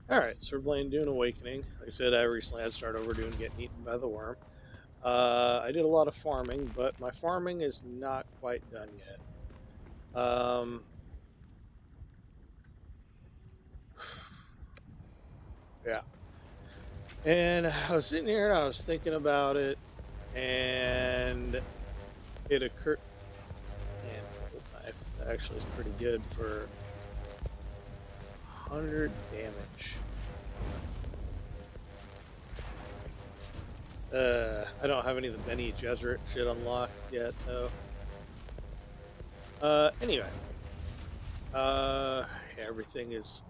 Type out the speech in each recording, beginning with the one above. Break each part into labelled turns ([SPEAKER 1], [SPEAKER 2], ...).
[SPEAKER 1] Alright, so we're playing Dune Awakening. Like I said, I recently had to start over doing Getting Eaten by the Worm. I did a lot of farming, but my farming is not quite done yet. Yeah. And I was sitting here and I was thinking about it, and it occurred. Man, gold knife actually is pretty good for 100 damage. I don't have any of the Benny Gesserit shit unlocked yet, though. Anyway. Everything is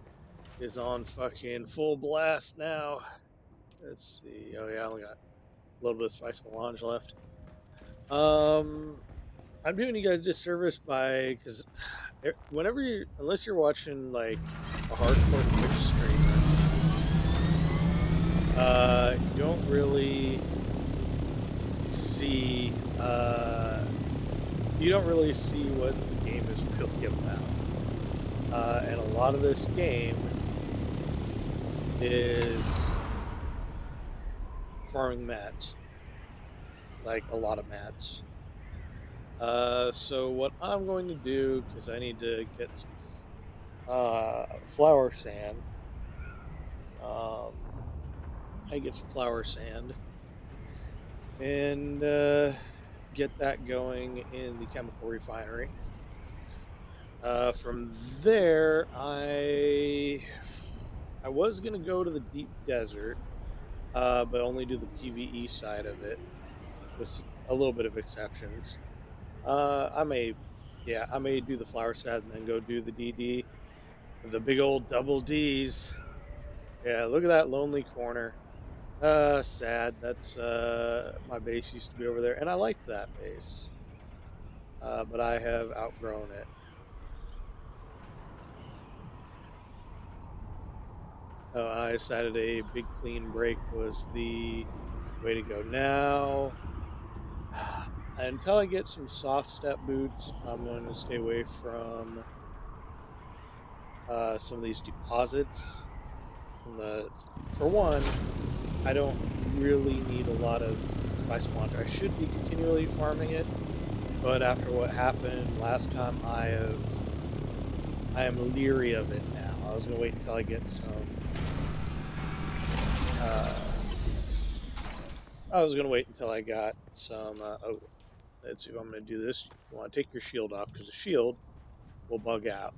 [SPEAKER 1] on fucking full blast now. Let's see. Oh yeah, I only got a little bit of spice melange left. Um, I'm doing you guys a disservice by because whenever you, unless you're watching like a hardcore Twitch streamer, you don't really see you don't really see what the game is really about. And a lot of this game is farming mats, like a lot of mats. So what I'm going to do, because I need to get some flower sand, um, I get some flower sand and get that going in the chemical refinery. From there, I was gonna go to the deep desert, but only do the PVE side of it with a little bit of exceptions. I may, yeah, I may do the flower set and then go do the DD, the big old double D's. Yeah, look at that lonely corner. Sad. That's my base used to be over there, and I liked that base, but I have outgrown it. I decided a big clean break was the way to go now. Until I get some soft step boots, I'm going to stay away from some of these deposits. From the, for one, I don't really need a lot of spice launcher. I should be continually farming it, but after what happened last time, I am leery of it now. I was gonna wait until I get some. Uh, I was gonna wait until I got some. Oh, let's see if I'm gonna do this. You want to take your shield off because the shield will bug out.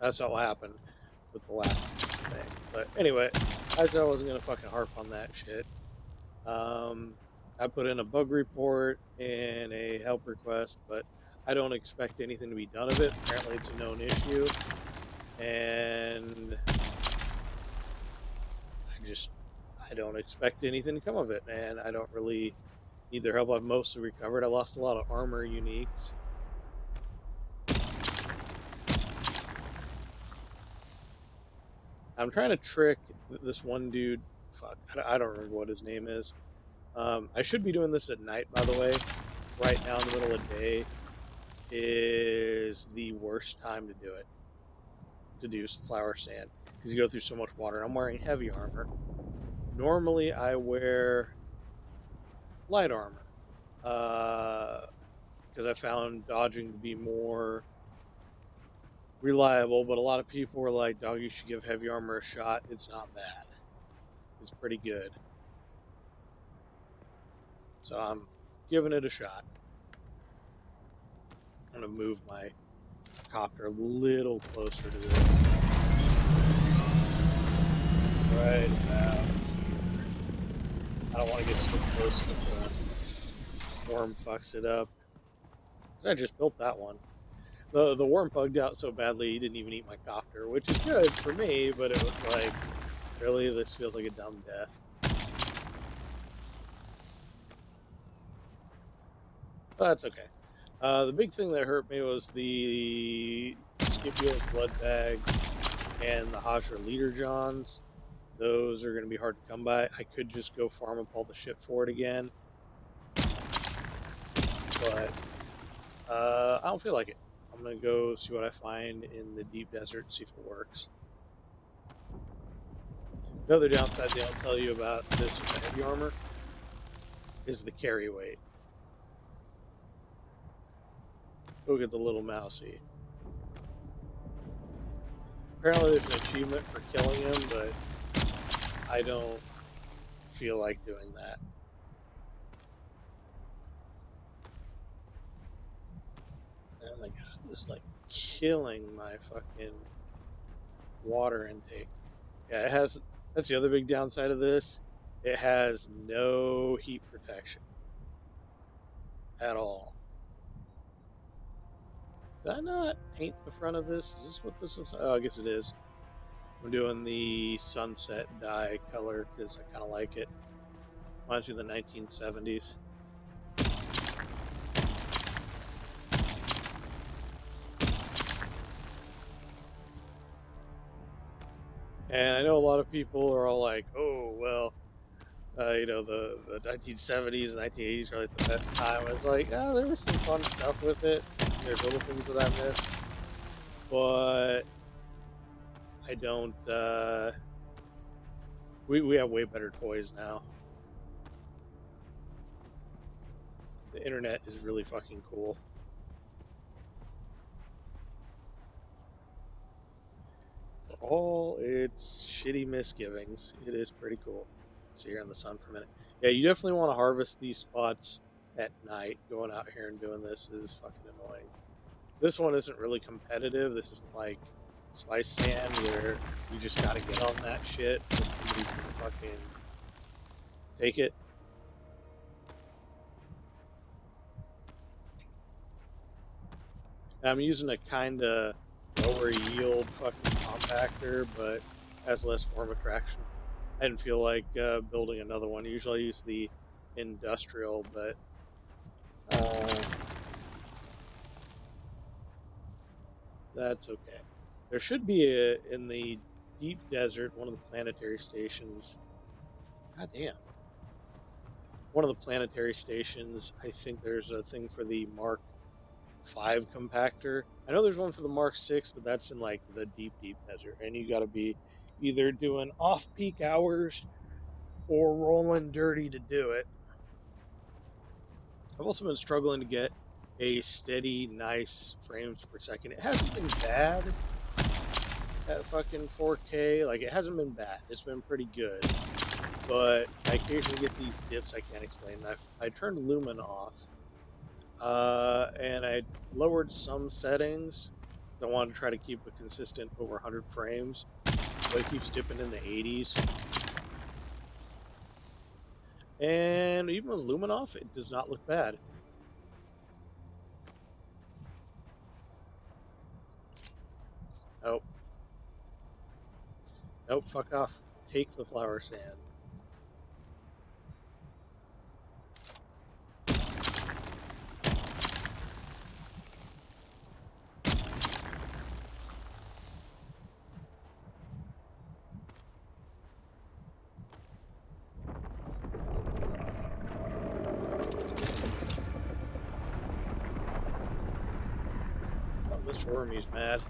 [SPEAKER 1] That's not what happened with the last thing. But anyway, I said I wasn't gonna fucking harp on that shit. I put in a bug report and a help request, but I don't expect anything to be done of it. Apparently, it's a known issue, and I don't expect anything to come of it. And I don't really need their help. I've mostly recovered. I lost a lot of armor uniques. I'm trying to trick this one dude. Fuck, I don't remember what his name is. I should be doing this at night, by the way. Right now, in the middle of the day is the worst time to do it. To do flower sand because you go through so much water. I'm wearing heavy armor. Normally, I wear light armor because I found dodging to be more reliable. But a lot of people were like, "Dog, you should give heavy armor a shot. It's not bad. It's pretty good." So I'm giving it a shot. I'm gonna move my copter a little closer to this. Right now. I don't want to get so close that the worm fucks it up. I just built that one. The worm bugged out so badly he didn't even eat my copter, which is good for me, but it was like, really, this feels like a dumb death. But that's okay. The big thing that hurt me was the Scipio blood bags and the Hajra leader johns. Those are going to be hard to come by. I could just go farm up all the shit for it again, but I don't feel like it. I'm going to go see what I find in the deep desert and see if it works. The other downside they don't tell you about this with the heavy armor is the carry weight. Look at the little mousey. Apparently there's an achievement for killing him, but I don't feel like doing that. Oh my god, this is like killing my fucking water intake. Yeah, it has. That's the other big downside of this. It has no heat protection at all. Did I not paint the front of this? Is this what this looks like? Oh, I guess it is. I'm doing the sunset dye color because I kind of like it. Reminds me of the 1970s. And I know a lot of people are all like, "Oh, well, the 1970s and 1980s are like the best time." It's like, oh, there was some fun stuff with it. There's little things that I miss, but I don't. We have way better toys now. The internet is really fucking cool. For all its shitty misgivings, it is pretty cool. Sit here in the sun for a minute. Yeah, you definitely want to harvest these spots at night. Going out here and doing this is fucking annoying. This one isn't really competitive. This isn't like Spice Sand where you just gotta get on that shit if somebody's gonna fucking take it. And I'm using a kinda lower yield fucking compactor, but has less form of traction. I didn't feel like building another one. Usually I use the industrial, but that's okay. There should be in the deep desert, one of the planetary stations. God damn. One of the planetary stations, I think there's a thing for the Mark 5 compactor. I know there's one for the Mark 6, but that's in like the deep desert, and you got to be either doing off-peak hours or rolling dirty to do it. I've also been struggling to get a steady, nice frames per second. It hasn't been bad at fucking 4K. Like, it hasn't been bad. It's been pretty good. But I occasionally get these dips I can't explain. I turned Lumen off. And I lowered some settings. I wanted to try to keep a consistent over 100 frames. But it keeps dipping in the 80s. And even with Lumen off, it does not look bad. Nope. Nope, fuck off. Take the flower sand. Oh, Mr. Wormy's mad.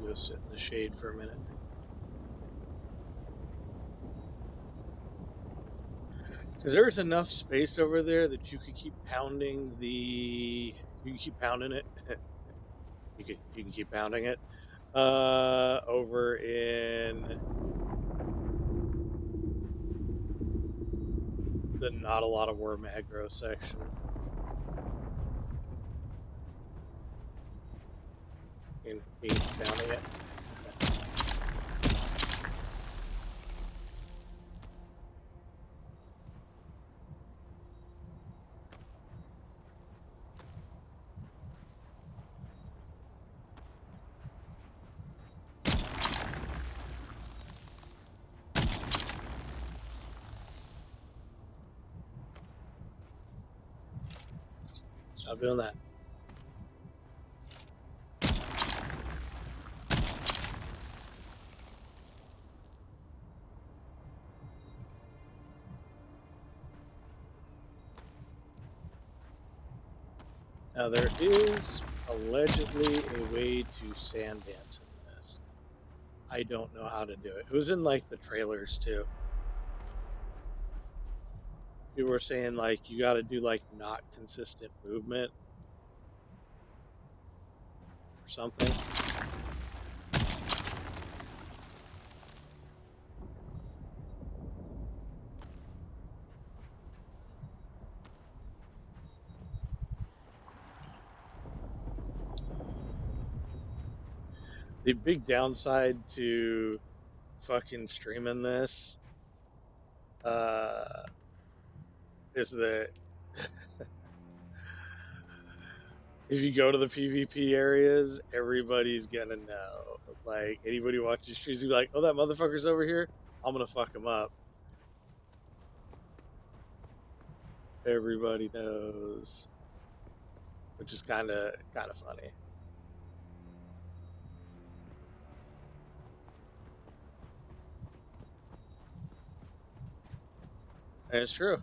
[SPEAKER 1] Go sit in the shade for a minute. Because there's enough space over there that you could keep pounding the. You can keep pounding it. you can keep pounding it. Over in the not a lot of worm aggro section. You can keep pounding it. Stop doing that. Now there is allegedly a way to sand dance in this. I don't know how to do it. It was in like the trailers too. People were saying like you got to do like not consistent movement or something. The big downside to fucking streaming this uh, is that if you go to the PvP areas, everybody's gonna know. Like anybody watches streams, be like, "Oh, that motherfucker's over here. I'm gonna fuck him up." Everybody knows, which is kind of funny. And it's true.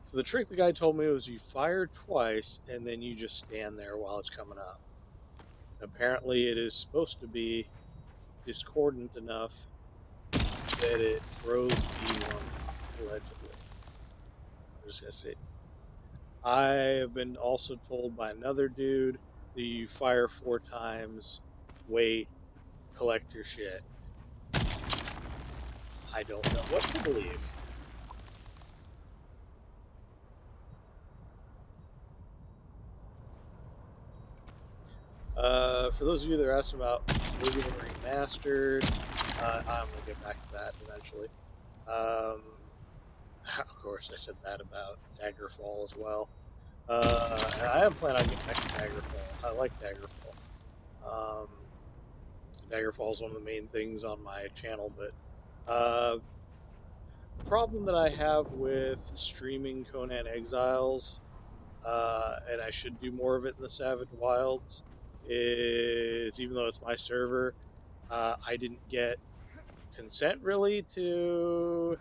[SPEAKER 1] So the trick the guy told me was you fire twice and then you just stand there while it's coming up. Apparently, it is supposed to be discordant enough that it throws the one off, allegedly. I'm just gonna say. I have been also told by another dude that you fire 4 times, wait, collect your shit. I don't know what to believe. For those of you that are asking about Oblivion Remastered, I'm going to get back to that eventually. Of course, I said that about Daggerfall as well. And I am planning on getting back to Daggerfall. I like Daggerfall. Daggerfall is one of the main things on my channel, but the problem that I have with streaming Conan Exiles, and I should do more of it in the Savage Wilds, is even though it's my server, I didn't get consent really to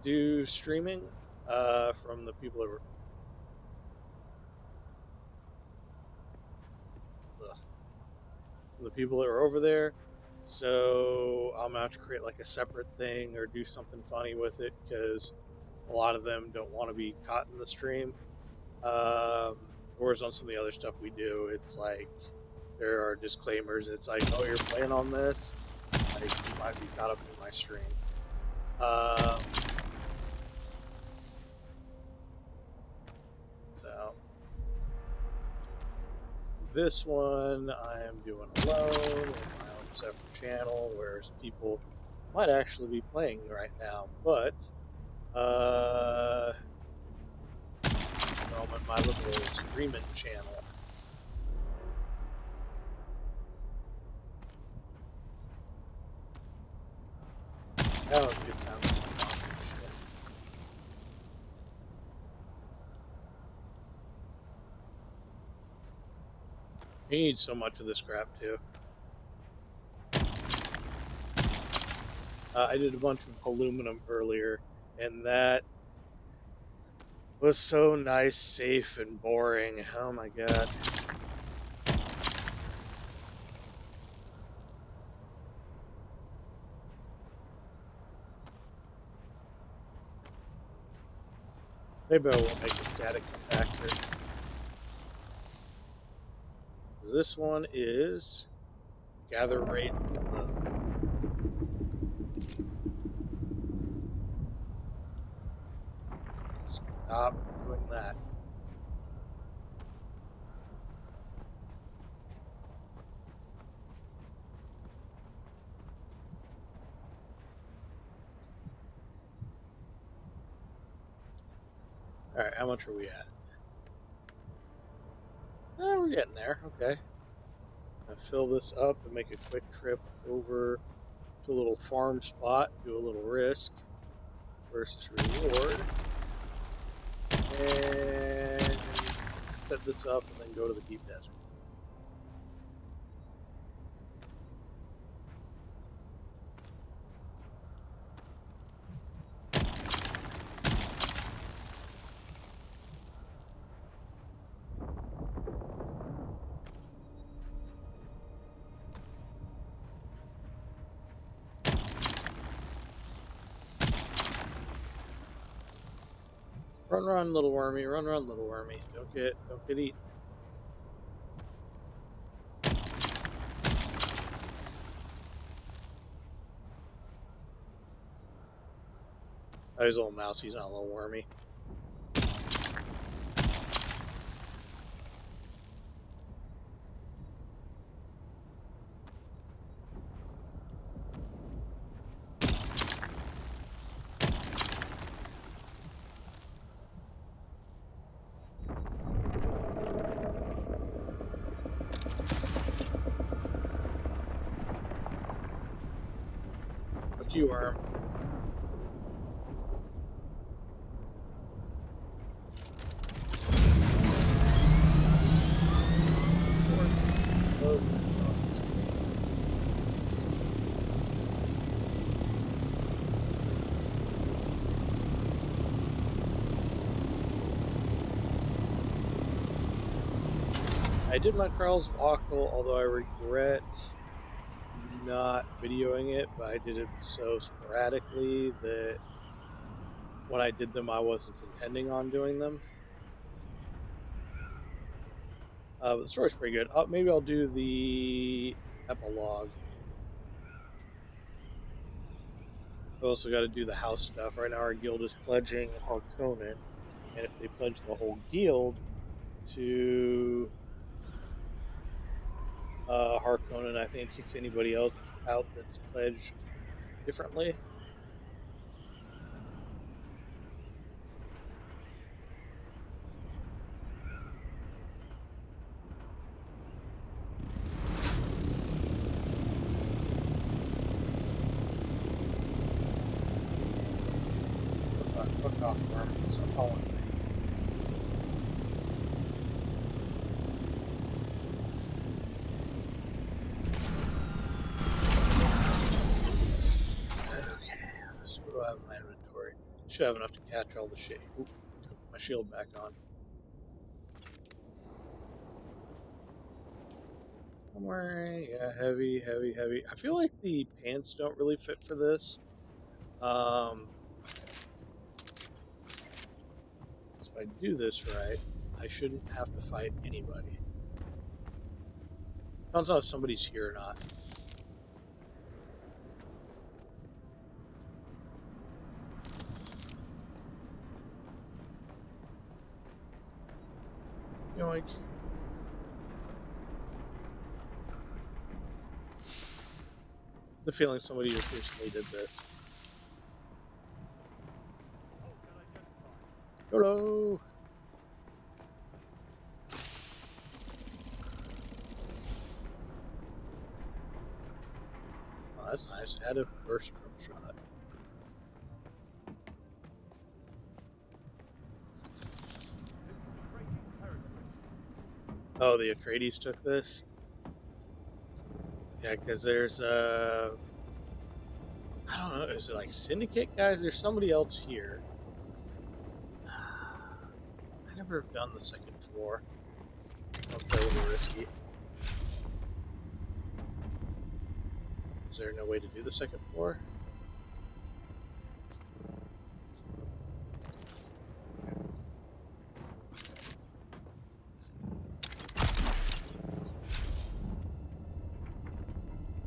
[SPEAKER 1] do streaming from the people that were over there. So I'm gonna have to create like a separate thing or do something funny with it because a lot of them don't want to be caught in the stream. Whereas on some of the other stuff we do, it's like there are disclaimers. It's like, oh, you're playing on this, like you might be caught up in my stream. So this one I am doing alone in my own separate channel, whereas people might actually be playing right now, but I'm in my little streaming channel. That was a good time. You need so much of this crap too. I did a bunch of aluminum earlier, and that was so nice, safe, and boring. Oh my god. Maybe I won't make a static compactor. This one is gather rate low. Stop doing that. Alright, how much are we at? Oh, we're getting there. Okay. I fill this up and make a quick trip over to a little farm spot, do a little risk versus reward, and set this up and then go to the deep desert. Run, little wormy. Run, little wormy. Don't get eaten. Oh, he's a little mouse. He's not a little wormy. Fuck you, worm. I did my trials of Octal, although I regret not videoing it, but I did it so sporadically that when I did them, I wasn't intending on doing them. But the story's pretty good. Maybe I'll do the epilogue. I also got to do the house stuff. Right now, our guild is pledging Harkonnen, and if they pledge the whole guild to Harkonnen, I think it kicks anybody else out that's pledged differently. Fuck off, worm. Stop following me. Okay, let's go out of my inventory. Should have enough to catch all the shit. Oop, put my shield back on. I'm wearing, yeah, heavy. I feel like the pants don't really fit for this. So if I do this right, I shouldn't have to fight anybody. Depends on if somebody's here or not. Yoink. The feeling somebody just recently did this. Hello. Oh, that's nice. Add a burst drum shot. Oh, the Atreides took this? Yeah, because there's, I don't know, is it like Syndicate guys? There's somebody else here. I never have done the second floor. Okay, a little risky. Is there no way to do the second floor?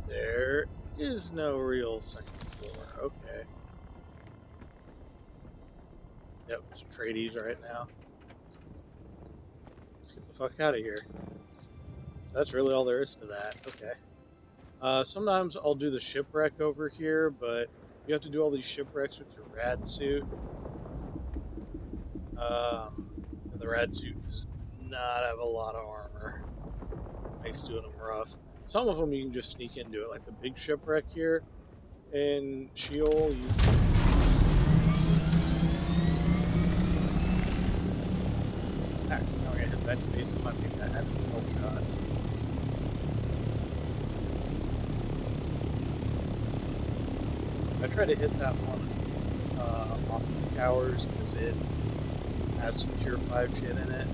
[SPEAKER 1] There is no real second floor. Okay. Yep, it's Atreides right now. Let's get the fuck out of here. So that's really all there is to that. Okay. Sometimes I'll do the shipwreck over here, but you have to do all these shipwrecks with your rad suit. And the rad suit does not have a lot of armor. Makes doing them rough. Some of them you can just sneak into it, like the big shipwreck here in Sheol. Actually, no, I hit that base. I think that had a kill shot. I try to hit that one off the towers because it has some tier 5 shit in it.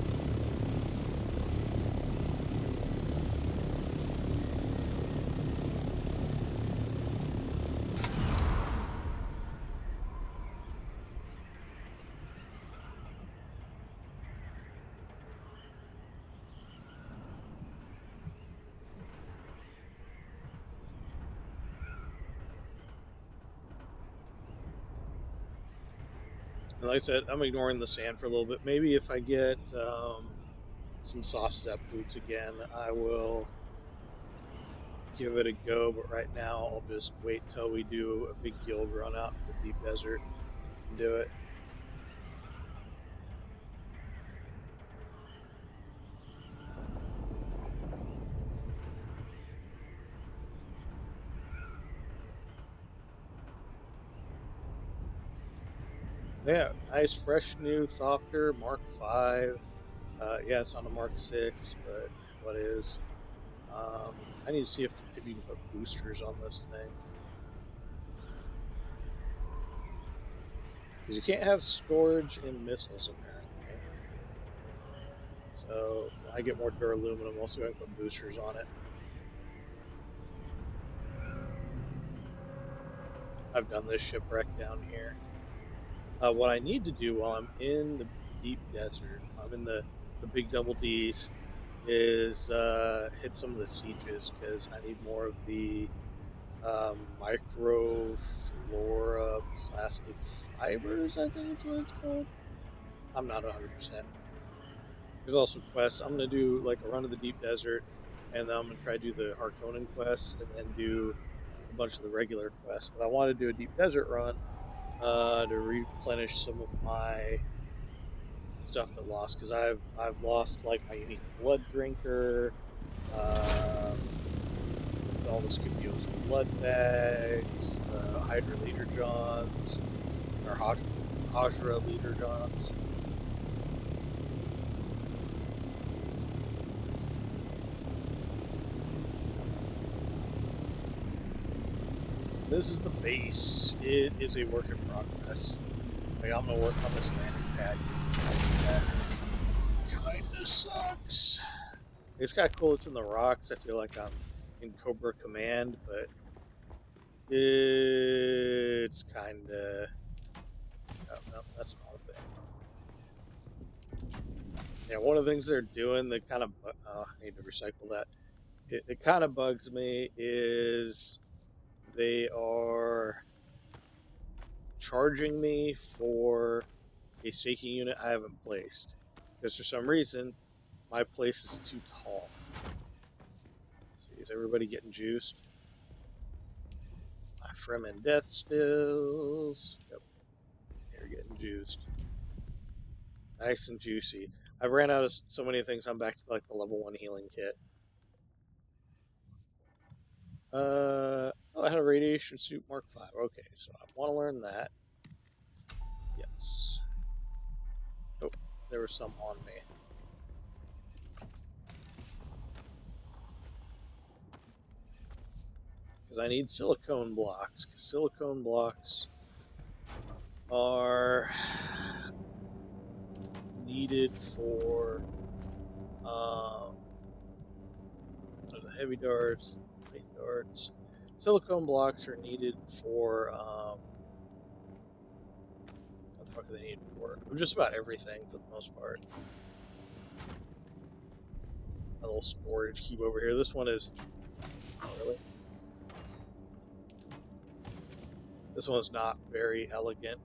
[SPEAKER 1] Like I said, I'm ignoring the sand for a little bit. Maybe if I get some soft step boots again, I will give it a go. But right now, I'll just wait till we do a big guild run out in the deep desert and do it. Yeah, nice, fresh new Thopter Mark 5. Yeah, it's on a Mark 6, but what is? I need to see if you can put boosters on this thing. Because you can't have storage in missiles, apparently. So I get more duraluminum. I'll see if I can put boosters on it. I've done this shipwreck down here. What I need to do while I'm in the deep desert, I'm in the big double D's, is hit some of the sieges because I need more of the microflora plastic fibers, I think it's what it's called. I'm not 100%. There's also quests. I'm going to do like a run of the deep desert, and then I'm going to try to do the Harkonnen quests, and then do a bunch of the regular quests. But I want to do a deep desert run to replenish some of my stuff that lost, because I've lost like my unique blood drinker, all the Scipio's blood bags, Hydra leader Johns, or Hajra leader Johns. This is the base. It is a work in progress. Like, I'm gonna work on this landing pad because kinda sucks. It's kind of cool. It's in the rocks. I feel like I'm in Cobra Command, but it's kind of. Oh, no, that's the wrong thing. Yeah, one of the things they're doing that kind of. I need to recycle that. It kind of bugs me is they are charging me for a staking unit I haven't placed. Because for some reason, my place is too tall. Let's see, is everybody getting juiced? My Fremen death stills. Yep, they're getting juiced. Nice and juicy. I ran out of so many things. I'm back to like the level 1 healing kit. Oh, I had a radiation suit Mark 5. Okay, so I want to learn that. Yes. Oh, there was some on me. Because I need silicone blocks. Because silicone blocks are needed for the heavy darts, light darts. Silicone blocks are needed for what the fuck are they needed for? Just about everything for the most part. A little storage cube over here. This one is really. This one's not very elegant.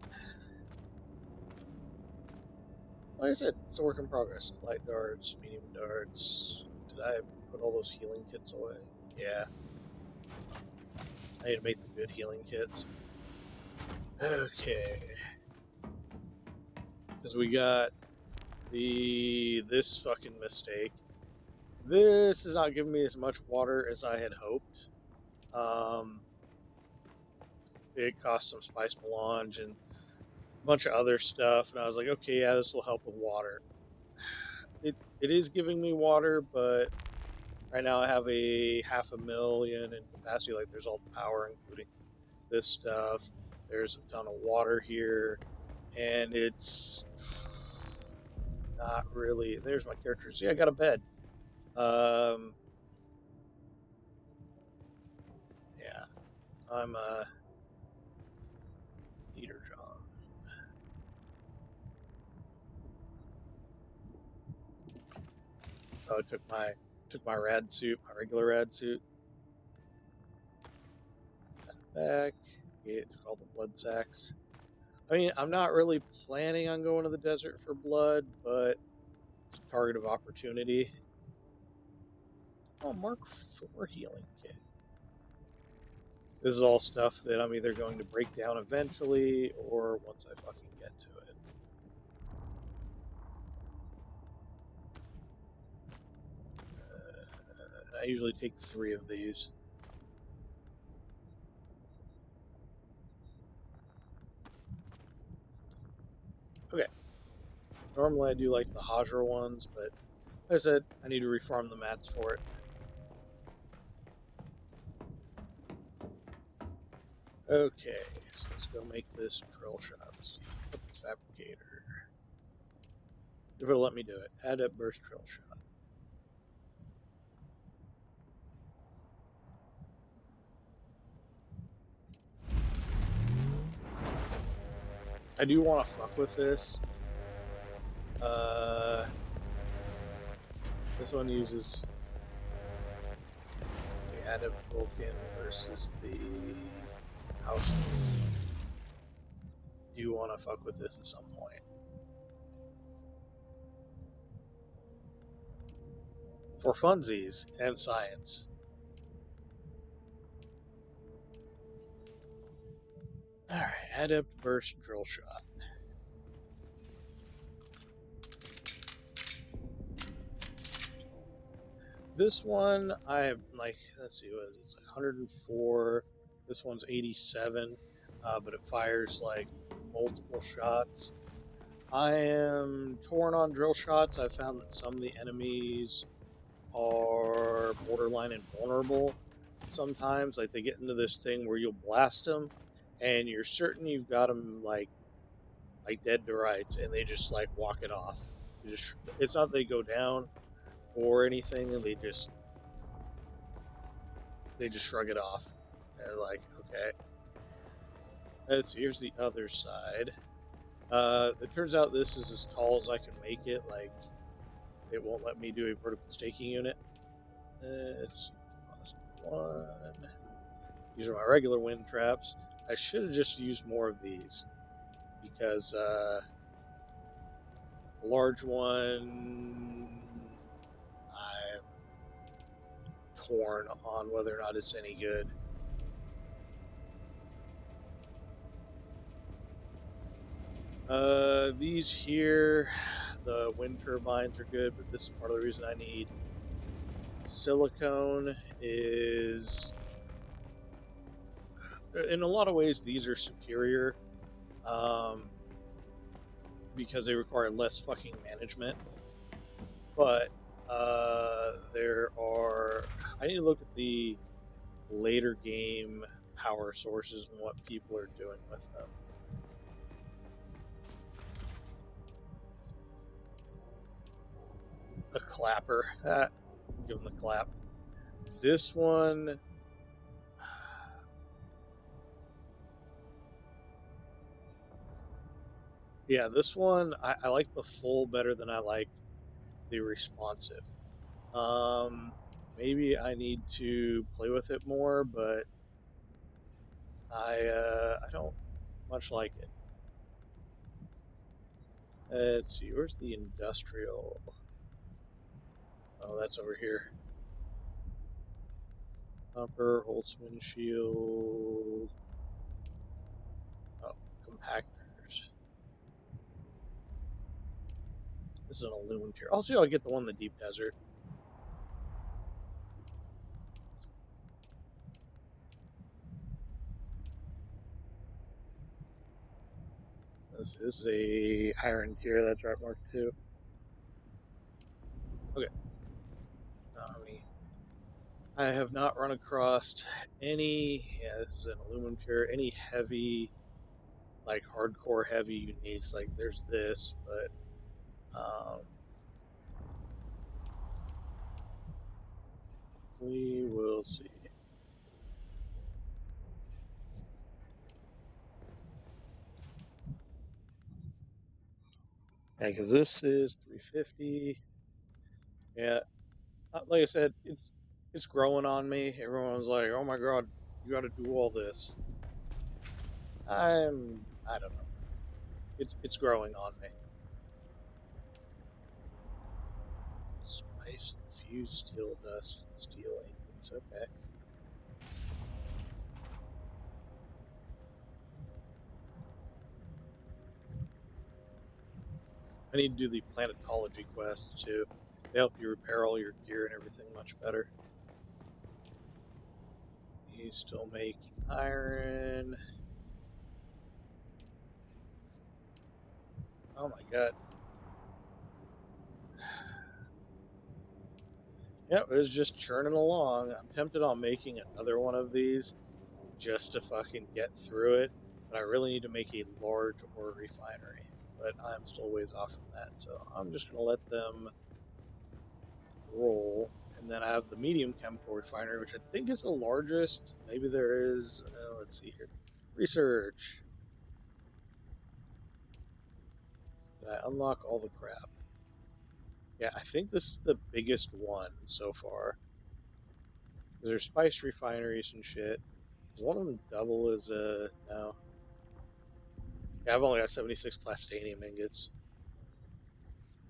[SPEAKER 1] Like I said, it's a work in progress. Light darts, medium darts. Did I put all those healing kits away? Yeah. I need to make the good healing kits. Okay. Because we got this fucking mistake. This is not giving me as much water as I had hoped. It cost some spice melange and a bunch of other stuff, and I was like, okay, yeah, this will help with water. It is giving me water, but right now I have a 500,000 in capacity. Like, there's all the power, including this stuff. There's a ton of water here, and it's not really. There's my characters. Yeah, I got a bed. Yeah, I'm a leader, John. Oh, it took my rad suit, my regular rad suit. Back. It took all the blood sacks. I mean, I'm not really planning on going to the desert for blood, but it's a target of opportunity. Oh, Mark 4 healing kit. This is all stuff that I'm either going to break down eventually or once I fucking get to it. I usually take 3 of these. Okay. Normally I do like the Hajra ones, but like I said, I need to refarm the mats for it. Okay, so let's go make this drill shot. Let's see. Weapons fabricator. If it'll let me do it. Add up burst drill shot. I do want to fuck with this. This one uses the Adept Vulcan versus the House. Do you want to fuck with this at some point? For funsies and science. Alright, Adept Burst Drill Shot. This one, I like, let's see, what is it? It's like 104. This one's 87, but it fires like multiple shots. I am torn on drill shots. I found that some of the enemies are borderline invulnerable sometimes. Like they get into this thing where you'll blast them, and you're certain you've got them like dead to rights, and they just like walk it off. It's not they go down or anything, and they just shrug it off. And like, okay. Here's the other side. It turns out this is as tall as I can make it. Like, it won't let me do a vertical staking unit. It's +1. These are my regular wind traps. I should have just used more of these because the large one, I'm torn on whether or not it's any good. These here, the wind turbines are good, but this is part of the reason I need silicone. Is in a lot of ways these are superior because they require less fucking management. But there are. I need to look at the later game power sources and what people are doing with them. A clapper. Give them the clap. This one. Yeah, this one, I like the full better than I like the responsive. Maybe I need to play with it more, but I don't much like it. Let's see, where's the industrial? Oh, that's over here. Upper Holtzman shield. Oh, compactors. This is an aluminum tier. I'll see if I get the one in the deep desert. This is a iron tier. That's right, Mark II. Okay. I have not run across any. Yeah, this is an aluminum tier. Any heavy, like hardcore heavy uniques. Like there's this, but we will see. Yeah, because this is 350. Yeah, like I said, it's growing on me. Everyone's like, "Oh my god, you got to do all this." I don't know. it's growing on me. Spice infused steel dust, steel ingots. Okay. I need to do the Planetology quests too. They help you repair all your gear and everything much better. He's still making iron. Oh my god. Yep, it was just churning along. I'm tempted on making another one of these just to fucking get through it. But I really need to make a large ore refinery. But I'm still ways off from that. So I'm just going to let them roll. And then I have the medium chemical refinery, which I think is the largest. Maybe there is. Let's see here. Research. Did I unlock all the crap? Yeah, I think this is the biggest one so far. There's spice refineries and shit. Is one of them double as a no? Yeah, I've only got 76 plastanium ingots.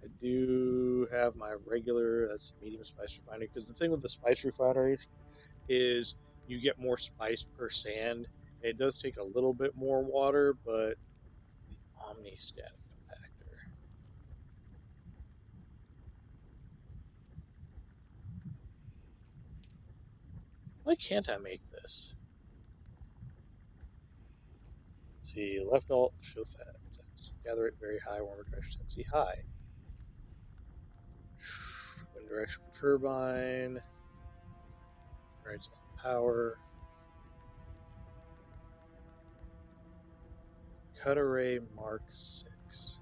[SPEAKER 1] I do have my regular, that's medium spice refinery. Because the thing with the spice refineries is you get more spice per sand. It does take a little bit more water, but the omni-static compactor. Why can't I make this? Let's see, left alt, show that. Gather it very high, warmer direction density high. Wind directional turbine. Generates a lot of power. Cut array Mark 6.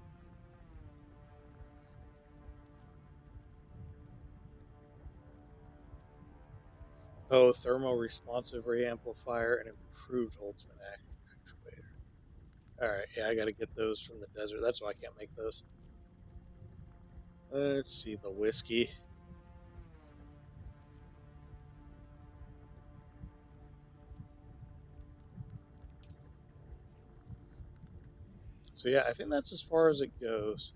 [SPEAKER 1] Oh, thermo responsive reamplifier and improved ultimate actuator. Alright, yeah, I gotta get those from the desert. That's why I can't make those. Let's see, the whiskey. So yeah, I think that's as far as it goes.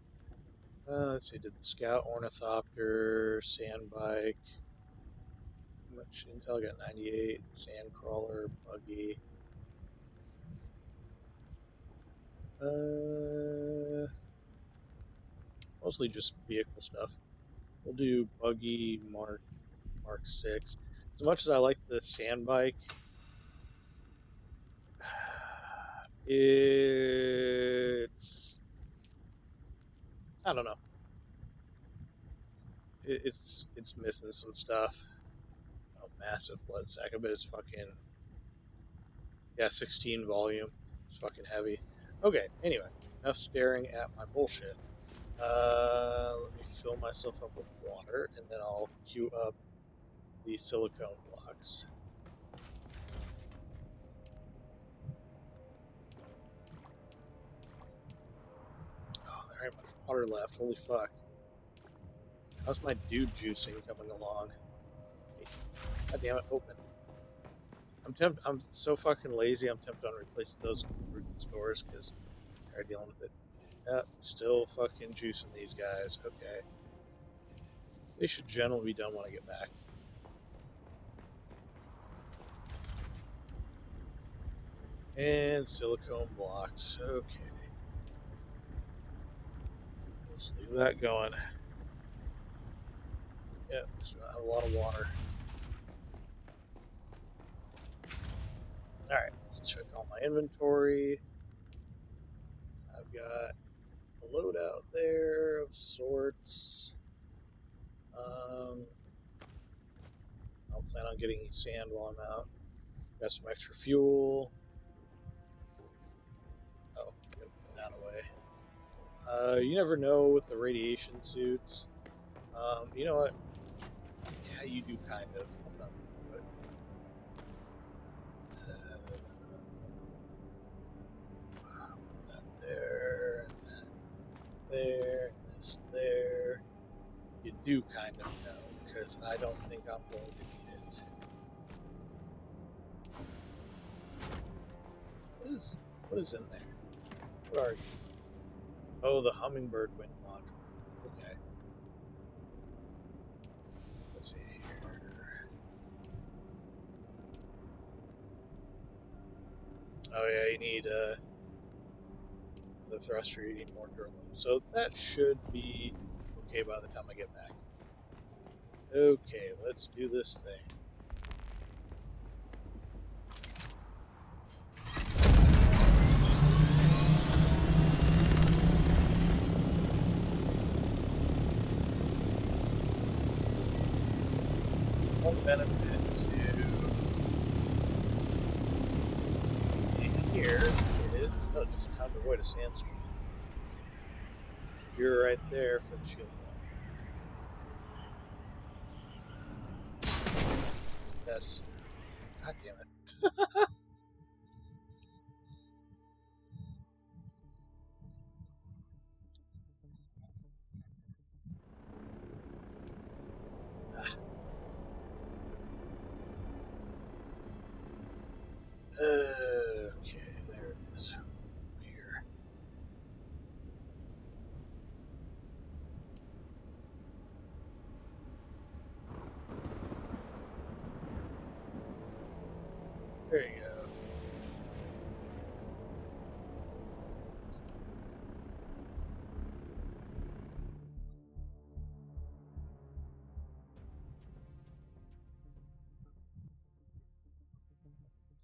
[SPEAKER 1] Let's see, did the scout ornithopter, sand bike, much intel? Got 98, sand crawler, buggy. Mostly just vehicle stuff. We'll do buggy Mark 6. As much as I like the sand bike, it's I don't know. It's missing some stuff. Oh, massive blood sack. I bet it's fucking yeah, 16 volume. It's fucking heavy. Okay. Anyway, enough staring at my bullshit. Let me fill myself up with water, and then I'll queue up the silicone blocks. Oh, there ain't much water left. Holy fuck. How's my dude juicing coming along? God damn it, open. I'm so fucking lazy. I'm tempted on replacing those with root stores because they're dealing with it. Yep, still fucking juicing these guys. Okay. They should generally be done when I get back. And silicone blocks. Okay. Let's leave that going. Yep, so I have a lot of water. Alright, let's check all my inventory. I've got a loadout there of sorts. I'll plan on getting sand while I'm out. Got some extra fuel. Oh, I'm gonna put that away. You never know with the radiation suits. You know what? Yeah, you do kind of. I'm not gonna do it. That there, and that there, and this there. You do kind of know, because I don't think I'm going to need it. What is in there? What are you? Oh, the hummingbird wind module. Okay. Let's see here. Oh yeah, you need the thruster. You need more drilling. So that should be okay by the time I get back. Okay, let's do this thing. One benefit to being here is just time to avoid a sandstorm. You're right there for the shield wall. Yes. God damn it. Okay, there it is. Here. There you go.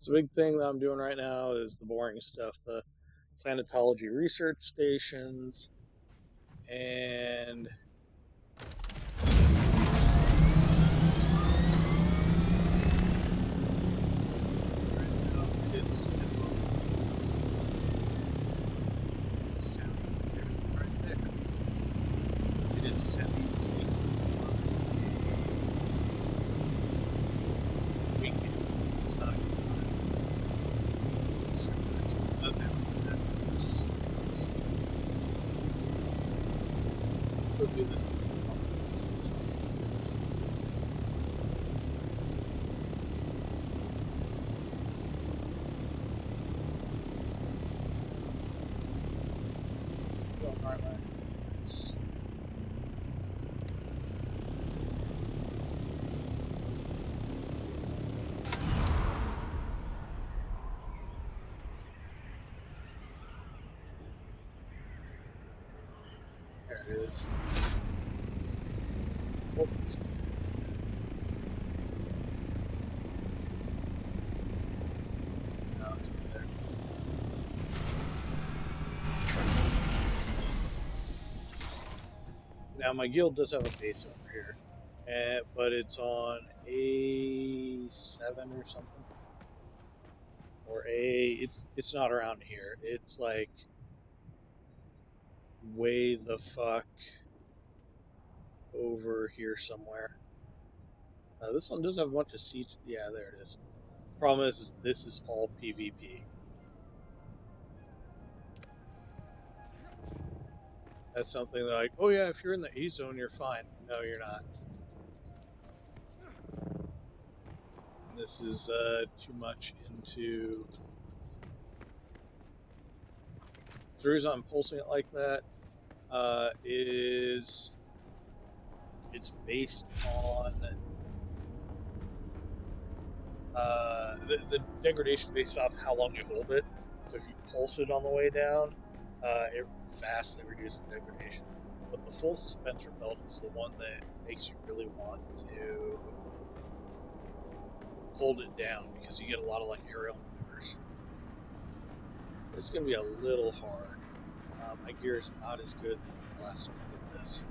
[SPEAKER 1] So the big thing that I'm doing right now is the boring stuff, the Planetology research stations, and right now it is sound. There's one right there. It is sending me weekends. It's not nothing. We'll do this. There it is. Oh, no, it's over there. Now my guild does have a base over here, but it's on A7 or something, or It's not around here. It's like way the fuck over here somewhere. This one does have a bunch of siege. Yeah, there it is. Problem is this is all PvP. That's something that, like, oh yeah, if you're in the A zone, you're fine. No, you're not. This is too much into. The reason I'm pulsing it like that is it's based on the degradation based off how long you hold it. So if you pulse it on the way down, it vastly reduces the degradation. But the full suspensor belt is the one that makes you really want to hold it down because you get a lot of like aerial maneuvers. This is going to be a little hard. My gear is not as good as the last time I did this.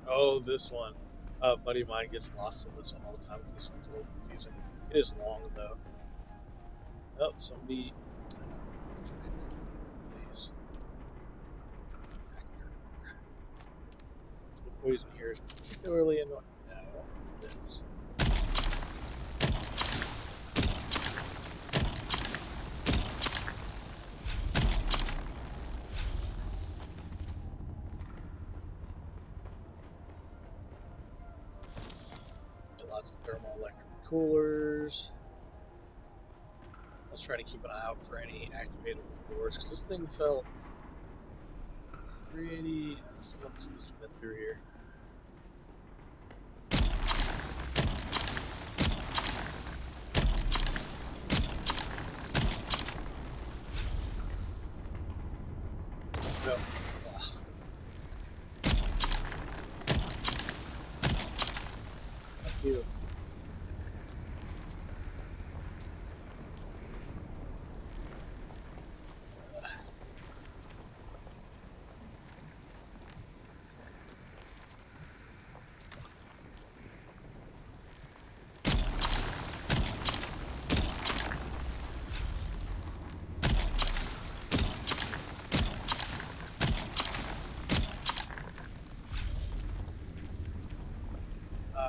[SPEAKER 1] Oh, this one. A buddy of mine gets lost in this one all the time because this one's a little confusing. It is long, though. Oh, somebody... Please. If the poison here is particularly annoying. No, I don't want this. Lots of thermoelectric coolers. was trying to keep an eye out for any activatable doors because this thing felt pretty. Someone must have been through here. No. Fuck you.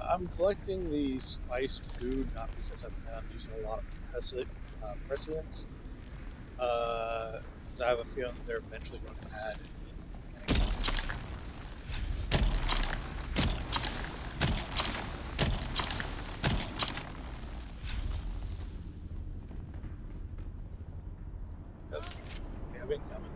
[SPEAKER 1] I'm collecting the spiced food not because I plan on using a lot of prescience, because I have a feeling they're eventually going to add anything. We have incoming.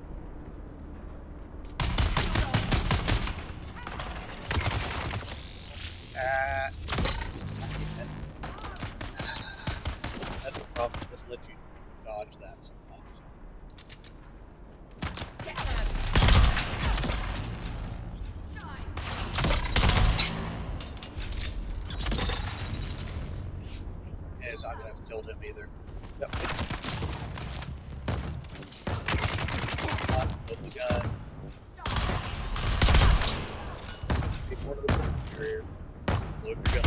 [SPEAKER 1] That's a problem. It doesn't let you dodge that sometimes. Yeah, it's not gonna have killed him either. Yep. Load the gun. Take one of the bullet carrier. Load your gun.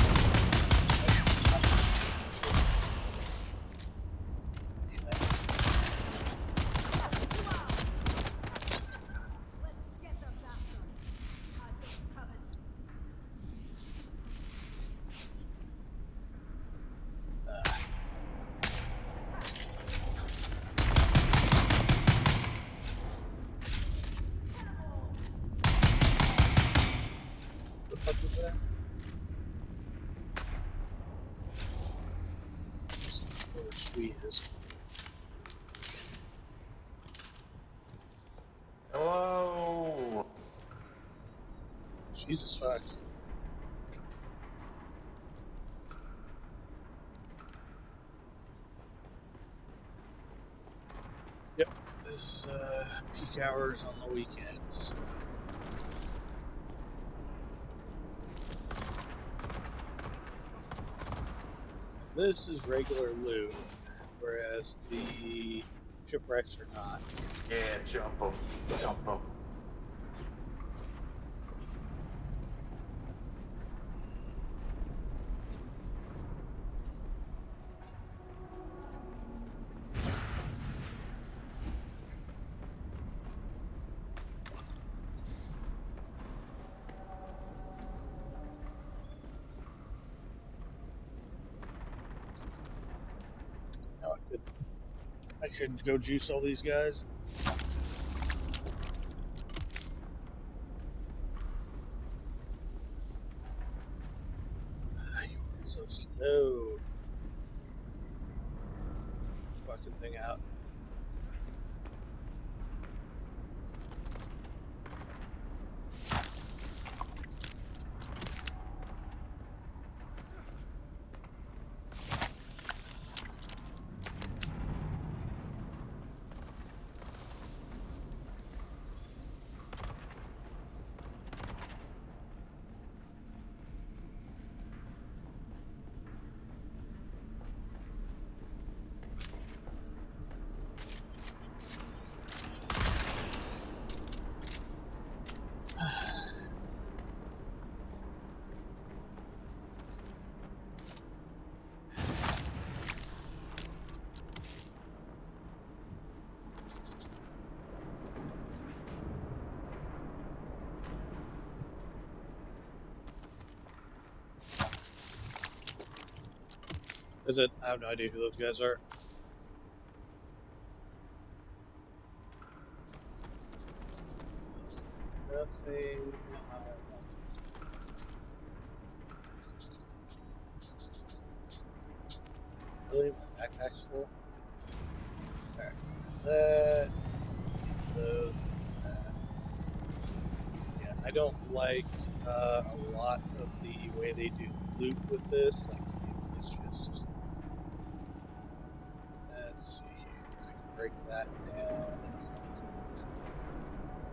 [SPEAKER 1] The fuck was that? Where the sweet is.
[SPEAKER 2] Hello.
[SPEAKER 1] Jesus fuck. Yep. This is peak hours on the weekends. This is regular loot, whereas the shipwrecks are not.
[SPEAKER 2] Yeah, jump them. Jump them.
[SPEAKER 1] Now I could go juice all these guys. You are so slow. Fucking thing out. Is it? I have no idea who those guys are. Nothing. Really? My backpack's full? Alright. That. Those. That. Yeah, I don't like a lot of the way they do loot with this. Like, it's just. Let's see here. I can break that down.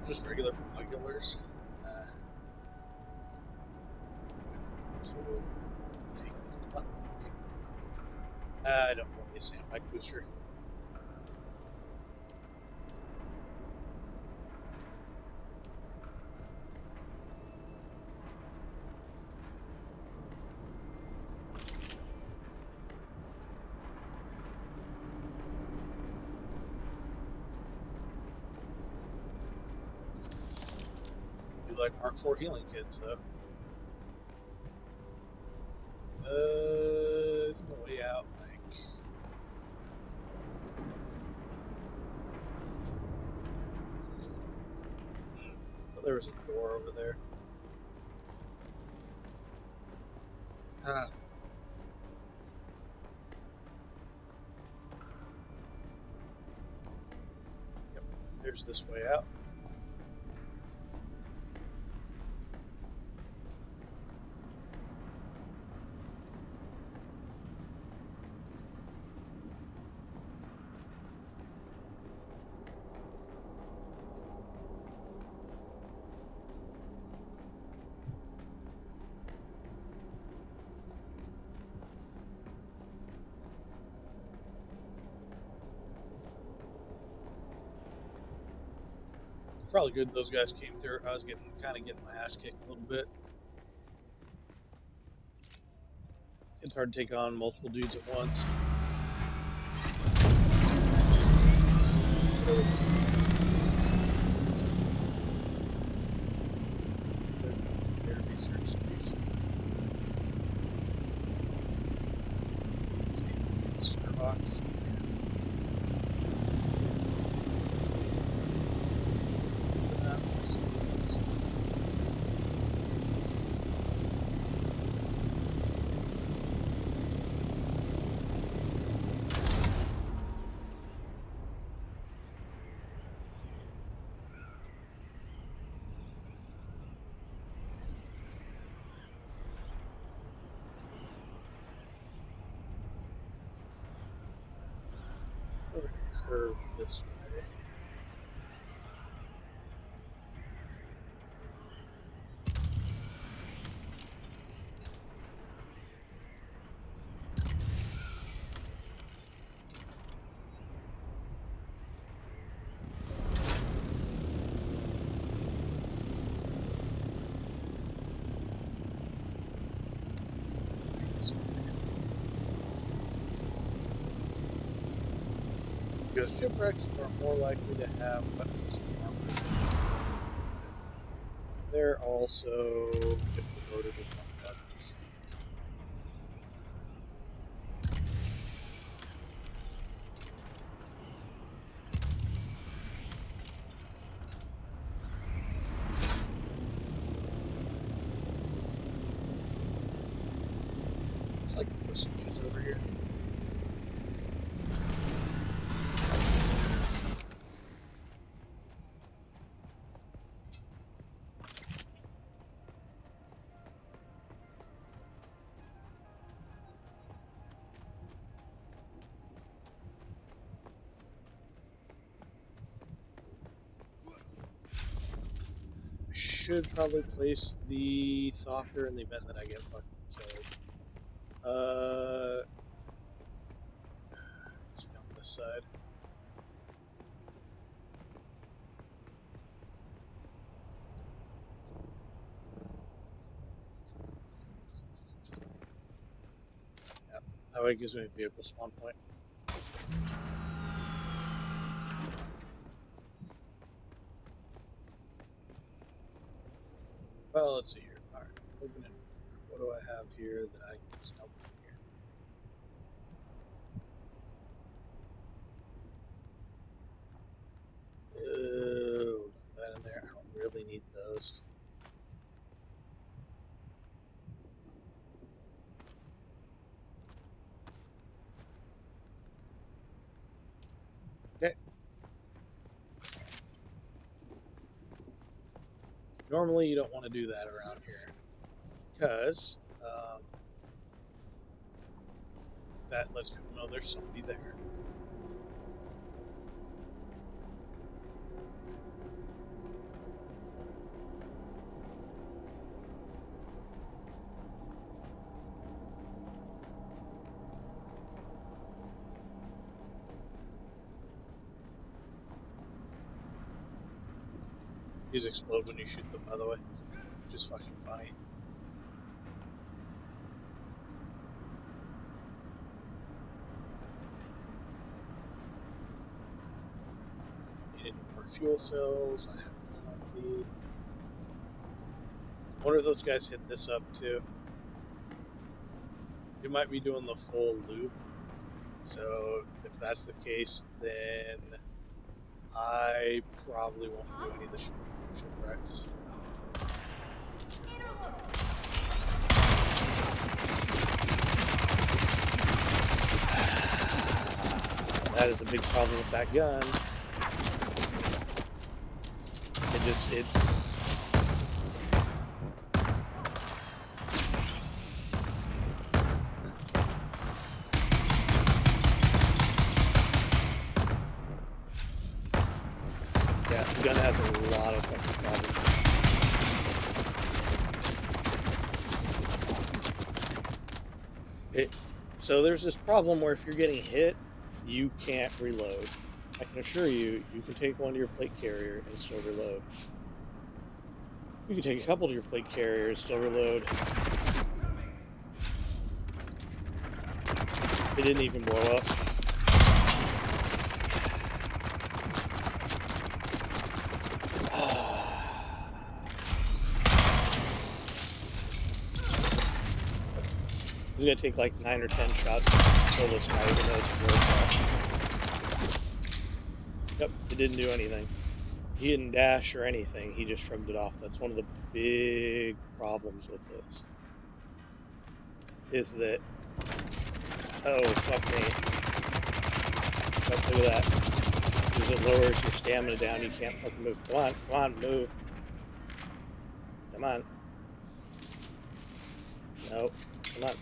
[SPEAKER 1] Just regulars. So we'll take. Oh, okay. I don't want a sandbag booster. I do like Mark IV healing kits though. Isn't the way out like? Oh, there was a door over there. Ah, yep. There's this way out. Probably good those guys came through. I was kind of getting my ass kicked a little bit. It's hard to take on multiple dudes at once. Air research station. Starbucks. We're going to curve this way. Because shipwrecks are more likely to have weapons and armor. They're also loaded with weapons. It's like switches over here. I should probably place the Thopter in the event that I get fucking killed. Let's be on this side. Yep. That way it gives me a vehicle spawn point. Well, let's see here. Alright, moving in. What do I have here that I can just dump in here? That in there. I don't really need those. Okay, Normally, you don't want to do that around here because that lets people know there's somebody there. These explode when you shoot them, by the way, which is fucking funny. Need any more fuel cells? I have plenty. I wonder if those guys hit this up too. You might be doing the full loop. So if that's the case, then I probably won't do any of the shipwrecks. That is a big problem with that gun. It yeah, the gun has a lot of fucking problems. So there's this problem where if you're getting hit, you can't reload. I can assure you, you can take one to your plate carrier and still reload. You can take a couple to your plate carrier and still reload. It didn't even blow up. It's gonna take like 9 or 10 shots to kill this guy, even though it's really fast. Yep, it didn't do anything. He didn't dash or anything, he just shrugged it off. That's one of the big problems with this. Is that... Oh, fuck me. Look at that. Because it lowers your stamina down, you can't fucking move. Come on, move. Come on. No, come on.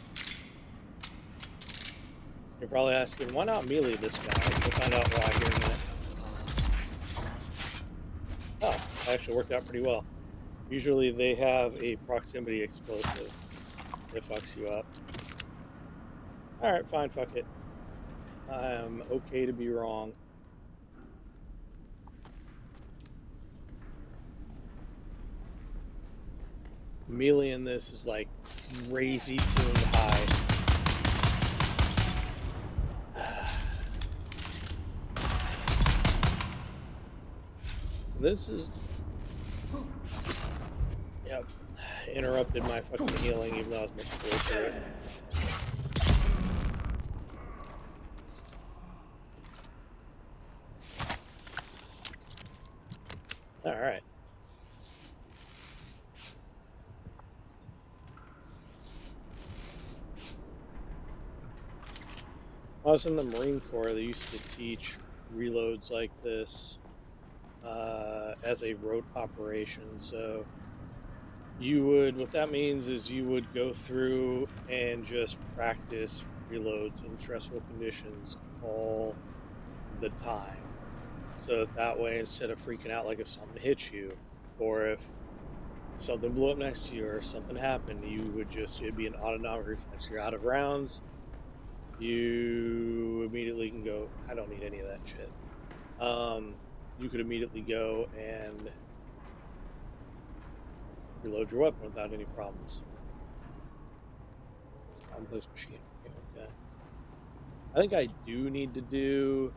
[SPEAKER 1] You're probably asking, why not melee this guy? We'll find out why here in a minute. Oh, that actually worked out pretty well. Usually they have a proximity explosive that fucks you up. Alright, fine, fuck it. I'm okay to be wrong. Melee in this is like crazy tuned high. This is... Yep. Interrupted my fucking healing even though I was making full through it. Alright. When I was in the Marine Corps, they used to teach reloads like this as a rote operation. So you would, what that means is you would go through and just practice reloads in stressful conditions all the time. So that way, instead of freaking out like if something hits you, or if something blew up next to you, or something happened, you would just, it'd be an autonomic reflex. You're out of rounds, you immediately can go, I don't need any of that shit. You could immediately go and reload your weapon without any problems. Complex machine. Okay. I think I do need to do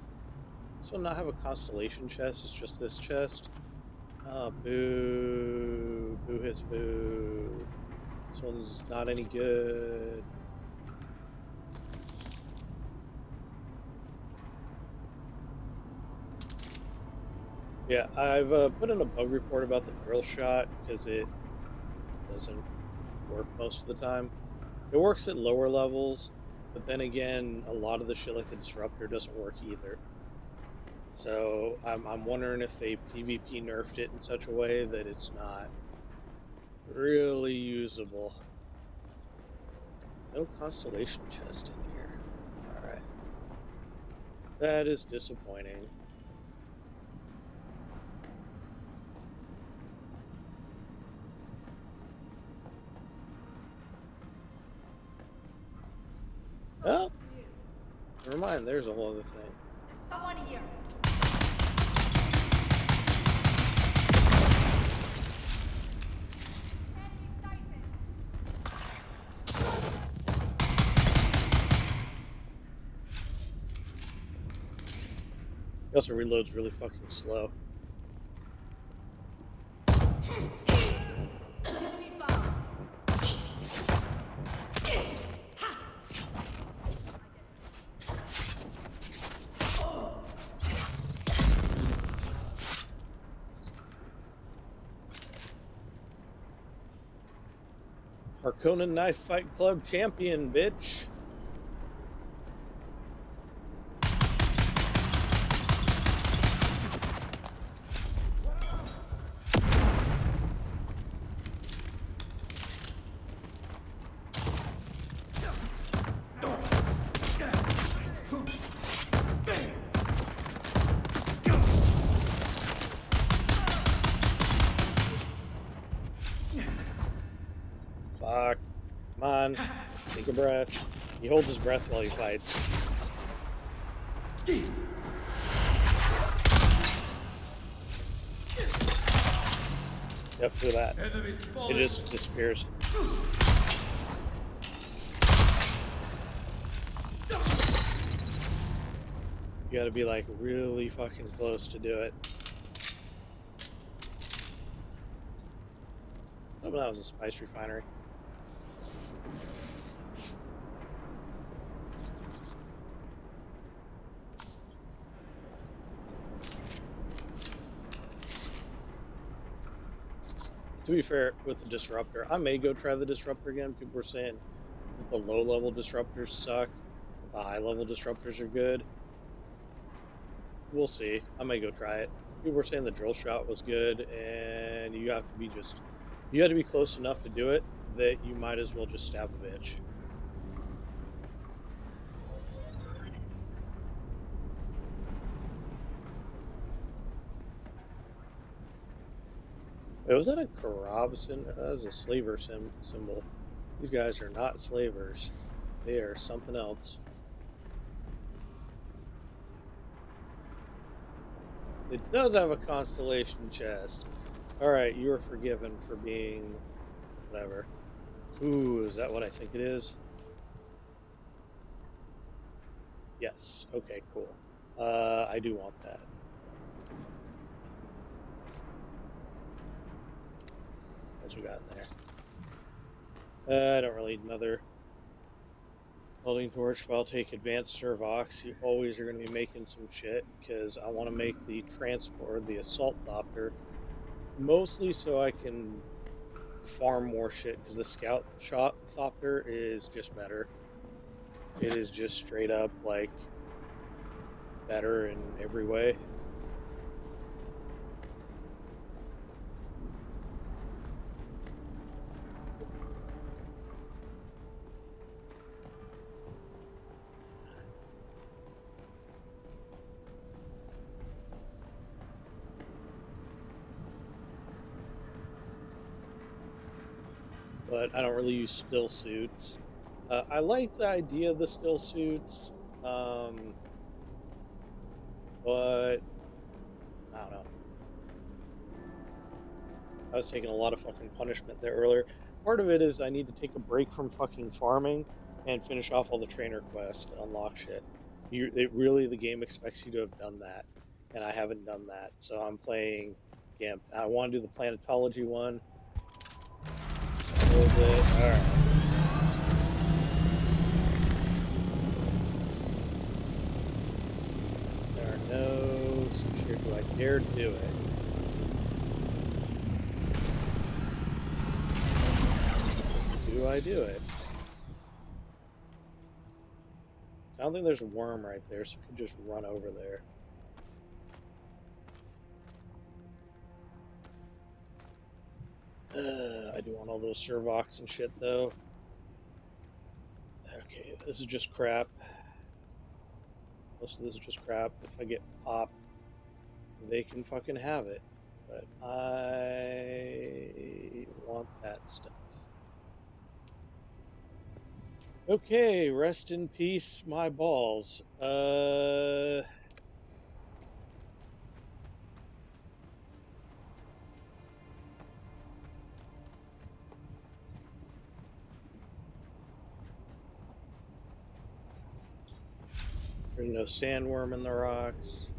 [SPEAKER 1] this one. Not have a constellation chest. It's just this chest. Oh, boo! Boo hiss boo! This one's not any good. Yeah, I've put in a bug report about the drill shot because it doesn't work most of the time. It works at lower levels, but then again, a lot of the shit like the disruptor doesn't work either. So I'm wondering if they PvP nerfed it in such a way that it's not really usable. No constellation chest in here. Alright. That is disappointing. Oh, never mind. There's a whole other thing.
[SPEAKER 3] There's someone here.
[SPEAKER 1] He also reloads really fucking slow.
[SPEAKER 3] Enemy found.
[SPEAKER 1] Harkonnen Knife Fight Club champion, bitch. Fuck. Come on. Take a breath. He holds his breath while he fights. Yep, do that. It just disappears. You gotta be like really fucking close to do it. Some of that was a spice refinery. To be fair, with the disruptor, I may go try the disruptor again. People were saying that the low-level disruptors suck, but the high-level disruptors are good. We'll see. I may go try it. People were saying the drill shot was good, and you have to be close enough to do it that you might as well just stab a bitch. Wait, was that a Karab symbol? That was a slaver symbol. These guys are not slavers. They are something else. It does have a constellation chest. Alright, you are forgiven for being whatever. Ooh, is that what I think it is? Yes. Okay, cool. I do want that. What we got in there? I don't really need another welding torch, but I'll take advanced servox. You always are going to be making some shit because I want to make the transport, the assault thopter, mostly so I can farm more shit because the scout shot thopter is just better. It is just straight up like better in every way. But I don't really use still suits. I like the idea of the still suits, but I don't know. I was taking a lot of fucking punishment there earlier. Part of it is I need to take a break from fucking farming and finish off all the trainer quests to unlock shit. The game expects you to have done that, and I haven't done that. So I'm playing GIMP. I want to do the Planetology one. So that, alright. There are no here. Do I dare do it? Do I do it? I don't think there's a worm right there, so I could just run over there. I do want all those servox and shit though. Okay, this is just crap. Most of this is just crap. If I get pop, they can fucking have it. But I want that stuff. Okay, rest in peace, my balls. There's no sandworm in the rocks.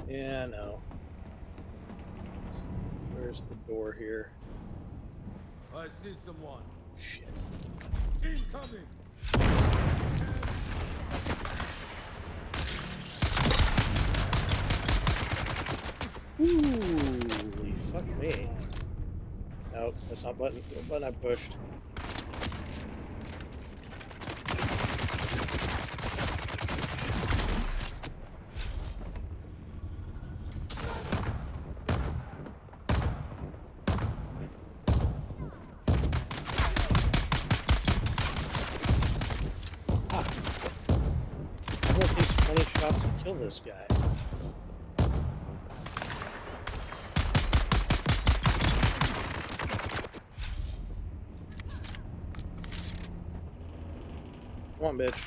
[SPEAKER 1] Yeah, no. Where's the door here?
[SPEAKER 4] I see someone.
[SPEAKER 1] Shit.
[SPEAKER 4] Incoming!
[SPEAKER 1] Holy fuck me. Nope, that's not the button I pushed. I'm gonna take 20 shots to kill this guy. Come on, bitch.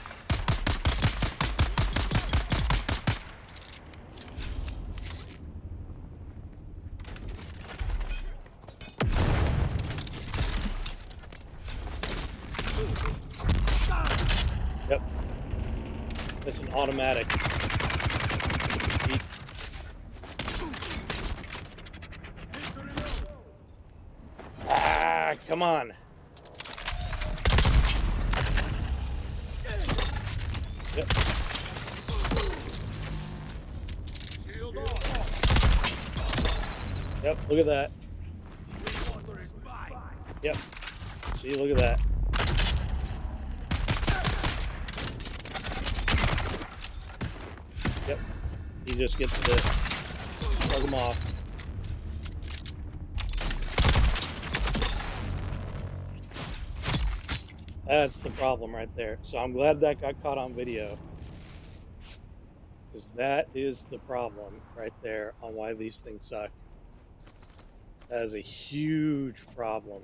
[SPEAKER 1] Yep. That's an automatic. Ah, come on. Yep.
[SPEAKER 4] Shield on!
[SPEAKER 1] Yep, look at that.
[SPEAKER 4] Water is mine!
[SPEAKER 1] Yep. See, look at that. Yep. He just gets to plug them off. That's the problem right there. So I'm glad that got caught on video. Because that is the problem right there on why these things suck. That is a huge problem.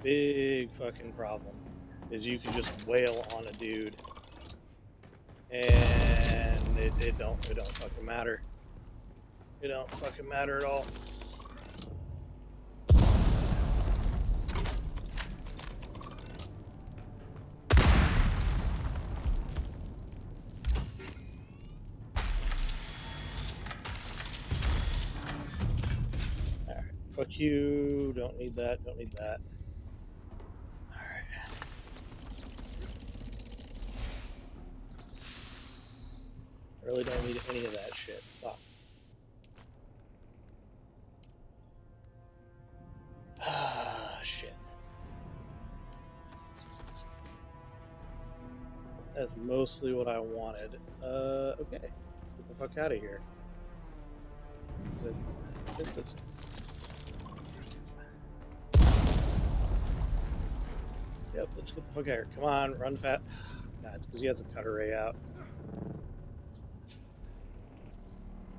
[SPEAKER 1] Big fucking problem. Is you can just wail on a dude. And it don't fucking matter. It don't fucking matter at all. Alright. Fuck you. Don't need that. Don't need that. Alright. I really don't need any of that shit. Fuck. Ah, shit. That's mostly what I wanted. Okay. Get the fuck out of here. Get this. Yep, let's get the fuck out of here. Come on, run fast. God, because he has a cutter ray out.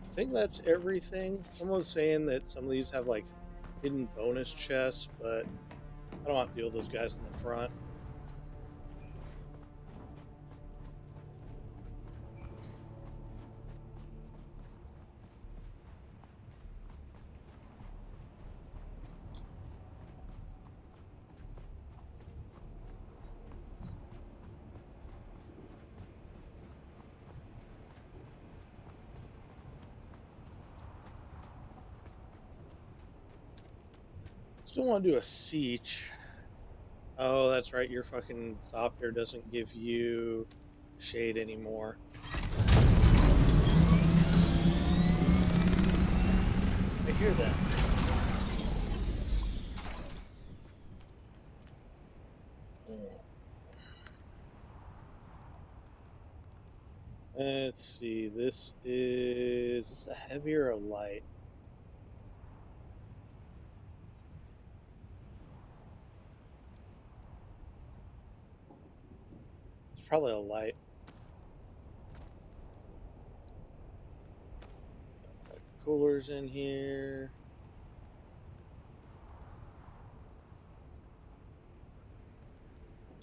[SPEAKER 1] I think that's everything. Someone was saying that some of these have like hidden bonus chests, but I don't want to deal with those guys in the front. Still want to do a siege. Oh, that's right. Your fucking Thopter doesn't give you shade anymore. I hear that. Let's see. This a heavy or a light? It's probably a light. Coolers in here.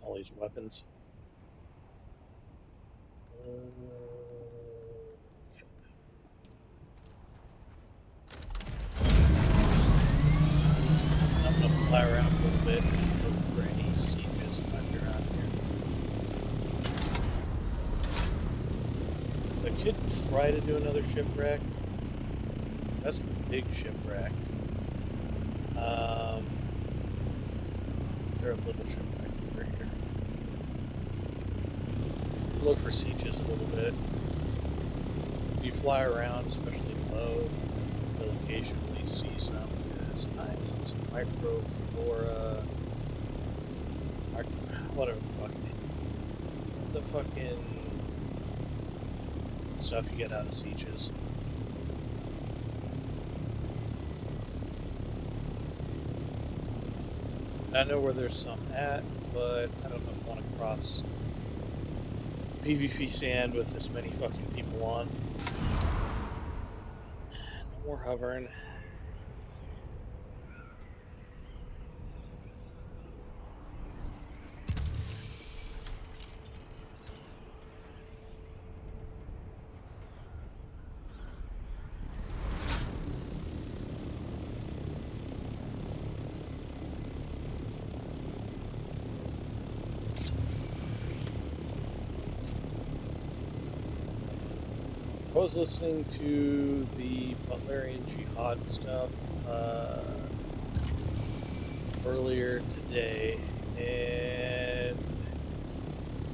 [SPEAKER 1] All these weapons. I'm gonna fly around a little bit and look for any sieges that might be around here. So I could try to do another shipwreck. That's the big shipwreck. Is there a little shipwreck over here? Look for sieges a little bit. If you fly around, especially low, you'll occasionally see some because I need some microflora, whatever the fucking stuff you get out of sieges. I know where there's some at, but I don't know if I want to cross PvP sand with this many fucking people on. No more hovering. I was listening to the Butlerian Jihad stuff earlier today, and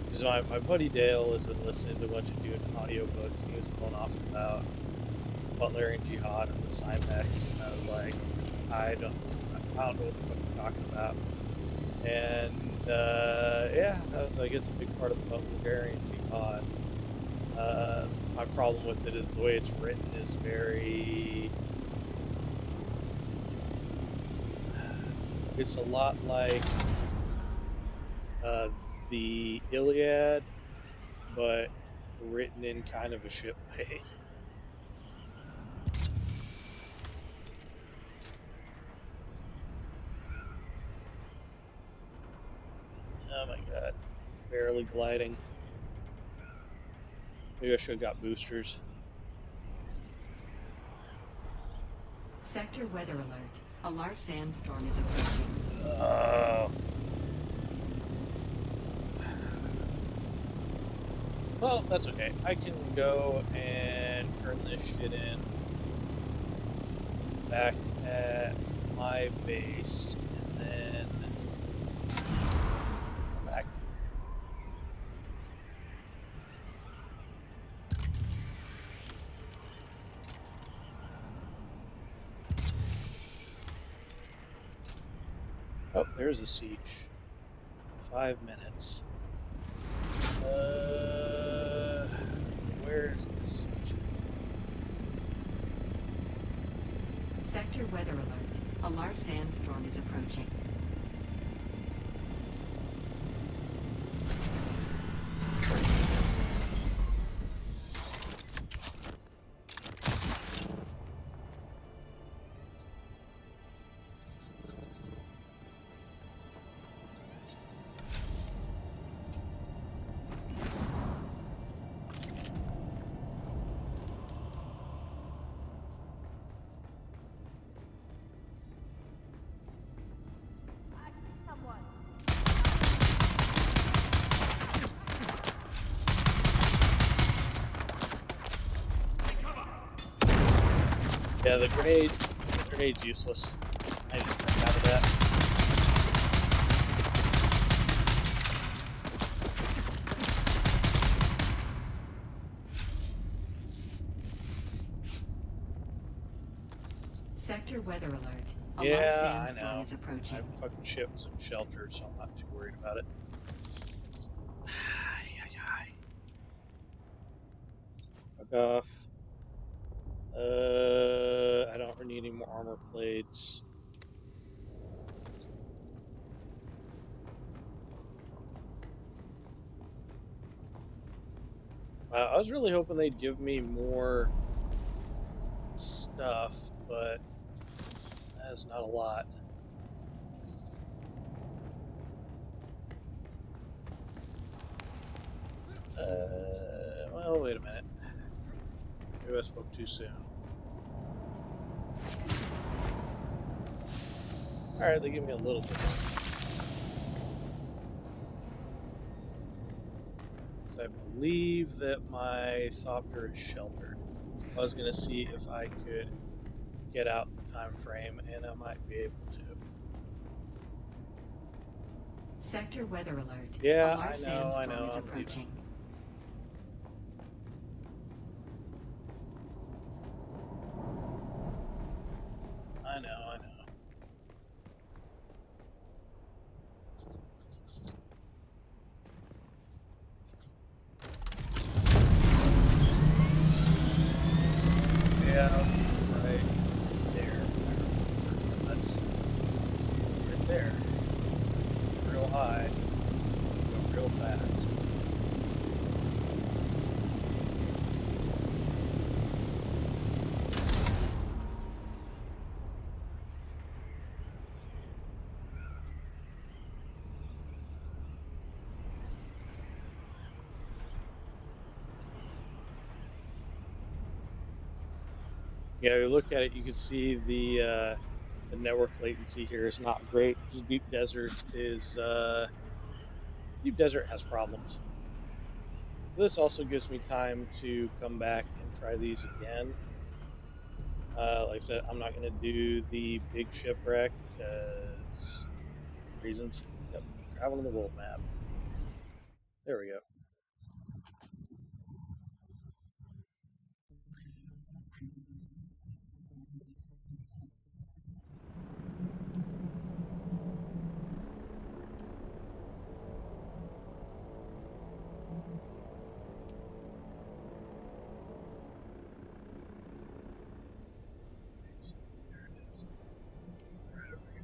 [SPEAKER 1] because my buddy Dale has been listening to a bunch of Dune audiobooks, and he was going off about Butlerian Jihad and the Cymex, and I was like, I don't know what the fuck you're talking about. And yeah, that was, I guess, a big part of the Butlerian Jihad. My problem with it is the way it's written is very... It's a lot like the Iliad, but written in kind of a shit way. Oh my god. Barely gliding. Maybe I should have got boosters.
[SPEAKER 5] Sector weather alert. A large sandstorm is approaching.
[SPEAKER 1] Well, that's okay. I can go and turn this shit in back at my base, and then come back. Oh, there's a siege. 5 minutes. Where's the siege?
[SPEAKER 5] Sector weather alert. A large sandstorm is approaching.
[SPEAKER 3] I see someone.
[SPEAKER 1] Yeah, the grenade's useless. I just ran out of that.
[SPEAKER 5] Sector weather alert. A
[SPEAKER 1] Yeah,
[SPEAKER 5] large
[SPEAKER 1] I
[SPEAKER 5] sandstorm
[SPEAKER 1] know.
[SPEAKER 5] is approaching.
[SPEAKER 1] I have fucking ships and shelters, so I'm not too worried about it. mark off. I don't need any more armor plates. I was really hoping they'd give me more stuff, but that's not a lot. Well, wait a minute. Maybe I spoke too soon. Alright, they give me a little bit. So I believe that my Thopter is sheltered. I was going to see if I could get out the time frame, and I might be able to.
[SPEAKER 5] Sector weather alert.
[SPEAKER 1] Yeah,
[SPEAKER 5] A large
[SPEAKER 1] I
[SPEAKER 5] sandstorm
[SPEAKER 1] know,
[SPEAKER 5] is
[SPEAKER 1] I'm leaving.
[SPEAKER 5] approaching.
[SPEAKER 1] I know. Yeah, right there. That's right there. Real high. Go real fast. Yeah, you look at it, you can see the network latency here is not great. This deep desert has problems. This also gives me time to come back and try these again. Like I said, I'm not going to do the big shipwreck because reasons. Yep, traveling the world map. There we go. There it is. Right over here.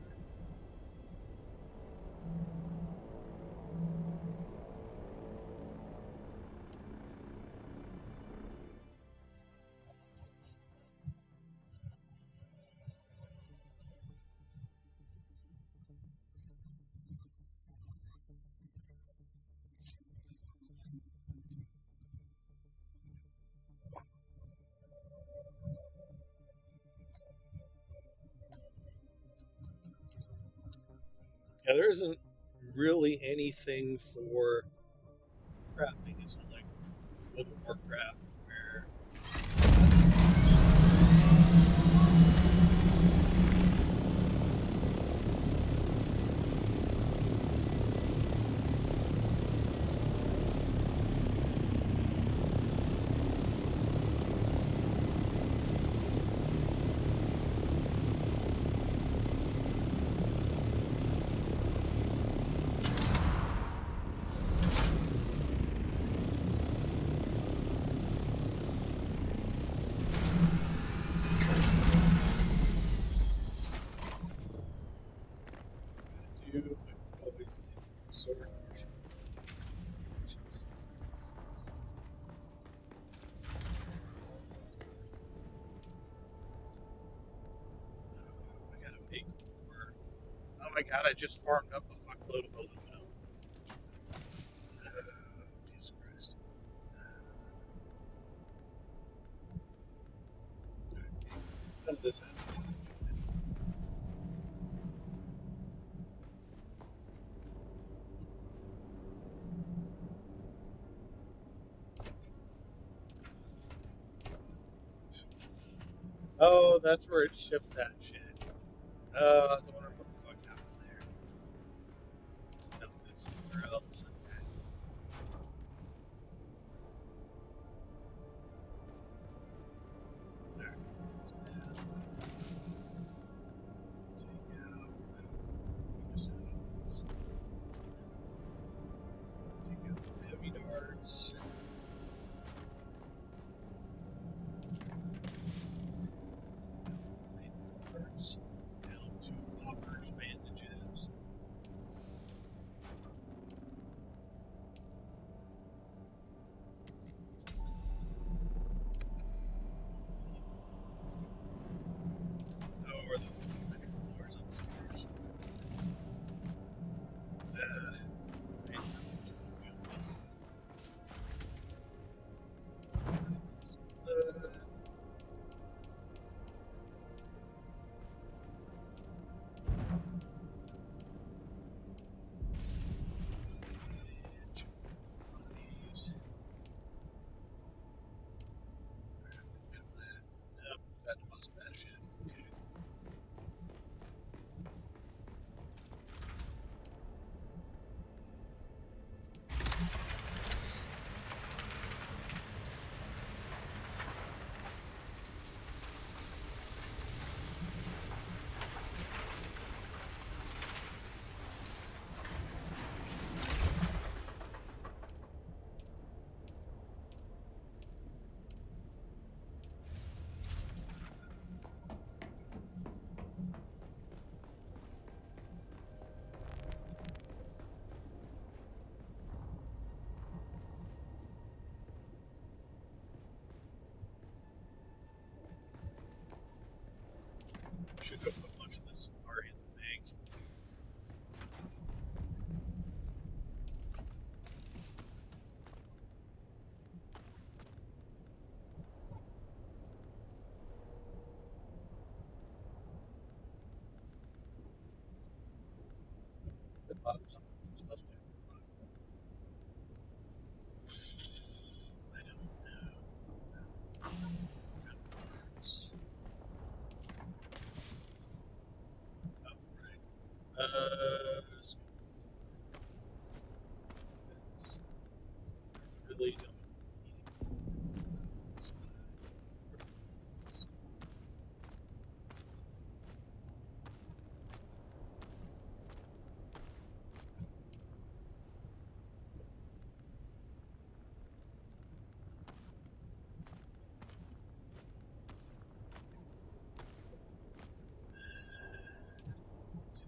[SPEAKER 1] Yeah, there isn't really anything for crafting. It's not like World of Warcraft where do always take the sword motion. I gotta make more. Oh my god, I just farmed up a fuckload of aluminum. Jesus Christ. None of this has anything to do with it. Oh, that's where it shipped that shit. Oh, I was wondering what the fuck happened there. Stuffed it somewhere else. There. Take out. Just take out the heavy darts. supposed to. I don't know. So really don't.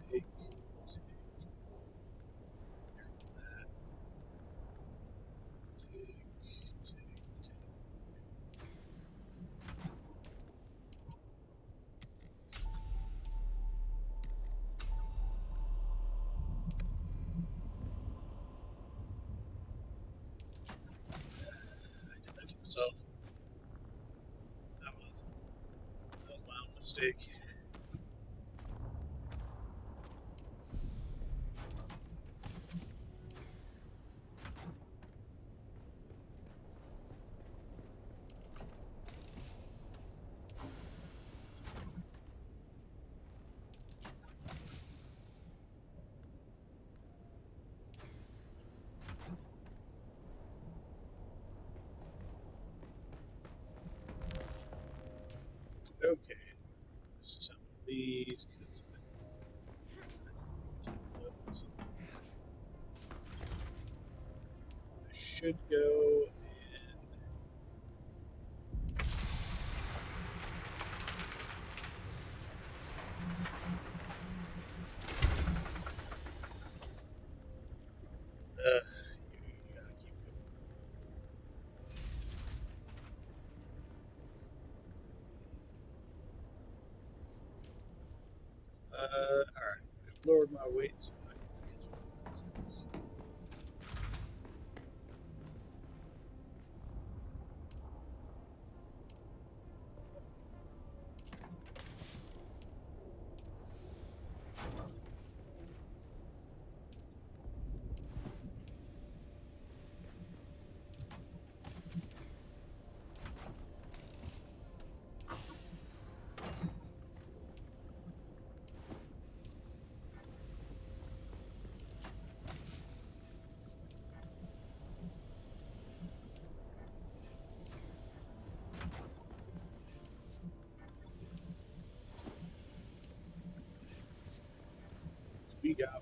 [SPEAKER 1] Take, I did that to myself. That was my own mistake. Okay, disassemble these because I should go and you gotta keep going. Alright, I've lowered my weight so I can transfer things. We got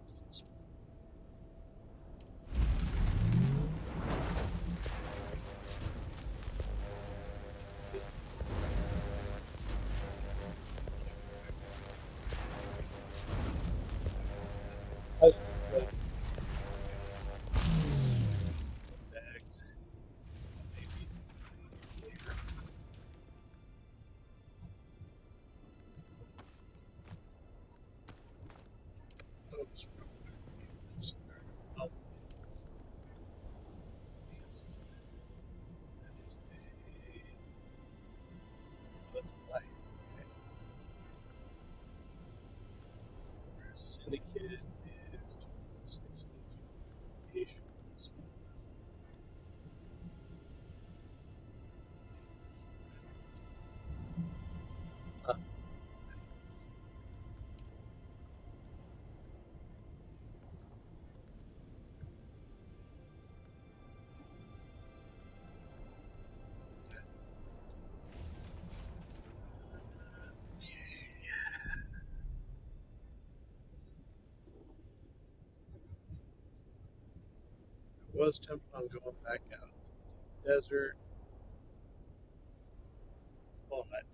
[SPEAKER 1] yes, that's good. Bags. Maybe some later. Oh, screw it. Oh, yes. That is that's a light. Okay. Whereas Syndicate is 2.6 patients. Huh. I was tempted on going back out to the desert, but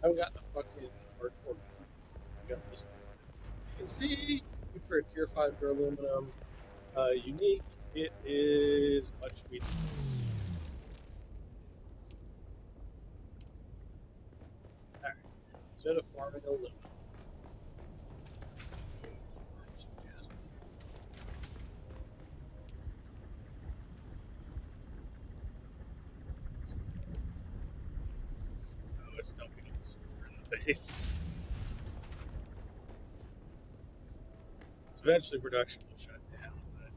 [SPEAKER 1] haven't gotten a fucking hardcore. I got this. As you can see, for a tier 5 aluminum, unique, it is much sweeter. Alright, instead of farming aluminum, farm some jasmine. Oh, it's dumping all the silver in the base. So eventually production will shut down, but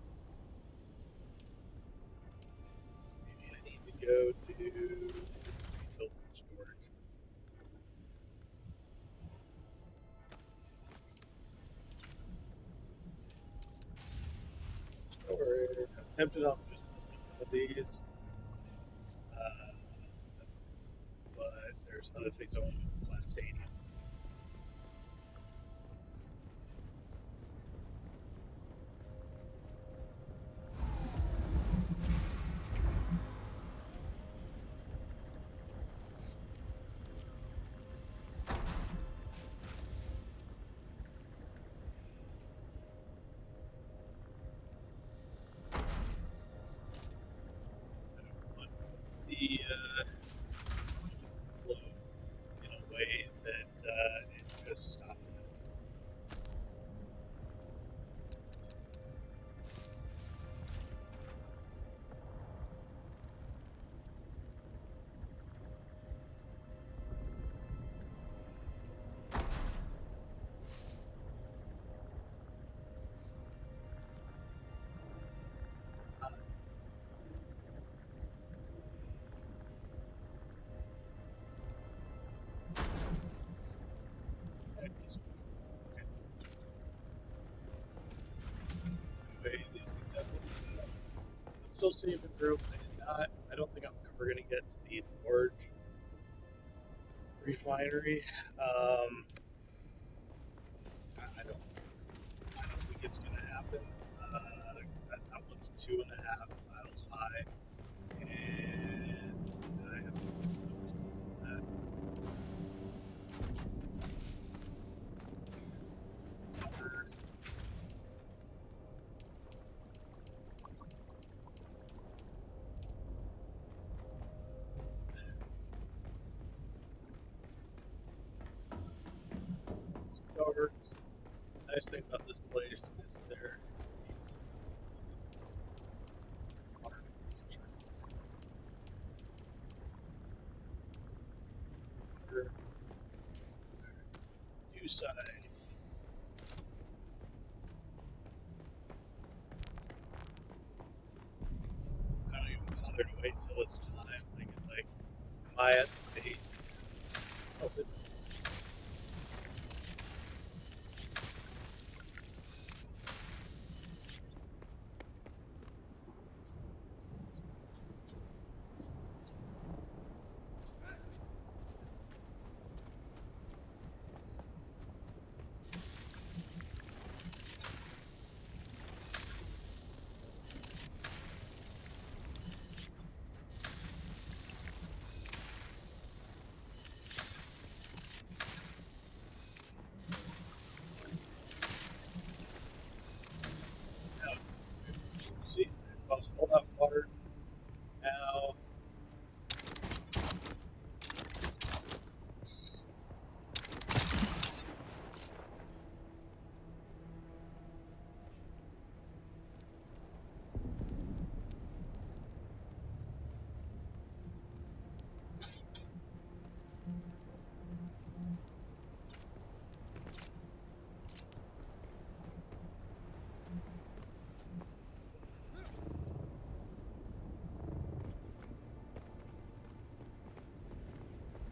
[SPEAKER 1] maybe I need to go to rebuild storage. Storage. I'm tempted on just building one of these, uh, but there's other things I want to do with Class Stadium. I don't want the flow in a way that it just stopped. Anyway, these things have I'm still saving group. I did not. I don't think I'm ever going to get to the large refinery. I don't. I don't think it's going to happen. That one's 2.5 miles high, and I have no facilities for that. It's dark. Nice thing about this place is there is water due side. I don't even bother to wait until it's time. Like it's like, am I at the base? Oh, this. See, all that water now.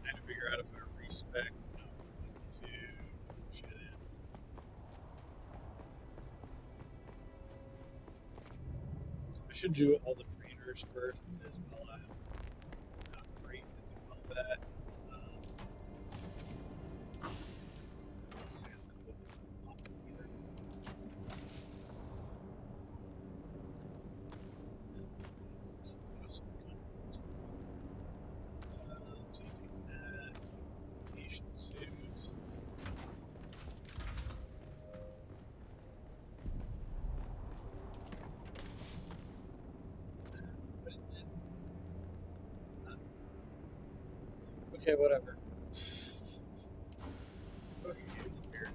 [SPEAKER 1] Trying to figure out if I respec to push it in. I should do all the trainers first as well. I'm not great at the combat. So I have to put it on here. Let's see, take that. Nations suit. Okay, whatever. Fucking weird.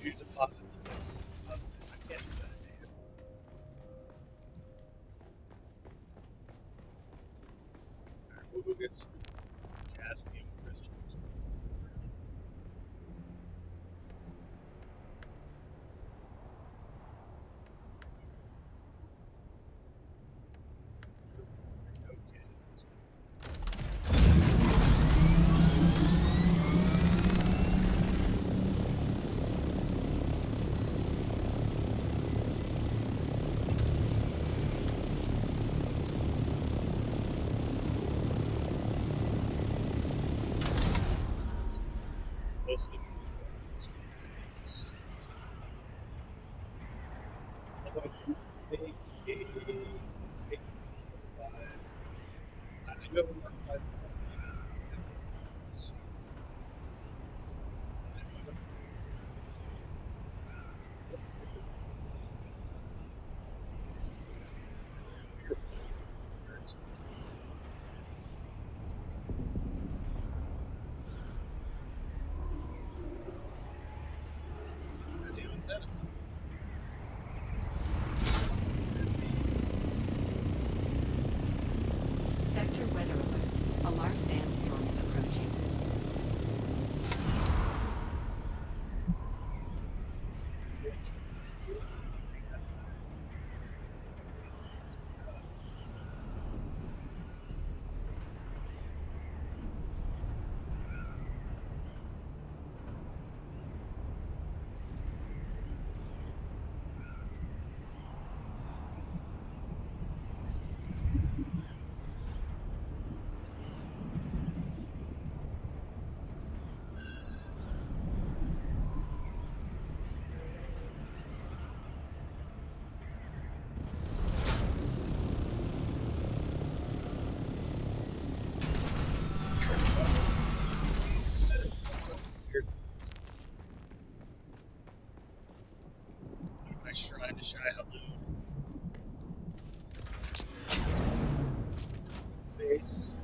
[SPEAKER 1] You deposit the message. Deposit it. I can't do that. Alright, we'll go get some jasmine crystals. Okay, let's go. Mostly although they make 5. I do have a Mark 5.
[SPEAKER 5] Sector weather alert. A large sandstorm is approaching.
[SPEAKER 1] My shrine to Shai Halud. Base.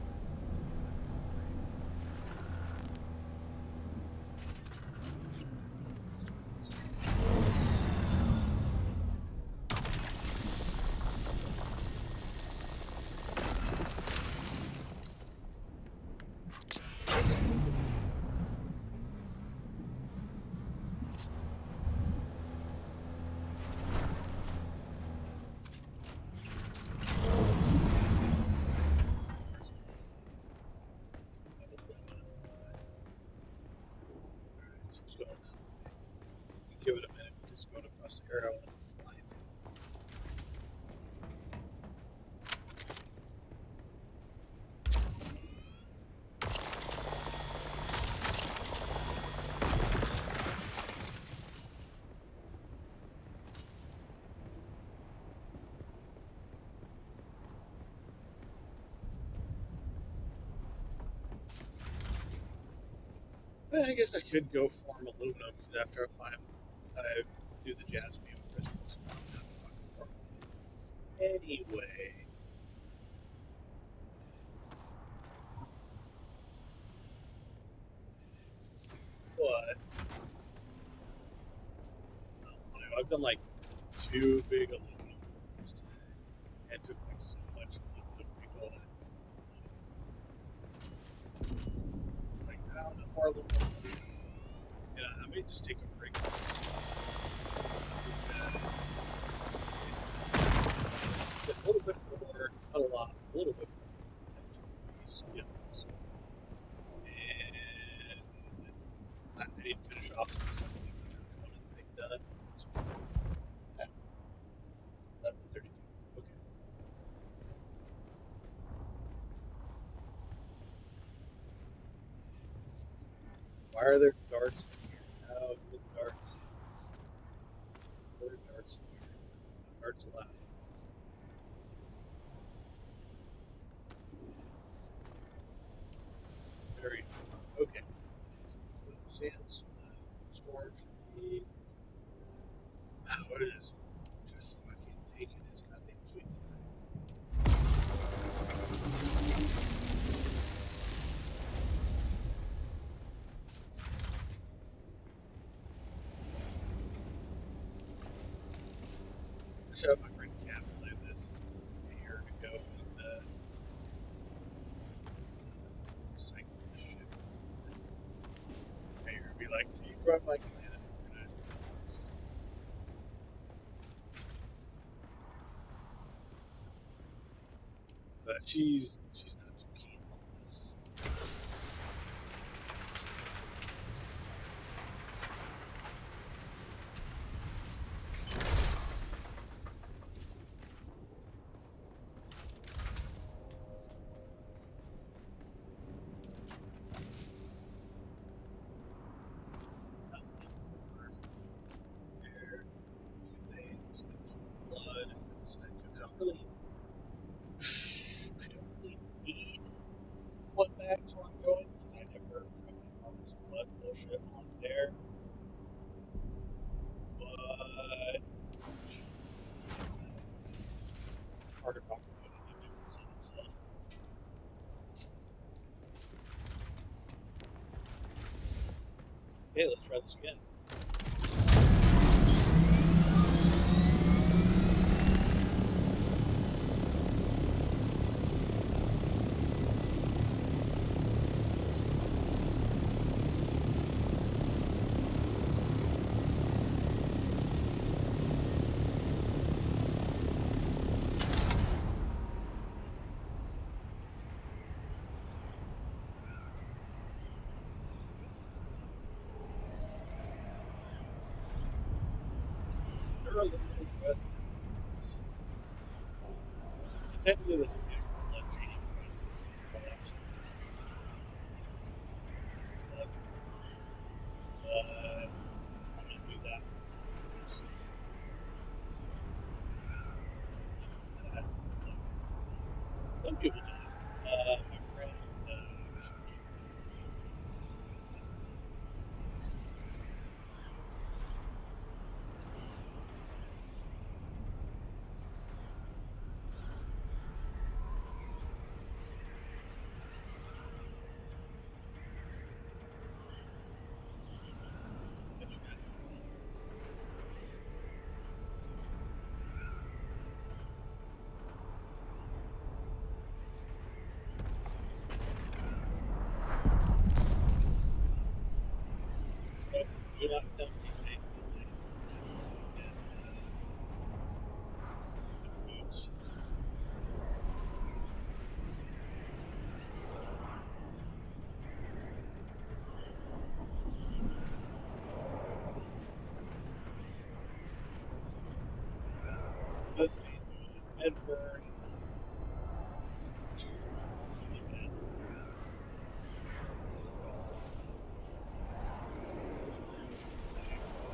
[SPEAKER 1] So let's go. Give it a minute because going across the arrow and flying. Well, I guess I could go form aluminum because after I do the jasmine crystals. Anyway, but I've done like 2 big aluminum farms today, and took like so much aluminum to go at. Like I don't know more aluminum. And I may just take a break. A little bit more, not a lot, a little bit more. Skills. And I need to finish off some stuff. One thing done. At 11:32. Okay. Why are there darts in here? How good darts? Are there darts in here? Darts allowed. should have my friend Cat play this a year ago and cycle this shit. Hey, you'd be like, can you drive my command and organize my thoughts? But she's not too keen on this. There, two things from blood if I decide to. I don't really need blood bags where I'm going because I never fucking harvest blood bullshit on there. But hard to talk about it to do itself. Okay, let's try this again. They're a little aggressive. I tend to do this against the less scenic quests. I'm gonna do that. Some people do it. My friend, you're not telling me safe. Boots. Those and burn. Nice.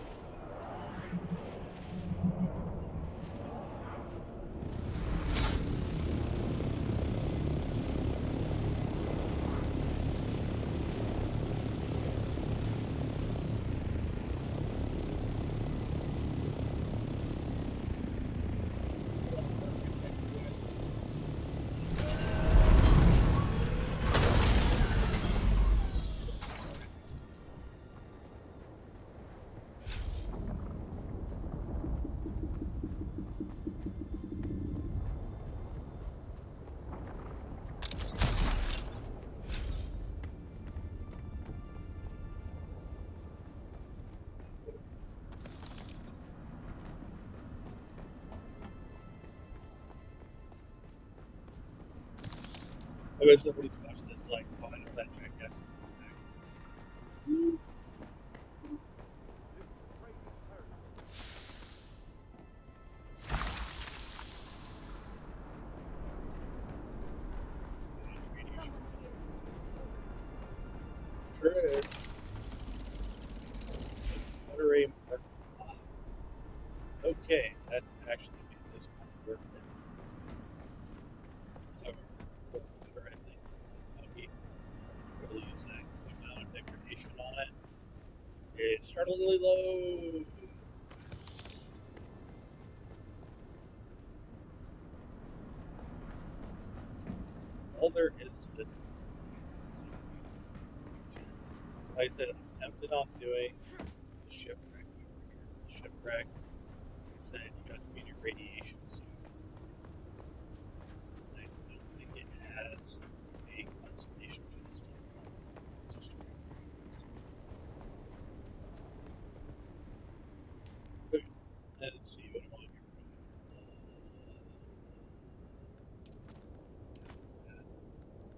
[SPEAKER 1] I bet somebody's watched this like, oh, I know that jackass. Sure is. Monterey Mark 5. Okay, that's actually made this one worth it. So, 400, I think. Okay. Really use that because the amount of degradation on it is startlingly low. All there is to this is just these images. Like I said, I'm tempted on doing the shipwreck over here. The shipwreck, like I said, you got to be in your radiation suit. I don't think it has a constellation chest. It's just a regular chest. Okay, let's see what I want to get rid of.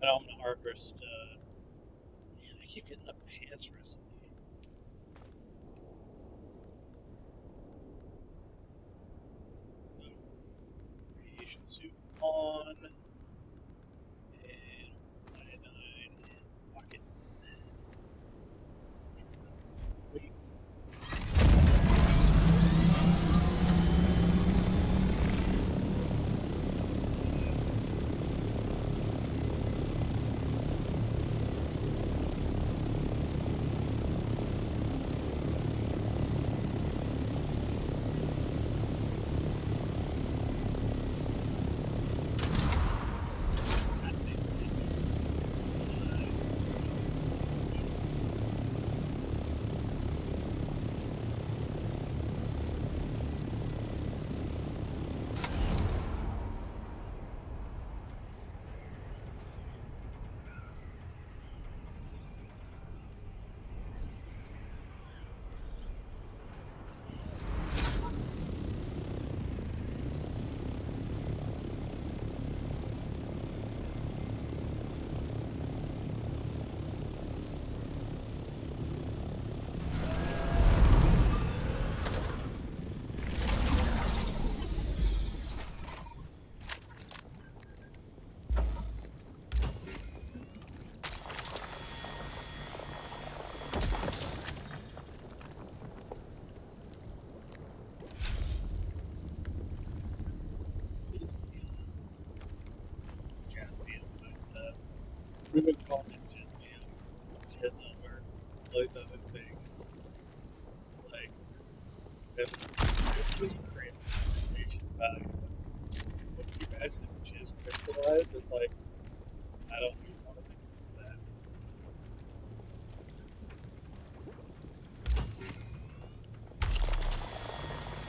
[SPEAKER 1] But I'm gonna harvest. Man, I keep getting the pants recipe. Radiation suit on, and iodine, and pocket. Weak. We've been calling it Chisholm, or place up in Vegas. It's like, it's really great conversation about it. But can you imagine if Chiz crystallized? It's like, I don't even want to think about that.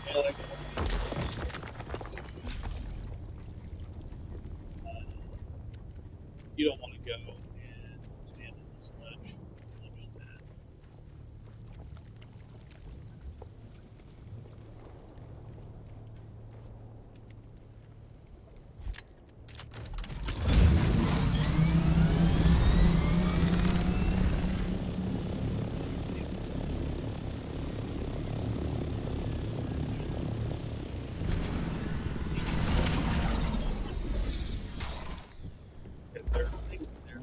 [SPEAKER 1] Yeah, like, you don't want to go and stand in the sludge. The sludge is bad. Because there are things in there.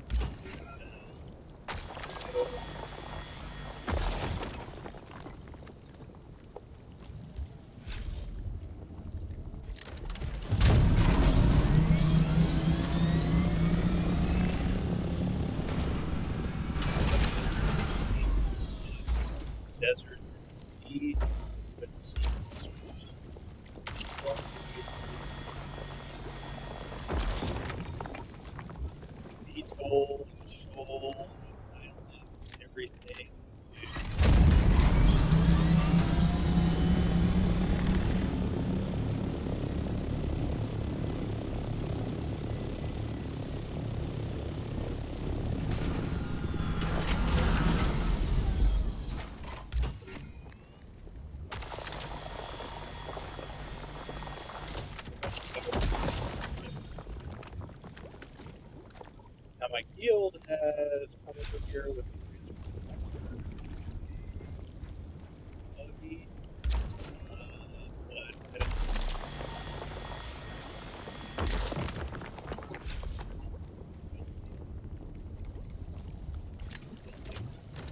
[SPEAKER 1] Desert is a sea with seeds. Atoll and shoal and island, everything to now my guild has come over here with buggy, but I don't this thing's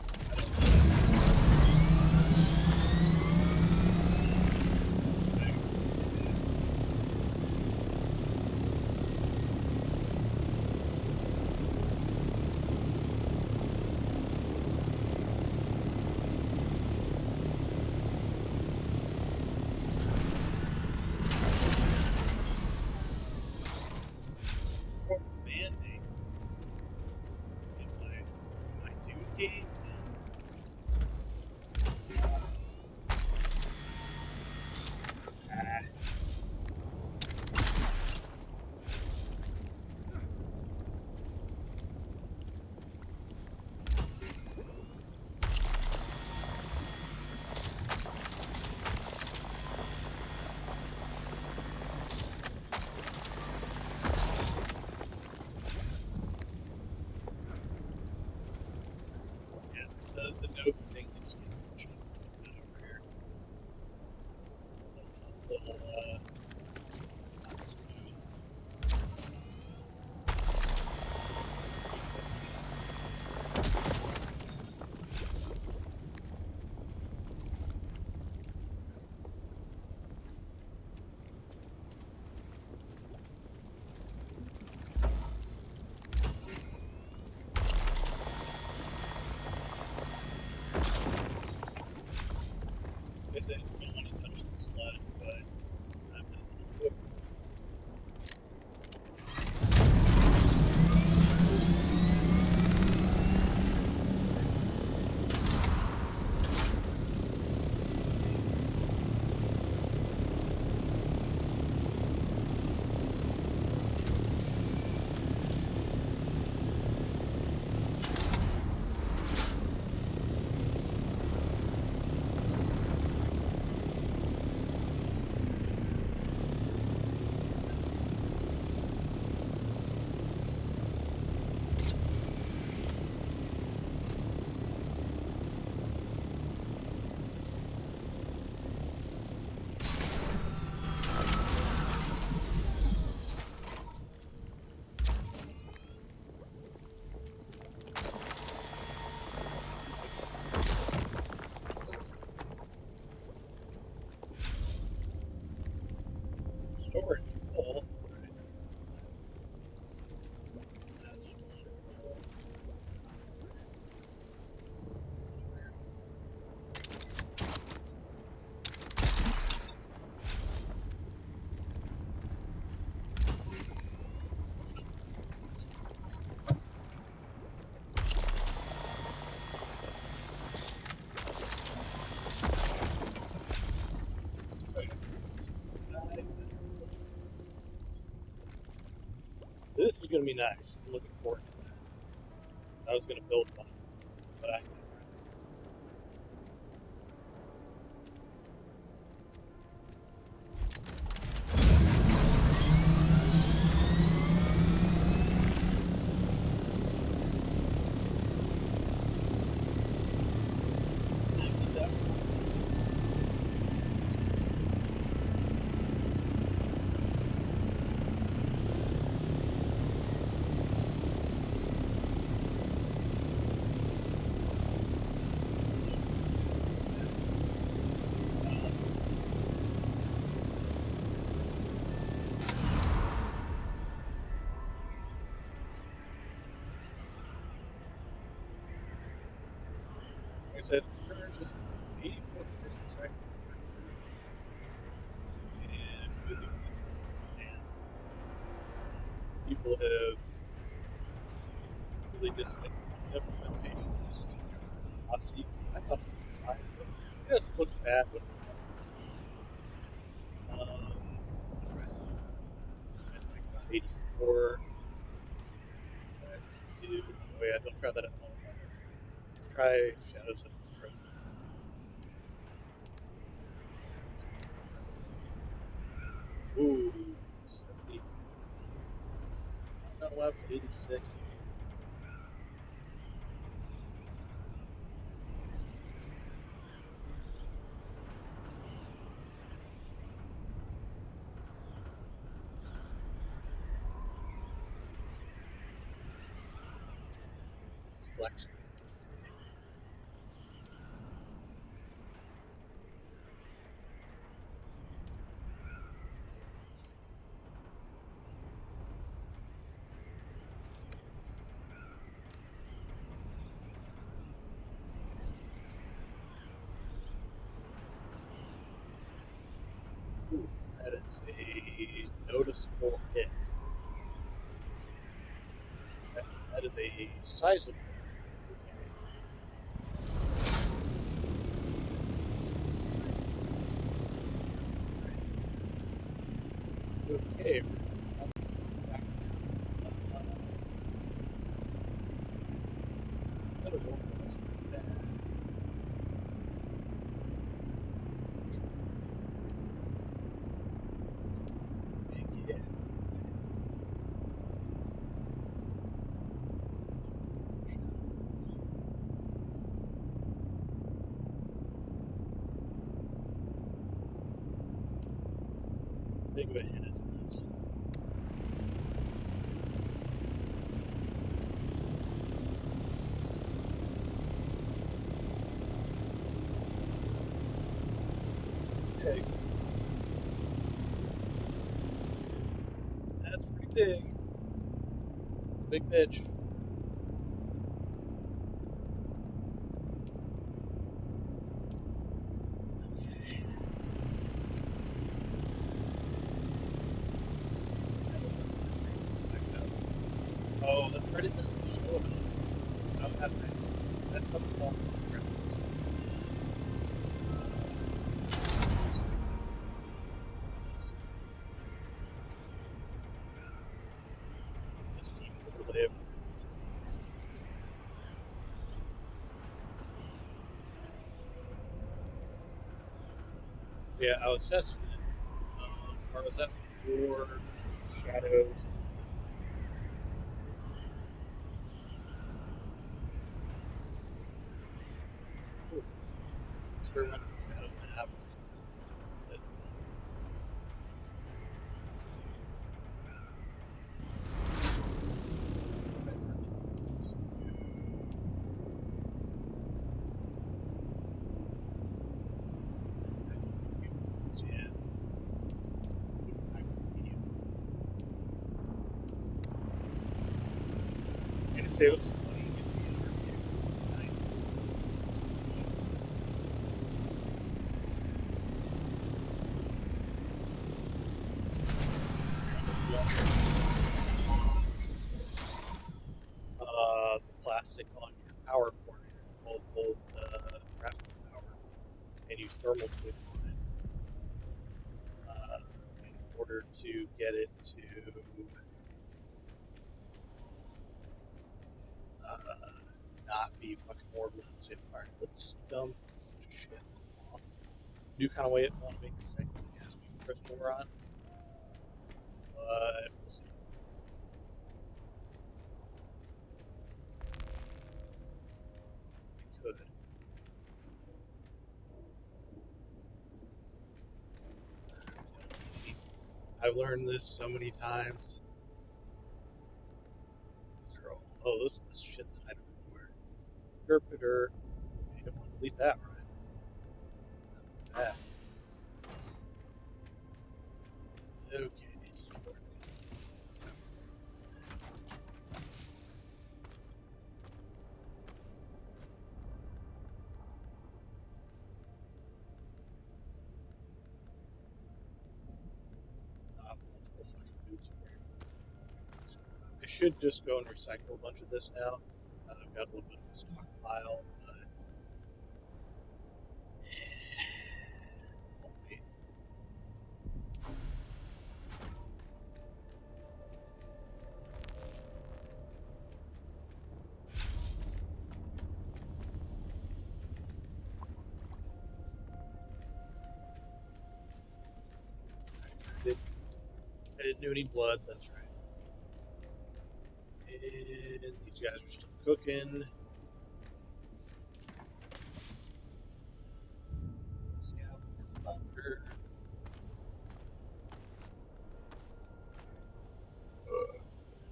[SPEAKER 1] Storage full. Right. That's full. This is going to be nice. I'm looking forward to that. I was going to build one, but I. Like I said, turns 84 frames per second. And if you look at the man, people have really disliked the implementation. I'll see. I thought it was fine, but it doesn't look bad with present. At like about 84. Let's do. Oh yeah, don't try that at home. Try Shadows of the Throne. Ooh, 70. Not allowed 86. Reflection. Ooh, that is a noticeable hit. That is a sizable. Okay. That was awful. That's bad. Big hit. Big of a hit is this. Okay. That's pretty big. It's a big bitch. Oh, that's right. It doesn't show it. I don't have that. That's not the long references. The Steam overlay. Yeah, I was testing it. Or was that before Shadows? Ooh, sure went for Shadow Maps. Yeah. say what's funny in the arcades in the 90s. The plastic on your power cord, your 12-volt graphics power, and use thermal tape on it in order to get it to not be fucking horrible in the state of fire. Let's dump shit. Do kind of want to make a second gas crystal run, but we'll see. We could. I've learned this so many times. Oh, this shit that I don't know where. Derp. You don't want to delete that, right? That. Okay. Multiple fucking boots for you. I should just go and recycle a bunch of this now. I've got a little bit of a stockpile, but I'll wait. I didn't do any blood, that's right. And these guys are still cooking. See how thunder.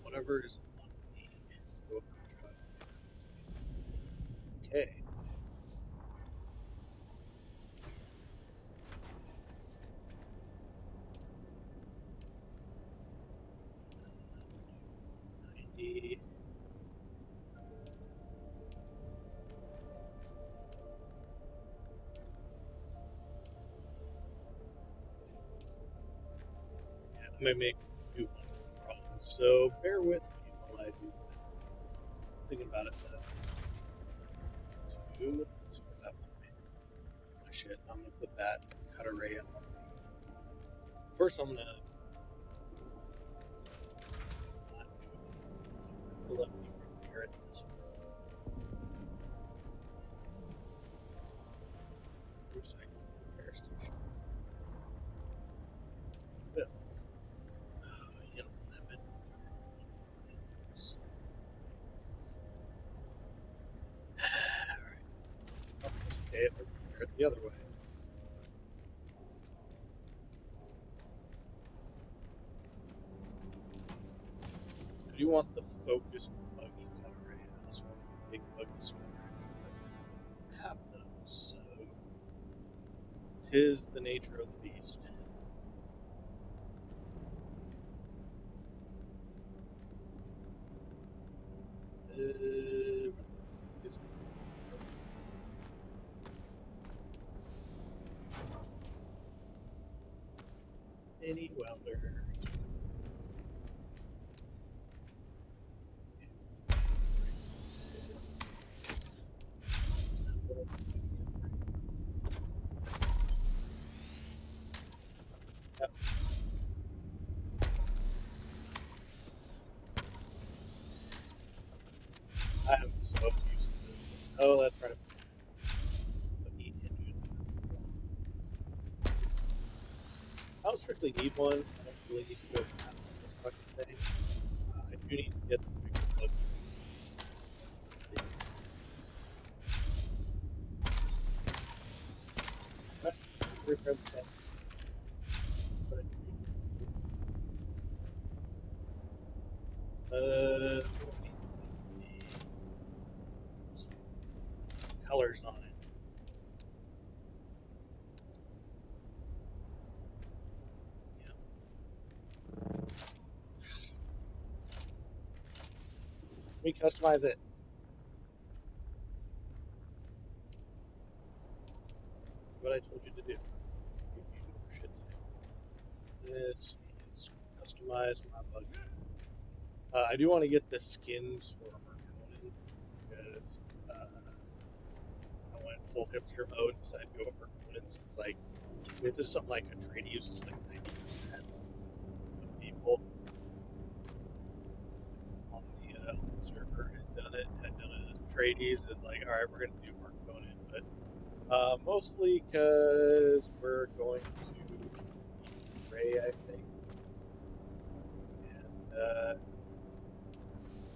[SPEAKER 1] Whatever is on me. Okay. Yeah, I may make do one problem. So bear with me while I do that. Thinking about it. Let's see what that one made. Oh shit, I'm gonna put that cut array on. First, I'm gonna not do it. Let me repair it this way. Recycle repair station. Well, you know, 11. Alright. Oh, it's okay if I repair it the other way. So you want the focused buggy cut array. I also want a big buggy storage, but I have those, so 'tis the nature of the beast. Focus. Any welder. Yep. I am so used to this. Oh, that's right. Buggy engine. I don't strictly need one. I don't really need to go past this fucking thing. I do need to get the bigger buggy. But let's repair the tank. What I need. Colors on it. Let me customize it. What I told you to do. You shit today. Let's customize my buggy. I do want to get the skins for Merconin because I went full hipster mode and decided to go with Merconin since like if there's something like a trade uses like 90% of people on the server had done it as tradies. It's like, all right, we're going to do Marconin, but mostly because we're going to Ray, I think, and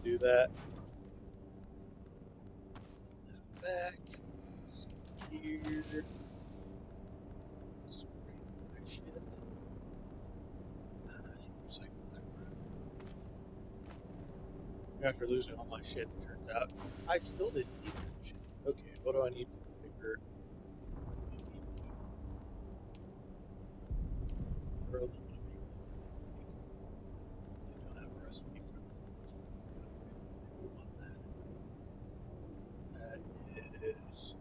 [SPEAKER 1] do that. Back here, sorry, my shit. After losing all my shit, it turns out I still didn't need that shit. Okay, what do I need for the bigger? For a little bit of maintenance, I don't have a recipe for the we want that. So that is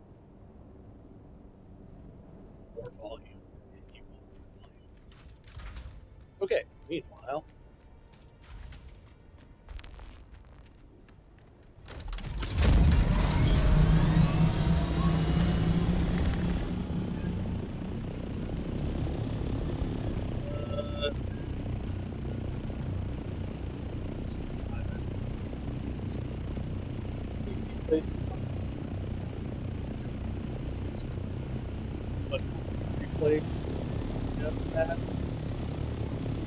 [SPEAKER 1] more volume, and you want more volume. Okay, meanwhile, place but replace just that.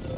[SPEAKER 1] So,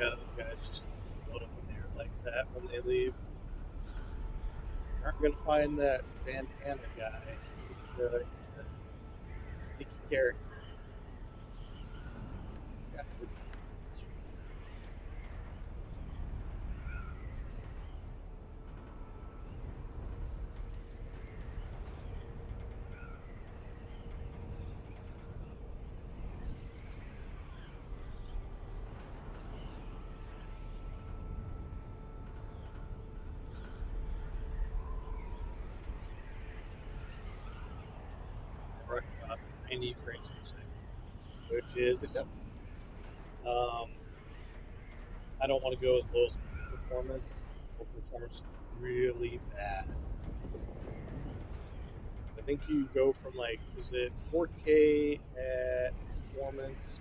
[SPEAKER 1] yeah, those guys just float up in the air like that when they leave. Aren't going to find that Santana guy. He's a sticky character. Yeah, about 90 frames per second, which is acceptable. I don't want to go as low as performance. Performance is really bad. I think you go from like, is it 4K at performance?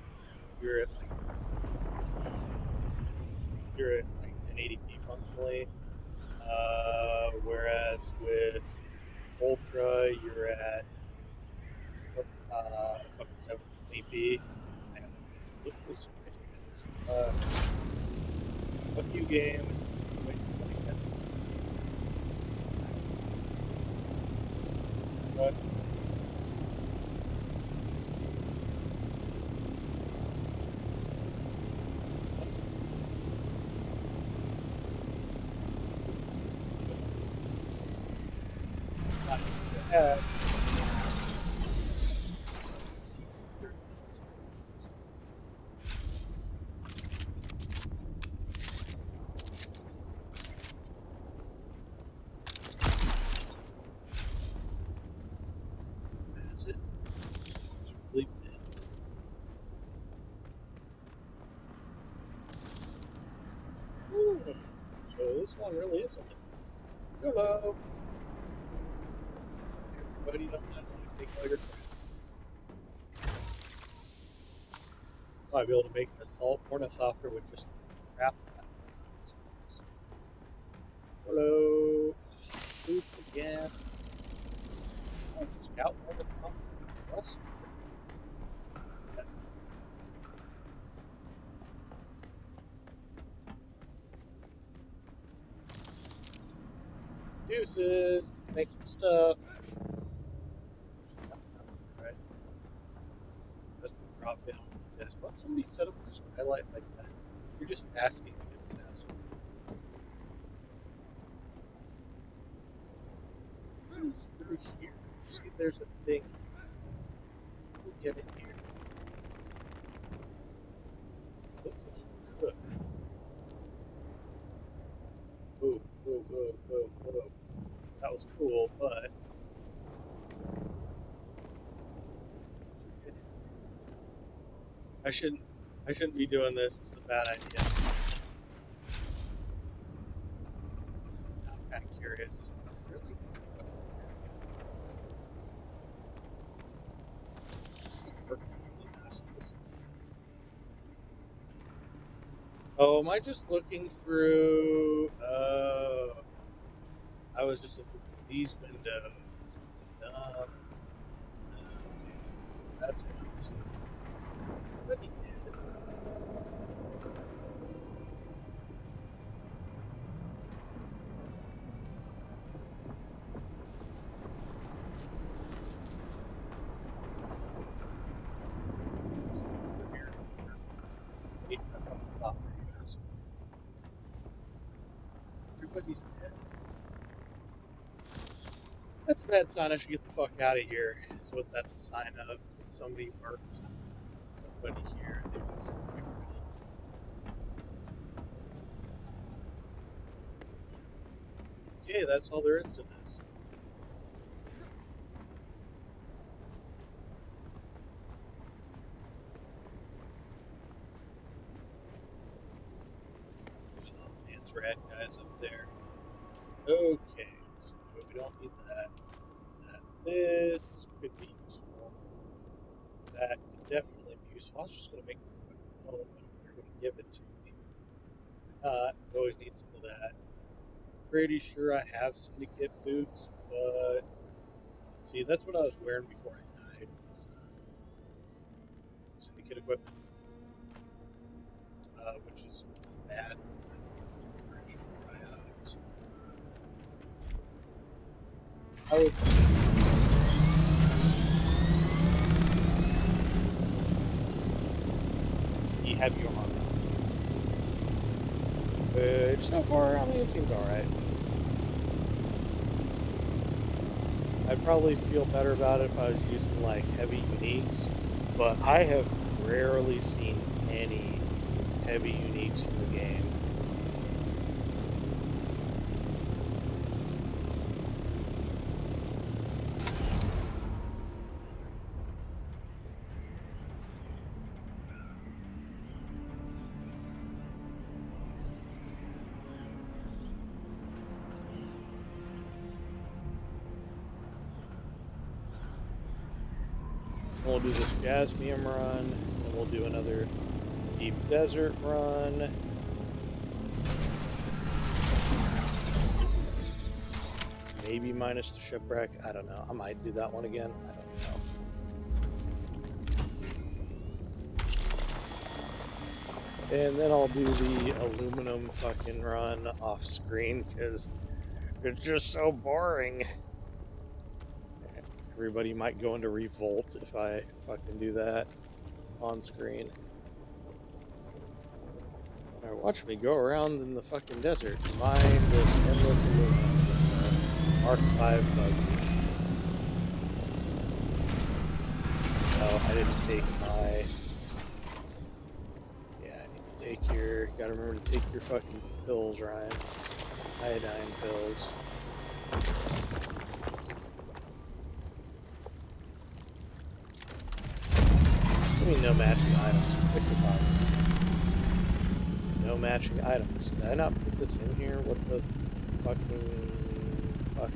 [SPEAKER 1] You're at like 1080p functionally, whereas with Ultra you're at fucking 720p. Fuck you, game. Wait, what? Yeah. That's it. It's really bad. Ooh. So this one really is only. Hello. Everybody don't mind when I take all your crap. Might be able to make an assault ornithopter with just crap. Hello. Oops again. Oh, what's that? Deuces. Thanks for the stuff. Right. That's the drop down. Yes. Why somebody set up a skylight like that? You're just asking to get this asshole. What is through here? See, there's a thing. We'll get it here. Looks like you could. Whoa, whoa, whoa, whoa, whoa. That was cool, but I shouldn't. I shouldn't be doing this. It's a bad idea. I'm kind of curious. Really? Oh, am I just looking through? I was just looking through these windows. Okay, that's what I was doing. What he did. Let's go through here. Wait, I fucking thought you guys. Everybody's dead. That's a bad sign. I should get the fuck out of here. So what that's a sign of. Somebody marked somebody here. They needs to be ready. Okay, that's all there is to this. It's red guys up there. Okay, so we don't need that. This could be useful. That could definitely be useful. I was just going to make them fucking home, but if they're going to give it to me, we always need some of that. Pretty sure I have syndicate boots, but see, that's what I was wearing before I died. It's, syndicate equipment, which is bad. It's encouraged to try out. So, I would. You have your armor. Which so far, I mean, it seems alright. I'd probably feel better about it if I was using like heavy uniques, but I have rarely seen any heavy uniques in the game. We'll do this Jasmium run, and we'll do another deep desert run. Maybe minus the shipwreck. I don't know. I might do that one again. I don't know. And then I'll do the aluminum fucking run off screen because it's just so boring. Everybody might go into revolt if I fucking do that on screen. Alright, watch me go around in the fucking desert. Mine this endless aluminum. Mark 5 buggy. Oh, I didn't take my... Yeah, I need to take your... Gotta remember to take your fucking pills, Ryan. Iodine pills. No matching items. Pick the bottom. No matching items. Did I not put this in here? What the fucking fuck?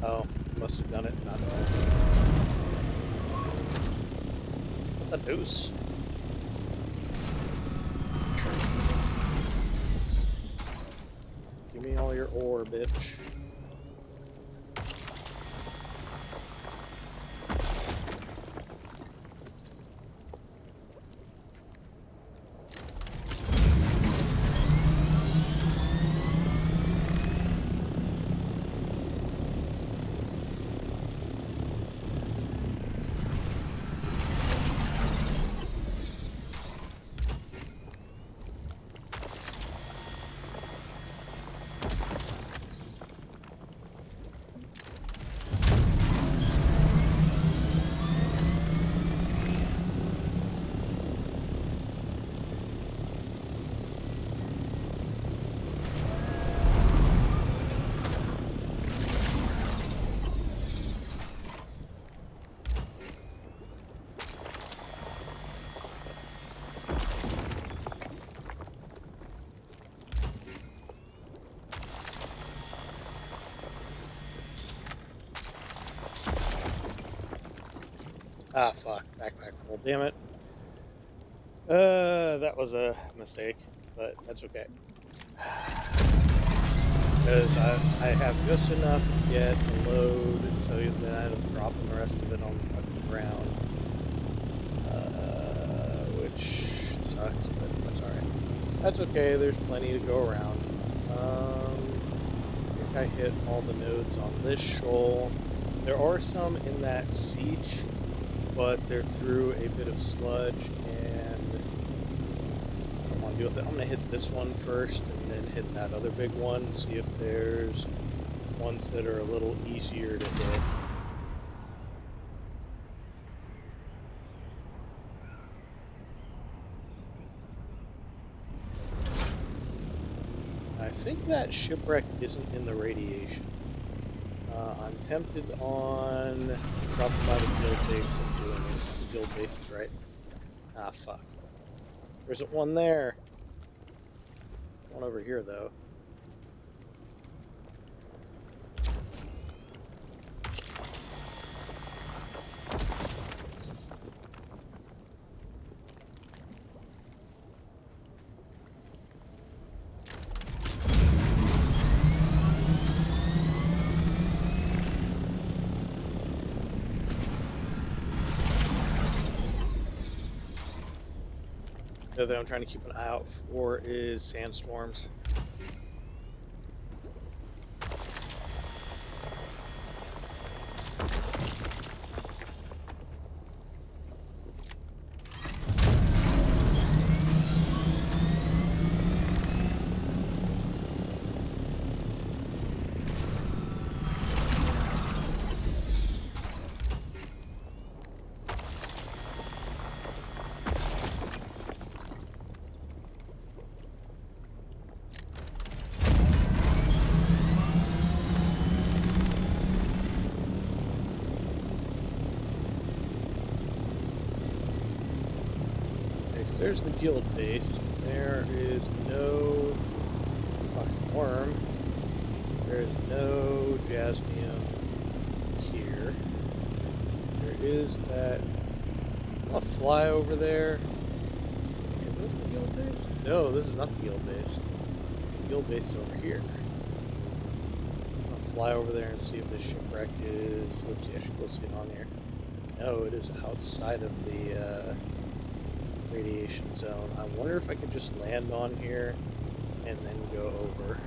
[SPEAKER 1] Oh, must have done it. Not knowing. What the deuce? Give me all your ore, bitch. Ah, fuck. Backpack full. Damn it. That was a mistake, but that's okay. Because I have just enough to get a load, so then I end up dropping the rest of it on the fucking ground. Which sucks, but that's alright. That's okay, there's plenty to go around. I think I hit all the nodes on this shoal. There are some in that siege, but they're through a bit of sludge, and I don't want to deal with it. I'm going to hit this one first, and then hit that other big one, and see if there's ones that are a little easier to hit. I think that shipwreck isn't in the radiation. I'm tempted on dropping by the guild base and doing it. It's just the guild base is right. Ah, fuck. There isn't one there. One over here, though. The other thing I'm trying to keep an eye out for is sandstorms. There's the guild base. There is no fucking worm. There is no jasmium here. There is that. I'm gonna fly over there. Is this the guild base? No, this is not the guild base. The guild base is over here. I'm gonna fly over there and see if this shipwreck is. Let's see, I should go see it on here. No, it is outside of the radiation zone. I wonder if I could just land on here and then go over.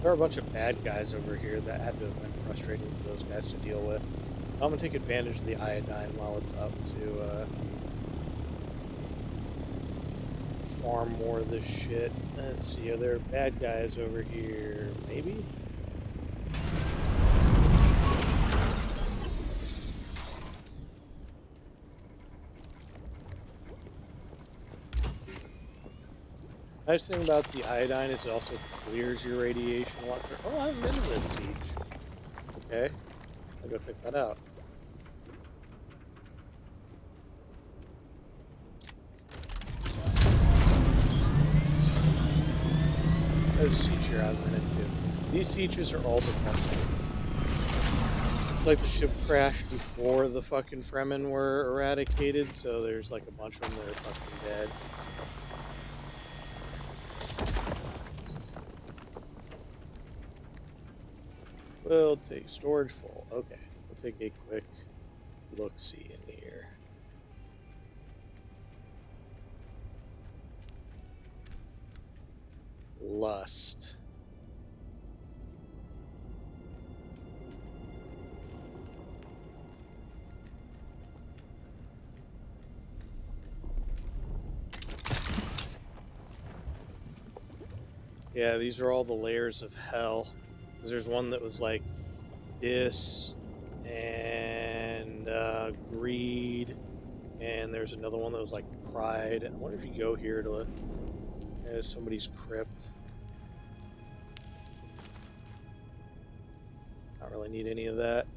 [SPEAKER 1] There are a bunch of bad guys over here that had to have been frustrating for those guys to deal with. I'm gonna take advantage of the iodine while it's up to farm more of this shit. Let's see, are there bad guys over here? Maybe? Nice thing about the iodine is it also clears your radiation a lot. Oh, I haven't been to this siege. Okay, I'll go pick that out. There's a siege here I've been into. These sieges are all depressing. It's like the ship crashed before the fucking Fremen were eradicated, so there's like a bunch of them that are fucking dead. We'll take storage full. Okay, we'll take a quick look-see in here. Lust. Yeah, these are all the layers of hell. Because there's one that was like this and greed, and there's another one that was like pride. I wonder if you go here to somebody's crypt. Not really need any of that.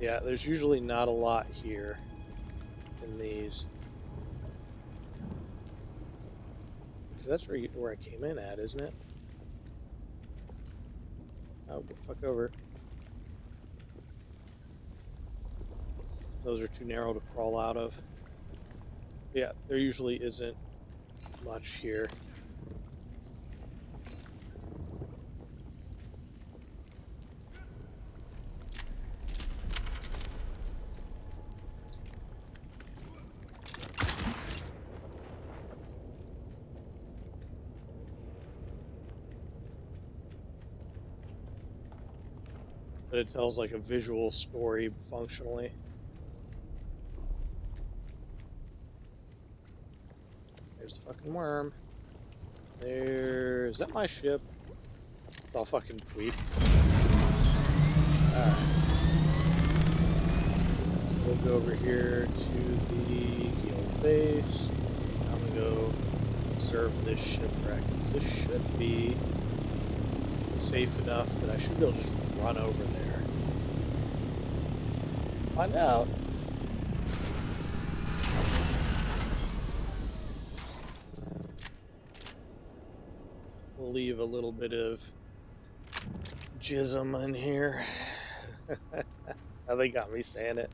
[SPEAKER 1] Yeah, there's usually not a lot here in these. That's where I came in at, isn't it? Oh, get the fuck over. Those are too narrow to crawl out of. Yeah, there usually isn't much here. But it tells like a visual story functionally. There's the fucking worm. Is that my ship? It's all fucking tweaked. Alright. So we'll go over here to the guild base. I'm gonna go observe this shipwreck. This should be safe enough that I should be able to just run over there. Find out. We'll leave a little bit of jism in here. They got me saying it.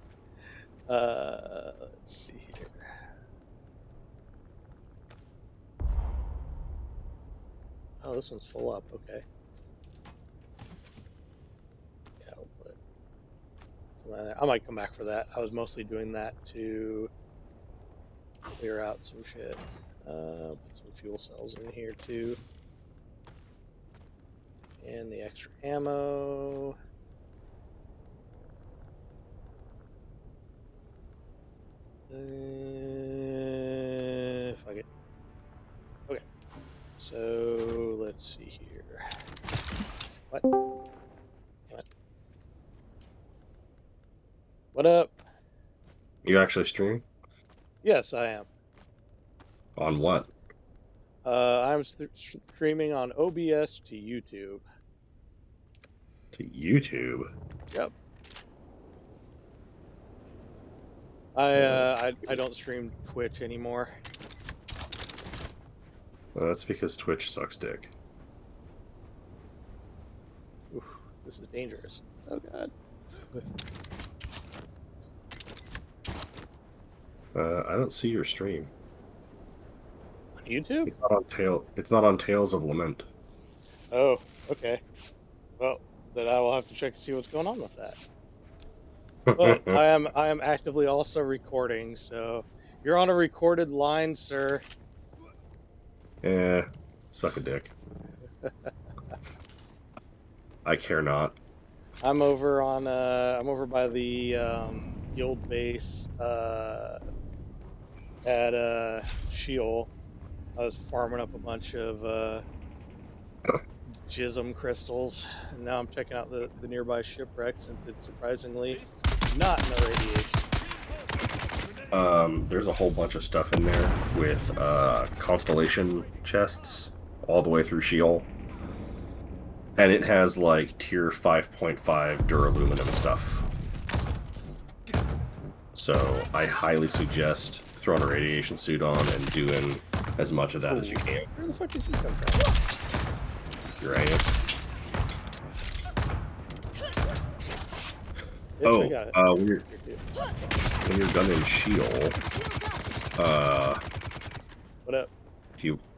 [SPEAKER 1] Let's see here. Oh, this one's full up. Okay. Yeah, I'll put some I might come back for that. I was mostly doing that to clear out some shit. Put some fuel cells in here too. And the extra ammo. Fuck it. Okay. So let's see here. What? Damn it. What up?
[SPEAKER 6] You actually stream?
[SPEAKER 1] Yes, I am.
[SPEAKER 6] On what?
[SPEAKER 1] I'm streaming on OBS to YouTube.
[SPEAKER 6] To YouTube?
[SPEAKER 1] Yep. I don't stream Twitch anymore.
[SPEAKER 6] Well, that's because Twitch sucks dick.
[SPEAKER 1] Oof, this is dangerous. Oh god.
[SPEAKER 6] I don't see your stream.
[SPEAKER 1] On YouTube?
[SPEAKER 6] It's not on Tales of Lament.
[SPEAKER 1] Oh, okay. Well, then I will have to check to see what's going on with that. But I am actively also recording, so you're on a recorded line, sir.
[SPEAKER 6] Yeah, suck a dick. I care not.
[SPEAKER 1] I'm over by the guild base at Sheol. I was farming up a bunch of jism crystals, and now I'm checking out the nearby shipwreck since it's surprisingly not in the radiation.
[SPEAKER 6] There's a whole bunch of stuff in there with constellation chests all the way through Sheol. And it has like tier 5.5 duraluminum stuff. So I highly suggest throwing a radiation suit on and doing as much of that as you can.
[SPEAKER 1] Where the fuck did you come from?
[SPEAKER 6] Uranus.
[SPEAKER 1] Bitch, I got it.
[SPEAKER 6] When you're done in Sheol,
[SPEAKER 1] What up?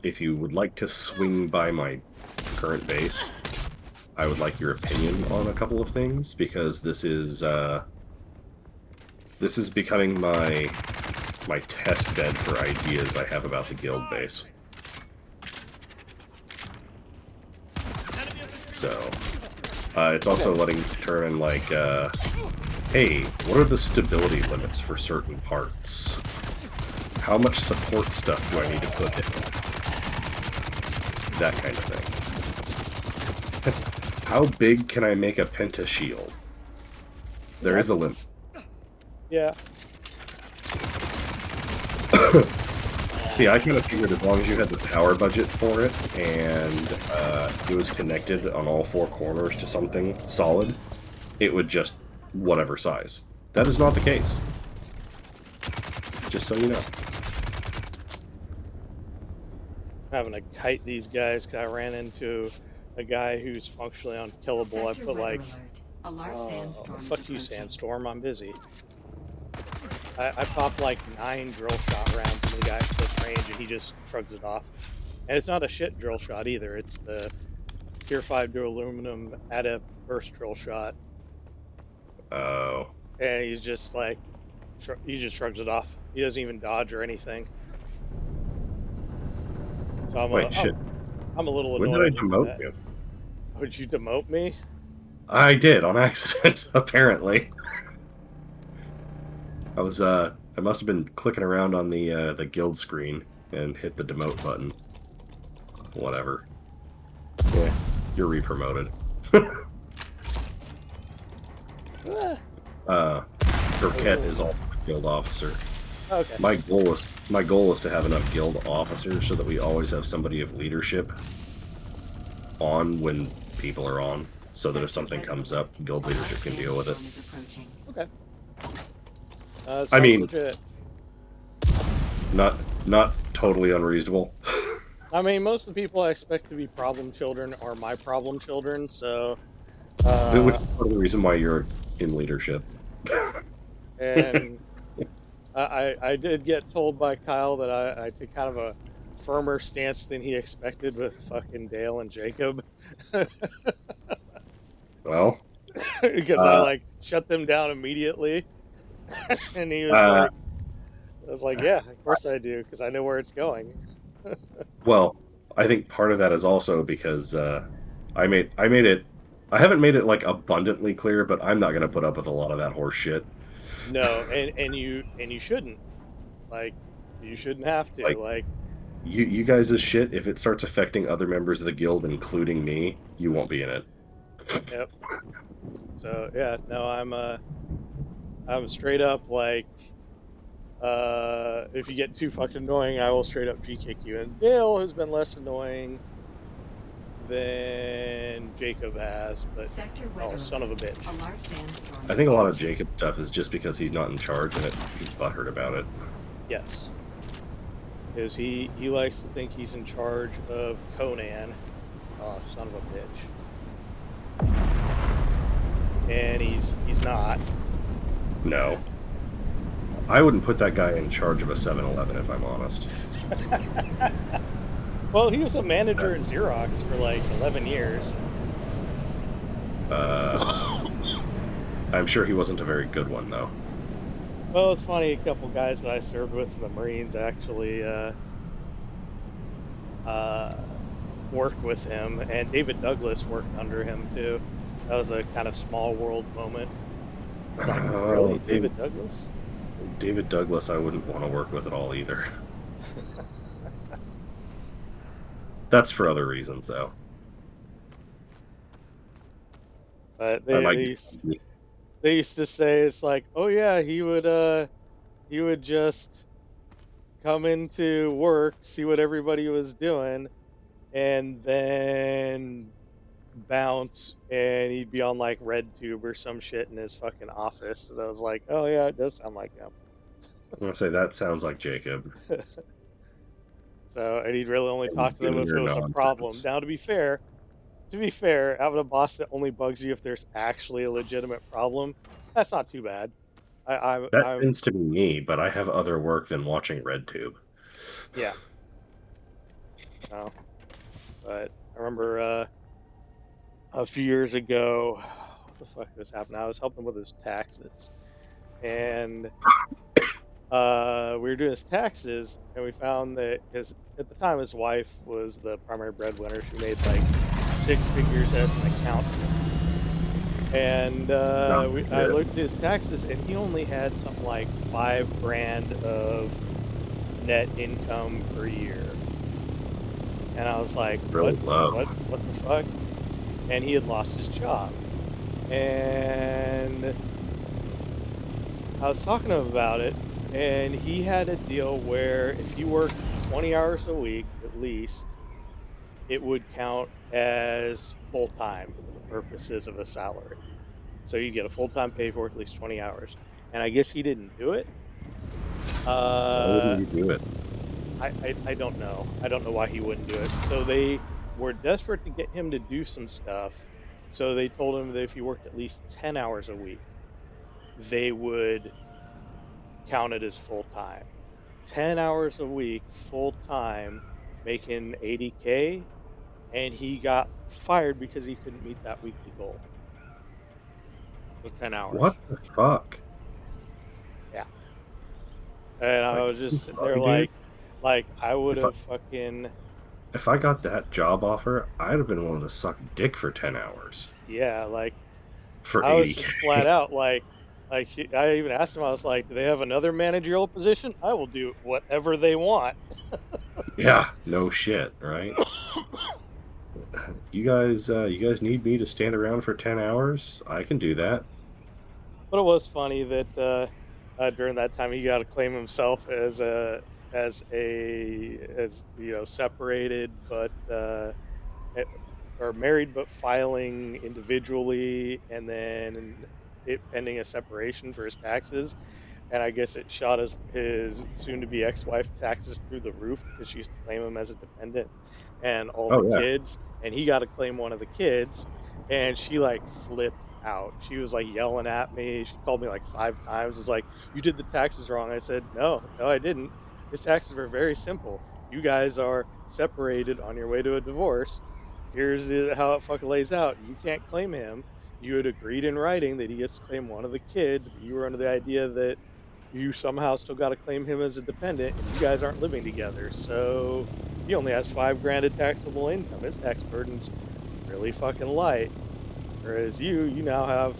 [SPEAKER 6] if you would like to swing by my current base, I would like your opinion on a couple of things, because this is becoming my test bed for ideas I have about the guild base. So, it's also letting you determine, like, hey, what are the stability limits for certain parts? How much support stuff do I need to put in? That kind of thing. How big can I make a penta shield? There is a limit.
[SPEAKER 1] Yeah.
[SPEAKER 6] See, I kind of figured as long as you had the power budget for it, and it was connected on all four corners to something solid, it would just whatever size. That is not the case. Just so you know.
[SPEAKER 1] having to kite these guys because I ran into a guy who's functionally unkillable. I
[SPEAKER 5] Sector
[SPEAKER 1] put
[SPEAKER 5] weather
[SPEAKER 1] like,
[SPEAKER 5] alert. A large
[SPEAKER 1] oh,
[SPEAKER 5] sandstorm is
[SPEAKER 1] fuck you,
[SPEAKER 5] approaching.
[SPEAKER 1] Sandstorm, I'm busy. I popped like 9 drill shot rounds into the guy at close range and he just shrugs it off. And it's not a shit drill shot either. It's the Tier 5 dual aluminum adept burst drill shot.
[SPEAKER 6] Oh.
[SPEAKER 1] And he's just like, he just shrugs it off. He doesn't even dodge or anything. So
[SPEAKER 6] Wait, shit.
[SPEAKER 1] I'm a little
[SPEAKER 6] When did I
[SPEAKER 1] annoyed with
[SPEAKER 6] demote
[SPEAKER 1] that.
[SPEAKER 6] you?
[SPEAKER 1] Would you demote me?
[SPEAKER 6] I did on accident, apparently. I must have been clicking around on the guild screen and hit the demote button. Whatever. Yeah, you're re-promoted. Burkett is also a guild officer.
[SPEAKER 1] Okay.
[SPEAKER 6] My goal is to have enough guild officers so that we always have somebody of leadership on when people are on, so that if something comes up, guild leadership can deal with it.
[SPEAKER 1] Okay.
[SPEAKER 6] I mean,
[SPEAKER 1] legit.
[SPEAKER 6] not totally unreasonable.
[SPEAKER 1] I mean, most of the people I expect to be problem children are my problem children, so...
[SPEAKER 6] Which is part of the reason why you're in leadership.
[SPEAKER 1] And I did get told by Kyle that I take kind of a firmer stance than he expected with fucking Dale and Jacob.
[SPEAKER 6] Well,
[SPEAKER 1] Because I, like, shut them down immediately. And he was like... I was like, yeah, of course I do, because I know where it's going.
[SPEAKER 6] well, I think part of that is also because I made it. I haven't made it like abundantly clear, but I'm not going to put up with a lot of that horse shit.
[SPEAKER 1] No, and you shouldn't. Like, you shouldn't have to. Like
[SPEAKER 6] you guys' shit. If it starts affecting other members of the guild, including me, you won't be in it.
[SPEAKER 1] Yep. So yeah, no, I'm straight up like, if you get too fucking annoying, I will straight up G-kick you. And Dale has been less annoying than Jacob has, but oh, son of a bitch.
[SPEAKER 6] I think a lot of Jacob stuff is just because he's not in charge and he's butthurt about it.
[SPEAKER 1] Yes. Because he likes to think he's in charge of Conan. Oh, son of a bitch. And he's not.
[SPEAKER 6] No. I wouldn't put that guy in charge of a 7-Eleven if I'm honest.
[SPEAKER 1] Well, he was a manager at Xerox for like 11 years.
[SPEAKER 6] I'm sure he wasn't a very good one, though.
[SPEAKER 1] Well, it's funny, a couple guys that I served with in the Marines actually worked with him, and David Douglas worked under him, too. That was a kind of small world moment. It's like, really? David Douglas?
[SPEAKER 6] David Douglas I wouldn't want to work with at all, either. That's for other reasons, though.
[SPEAKER 1] But they used to say it's like, oh yeah, he would just come into work, see what everybody was doing, and then bounce, and he'd be on like RedTube or some shit in his fucking office. And I was like, oh yeah, it does sound like him.
[SPEAKER 6] I'm gonna say that sounds like Jacob.
[SPEAKER 1] So, and he'd really only talk to them if it was a problem. Now, to be fair, having a boss that only bugs you if there's actually a legitimate problem, that's not too bad.
[SPEAKER 6] That tends to be me, but I have other work than watching RedTube.
[SPEAKER 1] Yeah. No. But I remember a few years ago, what the fuck was happening? I was helping with his taxes, and we were doing his taxes, and we found that at the time his wife was the primary breadwinner. She made like 6 figures as an accountant, and I looked at his taxes, and he only had something like $5,000 of net income per year. And I was like, what the fuck? And he had lost his job. And I was talking to him about it, and he had a deal where if you worked 20 hours a week, at least, it would count as full-time for the purposes of a salary. So you get a full-time pay for at least 20 hours. And I guess he didn't do it.
[SPEAKER 6] Why wouldn't you do it?
[SPEAKER 1] I don't know. I don't know why he wouldn't do it. So they were desperate to get him to do some stuff. So they told him that if he worked at least 10 hours a week, they would count it as full time. 10 hours a week, full time, making 80K, and he got fired because he couldn't meet that weekly goal of 10 hours.
[SPEAKER 6] What the fuck?
[SPEAKER 1] Yeah. And I
[SPEAKER 6] Like,
[SPEAKER 1] was just sitting there
[SPEAKER 6] fucking dude.
[SPEAKER 1] like I would
[SPEAKER 6] If I
[SPEAKER 1] have fucking,
[SPEAKER 6] if I got that job offer, I'd have been willing to suck dick for 10 hours
[SPEAKER 1] yeah, like
[SPEAKER 6] for
[SPEAKER 1] I was just
[SPEAKER 6] 80K.
[SPEAKER 1] flat out I even asked him, I was like, do they have another managerial position? I will do whatever they want.
[SPEAKER 6] Yeah, no shit, right? You guys need me to stand around for 10 hours? I can do that.
[SPEAKER 1] But it was funny that during that time he got to claim himself as as separated but eh, or married but filing individually, and then it pending a separation for his taxes. And I guess it shot his soon-to-be ex-wife taxes through the roof because she used to claim him as a dependent and all the
[SPEAKER 6] Oh yeah.
[SPEAKER 1] kids, and he got to claim one of the kids, and she like flipped out. She was like yelling at me. She called me like 5 times. It's like, you did the taxes wrong. I said, no, I didn't. His taxes were very simple. You guys are separated on your way to a divorce. Here's how it fucking lays out. You can't claim him. You had agreed in writing that he gets to claim one of the kids, but you were under the idea that you somehow still got to claim him as a dependent, and you guys aren't living together. So he only has 5 grand in taxable income. His tax burden's really fucking light, whereas you now have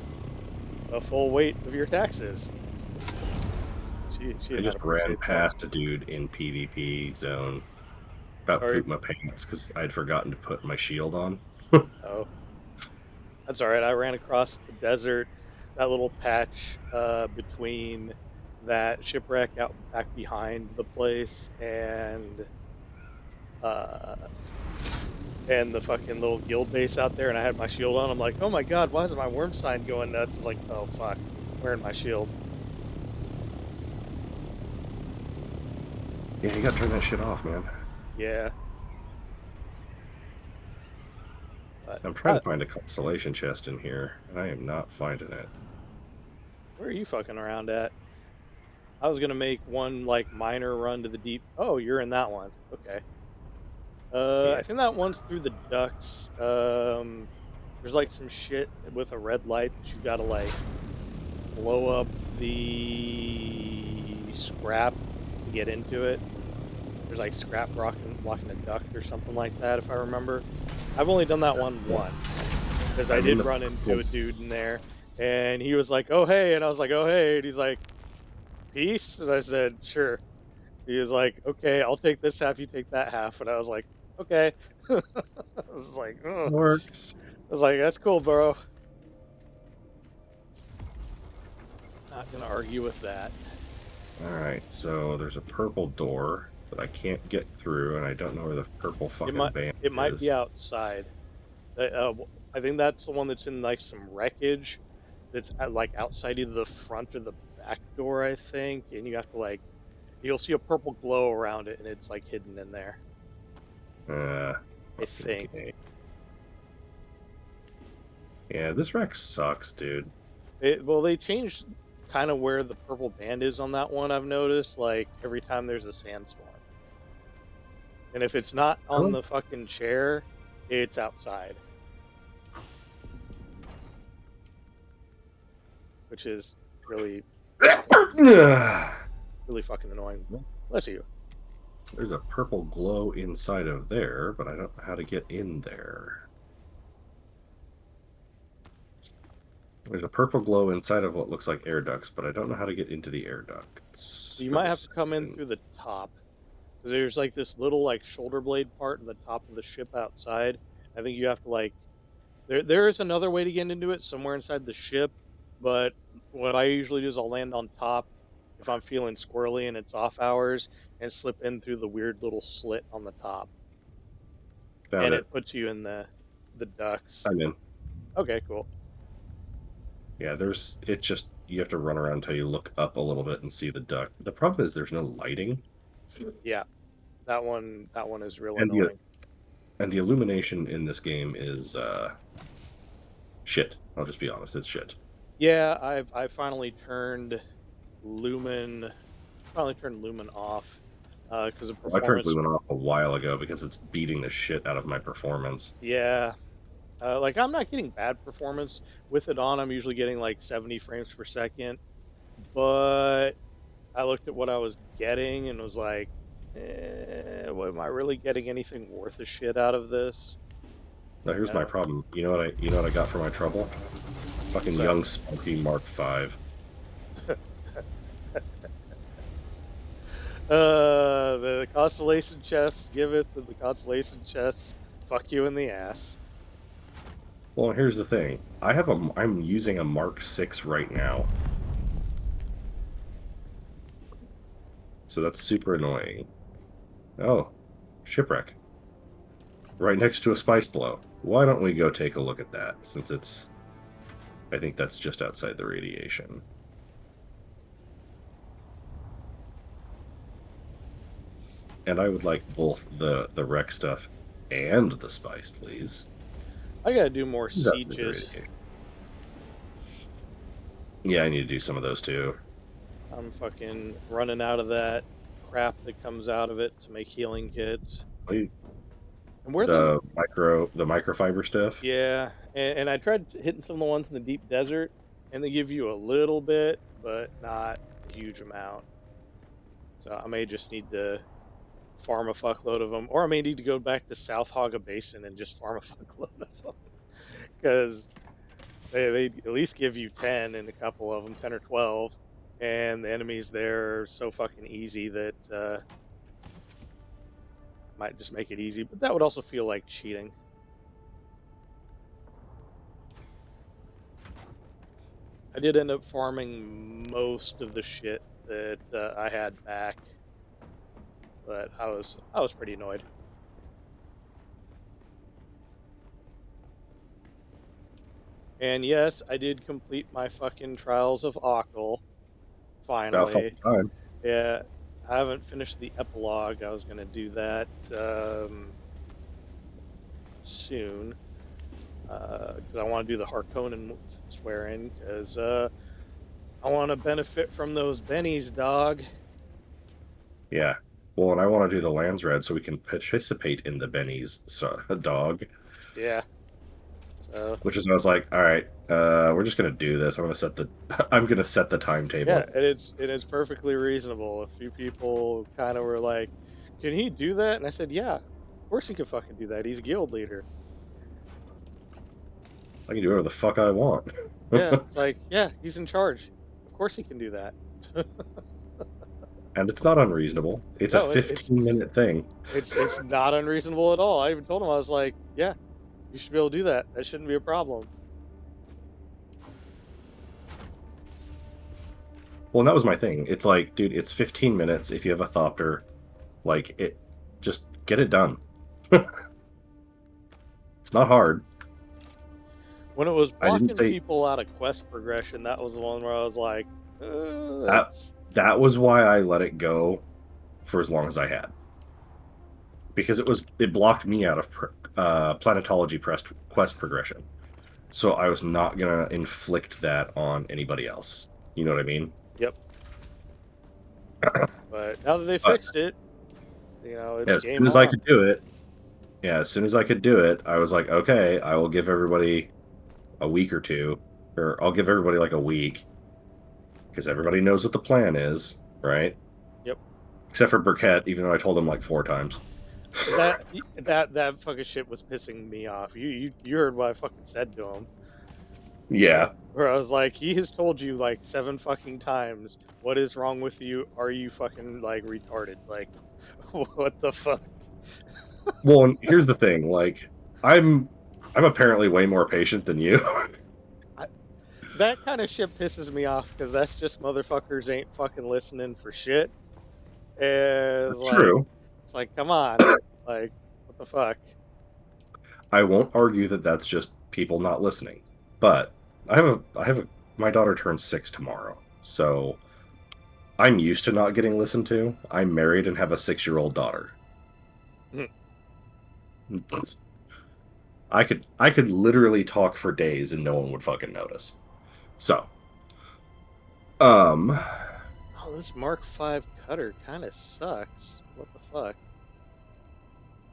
[SPEAKER 1] a full weight of your taxes. She
[SPEAKER 6] I
[SPEAKER 1] did not
[SPEAKER 6] just ran
[SPEAKER 1] appreciate that.
[SPEAKER 6] past a dude in PvP zone. About
[SPEAKER 1] Or
[SPEAKER 6] pooped my pants because I'd forgotten to put my shield on.
[SPEAKER 1] oh, that's all right. I ran across the desert, that little patch between that shipwreck out back behind the place uh, and the fucking little guild base out there, and I had my shield on. I'm like, oh my god, why is my worm sign going nuts? It's like, oh fuck, I'm wearing my shield.
[SPEAKER 6] Yeah, you gotta turn that shit off, man.
[SPEAKER 1] Yeah, but
[SPEAKER 6] I'm trying to find a constellation chest in here, and I am not finding it.
[SPEAKER 1] where are you fucking around at? I was gonna make one like minor run to the deep. Oh, you're in that one. Okay.
[SPEAKER 6] Yeah.
[SPEAKER 1] I think that one's through the ducts. There's like some shit with a red light that you gotta like blow up the scrap to get into it. There's like scrap blocking a duct or something like that, if I remember. I've only done that one once because I
[SPEAKER 6] I'm in
[SPEAKER 1] did
[SPEAKER 6] the
[SPEAKER 1] run into
[SPEAKER 6] purple.
[SPEAKER 1] a dude in there, and he was like, "Oh hey," and I was like, "Oh hey," and he's like, "Peace," and I said, "Sure." He was like, "Okay, I'll take this half, you take that half," and I was like, "Okay." I was like, "Oh,"
[SPEAKER 6] Works.
[SPEAKER 1] I was like, "That's cool, bro." Not gonna argue with that.
[SPEAKER 6] Alright, so there's a purple door that I can't get through, and I don't know where the purple
[SPEAKER 1] It
[SPEAKER 6] fucking
[SPEAKER 1] might
[SPEAKER 6] band
[SPEAKER 1] it might
[SPEAKER 6] is.
[SPEAKER 1] be outside. I think that's the one that's in like some wreckage. That's like outside either the front or the back door, I think, and you have to like you'll see a purple glow around it, and it's like hidden in there. I
[SPEAKER 6] Fucking
[SPEAKER 1] think.
[SPEAKER 6] gay. Yeah, this wreck sucks, dude.
[SPEAKER 1] Well, they changed kind of where the purple band is on that one. I've noticed like every time there's a sandstorm, and if it's not on
[SPEAKER 6] Really?
[SPEAKER 1] the fucking chair, it's outside, which is really really fucking annoying. Bless you.
[SPEAKER 6] There's a purple glow inside of there, but I don't know how to get in there. There's a purple glow inside of what looks like air ducts, but I don't know how to get into the air ducts
[SPEAKER 1] You
[SPEAKER 6] for
[SPEAKER 1] might
[SPEAKER 6] the
[SPEAKER 1] have to come in
[SPEAKER 6] section.
[SPEAKER 1] through the top because there's like this little like shoulder blade part in the top of the ship outside. I think you have to like there is another way to get into it somewhere inside the ship, but what I usually do is I'll land on top if I'm feeling squirrely and it's off hours and slip in through the weird little slit on the top,
[SPEAKER 6] Found
[SPEAKER 1] and
[SPEAKER 6] it.
[SPEAKER 1] it puts you in the ducts.
[SPEAKER 6] I'm in.
[SPEAKER 1] Okay, cool.
[SPEAKER 6] Yeah, it's just, you have to run around until you look up a little bit and see the duct. The problem is there's no lighting.
[SPEAKER 1] Yeah, That one is real
[SPEAKER 6] And the
[SPEAKER 1] annoying.
[SPEAKER 6] and the illumination in this game is shit. I'll just be honest, it's shit.
[SPEAKER 1] Yeah, I finally turned lumen off because of
[SPEAKER 6] I turned
[SPEAKER 1] performance.
[SPEAKER 6] Lumen off a while ago because it's beating the shit out of my performance.
[SPEAKER 1] Yeah, like I'm not getting bad performance with it on. I'm usually getting like 70 frames per second, but I looked at what I was getting and was like, am I really getting anything worth a shit out of this?
[SPEAKER 6] Now
[SPEAKER 1] You
[SPEAKER 6] here's my
[SPEAKER 1] know,
[SPEAKER 6] problem. You know what I got for my trouble? Fucking
[SPEAKER 1] so
[SPEAKER 6] young spunky Mark V.
[SPEAKER 1] the constellation chests give it, and the constellation chests fuck you in the ass.
[SPEAKER 6] Well, here's the thing. I'm using a Mark VI right now. So that's super annoying. Oh, shipwreck. Right next to a spice blow. Why don't we go take a look at that, since it's... I think that's just outside the radiation. And I would like both the wreck stuff and the spice, please.
[SPEAKER 1] I gotta do more
[SPEAKER 6] This is outside the
[SPEAKER 1] sieges.
[SPEAKER 6] radiation. Yeah, I need to do some of those too.
[SPEAKER 1] I'm fucking running out of that crap that comes out of it to make healing kits.
[SPEAKER 6] Wait,
[SPEAKER 1] And where the
[SPEAKER 6] the microfiber stuff?
[SPEAKER 1] yeah, and I tried hitting some of the ones in the deep desert, and they give you a little bit, but not a huge amount. So I may just need to farm a fuckload of them, or I may need to go back to South Haga Basin and just farm a fuckload of them, because they at least give you 10 in a couple of them, 10 or 12, and the enemies there are so fucking easy that might just make it easy, but that would also feel like cheating. I did end up farming most of the shit that I had back, but I was pretty annoyed. And yes, I did complete my fucking Trials of Okkel
[SPEAKER 6] About
[SPEAKER 1] finally.
[SPEAKER 6] fucking time.
[SPEAKER 1] Yeah, I haven't finished the epilogue. I was gonna do that soon because I want to do the Harkonnen swearing because I want to benefit from those bennies, dog.
[SPEAKER 6] Yeah. Well, and I want to do the lands red so we can participate in the bennies, so, dog.
[SPEAKER 1] Yeah. So
[SPEAKER 6] Which is, I was like, all right, we're just gonna do this. I'm gonna set the, I'm gonna set the timetable.
[SPEAKER 1] yeah, and it's perfectly reasonable. A few people kind of were like, "Can he do that?" And I said, "Yeah, of course he can fucking do that. He's a guild leader."
[SPEAKER 6] I can do whatever the fuck I want.
[SPEAKER 1] Yeah, it's like, yeah, he's in charge. Of course he can do that.
[SPEAKER 6] And it's not unreasonable. It's a
[SPEAKER 1] No,
[SPEAKER 6] 15-minute thing.
[SPEAKER 1] it's not unreasonable at all. I even told him, I was like, "Yeah, you should be able to do that. That shouldn't be a problem."
[SPEAKER 6] Well, and that was my thing. It's like, dude, it's 15 minutes if you have a thopter. Like, it, just get it done. It's not hard.
[SPEAKER 1] When it was
[SPEAKER 6] I didn't
[SPEAKER 1] blocking
[SPEAKER 6] say
[SPEAKER 1] people out of quest progression, that was the one where I was like,
[SPEAKER 6] that.
[SPEAKER 1] that's
[SPEAKER 6] That was why I let it go for as long as I had, because it blocked me out of planetology quest progression. So I was not gonna inflict that on anybody else. You know what I mean?
[SPEAKER 1] yep. But now that they
[SPEAKER 6] But
[SPEAKER 1] fixed it, you know, it's
[SPEAKER 6] as
[SPEAKER 1] game
[SPEAKER 6] soon as I
[SPEAKER 1] on.
[SPEAKER 6] could do it, yeah, as soon as I could do it, I was like, okay, I will give everybody a week or two, or I'll give everybody like a week, because everybody knows what the plan is, right?
[SPEAKER 1] Yep.
[SPEAKER 6] Except for Burkett, even though I told him like 4 times.
[SPEAKER 1] That fucking shit was pissing me off. You heard what I fucking said to him.
[SPEAKER 6] Yeah.
[SPEAKER 1] Where I was like, he has told you like 7 fucking times, what is wrong with you? Are you fucking like retarded? Like, what the fuck?
[SPEAKER 6] Well, and here's the thing, like, I'm apparently way more patient than you.
[SPEAKER 1] That kind of shit pisses me off because that's just motherfuckers ain't fucking listening for shit. It's
[SPEAKER 6] That's
[SPEAKER 1] like,
[SPEAKER 6] true.
[SPEAKER 1] it's like, come on, like, what the fuck?
[SPEAKER 6] I won't argue that that's just people not listening. But my daughter turns 6 tomorrow. So I'm used to not getting listened to. I'm married and have a 6-year-old daughter. I could literally talk for days and no one would fucking notice. So, um,
[SPEAKER 1] Oh, this Mark V cutter kind of sucks. What the fuck?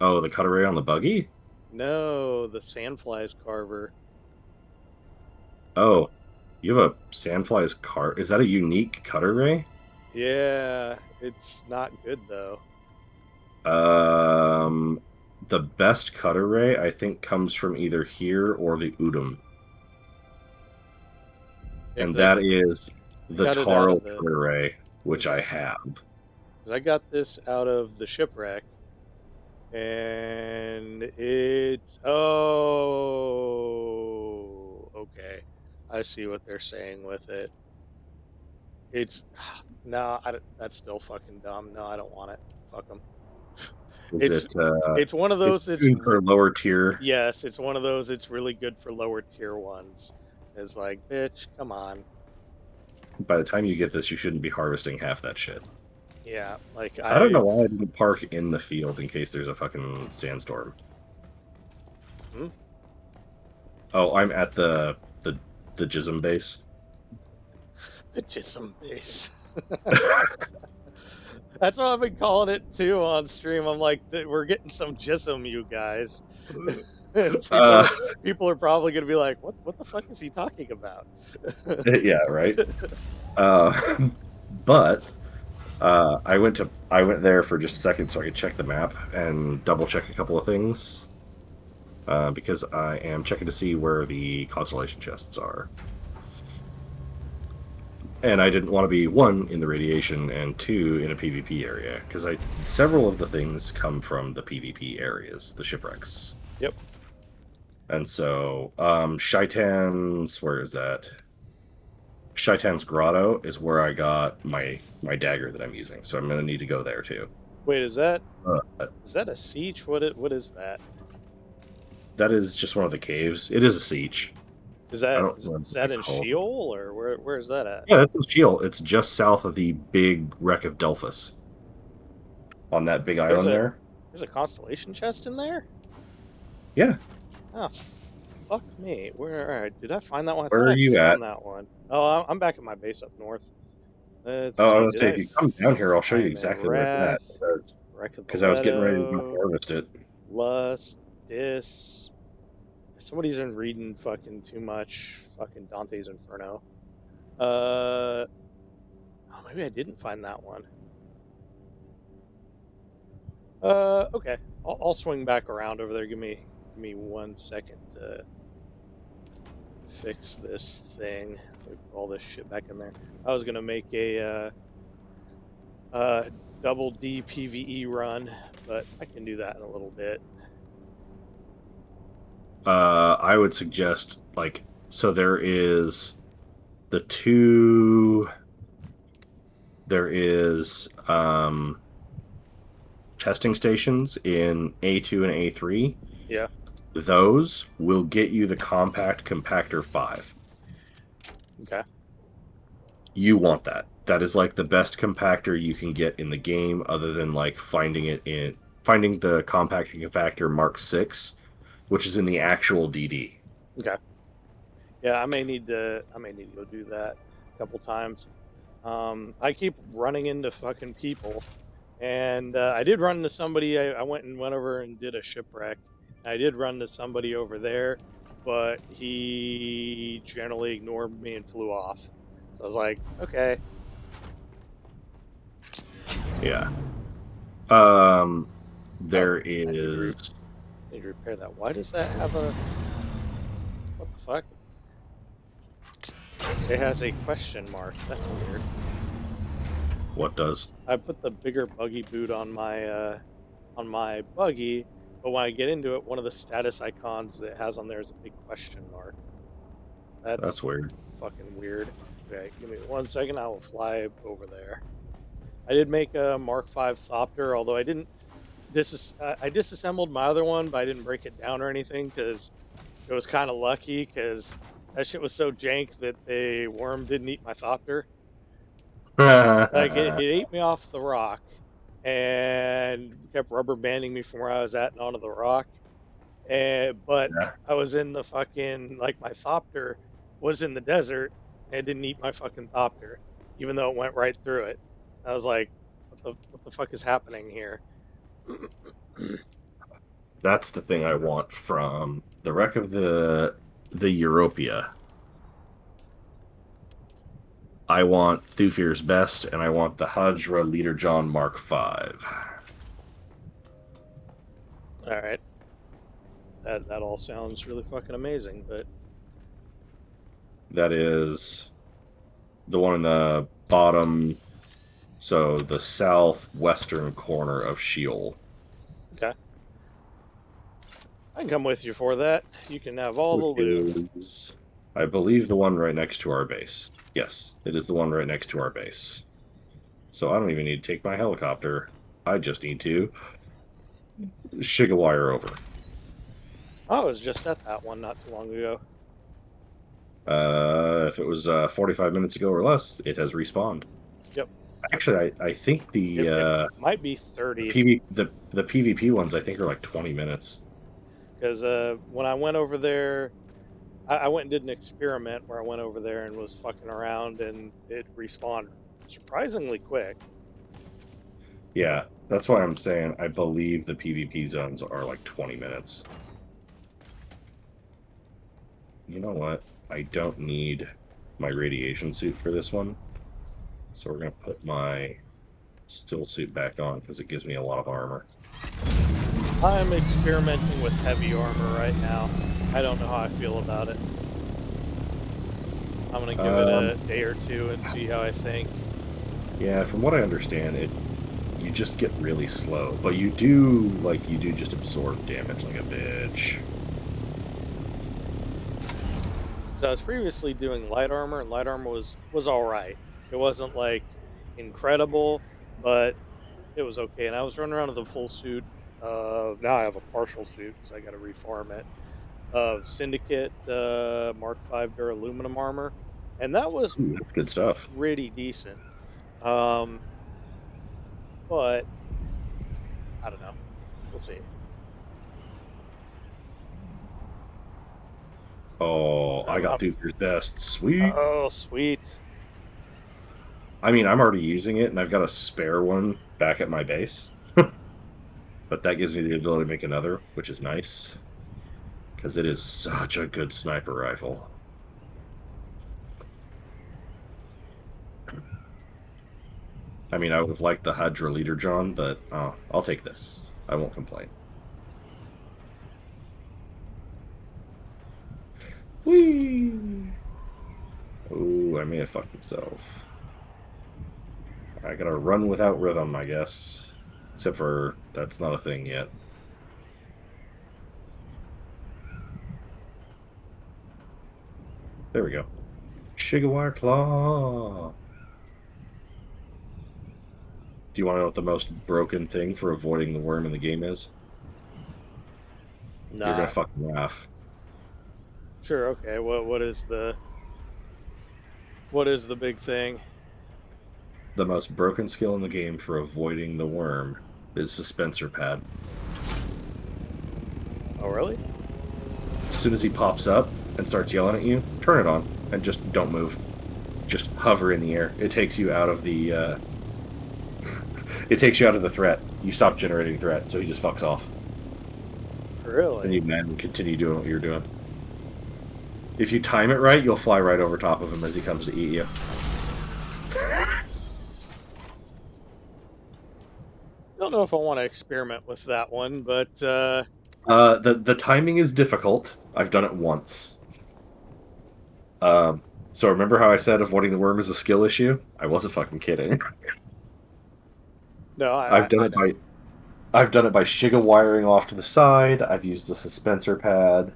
[SPEAKER 6] oh, the cut array on the buggy?
[SPEAKER 1] No, the Sandflies carver.
[SPEAKER 6] Oh, you have a Sandflies car. Is that a unique cut array?
[SPEAKER 1] Yeah, it's not good though.
[SPEAKER 6] Um, the best cut array I think comes from either here or the Udom,
[SPEAKER 1] Yeah,
[SPEAKER 6] and
[SPEAKER 1] 'cause
[SPEAKER 6] that is
[SPEAKER 1] I
[SPEAKER 6] the
[SPEAKER 1] got it out
[SPEAKER 6] Taro
[SPEAKER 1] of the.
[SPEAKER 6] cut array, which
[SPEAKER 1] Okay.
[SPEAKER 6] I have.
[SPEAKER 1] 'Cause I got this out of the shipwreck, and it's okay. I see what they're saying with it. It's no, that's still fucking dumb. No, I don't want it. Fuck them.
[SPEAKER 6] Is
[SPEAKER 1] It's
[SPEAKER 6] it?
[SPEAKER 1] it's one of
[SPEAKER 6] It's
[SPEAKER 1] those that's
[SPEAKER 6] tuned for lower tier.
[SPEAKER 1] yes, it's one of those. It's really good for lower tier ones. It's like, bitch, come on.
[SPEAKER 6] By the time you get this, you shouldn't be harvesting half that shit.
[SPEAKER 1] Yeah, like
[SPEAKER 6] I don't know why I didn't park in the field in case there's a fucking sandstorm.
[SPEAKER 1] Hmm?
[SPEAKER 6] Oh, I'm at the Jism base.
[SPEAKER 1] The Jism base. That's what I've been calling it too on stream. I'm like, we're getting some Jism, you guys. And people are probably going to be like, what the fuck is he talking about?
[SPEAKER 6] Yeah, right. But I went there for just a second so I could check the map and double check a couple of things. Because I am checking to see where the constellation chests are. And I didn't want to be, one, in the radiation, and two, in a PvP area. Because several of the things come from the PvP areas, the shipwrecks.
[SPEAKER 1] Yep.
[SPEAKER 6] And so, Shaitan's, where is that? Shaitan's Grotto is where I got my dagger that I'm using. So I'm going to need to go there, too.
[SPEAKER 1] Wait, is that
[SPEAKER 6] Uh,
[SPEAKER 1] a siege? What is that?
[SPEAKER 6] That is just one of the caves. It is a siege.
[SPEAKER 1] Is that
[SPEAKER 6] remember
[SPEAKER 1] is that
[SPEAKER 6] what
[SPEAKER 1] in
[SPEAKER 6] it's called.
[SPEAKER 1] Sheol, or where is that at?
[SPEAKER 6] Yeah, that's in Shield. It's just south of the big wreck of Delphus. On that big island there.
[SPEAKER 1] There's a constellation chest in there?
[SPEAKER 6] Yeah.
[SPEAKER 1] Oh, fuck me. Where? All right, did I find that one? I
[SPEAKER 6] Where
[SPEAKER 1] thought
[SPEAKER 6] are
[SPEAKER 1] I
[SPEAKER 6] you
[SPEAKER 1] found
[SPEAKER 6] at?
[SPEAKER 1] that one. Oh, I'm back at my base up north. Let's
[SPEAKER 6] Oh, I
[SPEAKER 1] see.
[SPEAKER 6] was gonna say, if you come down here, I'll show you
[SPEAKER 1] find
[SPEAKER 6] exactly where it's
[SPEAKER 1] Wrath,
[SPEAKER 6] at.
[SPEAKER 1] Wreck of the
[SPEAKER 6] Because I was getting ready to
[SPEAKER 1] Leto,
[SPEAKER 6] harvest it.
[SPEAKER 1] Lust, Dis. Somebody's been reading fucking too much. Fucking Dante's Inferno. Oh, maybe I didn't find that one. Okay. I'll swing back around over there. Give me 1 second to fix this thing. Put all this shit back in there. I was gonna make a double D PVE run, but I can do that in a little bit.
[SPEAKER 6] I would suggest, so there is the two. There is testing stations in A2 and A3.
[SPEAKER 1] Yeah.
[SPEAKER 6] Those will get you the compact compactor 5.
[SPEAKER 1] Okay.
[SPEAKER 6] You want that. That is like the best compactor you can get in the game, other than like finding the compacting compactor Mark 6, which is in the actual DD.
[SPEAKER 1] Okay. Yeah, I may need to go do that a couple times. I keep running into fucking people, and I did run into somebody. I went over and did a shipwreck. I did run into somebody over there, but he generally ignored me and flew off. So I was like, okay.
[SPEAKER 6] Yeah. There is.
[SPEAKER 1] I need to repair that. Why does that have a? What the fuck? It has a question mark. That's weird.
[SPEAKER 6] What does?
[SPEAKER 1] I put the bigger buggy boot on my buggy, but when I get into it, one of the status icons that it has on there is a big question mark.
[SPEAKER 6] That's weird.
[SPEAKER 1] Fucking weird. Okay, give me 1 second. I will fly over there. I did make a Mark V Thopter, although I didn't. I disassembled my other one, but I didn't break it down or anything because it was kind of lucky because that shit was so jank that the worm didn't eat my Thopter. Like it ate me off the rock, and kept rubber banding me from where I was at and onto the rock. But
[SPEAKER 6] Yeah.
[SPEAKER 1] I was in the fucking, like, my thopter was in the desert and it didn't eat my fucking thopter, even though it went right through it. I was like, what the fuck is happening here?
[SPEAKER 6] That's the thing I want from the wreck of the Europia. I want Thufir's best, and I want the Hajra Leader John Mark V.
[SPEAKER 1] All right, that all sounds really fucking amazing, but
[SPEAKER 6] That is the one in the bottom, so the southwestern corner of Sheol.
[SPEAKER 1] okay, I can come with you for that. You can have all the
[SPEAKER 6] Which
[SPEAKER 1] loot.
[SPEAKER 6] is, I believe, the one right next to our base. Yes, it is the one right next to our base. So I don't even need to take my helicopter. I just need to Shigawire over.
[SPEAKER 1] I was just at that one not too long ago.
[SPEAKER 6] If it was 45 minutes ago or less, it has respawned.
[SPEAKER 1] Yep.
[SPEAKER 6] Actually, I think
[SPEAKER 1] It might be 30.
[SPEAKER 6] the PvP ones I think are like 20 minutes.
[SPEAKER 1] Because when I went over there, I went and did an experiment where I went over there and was fucking around, and it respawned surprisingly quick.
[SPEAKER 6] Yeah, that's why I'm saying I believe the PvP zones are like 20 minutes. You know what? I don't need my radiation suit for this one. So we're going to put my still suit back on because it gives me a lot of armor.
[SPEAKER 1] I'm experimenting with heavy armor right now. I don't know how I feel about it. I'm gonna give it a day or two and see how I think.
[SPEAKER 6] Yeah, from what I understand, you just get really slow, but you do just absorb damage like a bitch.
[SPEAKER 1] So I was previously doing light armor, and light armor was all right. It wasn't like incredible, but it was okay. And I was running around with a full suit. Now I have a partial suit because I got to reform it. Of Syndicate Mark V Duraluminum armor, and that was
[SPEAKER 6] Ooh, that's good stuff.
[SPEAKER 1] pretty decent. But I don't know. We'll see.
[SPEAKER 6] Oh, I got Thufir's best. Sweet.
[SPEAKER 1] Oh, sweet.
[SPEAKER 6] I mean, I'm already using it, and I've got a spare one back at my base. But that gives me the ability to make another, which is nice. Because it is such a good sniper rifle. I mean, I would have liked the Hydra Leader John, but I'll take this. I won't complain. Whee! Ooh, I may have fucked myself. I gotta run without rhythm, I guess. Except for that's not a thing yet. There we go. Shigawire Claw! Do you want to know what the most broken thing for avoiding the worm in the game is?
[SPEAKER 1] Nah.
[SPEAKER 6] You're gonna fucking laugh.
[SPEAKER 1] Sure. Okay. What is the big thing?
[SPEAKER 6] The most broken skill in the game for avoiding the worm is Suspensor Pad.
[SPEAKER 1] Oh, really?
[SPEAKER 6] As soon as he pops up and starts yelling at you, turn it on and just don't move. Just hover in the air. It takes you out of the it takes you out of the threat. You stop generating threat, so he just fucks off.
[SPEAKER 1] Really?
[SPEAKER 6] And you can continue doing what you're doing. If you time it right, you'll fly right over top of him as he comes to eat you.
[SPEAKER 1] Don't know if I want to experiment with that one, but
[SPEAKER 6] the timing is difficult. I've done it once. So remember how I said avoiding the worm is a skill issue? I wasn't fucking kidding.
[SPEAKER 1] no,
[SPEAKER 6] I've done it by Shiga wiring off to the side. I've used the suspensor pad.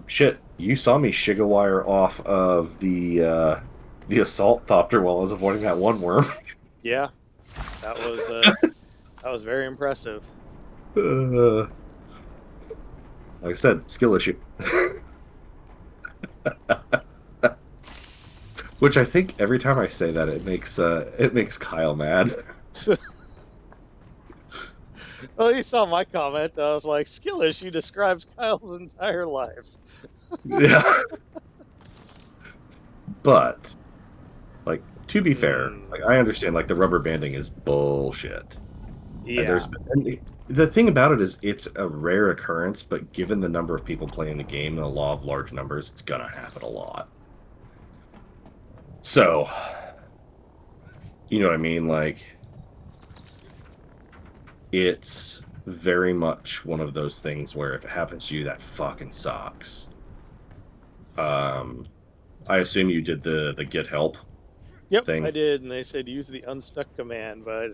[SPEAKER 6] Shit, you saw me Shiga wire off of the assault thopter while I was avoiding that one worm.
[SPEAKER 1] Yeah, that was very impressive.
[SPEAKER 6] Like I said, skill issue. Which I think every time I say that, it makes Kyle mad.
[SPEAKER 1] Well, you saw my comment. I was like, skill issue describes Kyle's entire life.
[SPEAKER 6] Yeah. But, like, to be fair, like, I understand, like, the rubber banding is bullshit. And
[SPEAKER 1] Yeah.
[SPEAKER 6] the thing about it is it's a rare occurrence, but given the number of people playing the game and the law of large numbers, it's gonna happen a lot. So, you know what I mean? Like, it's very much one of those things where if it happens to you, that fucking sucks. I assume you did the get help
[SPEAKER 1] Yep, I
[SPEAKER 6] thing.
[SPEAKER 1] did, and they said use the unstuck command, but I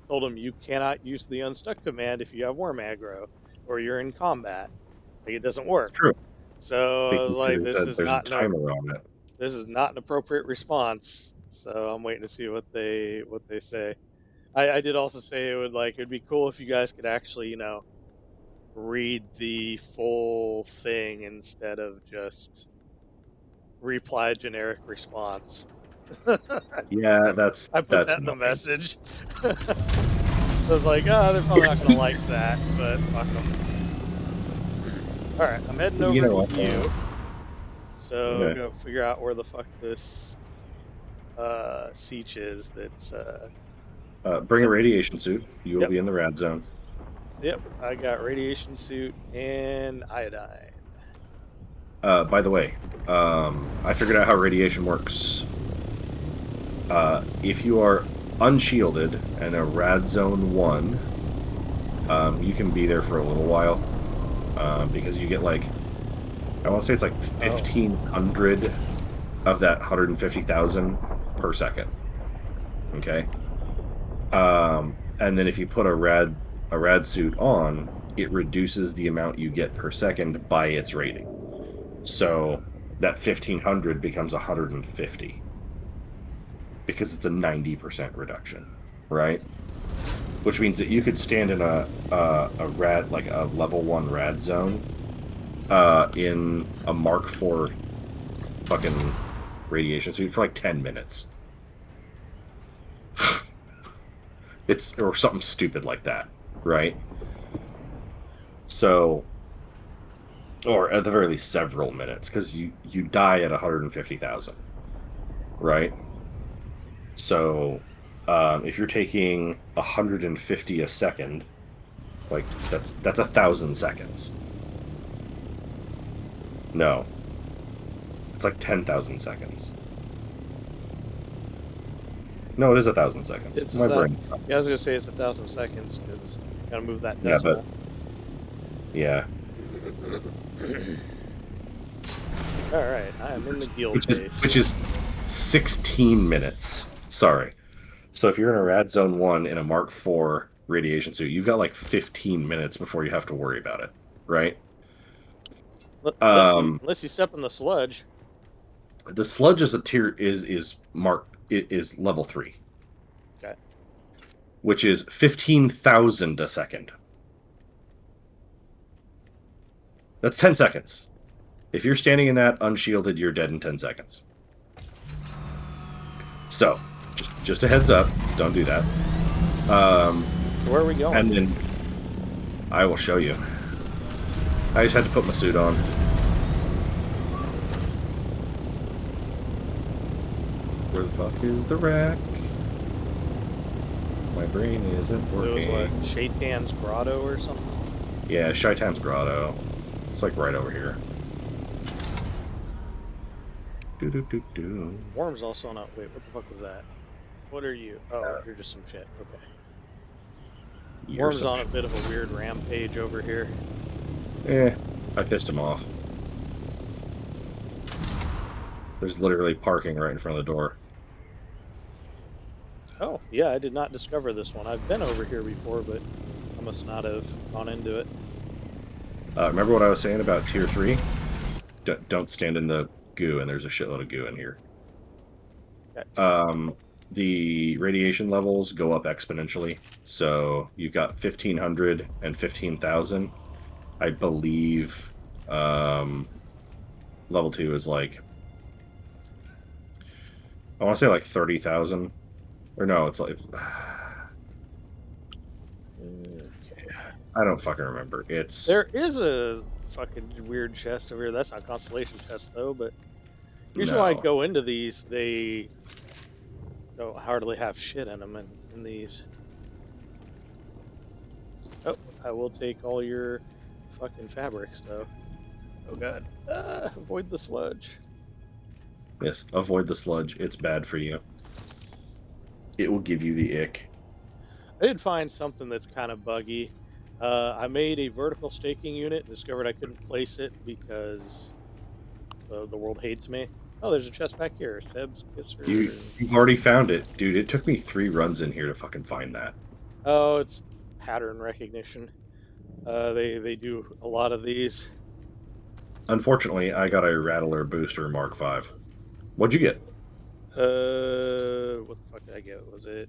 [SPEAKER 1] told them you cannot use the unstuck command if you have worm aggro or you're in combat. Like, it doesn't
[SPEAKER 6] It's
[SPEAKER 1] work.
[SPEAKER 6] true.
[SPEAKER 1] So I was
[SPEAKER 6] Because
[SPEAKER 1] like,
[SPEAKER 6] there's a timer on it.
[SPEAKER 1] this is not an appropriate response. So I'm waiting to see what they say. I did also say it'd be cool if you guys could actually, read the full thing instead of just reply generic response.
[SPEAKER 6] Yeah,
[SPEAKER 1] I put
[SPEAKER 6] that's
[SPEAKER 1] that in the
[SPEAKER 6] annoying.
[SPEAKER 1] message. I was like, oh, they're probably not gonna like that, but fuck them. All right, I'm heading
[SPEAKER 6] You
[SPEAKER 1] over
[SPEAKER 6] know
[SPEAKER 1] to
[SPEAKER 6] what?
[SPEAKER 1] you. So
[SPEAKER 6] Yeah.
[SPEAKER 1] go figure out where the fuck this Siege is. That's
[SPEAKER 6] Bring a radiation suit. You will
[SPEAKER 1] yep,
[SPEAKER 6] be in the rad zone.
[SPEAKER 1] yep. I got radiation suit and iodine.
[SPEAKER 6] By the way, I figured out how radiation works. If you are unshielded and a rad zone 1, you can be there for a little while. Because you get like, I want to say it's like 1,500 of that 150,000 per second. Okay? And then if you put a rad suit on, it reduces the amount you get per second by its rating. So that 1,500 becomes 150 because it's a 90% reduction, right? Which means that you could stand in a rad, like a level 1 rad zone, in a Mark IV fucking radiation suit for like 10 minutes. It's, or something stupid like that, right? So, or at the very least several minutes, because you die at 150,000, right? So, if you're taking 150 a second, like that's 1,000 seconds. No, it's like 10,000 seconds. No, it is 1,000 seconds.
[SPEAKER 1] It's
[SPEAKER 6] My brain.
[SPEAKER 1] Yeah, I was gonna say it's 1,000 seconds because gotta move that
[SPEAKER 6] Yeah,
[SPEAKER 1] decimal.
[SPEAKER 6] Yeah.
[SPEAKER 1] All right, I am in the guild base.
[SPEAKER 6] Which is 16 minutes. Sorry. So if you're in a rad zone 1 in a Mark IV radiation suit, you've got like 15 minutes before you have to worry about it, right?
[SPEAKER 1] Unless you step in the sludge.
[SPEAKER 6] The sludge is a tier is level 3.
[SPEAKER 1] Okay.
[SPEAKER 6] Which is 15,000 a second. That's 10 seconds. If you're standing in that unshielded, you're dead in 10 seconds. So, just a heads up, don't do that.
[SPEAKER 1] Where are we going?
[SPEAKER 6] And then I will show you. I just had to put my suit on. Where the fuck is the rack? My brain isn't working.
[SPEAKER 1] So it was what, Shaitan's Grotto or something?
[SPEAKER 6] Yeah, Shaitan's Grotto. It's like right over here.
[SPEAKER 1] Worm's also not. Wait, what the fuck was that? What are you? Oh, you're just some shit. Okay. Worm's on a bit of a weird rampage over here.
[SPEAKER 6] I pissed him off. There's literally parking right in front of the door.
[SPEAKER 1] Oh, yeah, I did not discover this one. I've been over here before, but I must not have gone into it.
[SPEAKER 6] Remember what I was saying about tier 3? Don't stand in the goo, and there's a shitload of goo in here.
[SPEAKER 1] Okay.
[SPEAKER 6] The radiation levels go up exponentially. So you've got 1,500 and 15,000. I believe level 2 is like, I want to say like 30,000. Or no, it's like...
[SPEAKER 1] Okay.
[SPEAKER 6] I don't fucking remember. It's
[SPEAKER 1] There is a fucking weird chest over here. That's not constellation chest though, but usually when I
[SPEAKER 6] no.
[SPEAKER 1] go into these, they don't hardly have shit in them in these. Oh, I will take all your fucking fabrics though. Oh god. Avoid the sludge.
[SPEAKER 6] Yes, avoid the sludge. It's bad for you. It will give you the ick.
[SPEAKER 1] I did find something that's kind of buggy. I made a vertical staking unit, discovered I couldn't place it because the world hates me. Oh, there's a chest back here. Seb's Kisser.
[SPEAKER 6] You've already found it, dude. It took me 3 runs in here to fucking find that.
[SPEAKER 1] Oh, it's pattern recognition. They do a lot of these.
[SPEAKER 6] Unfortunately, I got a Rattler Booster Mark V. What'd you get?
[SPEAKER 1] What the fuck did I get? Was it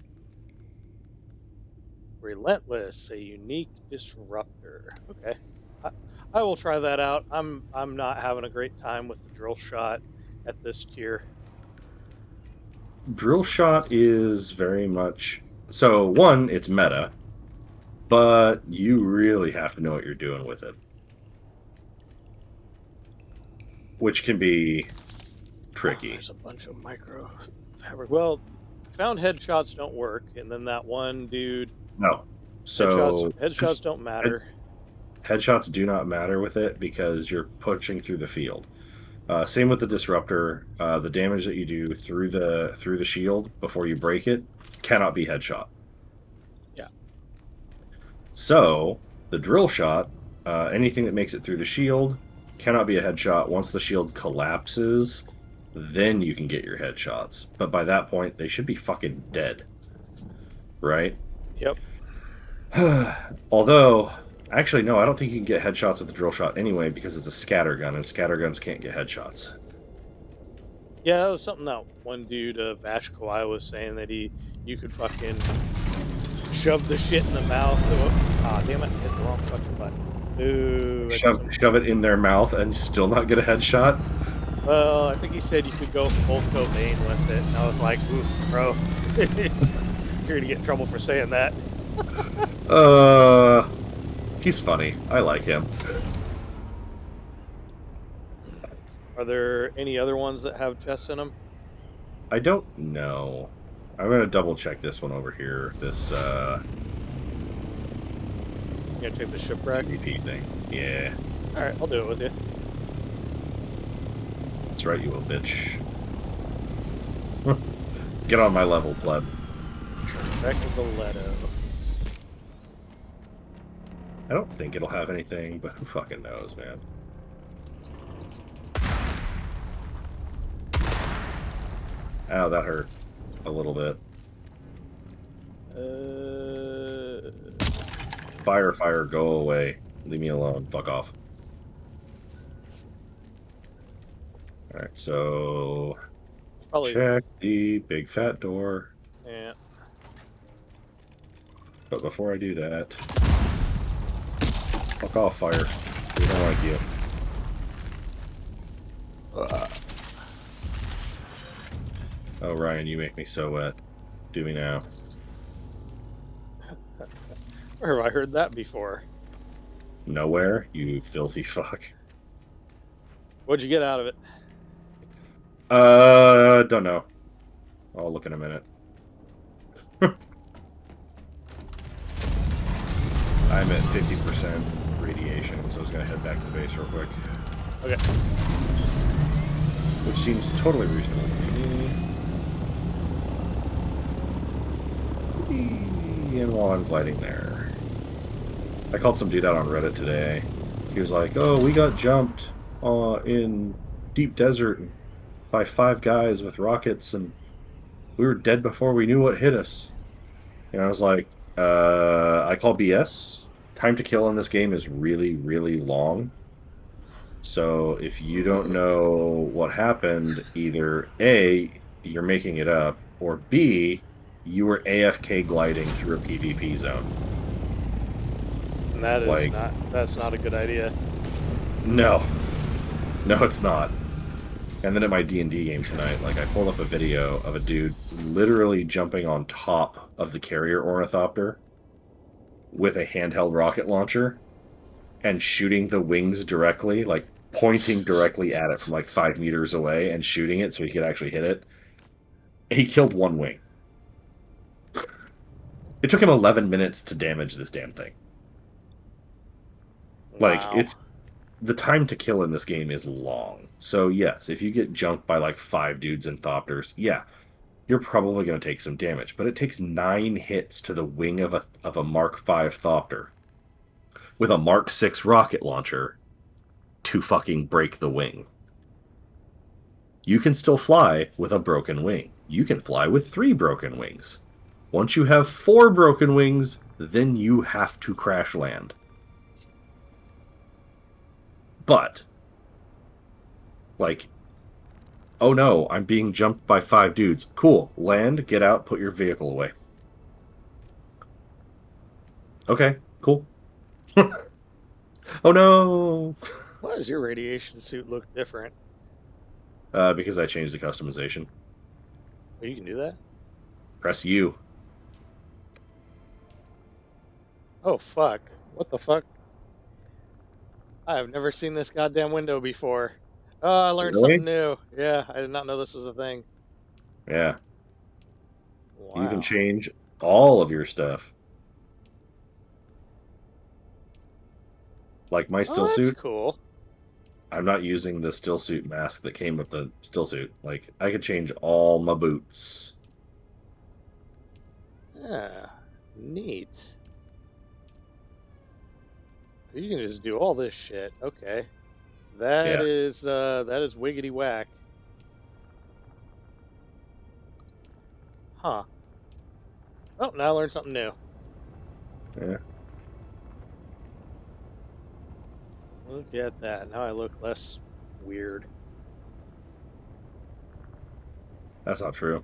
[SPEAKER 1] Relentless, a unique disruptor? Okay, I, I will try that out. I'm not having a great time with the drill shot at this tier.
[SPEAKER 6] Drill Shot is very much... So, one, it's meta, but you really have to know what you're doing with it. Which can be
[SPEAKER 1] Oh,
[SPEAKER 6] tricky.
[SPEAKER 1] there's a bunch of micro fabric. Well, found headshots don't work, and then that one dude.
[SPEAKER 6] No. So,
[SPEAKER 1] Headshots don't matter.
[SPEAKER 6] headshots do not matter with it because you're pushing through the field. Same with the disruptor. The damage that you do through the shield before you break it cannot be headshot.
[SPEAKER 1] Yeah.
[SPEAKER 6] So the drill shot, anything that makes it through the shield, cannot be a headshot. Once the shield collapses, then you can get your headshots. But by that point, they should be fucking dead, right?
[SPEAKER 1] Yep.
[SPEAKER 6] Although, actually, no, I don't think you can get headshots with the drill shot anyway because it's a scatter gun, and scatter guns can't get headshots.
[SPEAKER 1] Yeah, that was something that one dude, Vash Kawhi, was saying that you could fucking shove the shit in the mouth. Ah, damn it! Hit the wrong fucking button. Ooh.
[SPEAKER 6] Shove it in their mouth and still not get a headshot?
[SPEAKER 1] Well, I think he said you could go full Cobain with it, and I was like, ooh, bro, you're gonna get in trouble for saying that.
[SPEAKER 6] He's funny. I like him.
[SPEAKER 1] Are there any other ones that have chests in them?
[SPEAKER 6] I don't know. I'm gonna double check this one over here. This
[SPEAKER 1] You gonna check the shipwreck?
[SPEAKER 6] PvP thing. Yeah.
[SPEAKER 1] All right, I'll do it with you.
[SPEAKER 6] That's right, you little bitch. Get on my level, pleb.
[SPEAKER 1] Wreck of the Leto.
[SPEAKER 6] I don't think it'll have anything, but who fucking knows, man. Ow, that hurt a little bit. Fire, go away. Leave me alone. Fuck off. Alright, so...
[SPEAKER 1] Probably.
[SPEAKER 6] check the big fat door.
[SPEAKER 1] Yeah.
[SPEAKER 6] But before I do that... fuck off, fire. We don't like you. Oh, Ryan, you make me so wet. Do me now.
[SPEAKER 1] Where have I heard that before?
[SPEAKER 6] Nowhere, you filthy fuck.
[SPEAKER 1] What'd you get out of it?
[SPEAKER 6] Don't know. I'll look in a minute. I'm at 50% radiation, so I was gonna head back to the base real quick.
[SPEAKER 1] Okay.
[SPEAKER 6] Which seems totally reasonable to me. And while I'm gliding there, I called some dude out on Reddit today. He was like, "Oh, we got jumped in deep desert by 5 guys with rockets, and we were dead before we knew what hit us." And I was like, I call BS. Time to kill in this game is really, really long. So if you don't know what happened, either A, you're making it up, or B, you were AFK gliding through a PvP zone.
[SPEAKER 1] And that is
[SPEAKER 6] Like-
[SPEAKER 1] that's not a good idea.
[SPEAKER 6] No. No, it's not. And then at my D&D game tonight, like, I pulled up a video of a dude literally jumping on top of the carrier ornithopter with a handheld rocket launcher and shooting the wings directly, like pointing directly at it from like 5 meters away and shooting it so he could actually hit it. He killed one wing. It took him 11 minutes to damage this damn thing. Like,
[SPEAKER 1] Wow.
[SPEAKER 6] it's the time to kill in this game is long. So yes, if you get jumped by like 5 dudes in Thopters, yeah, you're probably going to take some damage. But it takes 9 hits to the wing of a Mark 5 Thopter with a Mark 6 rocket launcher to fucking break the wing. You can still fly with a broken wing. You can fly with 3 broken wings. Once you have 4 broken wings, then you have to crash land. But, like, oh no, I'm being jumped by 5 dudes. Cool, land, get out, put your vehicle away. Okay, cool. Oh no!
[SPEAKER 1] Why does your radiation suit look different?
[SPEAKER 6] Because I changed the customization.
[SPEAKER 1] Oh, you can do that?
[SPEAKER 6] Press U.
[SPEAKER 1] Oh, fuck. What the fuck? I have never seen this goddamn window before. Oh, I learned something
[SPEAKER 6] Really?
[SPEAKER 1] new. Yeah, I did not know this was a thing.
[SPEAKER 6] Yeah. You can
[SPEAKER 1] Wow.
[SPEAKER 6] change all of your stuff. Like my still
[SPEAKER 1] Oh, that's
[SPEAKER 6] suit,
[SPEAKER 1] cool.
[SPEAKER 6] I'm not using the still suit mask that came with the still suit. Like, I could change all my boots.
[SPEAKER 1] Yeah, neat. You can just do all this shit. Okay.
[SPEAKER 6] Yeah.
[SPEAKER 1] That is wiggity whack. Huh. Oh, now I learned something new.
[SPEAKER 6] Yeah.
[SPEAKER 1] Look at that. Now I look less weird.
[SPEAKER 6] That's not true.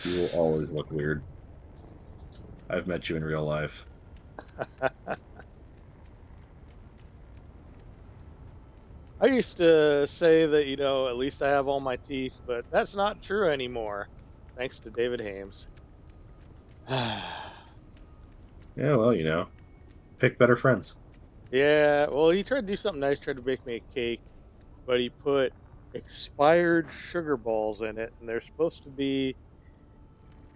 [SPEAKER 6] You will always look weird. I've met you in real life.
[SPEAKER 1] I used to say that, at least I have all my teeth, but that's not true anymore. Thanks to David Hames.
[SPEAKER 6] Yeah, well, pick better friends.
[SPEAKER 1] Yeah, well, he tried to do something nice, tried to bake me a cake, but he put expired sugar balls in it, and they're supposed to be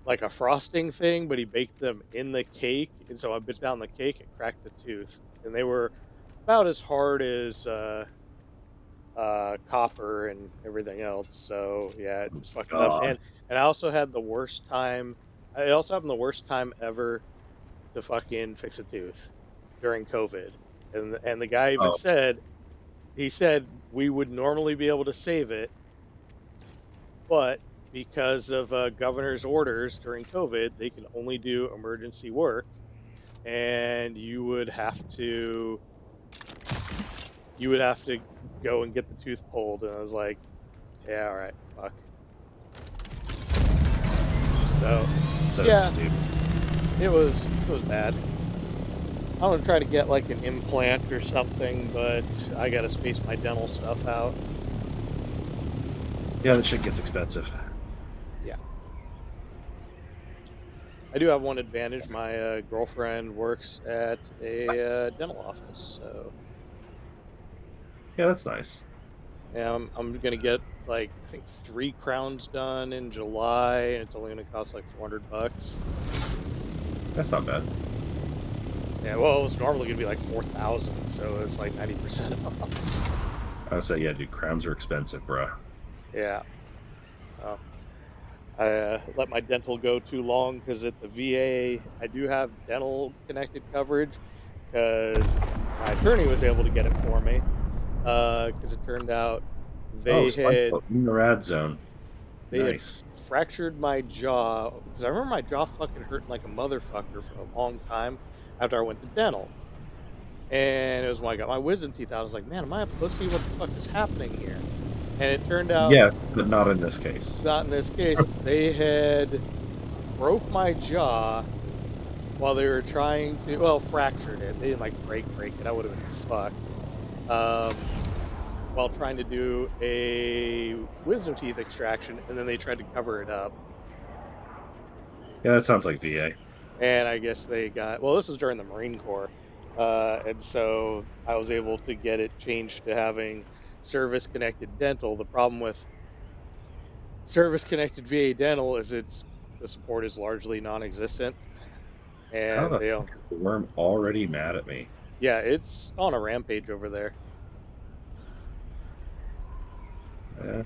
[SPEAKER 1] like a frosting thing, but he baked them in the cake, and so I bit down the cake and cracked the tooth, and they were about as hard as copper and everything else. So yeah, it just fucked it up.
[SPEAKER 6] God.
[SPEAKER 1] And I also had the worst time. I also had the worst time ever to fucking fix a tooth during COVID, and the guy even
[SPEAKER 6] Oh,
[SPEAKER 1] said he said we would normally be able to save it, but because of governor's orders during COVID, they can only do emergency work, and you would have to go and get the tooth pulled. And I was like, yeah, all right, fuck. So
[SPEAKER 6] so
[SPEAKER 1] yeah,
[SPEAKER 6] stupid.
[SPEAKER 1] it was bad. I'm gonna try to get like an implant or something, but I gotta space my dental stuff out.
[SPEAKER 6] Yeah, that shit gets expensive.
[SPEAKER 1] Yeah. I do have one advantage. My girlfriend works at a dental office, so
[SPEAKER 6] Yeah, that's nice.
[SPEAKER 1] yeah, I'm gonna get like I think 3 crowns done in July, and it's only gonna cost like $400.
[SPEAKER 6] That's not bad.
[SPEAKER 1] Yeah, well, it was normally gonna be like 4,000, so it's like 90% off.
[SPEAKER 6] I would say, yeah, dude, crowns are expensive, bruh.
[SPEAKER 1] Yeah. Oh. I let my dental go too long because at the VA I do have dental connected coverage because my attorney was able to get it for me because it turned out
[SPEAKER 6] Oh,
[SPEAKER 1] they had
[SPEAKER 6] SpongeBob in the rad zone.
[SPEAKER 1] they had
[SPEAKER 6] Nice.
[SPEAKER 1] fractured my jaw because I remember my jaw fucking hurting like a motherfucker for a long time after I went to dental. And it was when I got my wisdom teeth out. I was like, man, am I a pussy? What the fuck is happening here? And it turned out,
[SPEAKER 6] Yeah, but not in this case.
[SPEAKER 1] not in this case, they had broke my jaw while they were trying to, well, fractured it. They didn't like break it. I would have been fucked. While trying to do a wisdom teeth extraction, and then they tried to cover it up.
[SPEAKER 6] Yeah, that sounds like VA.
[SPEAKER 1] And I guess they got, well, this was during the Marine Corps. And so I was able to get it changed to having service connected dental. The problem with service connected VA dental is the support is largely non-existent,
[SPEAKER 6] How
[SPEAKER 1] and
[SPEAKER 6] the
[SPEAKER 1] they'll,
[SPEAKER 6] fuck is the worm already mad at me?
[SPEAKER 1] yeah, it's on a rampage over there.
[SPEAKER 6] Eh.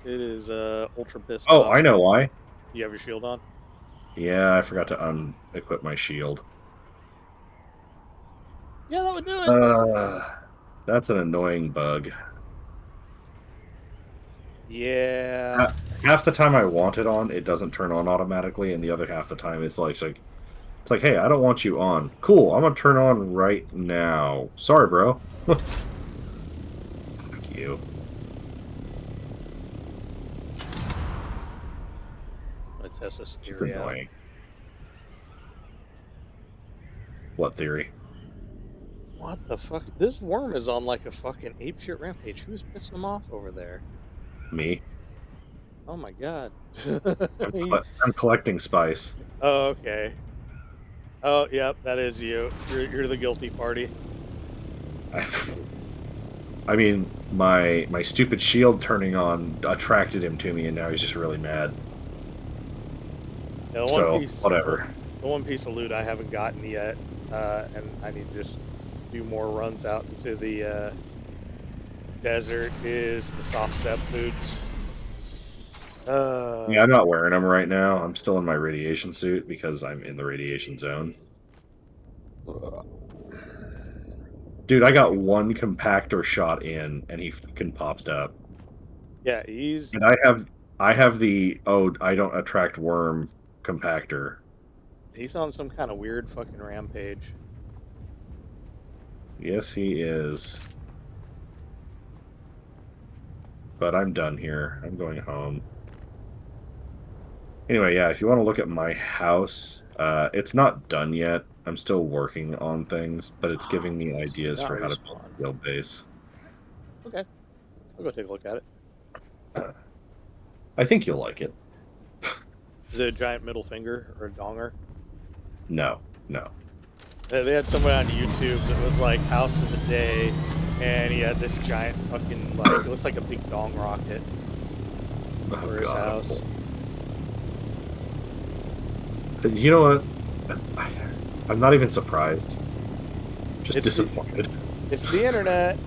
[SPEAKER 1] It is ultra pissed
[SPEAKER 6] Oh,
[SPEAKER 1] off.
[SPEAKER 6] I know why.
[SPEAKER 1] You have your shield on?
[SPEAKER 6] Yeah, I forgot to unequip my shield.
[SPEAKER 1] Yeah, that would do it.
[SPEAKER 6] Uh, that's an annoying bug.
[SPEAKER 1] Yeah.
[SPEAKER 6] Ha- Half the time I want it on, it doesn't turn on automatically, and the other half the time it's like, hey, I don't want you on. Cool, I'm gonna turn on right now. Sorry, bro. Fuck you.
[SPEAKER 1] I'm gonna test this
[SPEAKER 6] Just
[SPEAKER 1] theory out.
[SPEAKER 6] annoying. What theory?
[SPEAKER 1] What the fuck? This worm is on like a fucking apeshit rampage. Who's pissing him off over there?
[SPEAKER 6] Me?
[SPEAKER 1] Oh my god.
[SPEAKER 6] I'm collecting spice.
[SPEAKER 1] Oh, okay. Oh, yep, that is you. You're the guilty party.
[SPEAKER 6] I, I mean, my stupid shield turning on attracted him to me, and now he's just really mad.
[SPEAKER 1] Yeah,
[SPEAKER 6] So, whatever.
[SPEAKER 1] the one piece of loot I haven't gotten yet, and I need to just do more runs out into the desert is the soft step boots.
[SPEAKER 6] Yeah, I'm not wearing them right now. I'm still in my radiation suit because I'm in the radiation zone. Dude, I got one compactor shot in, and he fucking popped up.
[SPEAKER 1] Yeah, he's
[SPEAKER 6] And I have the I don't attract worm compactor.
[SPEAKER 1] he's on some kind of weird fucking rampage.
[SPEAKER 6] Yes, he is. But I'm done here. I'm going home. Anyway, yeah, if you want to look at my house, it's not done yet. I'm still working on things, but it's giving me
[SPEAKER 1] Let's
[SPEAKER 6] ideas
[SPEAKER 1] not
[SPEAKER 6] for how to build
[SPEAKER 1] respawn.
[SPEAKER 6] a field base.
[SPEAKER 1] Okay, I'll go take a look at it.
[SPEAKER 6] I think you'll like it.
[SPEAKER 1] Is it a giant middle finger or a donger?
[SPEAKER 6] No, no.
[SPEAKER 1] They had someone on YouTube that was like house of the day, and he had this giant fucking like it looks like a big dong rocket
[SPEAKER 6] Oh,
[SPEAKER 1] for his
[SPEAKER 6] God.
[SPEAKER 1] house.
[SPEAKER 6] You know what? I'm not even surprised. Just
[SPEAKER 1] It's the-
[SPEAKER 6] disappointed.
[SPEAKER 1] It's the internet.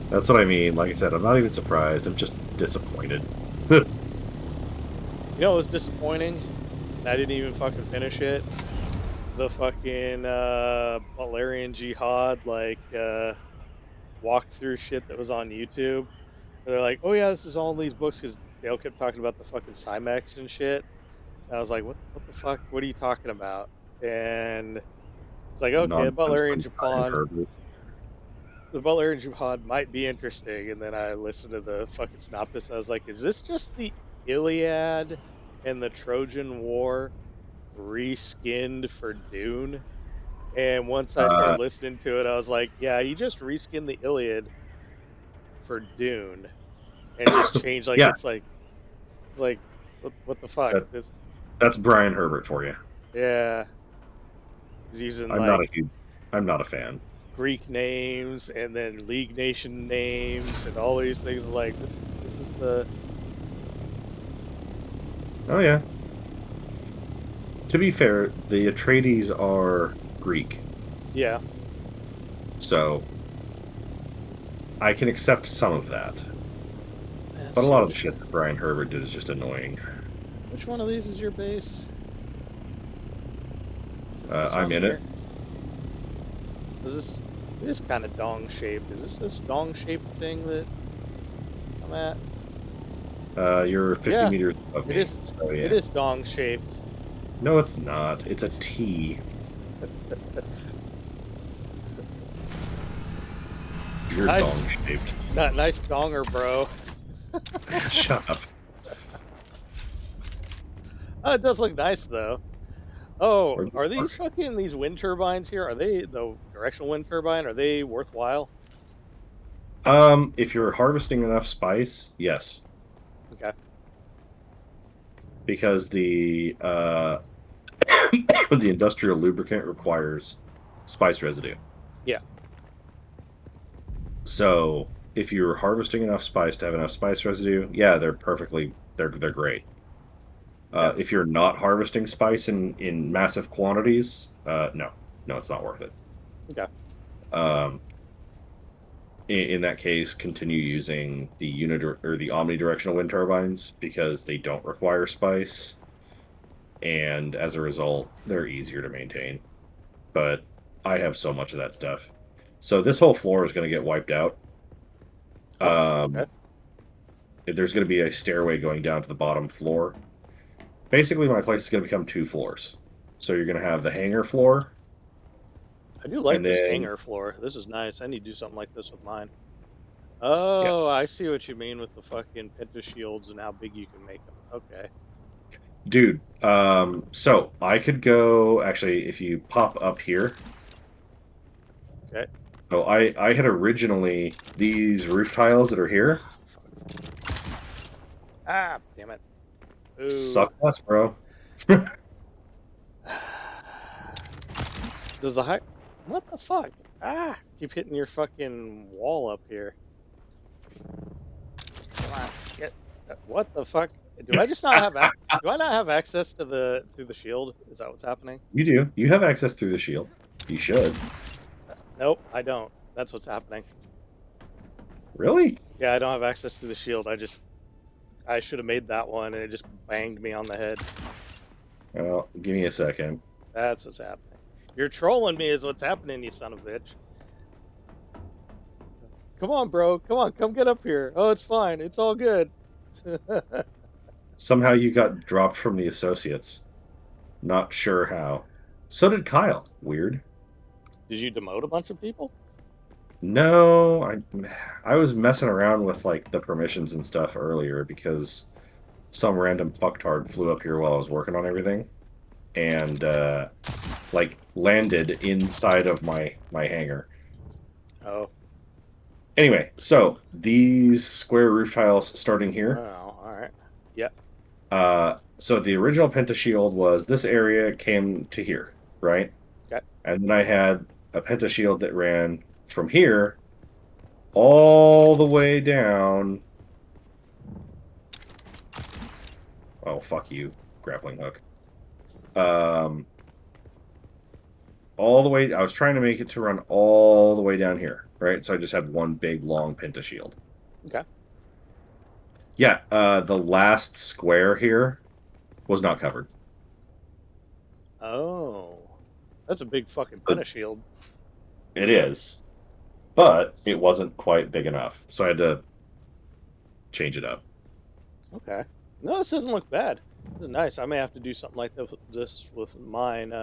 [SPEAKER 6] That's what I mean. Like I said, I'm not even surprised. I'm just disappointed.
[SPEAKER 1] You know what was disappointing? I didn't even fucking finish it. The fucking Butlerian Jihad walkthrough shit that was on YouTube. They're like, oh yeah, this is all in these books because they all kept talking about the fucking Cymex and shit. And I was like, what the fuck? What are you talking about? And it's like, okay,
[SPEAKER 6] Nonsense
[SPEAKER 1] Butlerian
[SPEAKER 6] from Brian
[SPEAKER 1] Japan,
[SPEAKER 6] Herbert.
[SPEAKER 1] the Butlerian Jihad might be interesting. And then I listened to the fucking synopsis. I was like, is this just the Iliad and the Trojan War reskinned for Dune? And once I
[SPEAKER 6] Uh,
[SPEAKER 1] started listening to it, I was like, yeah, you just reskinned the Iliad for Dune and just changed
[SPEAKER 6] yeah,
[SPEAKER 1] it's like what the fuck?
[SPEAKER 6] that,
[SPEAKER 1] This
[SPEAKER 6] that's Brian Herbert for you.
[SPEAKER 1] yeah. He's using
[SPEAKER 6] I'm not
[SPEAKER 1] like
[SPEAKER 6] a huge, I'm not a fan.
[SPEAKER 1] Greek names and then League Nation names and all these things like this is the
[SPEAKER 6] Oh yeah. To be fair, the Atreides are Greek,
[SPEAKER 1] yeah.
[SPEAKER 6] so I can accept some of that.
[SPEAKER 1] Man,
[SPEAKER 6] But a
[SPEAKER 1] so
[SPEAKER 6] lot of the
[SPEAKER 1] which,
[SPEAKER 6] shit that Brian Herbert did is just annoying.
[SPEAKER 1] which one of these is your base? Is it this
[SPEAKER 6] I'm
[SPEAKER 1] one
[SPEAKER 6] in
[SPEAKER 1] here?
[SPEAKER 6] it.
[SPEAKER 1] Is this it is kind of dong shaped. Is this dong shaped thing that I'm at?
[SPEAKER 6] You're 50
[SPEAKER 1] Yeah,
[SPEAKER 6] meters above
[SPEAKER 1] it
[SPEAKER 6] me,
[SPEAKER 1] is.
[SPEAKER 6] so yeah.
[SPEAKER 1] It is dong shaped.
[SPEAKER 6] No, it's not. It's a T. You're
[SPEAKER 1] Nice.
[SPEAKER 6] dong-shaped.
[SPEAKER 1] Not nice donger, bro.
[SPEAKER 6] Shut up.
[SPEAKER 1] Oh, it does look nice though. Oh,
[SPEAKER 6] Or-
[SPEAKER 1] are these fucking these wind turbines here? Are they the directional wind turbine? Are they worthwhile?
[SPEAKER 6] If you're harvesting enough spice, yes.
[SPEAKER 1] Okay.
[SPEAKER 6] Because the the industrial lubricant requires spice residue.
[SPEAKER 1] Yeah.
[SPEAKER 6] So if you're harvesting enough spice to have enough spice residue, yeah, they're great.
[SPEAKER 1] Yeah.
[SPEAKER 6] If you're not harvesting spice in massive quantities, no, it's not worth it.
[SPEAKER 1] Okay.
[SPEAKER 6] Um, in that case, continue using the or the omnidirectional wind turbines because they don't require spice, and as a result, they're easier to maintain. But I have so much of that stuff, so this whole floor is going to get wiped out.
[SPEAKER 1] Oh, okay.
[SPEAKER 6] There's going to be a stairway going down to the bottom floor. Basically, my place is going to become 2 floors. So you're going to have the hangar floor,
[SPEAKER 1] I do like
[SPEAKER 6] and
[SPEAKER 1] this
[SPEAKER 6] then
[SPEAKER 1] hangar floor. This is nice. I need to do something like this with mine.
[SPEAKER 6] yeah,
[SPEAKER 1] Oh, I see what you mean with the fucking pentashields and how big you can make them. Okay.
[SPEAKER 6] dude. So I could go actually if you pop up here.
[SPEAKER 1] Okay.
[SPEAKER 6] So I had originally these roof tiles that are here
[SPEAKER 1] Ah, damn it. Ooh.
[SPEAKER 6] suck less, bro.
[SPEAKER 1] Does the high... What the fuck? Ah! Keep hitting your fucking wall up here. Come on, get... What the fuck? Do I just not have... Do I not have access to the... through the shield? Is that what's happening?
[SPEAKER 6] You do. You have access through the shield. You should.
[SPEAKER 1] Nope, I don't. That's what's happening.
[SPEAKER 6] Really?
[SPEAKER 1] Yeah, I don't have access to the shield. I should have made that one and it just banged me on the head.
[SPEAKER 6] Well, give me a second.
[SPEAKER 1] That's what's happening. You're trolling me is what's happening, you son of a bitch. Come on, bro. Come on, come get up here. Oh, it's fine. It's all good.
[SPEAKER 6] Somehow you got dropped from the associates. Not sure how. So did Kyle. Weird.
[SPEAKER 1] Did you demote a bunch of people?
[SPEAKER 6] No, I was messing around with like the permissions and stuff earlier because some random fucktard flew up here while I was working on everything and like landed inside of my hangar.
[SPEAKER 1] Oh.
[SPEAKER 6] Anyway, so these square roof tiles starting here.
[SPEAKER 1] Oh, all right. Yeah.
[SPEAKER 6] So the original pentashield was this area came to here, right?
[SPEAKER 1] Okay.
[SPEAKER 6] And then I had a pentashield that ran from here all the way down. Oh, fuck you, grappling hook. All the way, I was trying to make it to run all the way down here, right? So I just had one big long pentashield.
[SPEAKER 1] Okay.
[SPEAKER 6] Yeah, the last square here was not covered.
[SPEAKER 1] Oh. That's a big fucking pentashield.
[SPEAKER 6] It is, but it wasn't quite big enough, so I had to change it up.
[SPEAKER 1] Okay. No, this doesn't look bad. This is nice. I may have to do something like this with mine.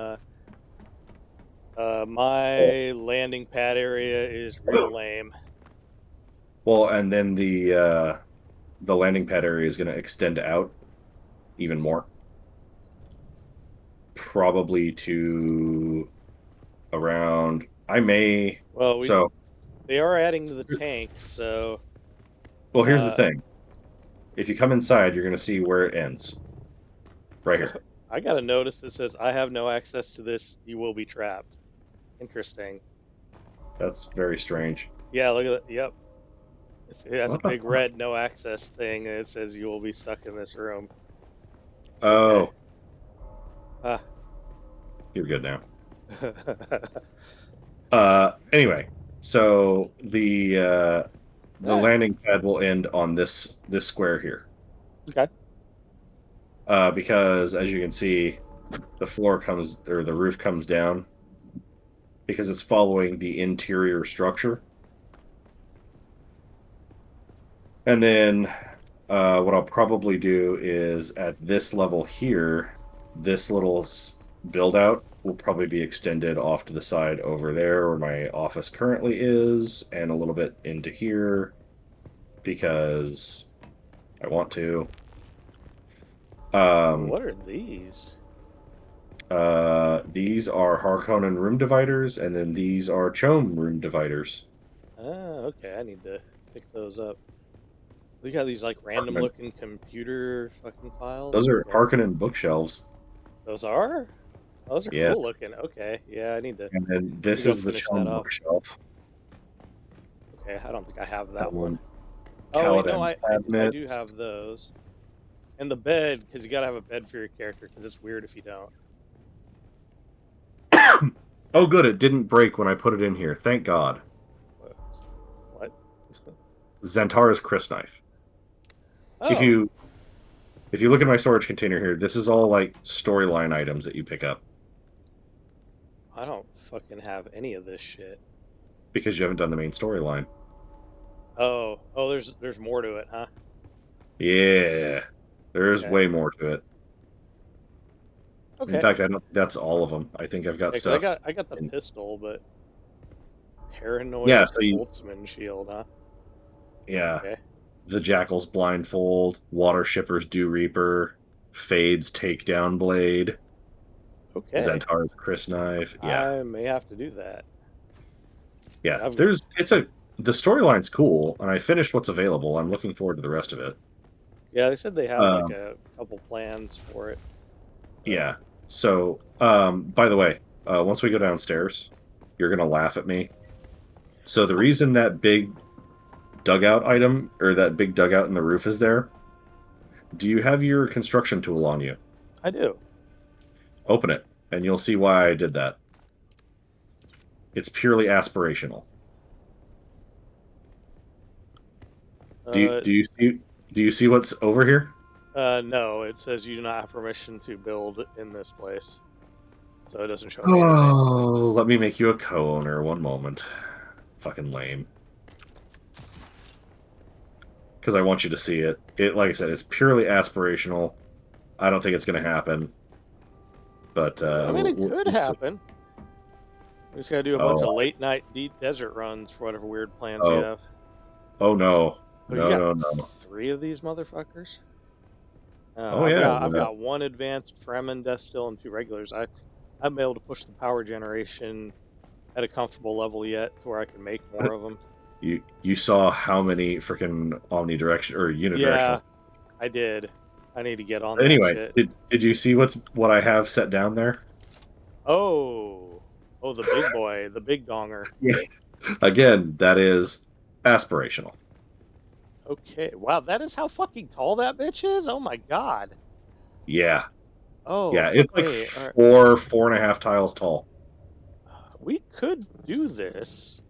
[SPEAKER 1] My landing pad area is real lame.
[SPEAKER 6] Well, and then the landing pad area is going to extend out even more, probably to around. I may.
[SPEAKER 1] Well,
[SPEAKER 6] So,
[SPEAKER 1] they are adding to the tank, so.
[SPEAKER 6] well, here's the thing. If you come inside, you're going to see where it ends. Right here.
[SPEAKER 1] I got a notice that says, I have no access to this. You will be trapped. Interesting.
[SPEAKER 6] That's very strange.
[SPEAKER 1] Yeah, look at that. Yep. It has
[SPEAKER 6] What
[SPEAKER 1] a
[SPEAKER 6] the
[SPEAKER 1] big
[SPEAKER 6] fuck?
[SPEAKER 1] red no access thing, and it says you will be stuck in this room.
[SPEAKER 6] Oh,
[SPEAKER 1] Ah.
[SPEAKER 6] you're good now. Anyway, so the
[SPEAKER 1] Yeah.
[SPEAKER 6] landing pad will end on this square here.
[SPEAKER 1] Okay.
[SPEAKER 6] Because as you can see, the floor comes or the roof comes down because it's following the interior structure. And then what I'll probably do is at this level here, this little build out will probably be extended off to the side over there where my office currently is, and a little bit into here because I want to.
[SPEAKER 1] What are these?
[SPEAKER 6] These are Harkonnen room dividers, and then these are Chome room dividers.
[SPEAKER 1] Oh, okay. I need to pick those up. We got these like random looking computer fucking files.
[SPEAKER 6] Those are
[SPEAKER 1] Okay.
[SPEAKER 6] Harkonnen bookshelves.
[SPEAKER 1] Those are? Oh, those are
[SPEAKER 6] Yeah,
[SPEAKER 1] cool looking. Okay, yeah, I
[SPEAKER 6] and then
[SPEAKER 1] need to
[SPEAKER 6] this
[SPEAKER 1] go
[SPEAKER 6] is the
[SPEAKER 1] finish that
[SPEAKER 6] Chum
[SPEAKER 1] off.
[SPEAKER 6] bookshelf.
[SPEAKER 1] Okay, I don't think I have that one.
[SPEAKER 6] Um,
[SPEAKER 1] Oh wait, no,
[SPEAKER 6] Caladan
[SPEAKER 1] I do
[SPEAKER 6] cabinets.
[SPEAKER 1] have those. And the bed, because you gotta have a bed for your character, because it's weird if you don't.
[SPEAKER 6] Oh, good, it didn't break when I put it in here. Thank God.
[SPEAKER 1] What?
[SPEAKER 6] Zantara's crysknife. If
[SPEAKER 1] Oh,
[SPEAKER 6] you if you look at my storage container here, this is all like storyline items that you pick up
[SPEAKER 1] I don't fucking have any of this shit.
[SPEAKER 6] because you haven't done the main storyline.
[SPEAKER 1] Oh, there's more to it, huh?
[SPEAKER 6] Yeah, there's
[SPEAKER 1] Okay,
[SPEAKER 6] way more to it. In
[SPEAKER 1] okay.
[SPEAKER 6] fact, I don't. That's all of them. I think I've got
[SPEAKER 1] Yeah, 'cause I
[SPEAKER 6] stuff.
[SPEAKER 1] got the
[SPEAKER 6] In,
[SPEAKER 1] pistol, but
[SPEAKER 6] yeah,
[SPEAKER 1] paranoid
[SPEAKER 6] so you
[SPEAKER 1] boltzmann shield, huh?
[SPEAKER 6] yeah,
[SPEAKER 1] Okay,
[SPEAKER 6] the Jackal's blindfold, Water Shipper's Dew Reaper, Fade's takedown blade,
[SPEAKER 1] okay.
[SPEAKER 6] Zantara's crysknife. Yeah,
[SPEAKER 1] I may have to do that.
[SPEAKER 6] yeah.
[SPEAKER 1] I've
[SPEAKER 6] There's it's a the storyline's cool, and I finished what's available. I'm looking forward to the rest of it.
[SPEAKER 1] Yeah, they said they had like
[SPEAKER 6] Um,
[SPEAKER 1] a couple plans for it. But
[SPEAKER 6] yeah. So, by the way, once we go downstairs, you're gonna laugh at me. So the reason that big dugout item or that big dugout in the roof is there, do you have your construction tool on you?
[SPEAKER 1] I do.
[SPEAKER 6] Open it, and you'll see why I did that. It's purely aspirational.
[SPEAKER 1] Uh,
[SPEAKER 6] Do you see what's over here?
[SPEAKER 1] no, it says you do not have permission to build in this place, so it doesn't show me anything.
[SPEAKER 6] Oh, let me make you a co-owner. One moment. Fucking lame. Because I want you to see it. It, like I said, it's purely aspirational. I don't think it's going to happen. But
[SPEAKER 1] I mean, it could
[SPEAKER 6] we'll see.
[SPEAKER 1] happen. We just gotta do a bunch
[SPEAKER 6] Oh,
[SPEAKER 1] of late night deep desert runs for whatever weird plans you
[SPEAKER 6] oh,
[SPEAKER 1] have.
[SPEAKER 6] oh no,
[SPEAKER 1] Oh, you
[SPEAKER 6] no,
[SPEAKER 1] got
[SPEAKER 6] no, no.
[SPEAKER 1] 3 of these motherfuckers.
[SPEAKER 6] Oh yeah,
[SPEAKER 1] I've got 1 advanced Fremen death still and 2 regulars. I haven't been able to push the power generation at a comfortable level yet to where I can make more of them.
[SPEAKER 6] you saw how many freaking omnidirection or
[SPEAKER 1] Yeah,
[SPEAKER 6] unidirectional.
[SPEAKER 1] I did. I need to get on that
[SPEAKER 6] Anyway,
[SPEAKER 1] shit.
[SPEAKER 6] did you see what I have set down there?
[SPEAKER 1] Oh, the big boy, the big donger.
[SPEAKER 6] Yes. Again, that is aspirational.
[SPEAKER 1] Okay, wow, that is how fucking tall that bitch is. Oh my god.
[SPEAKER 6] Yeah,
[SPEAKER 1] Oh
[SPEAKER 6] yeah, it's
[SPEAKER 1] fuck
[SPEAKER 6] like
[SPEAKER 1] me. All right.
[SPEAKER 6] 4.5 tiles tall.
[SPEAKER 1] We could do this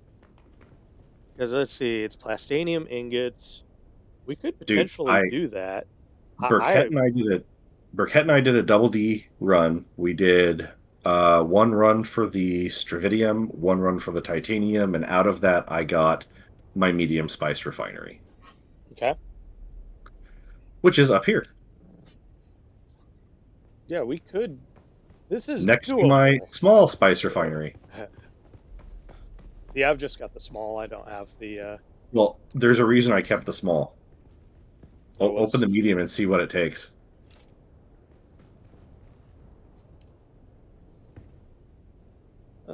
[SPEAKER 1] because let's see, it's plastanium ingots. We could
[SPEAKER 6] Dude,
[SPEAKER 1] potentially do that.
[SPEAKER 6] Burkett and I did it. Burkett and I did a double D run. We did one run for the Stravidium, one run for the Titanium, and out of that I got my medium spice refinery,
[SPEAKER 1] Okay.
[SPEAKER 6] which is up here
[SPEAKER 1] Yeah, we could. This is
[SPEAKER 6] next to my
[SPEAKER 1] doable.
[SPEAKER 6] small spice refinery.
[SPEAKER 1] Yeah, I've just got the small. I don't have the.
[SPEAKER 6] Well, there's a reason I kept the small. Open
[SPEAKER 1] Was
[SPEAKER 6] the medium and see what it takes.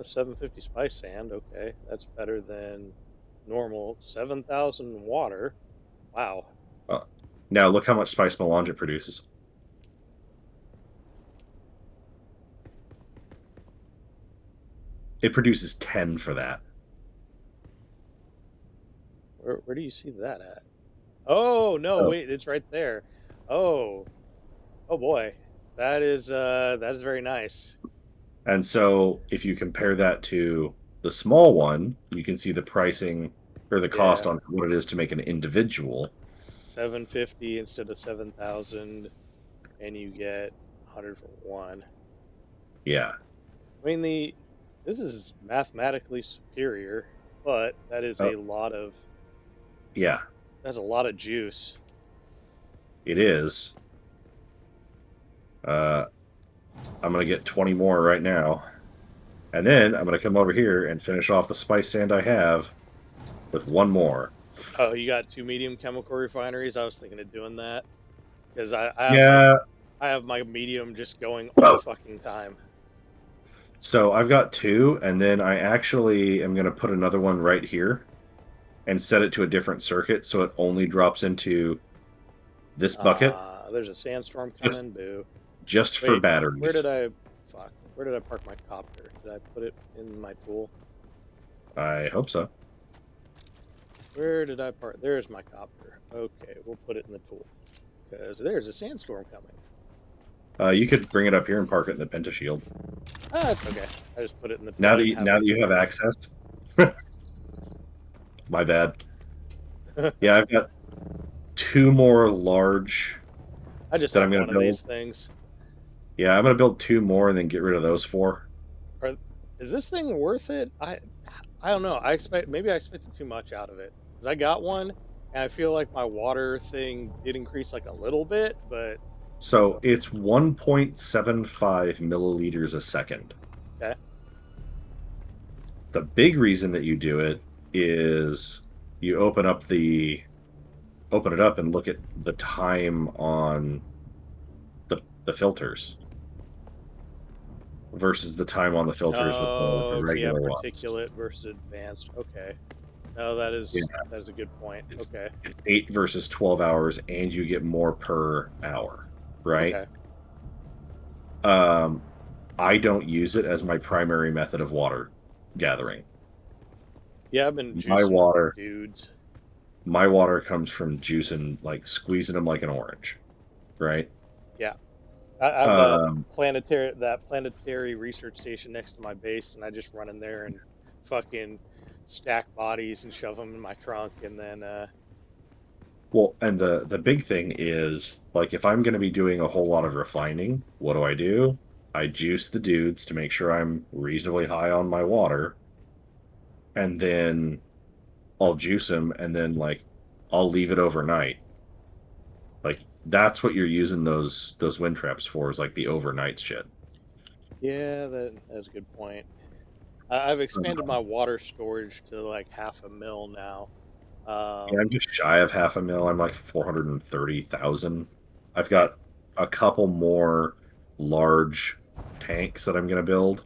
[SPEAKER 1] 750 spice sand. Okay, that's better than normal. 7,000 water. Wow.
[SPEAKER 6] Now look how much spice melange it produces. It produces 10 for that.
[SPEAKER 1] Where do you see that at? Oh no,
[SPEAKER 6] Oh.
[SPEAKER 1] wait, it's right there. Oh, oh boy, that is very nice.
[SPEAKER 6] And so if you compare that to the small one, you can see the pricing or the cost
[SPEAKER 1] Yeah,
[SPEAKER 6] on what it is to make an individual.
[SPEAKER 1] 750 instead of 7,000, and you get 100 for 1.
[SPEAKER 6] Yeah.
[SPEAKER 1] I mean this is mathematically superior, but that is
[SPEAKER 6] Oh,
[SPEAKER 1] a lot of
[SPEAKER 6] yeah,
[SPEAKER 1] that's a lot of juice.
[SPEAKER 6] it is. I'm going to get 20 more right now. And then I'm going to come over here and finish off the spice sand I have with one more.
[SPEAKER 1] Oh, you got 2 medium chemical refineries. I was thinking of doing that because I
[SPEAKER 6] Yeah.
[SPEAKER 1] have my medium just going all the fucking time.
[SPEAKER 6] So I've got 2, and then I actually am going to put another one right here and set it to a different circuit so it only drops into this bucket
[SPEAKER 1] There's a sandstorm
[SPEAKER 6] just,
[SPEAKER 1] coming. Boo.
[SPEAKER 6] just for
[SPEAKER 1] Wait,
[SPEAKER 6] batteries.
[SPEAKER 1] where did I? Fuck. Where did I park my copter? Did I put it in my tool?
[SPEAKER 6] I hope so.
[SPEAKER 1] Where did I park? There's my copter. Okay, we'll put it in the tool. Because there's a sandstorm coming.
[SPEAKER 6] You could bring it up here and park it in the pentashield.
[SPEAKER 1] Ah, that's okay. I just put it in the tool.
[SPEAKER 6] Now
[SPEAKER 1] I
[SPEAKER 6] that
[SPEAKER 1] didn't
[SPEAKER 6] you,
[SPEAKER 1] have
[SPEAKER 6] now
[SPEAKER 1] it
[SPEAKER 6] that you have
[SPEAKER 1] ready.
[SPEAKER 6] access. My bad. Yeah, I've got 2 more large
[SPEAKER 1] I just
[SPEAKER 6] that I'm
[SPEAKER 1] have
[SPEAKER 6] going
[SPEAKER 1] one
[SPEAKER 6] to
[SPEAKER 1] of
[SPEAKER 6] build.
[SPEAKER 1] these things.
[SPEAKER 6] Yeah, I'm going to build 2 more and then get rid of those 4.
[SPEAKER 1] Are, is this thing worth it? I don't know. Maybe I expected too much out of it. Because I got one, and I feel like my water thing did increase like a little bit, but
[SPEAKER 6] So it's 1.75 milliliters a second.
[SPEAKER 1] okay.
[SPEAKER 6] The big reason that you do it is you open it up and look at the time on the filters versus the time on the filters with the
[SPEAKER 1] Oh, okay, yeah,
[SPEAKER 6] regular ones.
[SPEAKER 1] particulate versus advanced. Okay. No,
[SPEAKER 6] Yeah,
[SPEAKER 1] that is a good point.
[SPEAKER 6] it's
[SPEAKER 1] Okay.
[SPEAKER 6] it's 8 versus 12 hours, and you get more per hour, right?
[SPEAKER 1] Okay.
[SPEAKER 6] Um, I don't use it as my primary method of water gathering.
[SPEAKER 1] Yeah, I've been
[SPEAKER 6] My
[SPEAKER 1] juicing with the
[SPEAKER 6] water,
[SPEAKER 1] dudes.
[SPEAKER 6] my water comes from juicing, like squeezing them like an orange, right?
[SPEAKER 1] Yeah. I have
[SPEAKER 6] Um,
[SPEAKER 1] that planetary research station next to my base, and I just run in there and fucking stack bodies and shove them in my trunk, and then
[SPEAKER 6] well, and the big thing is, like, if I'm going to be doing a whole lot of refining, what do? I juice the dudes to make sure I'm reasonably high on my water, and then I'll juice them, and then like I'll leave it overnight. Like that's what you're using those wind traps for, is like the overnight shit.
[SPEAKER 1] yeah, that's a good point. I've expanded my water storage to like half a mil now.
[SPEAKER 6] Yeah, I'm just shy of half a mil. I'm like 430,000. I've got a couple more large tanks that I'm going to build,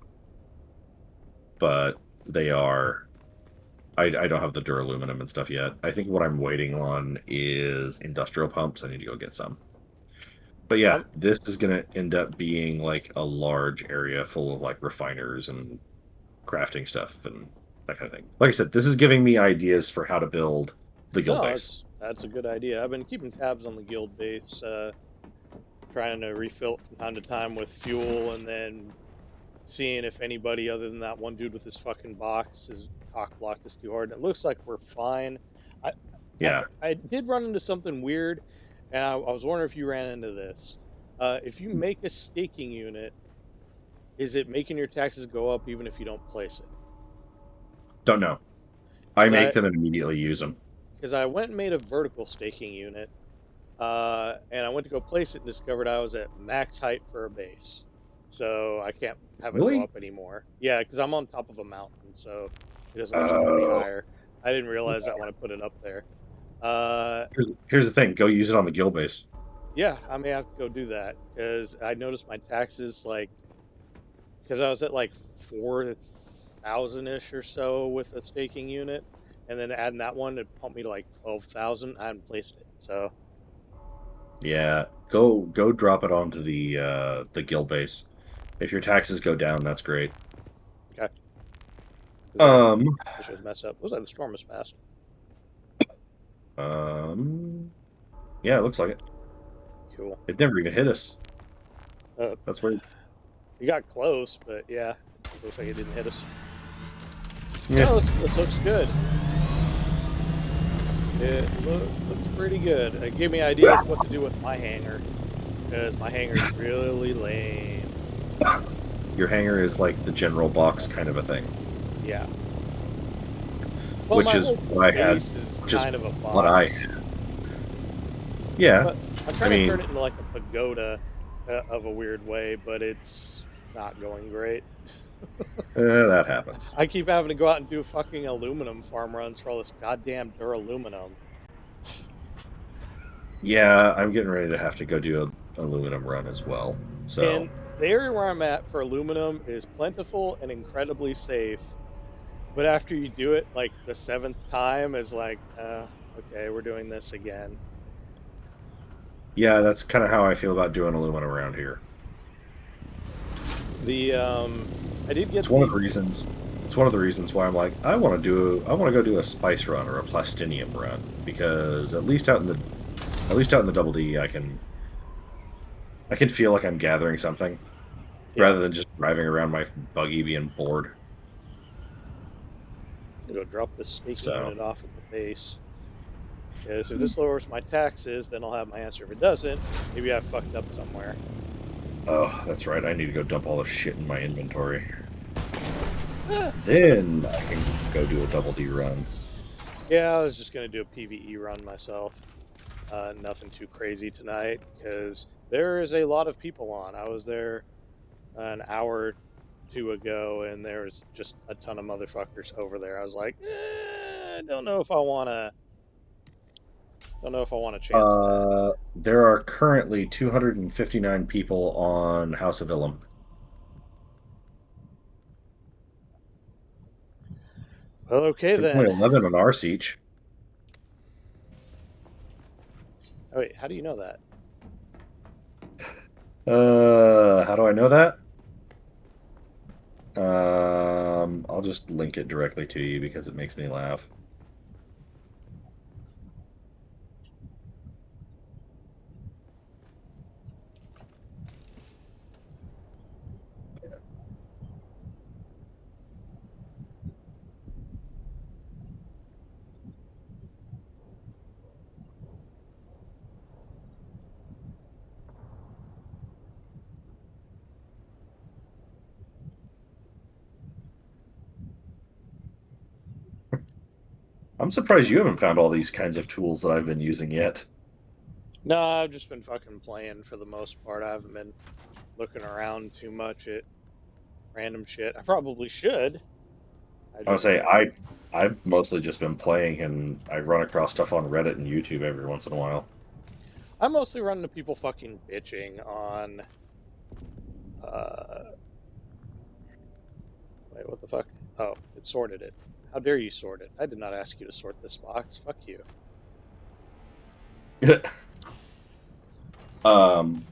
[SPEAKER 6] but they are. I don't have the duraluminum and stuff yet. I think what I'm waiting on is industrial pumps. I need to go get some. But yeah,
[SPEAKER 1] I'm
[SPEAKER 6] this is going to end up being like a large area full of like refiners and crafting stuff and that kind of thing. Like I said, this is giving me ideas for how to build the guild
[SPEAKER 1] No,
[SPEAKER 6] base.
[SPEAKER 1] that's a good idea. I've been keeping tabs on the guild base, trying to refill it from time to time with fuel, and then seeing if anybody other than that one dude with his fucking box is cock blocked us too hard. And it looks like we're fine. I, I
[SPEAKER 6] Yeah.
[SPEAKER 1] I did run into something weird, and I was wondering if you ran into this. If you make a staking unit, is it making your taxes go up even if you don't place it?
[SPEAKER 6] Don't know. I
[SPEAKER 1] Because
[SPEAKER 6] make them and immediately use them.
[SPEAKER 1] I went and made a vertical staking unit, and I went to go place it and discovered I was at max height for a base, so I can't have it go
[SPEAKER 6] Really?
[SPEAKER 1] up anymore. Yeah, because I'm on top of a mountain, so it doesn't let you go any
[SPEAKER 6] Oh.
[SPEAKER 1] higher. I didn't realize that when I put it up there. Uh,
[SPEAKER 6] Here's the thing. Go use it on the guild base.
[SPEAKER 1] yeah, I may have to go do that because I noticed my taxes like because I was at like 4,000 ish or so with a staking unit, and then adding that one, it pumped me to like 12,000. I hadn't placed it, so
[SPEAKER 6] Yeah. Go drop it onto the guild base. If your taxes go down, that's great.
[SPEAKER 1] okay. 'Cause
[SPEAKER 6] Um
[SPEAKER 1] I wish it was messed up. Looks like the storm is past.
[SPEAKER 6] yeah, it looks like it.
[SPEAKER 1] Cool.
[SPEAKER 6] It never even hit us.
[SPEAKER 1] Uh,
[SPEAKER 6] That's weird.
[SPEAKER 1] we got close, but yeah, looks like it didn't hit us.
[SPEAKER 6] Yeah.
[SPEAKER 1] No, this looks good. It looks pretty good. It gave me ideas what to do with my hangar, because my hangar's really lame.
[SPEAKER 6] Your hangar is like the general box kind of a thing.
[SPEAKER 1] Yeah. Well,
[SPEAKER 6] Which
[SPEAKER 1] my
[SPEAKER 6] is
[SPEAKER 1] whole
[SPEAKER 6] what I had.
[SPEAKER 1] base is
[SPEAKER 6] Just
[SPEAKER 1] kind of a box.
[SPEAKER 6] what I had. Yeah.
[SPEAKER 1] But I'm trying
[SPEAKER 6] mean-
[SPEAKER 1] to turn it into like a pagoda of a weird way, but it's not going great.
[SPEAKER 6] That happens.
[SPEAKER 1] I keep having to go out and do fucking aluminum farm runs for all this goddamn duraluminum.
[SPEAKER 6] Yeah, I'm getting ready to have to go do a aluminum run as well. So
[SPEAKER 1] And the area where I'm at for aluminum is plentiful and incredibly safe. But after you do it, like the 7th time, is like, okay, we're doing this again.
[SPEAKER 6] yeah, that's kind of how I feel about doing aluminum around here.
[SPEAKER 1] The I did get
[SPEAKER 6] It's one of
[SPEAKER 1] the
[SPEAKER 6] the reasons. It's one of the reasons why I'm like, I want to go do a spice run or a plastinium run, because at least out in the double D, I can feel like I'm gathering something
[SPEAKER 1] yeah.
[SPEAKER 6] rather than just driving around my buggy being bored.
[SPEAKER 1] I'm gonna go drop the staking
[SPEAKER 6] So,
[SPEAKER 1] unit off at the base. Because if this lowers my taxes, then I'll have my answer. If it doesn't, maybe I fucked up somewhere.
[SPEAKER 6] oh, that's right. I need to go dump all the shit in my inventory.
[SPEAKER 1] It's fine.
[SPEAKER 6] Then I can go do a double D run.
[SPEAKER 1] Yeah, I was just gonna do a PVE run myself. Nothing too crazy tonight because there is a lot of people on. I was there an hour or two ago, and there was just a ton of motherfuckers over there. I was like, I don't know if I wanna. Don't know if I want to chance that.
[SPEAKER 6] There are currently 259 people on House of Ilum.
[SPEAKER 1] Well, okay
[SPEAKER 6] There's only
[SPEAKER 1] then.
[SPEAKER 6] 11 on our siege.
[SPEAKER 1] Oh wait, how do you know that?
[SPEAKER 6] How do I know that? I'll just link it directly to you because it makes me laugh. I'm surprised you haven't found all these kinds of tools that I've been using yet.
[SPEAKER 1] No, I've just been fucking playing for the most part. I haven't been looking around too much at random shit. I probably should. I
[SPEAKER 6] I'll
[SPEAKER 1] just
[SPEAKER 6] say I've mostly just been playing, and I run across stuff on Reddit and YouTube every once in a while.
[SPEAKER 1] I mostly run into people fucking bitching on uh wait, what the fuck? Oh, it sorted it. How dare you sort it? I did not ask you to sort this box. Fuck you.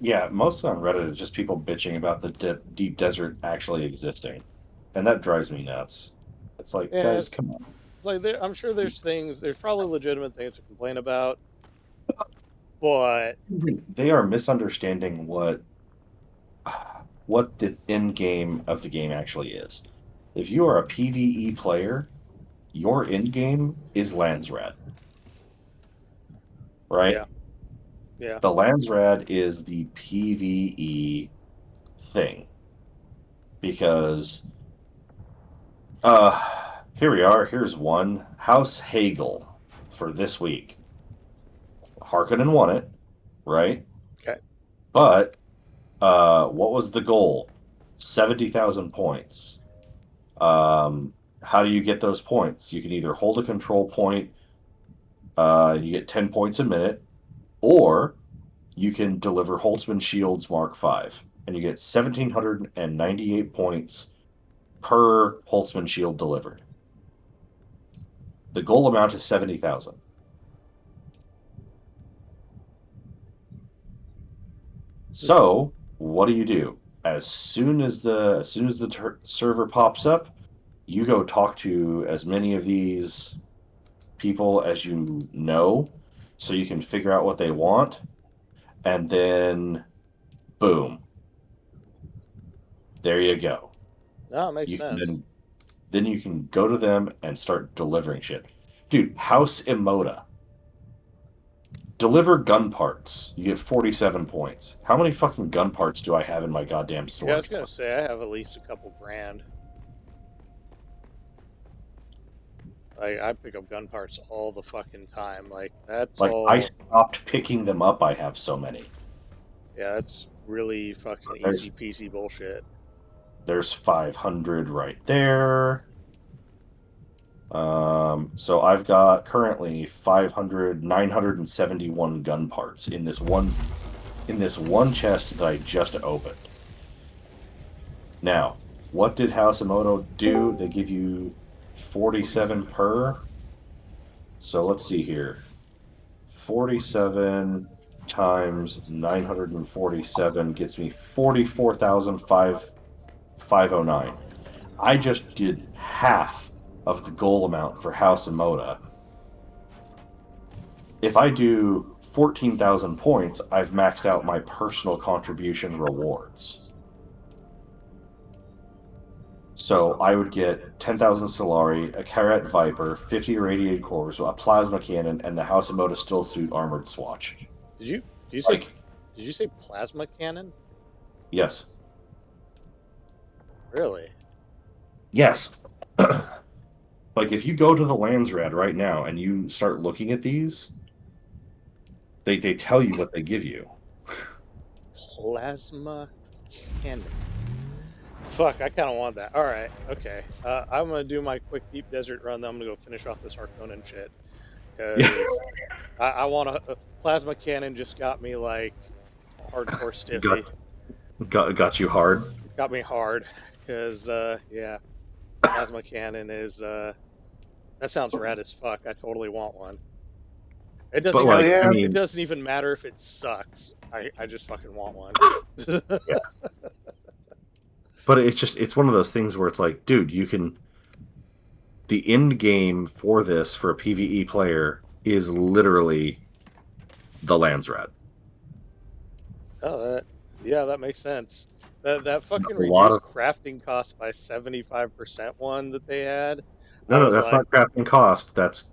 [SPEAKER 6] Yeah, mostly on Reddit it's just people bitching about the deep desert actually existing, and that drives me nuts. It's like,
[SPEAKER 1] Yeah,
[SPEAKER 6] guys, come on.
[SPEAKER 1] it's like I'm sure there's probably legitimate things to complain about, but
[SPEAKER 6] They are misunderstanding what the end game of the game actually is. If you are a PvE player, your end game is Landsrad, right?
[SPEAKER 1] yeah, yeah,
[SPEAKER 6] The Landsrad is the PvE thing because here we are. Here's one House Hagel for this week. Harkonnen won it, right?
[SPEAKER 1] okay,
[SPEAKER 6] But what was the goal? 70,000 points. How do you get those points? You can either hold a control point, you get 10 points a minute, or you can deliver Holtzman Shields Mark V, and you get 1,798 points per Holtzman Shield delivered. The goal amount is 70,000. So, what do? As soon as the server pops up, you go talk to as many of these people as you know, so you can figure out what they want, and then boom, there you go.
[SPEAKER 1] no, it makes
[SPEAKER 6] You can
[SPEAKER 1] sense.
[SPEAKER 6] then you can go to them and start delivering shit. Dude, House Emoda. Deliver gun parts. You get 47 points. How many fucking gun parts do I have in my goddamn
[SPEAKER 1] Yeah, I was
[SPEAKER 6] storage?
[SPEAKER 1] gonna say I have at least a couple grand. I pick up gun parts all the fucking time. Like that's
[SPEAKER 6] Like, I
[SPEAKER 1] all.
[SPEAKER 6] stopped picking them up. I have so many.
[SPEAKER 1] Yeah, that's really fucking
[SPEAKER 6] There's
[SPEAKER 1] easy peasy bullshit.
[SPEAKER 6] there's 500 right there. So I've got currently 971 gun parts in this one chest that I just opened. Now, what did House Emoto do? They give you 47 per. So let's see here. 47 times 947 gets me 44,500 509. I just did half of the goal amount for House and Moda. If I do 14,000 points, I've maxed out my personal contribution rewards. So I would get 10,000 Solari, a Karat Viper, 50 irradiated cores, a plasma cannon, and the House of Moda Still Suit armored swatch.
[SPEAKER 1] Did you say plasma cannon?
[SPEAKER 6] Yes.
[SPEAKER 1] Really?
[SPEAKER 6] Yes. Like, if you go to the Landsrad right now and you start looking at these, they tell you what they give you.
[SPEAKER 1] Plasma cannon. Fuck, I kind of want that. All right, okay. I'm gonna do my quick deep desert run. Then I'm gonna go finish off this Harkonnen shit. Because I want a plasma cannon. Just got me like hardcore stiffy.
[SPEAKER 6] Got you hard.
[SPEAKER 1] Got me hard. Because yeah, plasma cannon is that sounds rad as fuck. I totally want one. It doesn't.
[SPEAKER 6] But, like,
[SPEAKER 2] yeah.
[SPEAKER 6] I mean,
[SPEAKER 1] It doesn't even matter if it sucks. I just fucking want one.
[SPEAKER 6] yeah. But it's one of those things where it's like, dude, you can. The end game for this for a PvE player is literally the Landsrad.
[SPEAKER 1] Oh, that makes sense. That fucking
[SPEAKER 6] A lot
[SPEAKER 1] reduced
[SPEAKER 6] of-
[SPEAKER 1] crafting cost by 75% one that they had.
[SPEAKER 6] No, that's not crafting cost. That's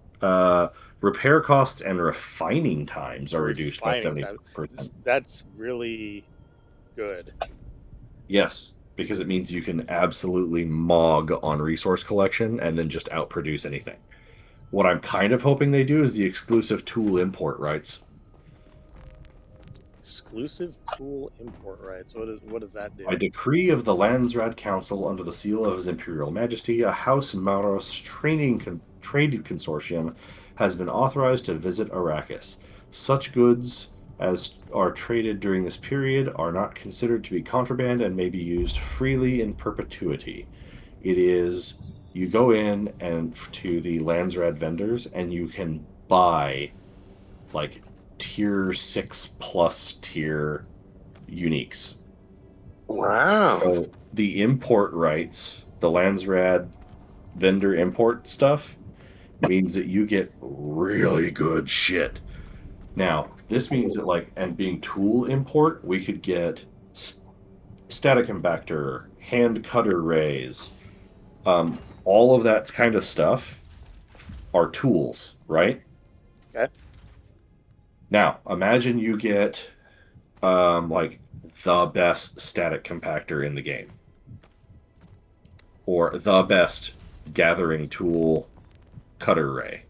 [SPEAKER 6] repair costs and refining times are reduced by
[SPEAKER 1] Refining
[SPEAKER 6] 70%.
[SPEAKER 1] That's really good.
[SPEAKER 6] Yes, because it means you can absolutely mog on resource collection and then just outproduce anything. What I'm kind of hoping they do is the exclusive tool import rights.
[SPEAKER 1] Exclusive tool import rights. What does that do?
[SPEAKER 6] By decree of the Landsrad Council under the seal of His Imperial Majesty, a House Maros trading consortium has been authorized to visit Arrakis. Such goods as are traded during this period are not considered to be contraband and may be used freely in perpetuity. It is, you go in and to the Landsrad vendors and you can buy like tier 6 plus tier uniques.
[SPEAKER 2] Wow.
[SPEAKER 6] So the import rights, the Landsrad vendor import stuff, means that you get really good shit. Now, this means that, like, and being tool import, we could get static compactor, hand cutter rays, all of that kind of stuff are tools, right?
[SPEAKER 1] Okay.
[SPEAKER 6] Now, imagine you get, like, the best static compactor in the game. Or the best gathering tool cutter ray.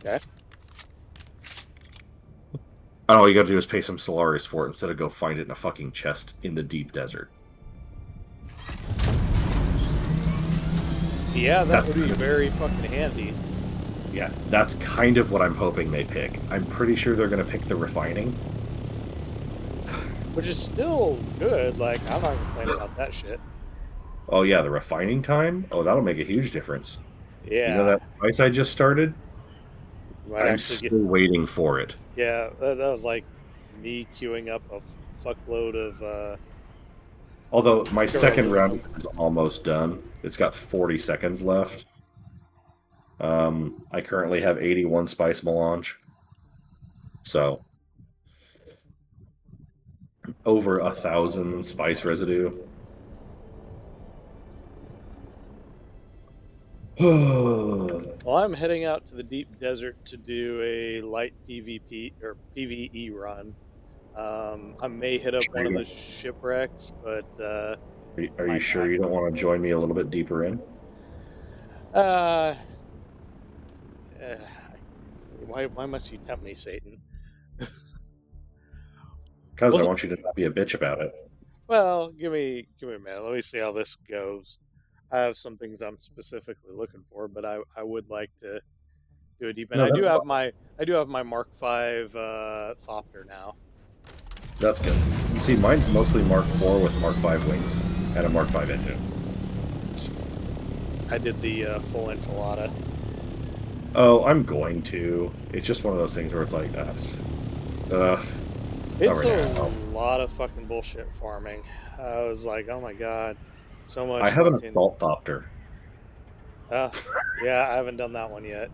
[SPEAKER 1] Okay.
[SPEAKER 6] And all you gotta do is pay some Solaris for it instead of go find it in a fucking chest in the deep desert.
[SPEAKER 1] Yeah, that would be very fucking handy.
[SPEAKER 6] Yeah, that's kind of what I'm hoping they pick. I'm pretty sure they're gonna pick the refining.
[SPEAKER 1] Which is still good. Like, I'm not complaining about that shit.
[SPEAKER 6] Oh yeah, the refining time? Oh, that'll make a huge difference.
[SPEAKER 1] Yeah.
[SPEAKER 6] You know that spice I just started?
[SPEAKER 1] Might
[SPEAKER 6] I'm
[SPEAKER 1] actually
[SPEAKER 6] still waiting for it.
[SPEAKER 1] Yeah, that was like me queuing up a fuckload of.
[SPEAKER 6] Although my second round is almost done. It's got 40 seconds left. I currently have 81 spice melange. So over 1,000 spice residue.
[SPEAKER 1] Well, I'm heading out to the deep desert to do a light PvP or PvE run. I may hit up one of the shipwrecks, but
[SPEAKER 6] Are you sure you don't want to join me a little bit deeper in?
[SPEAKER 1] Why must you tempt me, Satan?
[SPEAKER 6] Because I want you to not be a bitch about it.
[SPEAKER 1] Well, give me a minute. Let me see how this goes. I have some things I'm specifically looking for, but I would like to do a deep end.
[SPEAKER 6] No,
[SPEAKER 1] I do
[SPEAKER 6] that's
[SPEAKER 1] have my Mark V Thopter now.
[SPEAKER 6] That's good. You see, mine's mostly Mark IV with Mark V wings and a Mark V engine.
[SPEAKER 1] I did the full enchilada.
[SPEAKER 6] Oh, I'm going to. It's just one of those things where it's like,
[SPEAKER 1] It's
[SPEAKER 6] right
[SPEAKER 1] a lot of fucking bullshit farming. I was like, oh my god. So much
[SPEAKER 6] I have an
[SPEAKER 1] fucking.
[SPEAKER 6] assault thopter.
[SPEAKER 1] Uh, yeah, I haven't done that one yet.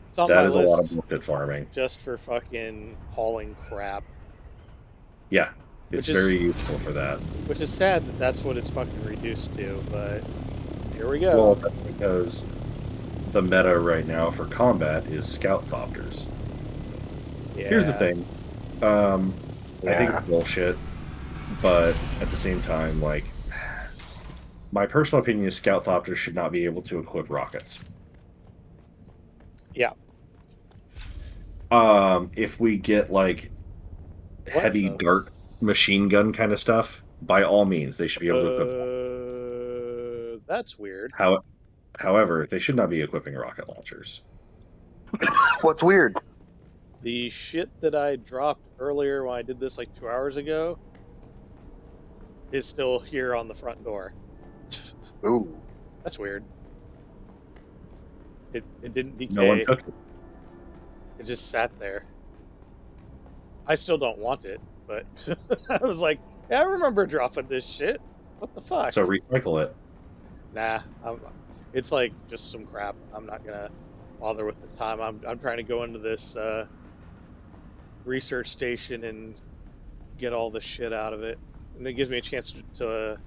[SPEAKER 1] It's on
[SPEAKER 6] That
[SPEAKER 1] my
[SPEAKER 6] is a lot of
[SPEAKER 1] list
[SPEAKER 6] bullshit farming.
[SPEAKER 1] just for fucking hauling crap.
[SPEAKER 6] Yeah, it's
[SPEAKER 1] Which is
[SPEAKER 6] very useful for that.
[SPEAKER 1] which is sad that that's what it's fucking reduced to, but here we
[SPEAKER 6] Well,
[SPEAKER 1] go.
[SPEAKER 6] that's because the meta right now for combat is scout thopters.
[SPEAKER 1] Yeah.
[SPEAKER 6] Here's the thing. I think it's bullshit, but at the same time, like, my personal opinion is scout thopters should not be able to equip rockets.
[SPEAKER 1] Yeah.
[SPEAKER 6] If we get like
[SPEAKER 1] What
[SPEAKER 6] heavy
[SPEAKER 1] the?
[SPEAKER 6] dart machine gun kind of stuff, by all means, they should be able to equip.
[SPEAKER 1] That's weird.
[SPEAKER 6] However, they should not be equipping rocket launchers.
[SPEAKER 2] What's weird?
[SPEAKER 1] The shit that I dropped earlier when I did this like 2 hours ago is still here on the front door.
[SPEAKER 2] Ooh.
[SPEAKER 1] That's weird. It didn't decay.
[SPEAKER 6] No one took it.
[SPEAKER 1] It just sat there. I still don't want it, but I was like, yeah, I remember dropping this shit. What the fuck?
[SPEAKER 6] So recycle it.
[SPEAKER 1] Nah, it's like just some crap. I'm not gonna bother with the time. I'm trying to go into this research station and get all the shit out of it, and it gives me a chance to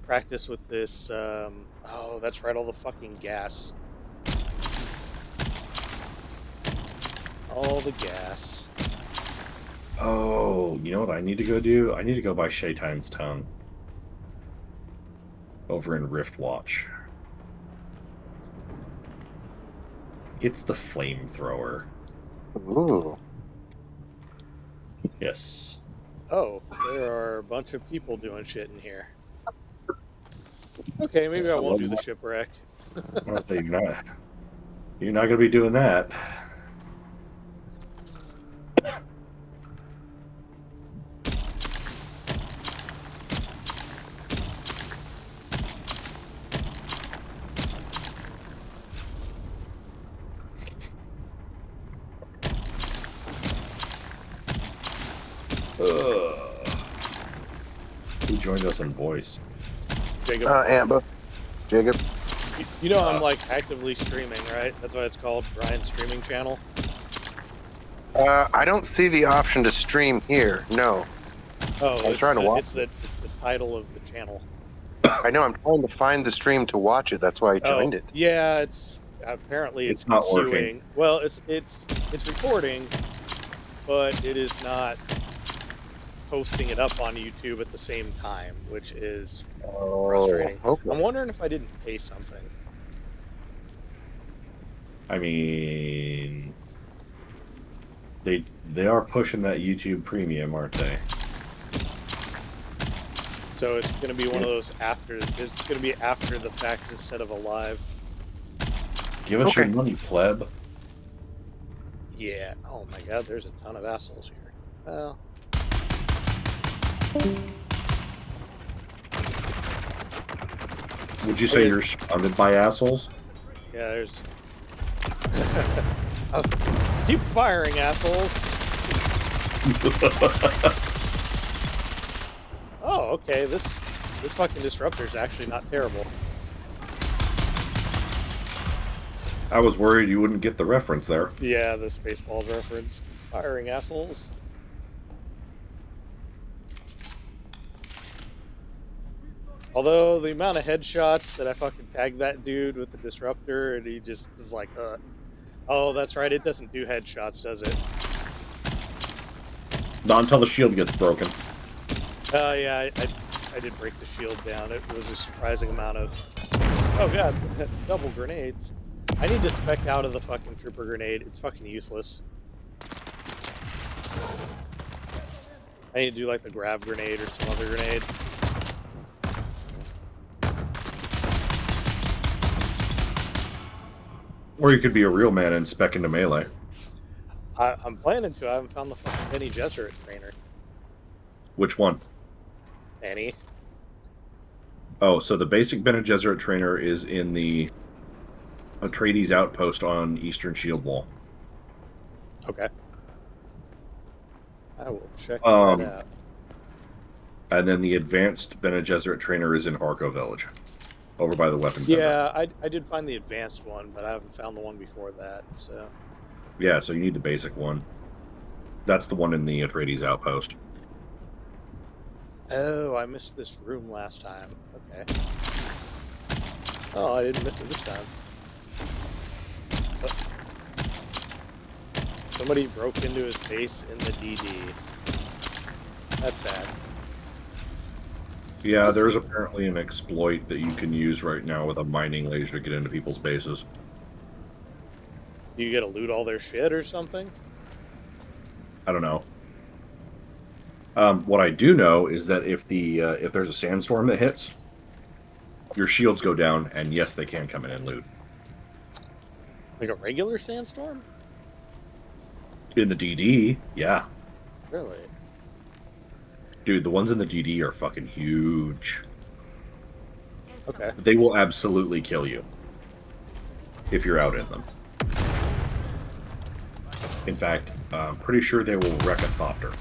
[SPEAKER 1] practice with this. Oh, that's right, all the fucking gas. All the gas.
[SPEAKER 6] Oh, you know what I need to go do? I need to go buy Shaitan's Tongue over in Riftwatch. It's the flamethrower.
[SPEAKER 2] Ooh.
[SPEAKER 6] Yes.
[SPEAKER 1] Oh, there are a bunch of people doing shit in here. Okay, maybe I won't do the shipwreck.
[SPEAKER 6] I'll say you're not gonna be doing that. Who joined us in voice?
[SPEAKER 1] Jacob,
[SPEAKER 2] Amber. Jacob.
[SPEAKER 1] you know I'm like actively streaming, right? That's why it's called Brian's streaming channel.
[SPEAKER 2] I don't see the option to stream here. No.
[SPEAKER 1] Oh,
[SPEAKER 2] I'm trying to watch.
[SPEAKER 1] it's the title of the channel.
[SPEAKER 2] I know. I'm trying to find the stream to watch it. That's why I joined it.
[SPEAKER 1] Yeah, it's apparently it's
[SPEAKER 6] not
[SPEAKER 1] queuing.
[SPEAKER 6] working.
[SPEAKER 1] Well, it's recording, but it is not posting it up on YouTube at the same time, which is frustrating.
[SPEAKER 2] Okay.
[SPEAKER 1] I'm wondering if I didn't pay something.
[SPEAKER 6] I mean, they are pushing that YouTube Premium, aren't they?
[SPEAKER 1] So it's going to be one of those after. It's going to be after the fact instead of a live.
[SPEAKER 6] Give us your
[SPEAKER 2] Okay.
[SPEAKER 6] money, pleb.
[SPEAKER 1] Yeah. Oh my God, there's a ton of assholes here. Well,
[SPEAKER 6] Would you say you're surrounded by assholes?
[SPEAKER 1] yeah, there's. Keep firing, assholes. Oh, okay. This fucking disruptor is actually not terrible.
[SPEAKER 6] I was worried you wouldn't get the reference there.
[SPEAKER 1] Yeah, the Spaceballs reference. Firing, assholes. Although the amount of headshots that I fucking tagged that dude with the disruptor, and he just is like, oh, that's right, it doesn't do headshots, does it?
[SPEAKER 6] Not until the shield gets broken.
[SPEAKER 1] Yeah, I did break the shield down. It was a surprising amount of... Oh god, double grenades. I need to spec out of the fucking trooper grenade. It's fucking useless. I need to do like the grav grenade or some other grenade.
[SPEAKER 6] Or you could be a real man and spec into melee.
[SPEAKER 1] I'm planning to. I haven't found the fucking Benny Gesserit trainer.
[SPEAKER 6] Which one?
[SPEAKER 1] Benny.
[SPEAKER 6] Oh, so the basic Bene Gesserit trainer is in the Atreides outpost on Eastern Shield Wall.
[SPEAKER 1] Okay. I will check that
[SPEAKER 6] Um,
[SPEAKER 1] out.
[SPEAKER 6] And then the advanced Bene Gesserit trainer is in Harko Village, over by the weapon vendor.
[SPEAKER 1] Yeah, I did find the advanced one, but I haven't found the one before that. So
[SPEAKER 6] Yeah, so you need the basic one. That's the one in the Atreides outpost.
[SPEAKER 1] oh, I missed this room last time. Okay. Oh, I didn't miss it this time. So, somebody broke into his base in the DD. That's sad.
[SPEAKER 6] Yeah, there's apparently an exploit that you can use right now with a mining laser to get into people's bases.
[SPEAKER 1] You gotta loot all their shit or something?
[SPEAKER 6] I don't know. What I do know is that if there's a sandstorm that hits, your shields go down, and yes, they can come in and loot.
[SPEAKER 1] Like a regular sandstorm?
[SPEAKER 6] In the DD, yeah.
[SPEAKER 1] Really?
[SPEAKER 6] Dude, the ones in the DD are fucking huge.
[SPEAKER 1] Okay.
[SPEAKER 6] They will absolutely kill you if you're out in them. In fact, I'm pretty sure they will wreck a thopter.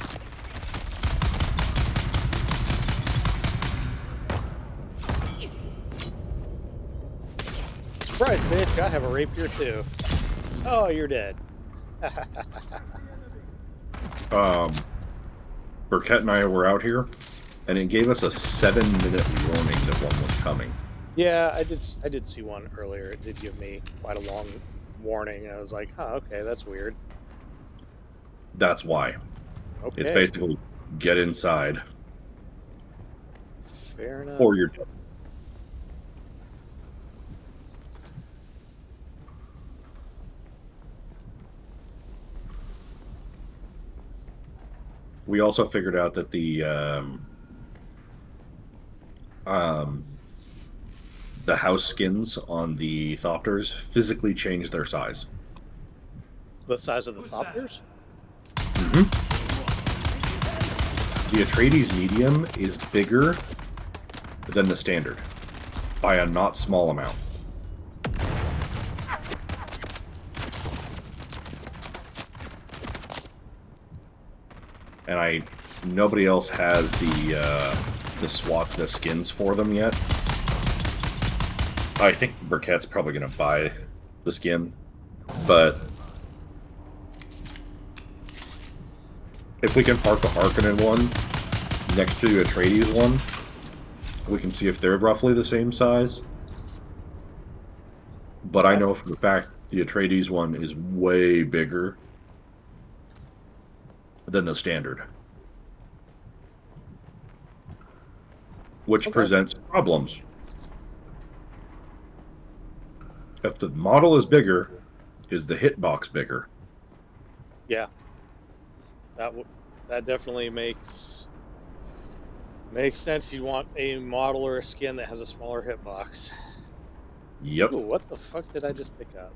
[SPEAKER 1] Surprise, bitch, I have a rapier too. Oh, you're dead.
[SPEAKER 6] Burkett and I were out here, and it gave us a 7-minute warning that one was coming.
[SPEAKER 1] Yeah, I did see one earlier. It did give me quite a long warning. I was like, huh, okay, that's weird.
[SPEAKER 6] That's why.
[SPEAKER 1] Okay.
[SPEAKER 6] It's basically get inside,
[SPEAKER 1] Fair enough.
[SPEAKER 6] or you're dead. We also figured out that the house skins on the Thopters physically change their size.
[SPEAKER 1] The size of the Thopters?
[SPEAKER 6] The Atreides medium is bigger than the standard by a not small amount. And nobody else has the skins for them yet. I think Burkett's probably going to buy the skin, but if we can park the Harkonnen one next to the Atreides one, we can see if they're roughly the same size. But I know for the fact the Atreides one is way bigger than the standard, which presents problems. If the model is bigger, is the hitbox bigger?
[SPEAKER 1] Yeah. That definitely makes sense. You want a model or a skin that has a smaller hitbox.
[SPEAKER 6] Yep.
[SPEAKER 1] Ooh, what the fuck did I just pick up?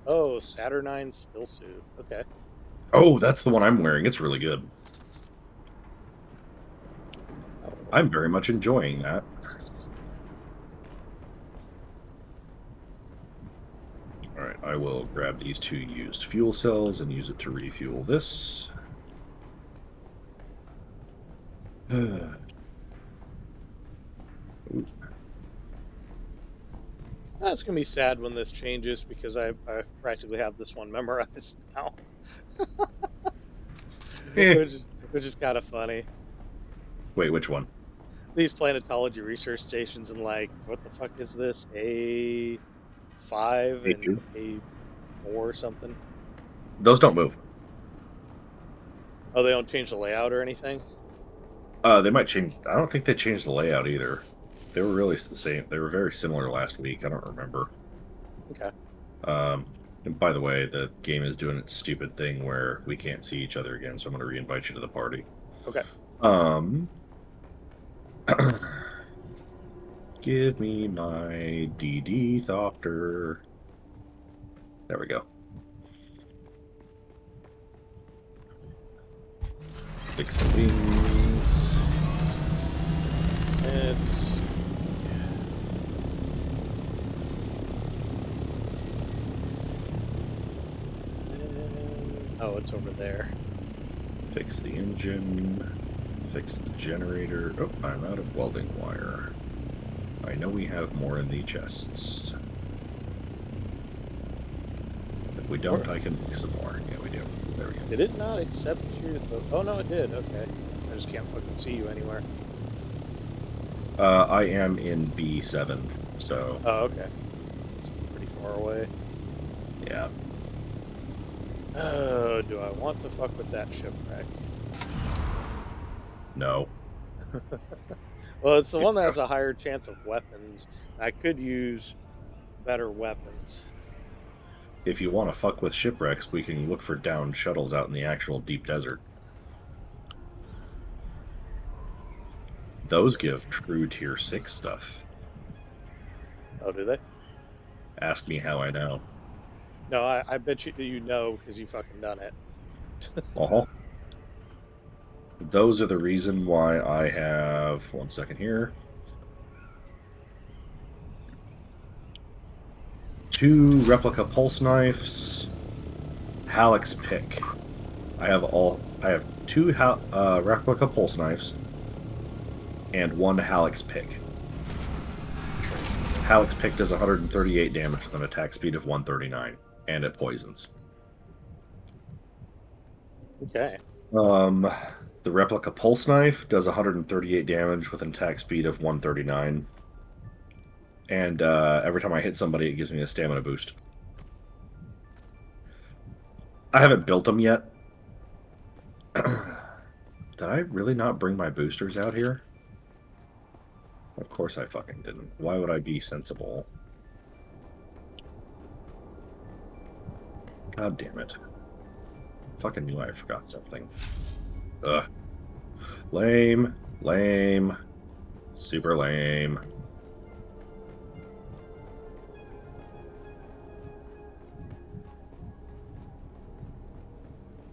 [SPEAKER 1] Oh, Saturnine still suit. Okay.
[SPEAKER 6] Oh, that's the one I'm wearing. It's really good. I'm very much enjoying that. Alright, I will grab these 2 used fuel cells and use it to refuel this.
[SPEAKER 1] That's gonna be sad when this changes because I practically have this one memorized now. which is kind of funny.
[SPEAKER 6] Wait, which one?
[SPEAKER 1] These planetology research stations and like, what the fuck is this? A5 and A4 or something?
[SPEAKER 6] Those don't move.
[SPEAKER 1] Oh, they don't change the layout or anything?
[SPEAKER 6] They might change. I don't think they changed the layout either. They were really the same. They were very similar last week. I don't remember.
[SPEAKER 1] Okay.
[SPEAKER 6] And by the way, the game is doing its stupid thing where we can't see each other again, so I'm going to re-invite you to the party.
[SPEAKER 1] Okay.
[SPEAKER 6] Give me my DD Thopter. There we go. Fix the wings.
[SPEAKER 1] It's... Oh, it's over there.
[SPEAKER 6] Fix the engine. Fix the generator. Oh, I'm out of welding wire. I know we have more in the chests. If we don't, I can make some more. Yeah, we do. There we go.
[SPEAKER 1] Did it not accept your... Oh, no, it did. Okay. I just can't fucking see you anywhere.
[SPEAKER 6] I am in B7, so...
[SPEAKER 1] Oh, okay. It's pretty far away.
[SPEAKER 6] Yeah.
[SPEAKER 1] Oh, do I want to fuck with that shipwreck?
[SPEAKER 6] No.
[SPEAKER 1] Well, it's the one that has a higher chance of weapons. I could use better weapons.
[SPEAKER 6] If you want to fuck with shipwrecks, we can look for downed shuttles out in the actual deep desert. Those give true tier 6 stuff.
[SPEAKER 1] Oh, do they?
[SPEAKER 6] Ask me how I know.
[SPEAKER 1] No, I bet you know because you fucking done it.
[SPEAKER 6] Uh-huh. Those are the reason why I have... 1 second here. 2 replica pulse knives. Hallex pick. I have 2 replica pulse knives and 1 Hallex pick. Hallex pick does 138 damage with an attack speed of 139, and it poisons.
[SPEAKER 1] Okay.
[SPEAKER 6] The replica pulse knife does 138 damage with an attack speed of 139. And every time I hit somebody, it gives me a stamina boost. I haven't built them yet. Did I really not bring my boosters out here? Of course I fucking didn't. Why would I be sensible? God damn it. Fucking knew I forgot something. Ugh. Lame. Lame. Super lame.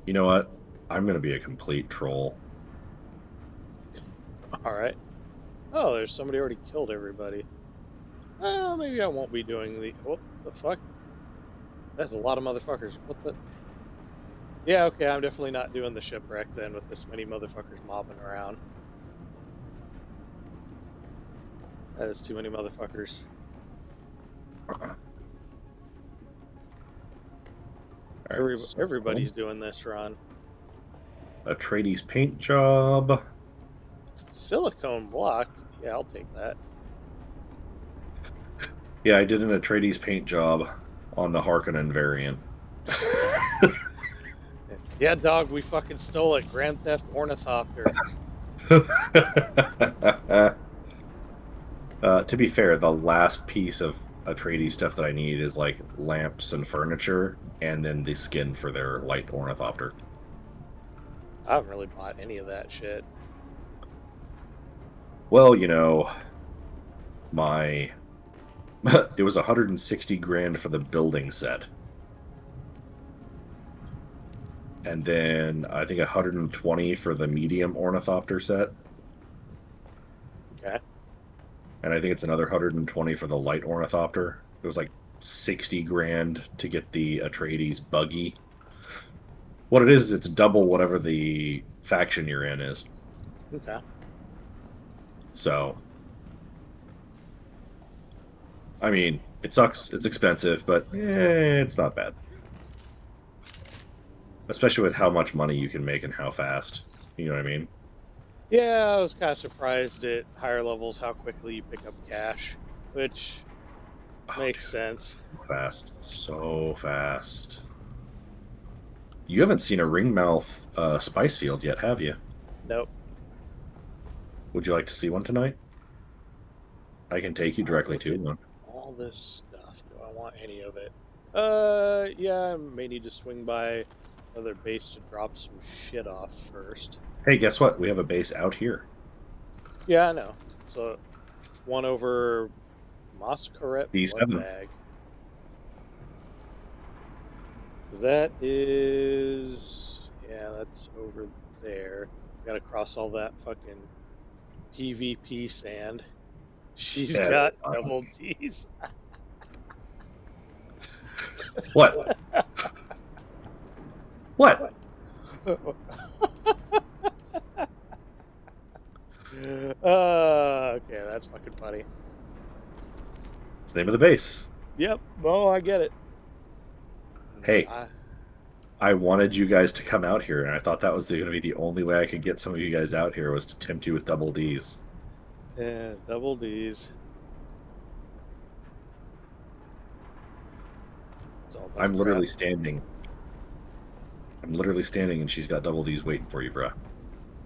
[SPEAKER 6] You know what? I'm gonna be a complete troll.
[SPEAKER 1] Alright. Oh, there's somebody already killed everybody. Oh, maybe I won't be doing the... What the fuck? That's a lot of motherfuckers. What the... Yeah, okay, I'm definitely not doing the shipwreck then with this many motherfuckers mobbing around. That is too many motherfuckers. Everybody's doing this, Ron.
[SPEAKER 6] Atreides paint job.
[SPEAKER 1] Silicone block? Yeah, I'll take that.
[SPEAKER 6] Yeah, I did an Atreides paint job on the Harkonnen variant.
[SPEAKER 1] Yeah, dog, we fucking stole it. Grand Theft Ornithopter.
[SPEAKER 6] To be fair, the last piece of Atreides stuff that I need is like lamps and furniture, and then the skin for their light ornithopter.
[SPEAKER 1] I haven't really bought any of that shit.
[SPEAKER 6] Well, you know, my it was 160 grand for the building set. And then I think 120 for the medium ornithopter set.
[SPEAKER 1] Okay.
[SPEAKER 6] And I think it's another 120 for the light ornithopter. It was like 60 grand to get the Atreides buggy. What it is, it's double whatever the faction you're in is.
[SPEAKER 1] Okay.
[SPEAKER 6] So, I mean, it sucks. It's expensive, but it's not bad. Especially with how much money you can make and how fast. You know what I mean?
[SPEAKER 1] Yeah, I was kind of surprised at higher levels how quickly you pick up cash, which makes sense.
[SPEAKER 6] Fast. So fast. You haven't seen a ringmouth spice field yet, have you?
[SPEAKER 1] Nope.
[SPEAKER 6] Would you like to see one tonight? I can take you directly to one.
[SPEAKER 1] All this stuff. Do I want any of it? Yeah, I may need to swing by another base to drop some shit off first.
[SPEAKER 6] Hey, guess what? We have a base out here.
[SPEAKER 1] Yeah, I know. So, one over Moscaret
[SPEAKER 6] B7.
[SPEAKER 1] bag. Because that is... Yeah, that's over there. Gotta cross all that fucking PvP sand. She's
[SPEAKER 6] Yeah,
[SPEAKER 1] got double D's.
[SPEAKER 6] What? What?
[SPEAKER 1] Okay, that's fucking funny.
[SPEAKER 6] It's the name of the base.
[SPEAKER 1] Yep. Well, I get it.
[SPEAKER 6] Hey,
[SPEAKER 1] I,
[SPEAKER 6] I wanted you guys to come out here, and I thought that was going to be the only way I could get some of you guys out here was to tempt you with double Ds.
[SPEAKER 1] yeah, double D's. It's all a bunch
[SPEAKER 6] I'm
[SPEAKER 1] of crap.
[SPEAKER 6] literally standing. I'm literally standing, and she's got double Ds waiting for you, bruh.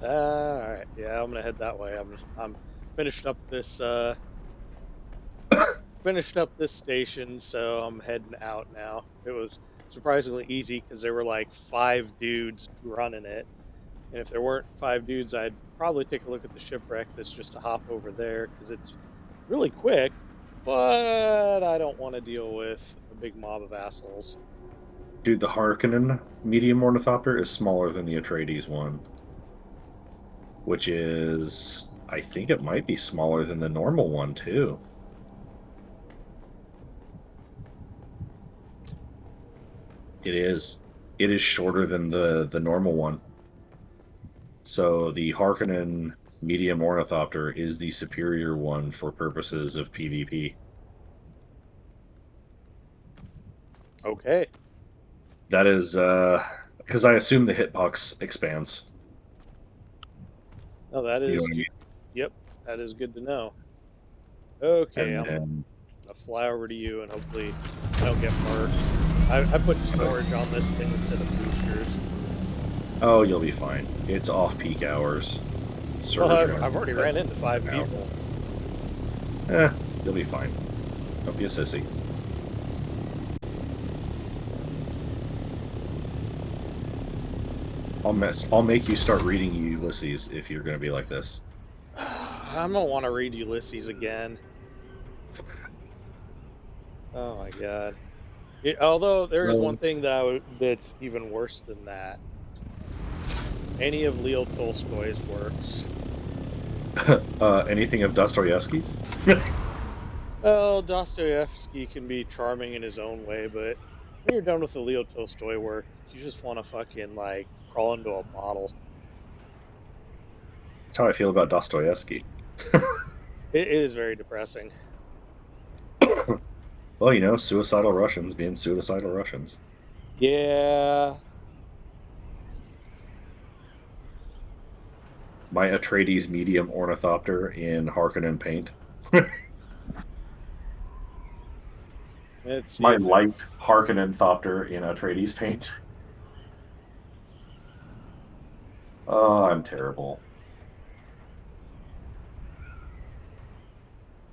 [SPEAKER 1] All right. Yeah, I'm gonna head that way. I'm finished up this finished up this station, so I'm heading out now. It was surprisingly easy because there were like 5 dudes running it, and if there weren't 5 dudes, I'd probably take a look at the shipwreck. That's just a hop over there because it's really quick, but I don't want to deal with a big mob of assholes.
[SPEAKER 6] Dude, the Harkonnen medium ornithopter is smaller than the Atreides one, which is, I think it might be smaller than the normal one too. It is. It is shorter than the normal one. So the Harkonnen medium ornithopter is the superior one for purposes of PvP.
[SPEAKER 1] Okay.
[SPEAKER 6] That is because I assume the hitbox expands.
[SPEAKER 1] Oh, that
[SPEAKER 6] You know
[SPEAKER 1] is.
[SPEAKER 6] what I mean?
[SPEAKER 1] Yep, that is good to know. Okay,
[SPEAKER 6] And
[SPEAKER 1] I'm
[SPEAKER 6] then
[SPEAKER 1] gonna fly over to you and hopefully I don't get marked. I put storage on this thing instead of boosters.
[SPEAKER 6] oh, you'll be fine. It's off-peak hours.
[SPEAKER 1] Well,
[SPEAKER 6] Servers are gonna
[SPEAKER 1] I've already ran into 5
[SPEAKER 6] out.
[SPEAKER 1] people.
[SPEAKER 6] You'll be fine. Don't be a sissy. I'll make you start reading Ulysses if you're going to be like this.
[SPEAKER 1] I don't want to read Ulysses again. Oh my god. Although there is one thing that that's even worse than that. Any of Leo Tolstoy's works.
[SPEAKER 6] Anything of Dostoevsky's?
[SPEAKER 1] Well, Dostoevsky can be charming in his own way, but when you're done with the Leo Tolstoy work, you just want to fucking like crawl into a bottle.
[SPEAKER 6] That's how I feel about Dostoevsky.
[SPEAKER 1] It is very depressing.
[SPEAKER 6] Well, you know, suicidal Russians being suicidal Russians.
[SPEAKER 1] Yeah.
[SPEAKER 6] My Atreides medium ornithopter in Harkonnen paint.
[SPEAKER 1] Let's see
[SPEAKER 6] My
[SPEAKER 1] if it-
[SPEAKER 6] light Harkonnen thopter in Atreides paint. Oh, I'm terrible.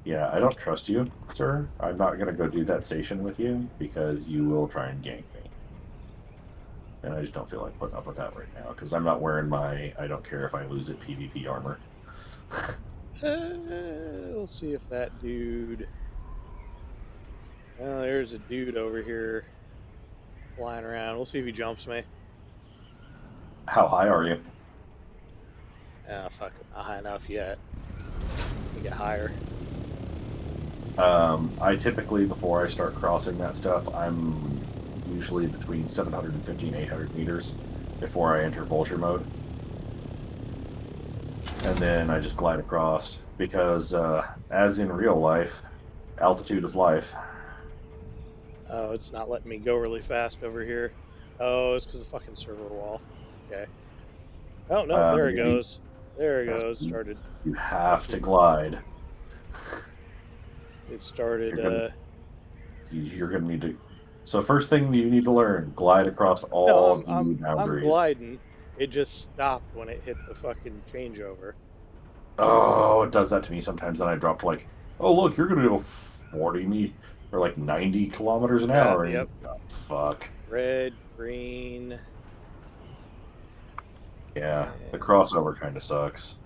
[SPEAKER 6] Yeah, I don't trust you, sir. I'm not going to go do that station with you because you will try and gank me. And I just don't feel like putting up with that right now because I'm not wearing my I don't care if I lose it PvP armor.
[SPEAKER 1] We'll see if that dude. Oh, there's a dude over here flying around. We'll see if he jumps me.
[SPEAKER 6] How high are you?
[SPEAKER 1] Ah, fuck it. Not high enough yet. We get higher.
[SPEAKER 6] I typically, before I start crossing that stuff, I'm usually between 750 and 800 meters before I enter vulture mode. And then I just glide across because, as in real life, altitude is life.
[SPEAKER 1] Oh, it's not letting me go really fast over here. Oh, it's because of the fucking server wall. Okay. Oh, no, there it goes. There it goes. Started.
[SPEAKER 6] You have to glide.
[SPEAKER 1] It started,
[SPEAKER 6] You're going to need to... So first thing you need to learn, glide across all
[SPEAKER 1] no,
[SPEAKER 6] the
[SPEAKER 1] I'm
[SPEAKER 6] boundaries.
[SPEAKER 1] gliding. It just stopped when it hit the fucking changeover.
[SPEAKER 6] Oh, it does that to me sometimes, and I drop to like, oh, look, you're going to go 40 me or like 90 kilometers an hour. And
[SPEAKER 1] Yep.
[SPEAKER 6] oh, fuck.
[SPEAKER 1] Red, green.
[SPEAKER 6] Yeah, the crossover kind of sucks.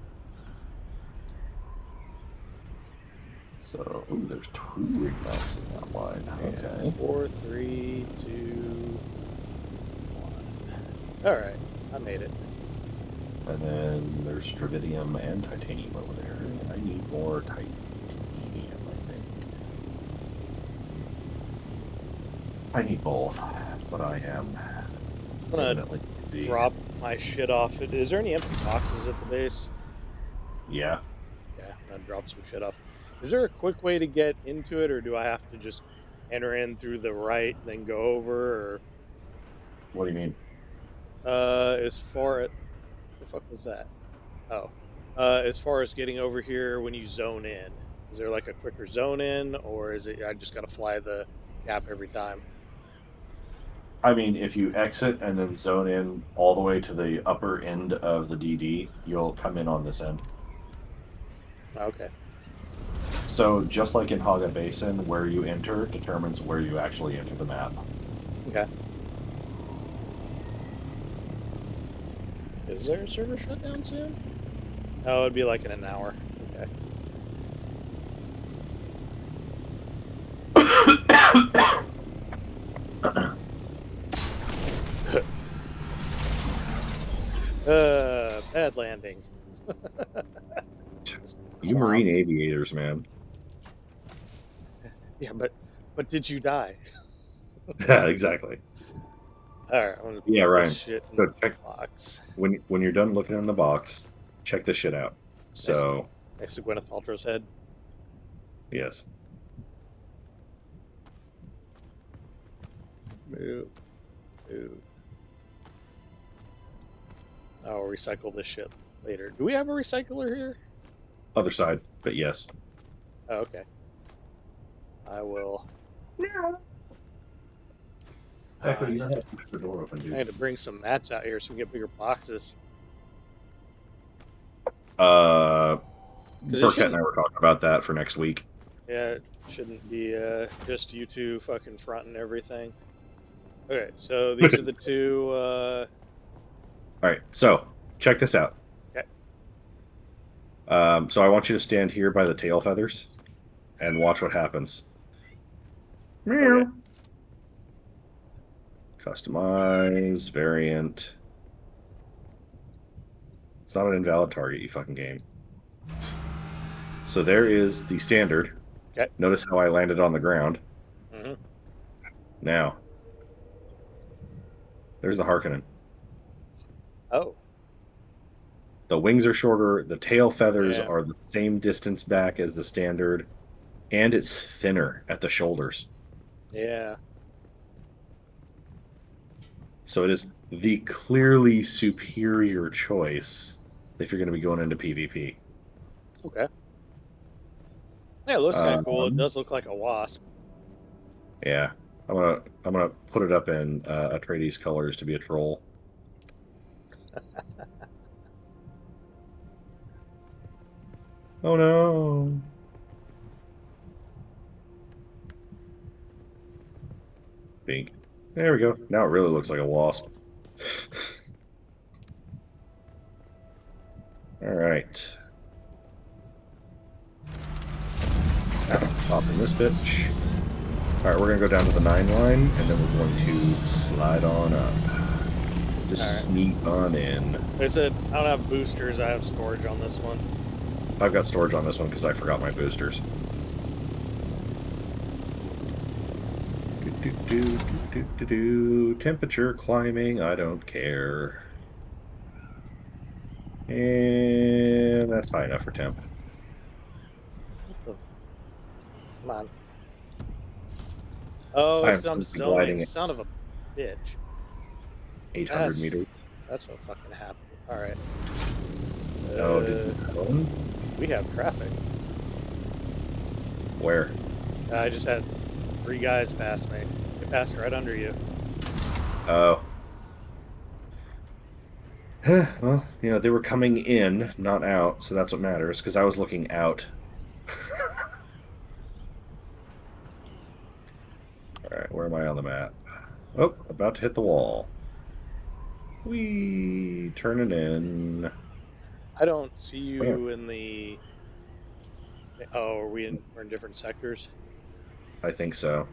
[SPEAKER 6] So, ooh, there's 2 rig mounts in that line. Okay.
[SPEAKER 1] 4, 3, 2, 1. Alright, I made it.
[SPEAKER 6] And then there's Dravidium and Titanium over there. I need more Titanium, I think. I need both, but I am
[SPEAKER 1] I'm gonna
[SPEAKER 6] definitely busy.
[SPEAKER 1] drop my shit off. Is there any empty boxes at the base?
[SPEAKER 6] Yeah,
[SPEAKER 1] gonna drop some shit off. Is there a quick way to get into it, or do I have to just enter in through the right, then go over, or
[SPEAKER 6] What do you mean?
[SPEAKER 1] as far as the fuck was that? Oh, as far as getting over here when you zone in, is there like a quicker zone in, or is it I just gotta fly the gap every time?
[SPEAKER 6] I mean, if you exit and then zone in all the way to the upper end of the DD, you'll come in on this end.
[SPEAKER 1] Okay.
[SPEAKER 6] So just like in Haga Basin, where you enter determines where you actually enter the map.
[SPEAKER 1] Okay. Is there a server shutdown soon? Oh, it'd be like in an hour. Okay. Bad landing.
[SPEAKER 6] You marine aviators, man.
[SPEAKER 1] Yeah, but did you die?
[SPEAKER 6] Yeah, exactly.
[SPEAKER 1] All right, I'm gonna put
[SPEAKER 6] Yeah,
[SPEAKER 1] this
[SPEAKER 6] Ryan.
[SPEAKER 1] shit in
[SPEAKER 6] So
[SPEAKER 1] the
[SPEAKER 6] check
[SPEAKER 1] box
[SPEAKER 6] when you're done looking in the box, check this shit out.
[SPEAKER 1] next,
[SPEAKER 6] So
[SPEAKER 1] next to Gwyneth Paltrow's head.
[SPEAKER 6] yes,
[SPEAKER 1] Move, move. I'll recycle this shit later. Do we have a recycler here?
[SPEAKER 6] other side, but yes.
[SPEAKER 1] Oh, okay. I will.
[SPEAKER 6] Actually, you have to push the door open,
[SPEAKER 1] I
[SPEAKER 6] dude.
[SPEAKER 1] had to bring some mats out here so we can get bigger boxes.
[SPEAKER 6] Burkett
[SPEAKER 1] shouldn't-
[SPEAKER 6] and I were talking about that for next week.
[SPEAKER 1] Yeah, it shouldn't be just you two fucking fronting everything. Okay, so these are the two.
[SPEAKER 6] All right, so check this out.
[SPEAKER 1] Okay.
[SPEAKER 6] So I want you to stand here by the tail feathers and watch what happens.
[SPEAKER 1] Okay.
[SPEAKER 6] Customize, variant. It's not an invalid target, you fucking game. So there is the standard.
[SPEAKER 1] Okay.
[SPEAKER 6] Notice how I landed on the ground.
[SPEAKER 1] Mm-hmm.
[SPEAKER 6] Now, there's the Harkonnen.
[SPEAKER 1] Oh.
[SPEAKER 6] The wings are shorter, the tail feathers
[SPEAKER 1] Yeah.
[SPEAKER 6] are the same distance back as the standard, and it's thinner at the shoulders.
[SPEAKER 1] Yeah.
[SPEAKER 6] So it is the clearly superior choice if you're going to be going into PvP.
[SPEAKER 1] Okay. Yeah, it looks kind of cool. It does look like a wasp.
[SPEAKER 6] Yeah, I'm gonna put it up in Atreides colors to be a troll. Oh no! Pink. There we go. Now it really looks like a wasp. All right. Now, popping this bitch. All right, we're gonna go down to the 9 line, and then we're going to slide on up. Just sneak on in.
[SPEAKER 1] They said I don't have boosters. I have storage on this one.
[SPEAKER 6] I've got storage on this one because I forgot my boosters. Temperature climbing, I don't care. And that's high enough for temp.
[SPEAKER 1] What the? Come on. Oh, it's I'm zoning. Son of a bitch.
[SPEAKER 6] 800 meters.
[SPEAKER 1] That's what fucking happened. All right.
[SPEAKER 6] Oh, did you
[SPEAKER 1] we have traffic.
[SPEAKER 6] Where?
[SPEAKER 1] I just had 3 guys pass me. They passed right under you.
[SPEAKER 6] Oh. Well, you know, they were coming in, not out, so that's what matters, because I was looking out. Alright, where am I on the map? Oh, about to hit the wall. Whee! Turning in.
[SPEAKER 1] I don't see you in the... Oh, we're in different sectors?
[SPEAKER 6] I think so.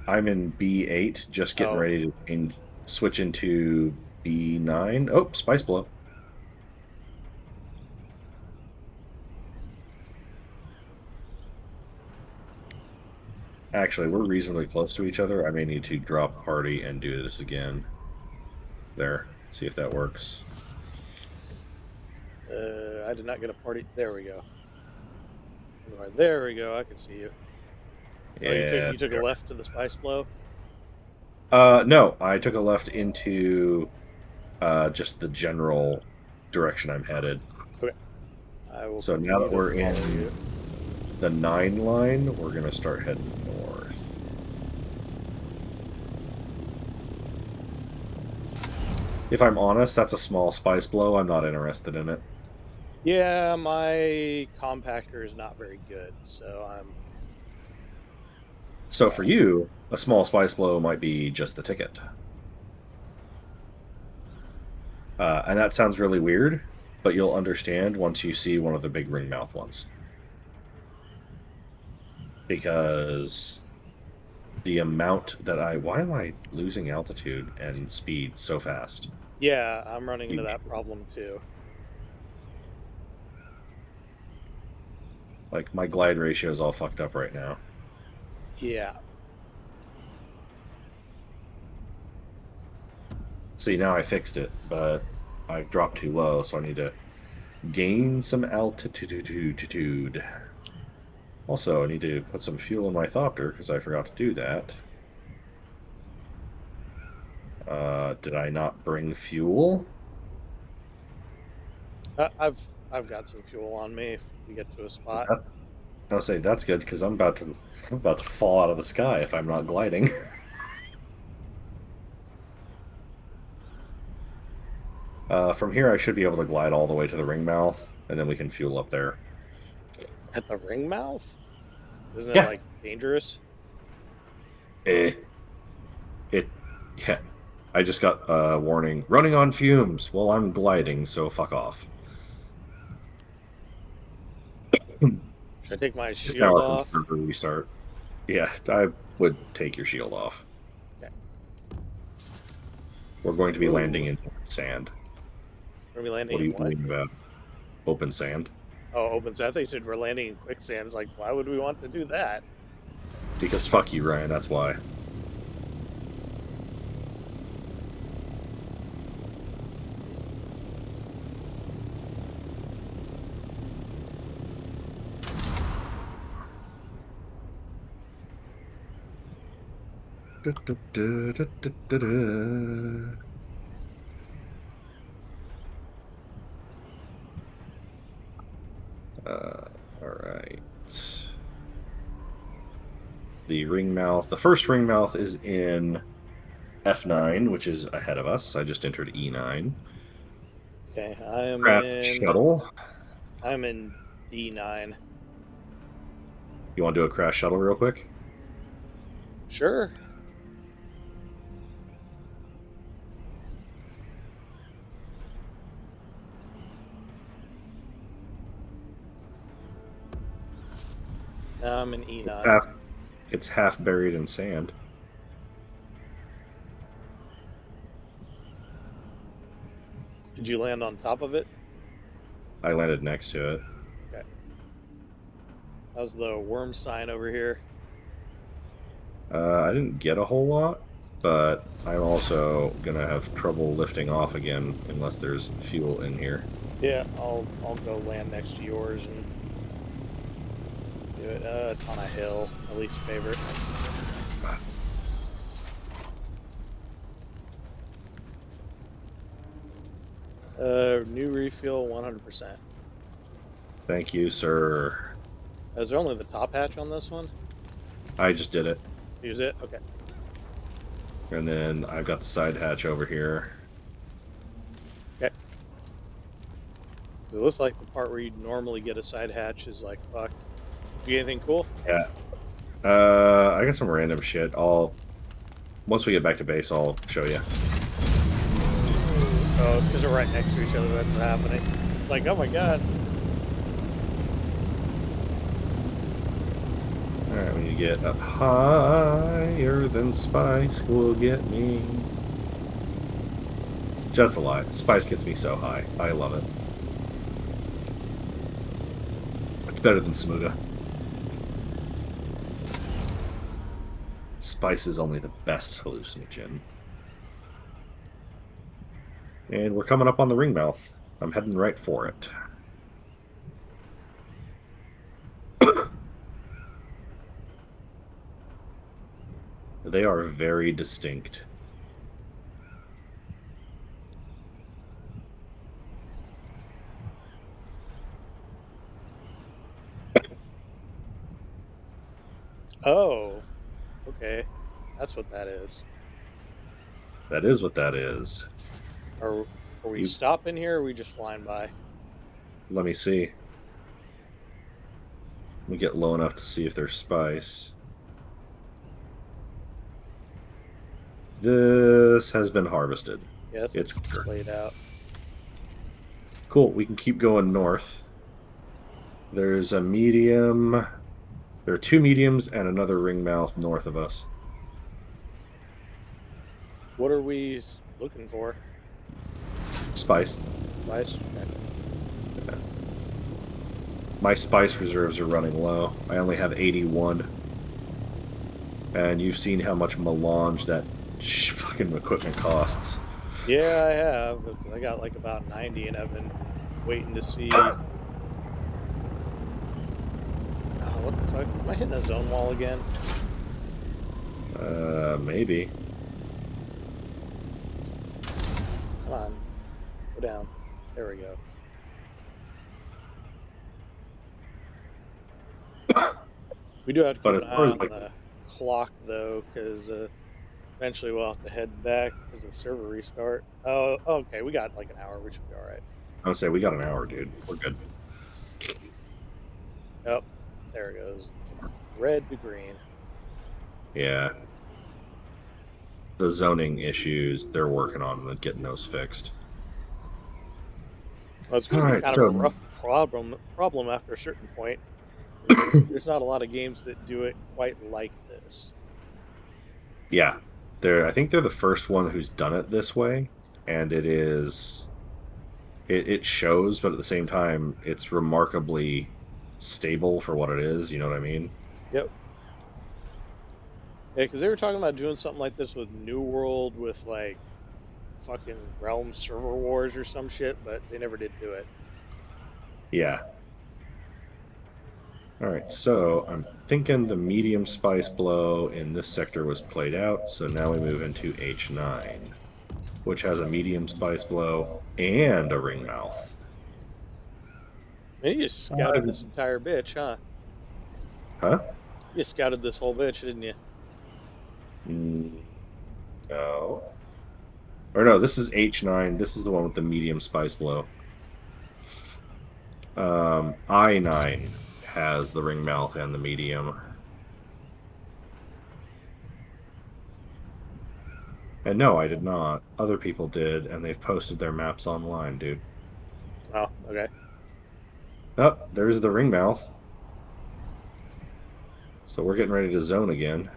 [SPEAKER 6] I'm in B8, just getting ready to switch into B9. Oh, spice blow. Actually, we're reasonably close to each other. I may need to drop party and do this again. There. See if that works.
[SPEAKER 1] I did not get a party. There we go. Right, there we go. I can see you. Oh,
[SPEAKER 6] Yeah.
[SPEAKER 1] you took a left to the spice blow.
[SPEAKER 6] No, I took a left into just the general direction I'm headed.
[SPEAKER 1] Okay. I will
[SPEAKER 6] So now
[SPEAKER 1] continue
[SPEAKER 6] that
[SPEAKER 1] to
[SPEAKER 6] we're
[SPEAKER 1] follow you.
[SPEAKER 6] in the 9 line, we're going to start heading north. If I'm honest, that's a small spice blow. I'm not interested in it.
[SPEAKER 1] Yeah, my compactor is not very good, so I'm.
[SPEAKER 6] So for you, a small spice blow might be just the ticket. And that sounds really weird, but you'll understand once you see one of the big ringmouth ones. Because the amount that why am I losing altitude and speed so fast?
[SPEAKER 1] Yeah, I'm running into that problem too.
[SPEAKER 6] Like, my glide ratio is all fucked up right now.
[SPEAKER 1] Yeah.
[SPEAKER 6] See, now I fixed it, but I dropped too low, so I need to gain some altitude. Also, I need to put some fuel in my thopter, because I forgot to do that. Did I not bring fuel?
[SPEAKER 1] I've got some fuel on me if we get to a spot.
[SPEAKER 6] I'll say that's good, because I'm about to fall out of the sky if I'm not gliding. From here, I should be able to glide all the way to the ring mouth, and then we can fuel up there.
[SPEAKER 1] At the ring mouth? Isn't it
[SPEAKER 6] Yeah.
[SPEAKER 1] like dangerous?
[SPEAKER 6] Yeah. I just got a warning. Running on fumes. Well, I'm gliding, so fuck off.
[SPEAKER 1] Should I take my
[SPEAKER 6] Just now
[SPEAKER 1] shield
[SPEAKER 6] I
[SPEAKER 1] off?
[SPEAKER 6] can restart. Yeah, I would take your shield off.
[SPEAKER 1] Okay.
[SPEAKER 6] We're going to be landing
[SPEAKER 1] Ooh.
[SPEAKER 6] in sand.
[SPEAKER 1] We're gonna be landing
[SPEAKER 6] What are
[SPEAKER 1] in
[SPEAKER 6] you
[SPEAKER 1] what?
[SPEAKER 6] thinking about? Open sand?
[SPEAKER 1] Oh, open sand. I thought you said we're landing in quicksands. Like, why would we want to do that?
[SPEAKER 6] Because fuck you, Ryan, that's why. Alright. The ring mouth. The first ring mouth is in F9, which is ahead of us. I just entered E9.
[SPEAKER 1] Okay, I am
[SPEAKER 6] Craft
[SPEAKER 1] in.
[SPEAKER 6] shuttle.
[SPEAKER 1] I'm in D9.
[SPEAKER 6] You want to do a crash shuttle real quick?
[SPEAKER 1] Sure. I'm in E9.
[SPEAKER 6] It's half buried in sand.
[SPEAKER 1] Did you land on top of it?
[SPEAKER 6] I landed next to it.
[SPEAKER 1] Okay. How's the worm sign over here?
[SPEAKER 6] I didn't get a whole lot, but I'm also gonna have trouble lifting off again unless there's fuel in here.
[SPEAKER 1] Yeah, I'll go land next to yours and do it. It's on a hill. My least favorite. New refuel 100%.
[SPEAKER 6] Thank you, sir.
[SPEAKER 1] Is there only the top hatch on this one?
[SPEAKER 6] I just did it.
[SPEAKER 1] Use it? Okay.
[SPEAKER 6] And then I've got the side hatch over here.
[SPEAKER 1] Okay. It looks like the part where you'd normally get a side hatch is like, fuck. You get anything cool?
[SPEAKER 6] Yeah. I got some random shit. Once we get back to base, I'll show you.
[SPEAKER 1] Oh, it's because they're right next to each other. That's what's happening. It's like, oh my god.
[SPEAKER 6] Alright, when you get up higher than Spice will get me. That's a lie. Spice gets me so high. I love it. It's better than Smuda. Spice is only the best hallucinogen. And we're coming up on the ring mouth. I'm heading right for it. They are very distinct.
[SPEAKER 1] Oh, okay. That's what that is.
[SPEAKER 6] That is what that is.
[SPEAKER 1] Are we
[SPEAKER 6] You
[SPEAKER 1] stopping here or are we just flying by?
[SPEAKER 6] let me see. Let me get low enough to see if there's spice. This has been harvested.
[SPEAKER 1] Yes,
[SPEAKER 6] It's
[SPEAKER 1] it's
[SPEAKER 6] clear.
[SPEAKER 1] laid out.
[SPEAKER 6] Cool. We can keep going north. There's a medium. There are two mediums and another ringmouth north of us.
[SPEAKER 1] What are we looking for?
[SPEAKER 6] Spice.
[SPEAKER 1] Spice? Okay.
[SPEAKER 6] My spice reserves are running low. I only have 81. And you've seen how much melange that fucking equipment costs.
[SPEAKER 1] Yeah, I have. I got like about 90 and I've been waiting to see. Oh, what the fuck? Am I hitting a zone wall again?
[SPEAKER 6] Maybe.
[SPEAKER 1] Come on. Go down. There we go. We do have to
[SPEAKER 6] But
[SPEAKER 1] keep
[SPEAKER 6] as
[SPEAKER 1] an
[SPEAKER 6] far
[SPEAKER 1] eye
[SPEAKER 6] as
[SPEAKER 1] on
[SPEAKER 6] like,
[SPEAKER 1] the clock though, because eventually we'll have to head back because the server restart. Oh, okay. We got like an hour. We should be all right.
[SPEAKER 6] I would say we got an hour, dude. We're good.
[SPEAKER 1] Oh, there it goes. Red to green.
[SPEAKER 6] Yeah. The zoning issues, they're working on getting those fixed.
[SPEAKER 1] Well, it's
[SPEAKER 6] All
[SPEAKER 1] going to be
[SPEAKER 6] right,
[SPEAKER 1] kind of a
[SPEAKER 6] so
[SPEAKER 1] rough problem after a certain point. There's not a lot of games that do it quite like this.
[SPEAKER 6] yeah, I think they're the first one who's done it this way, and it shows, but at the same time, it's remarkably stable for what it is. You know what I mean?
[SPEAKER 1] Yep. Yeah, because they were talking about doing something like this with New World, with like fucking Realm Server Wars or some shit, but they never did do it.
[SPEAKER 6] Yeah. All right, so I'm thinking the medium spice blow in this sector was played out, so now we move into H9, which has a medium spice blow and a ring mouth.
[SPEAKER 1] Man, you just scouted this entire bitch, huh?
[SPEAKER 6] Huh?
[SPEAKER 1] You scouted this whole bitch, didn't you?
[SPEAKER 6] No. Or no, this is H9. This is the one with the medium spice blow. I9 has the ring mouth and the medium. And no, I did not. Other people did, and they've posted their maps online, dude.
[SPEAKER 1] Oh, okay.
[SPEAKER 6] Oh, there's the ring mouth. So we're getting ready to zone again.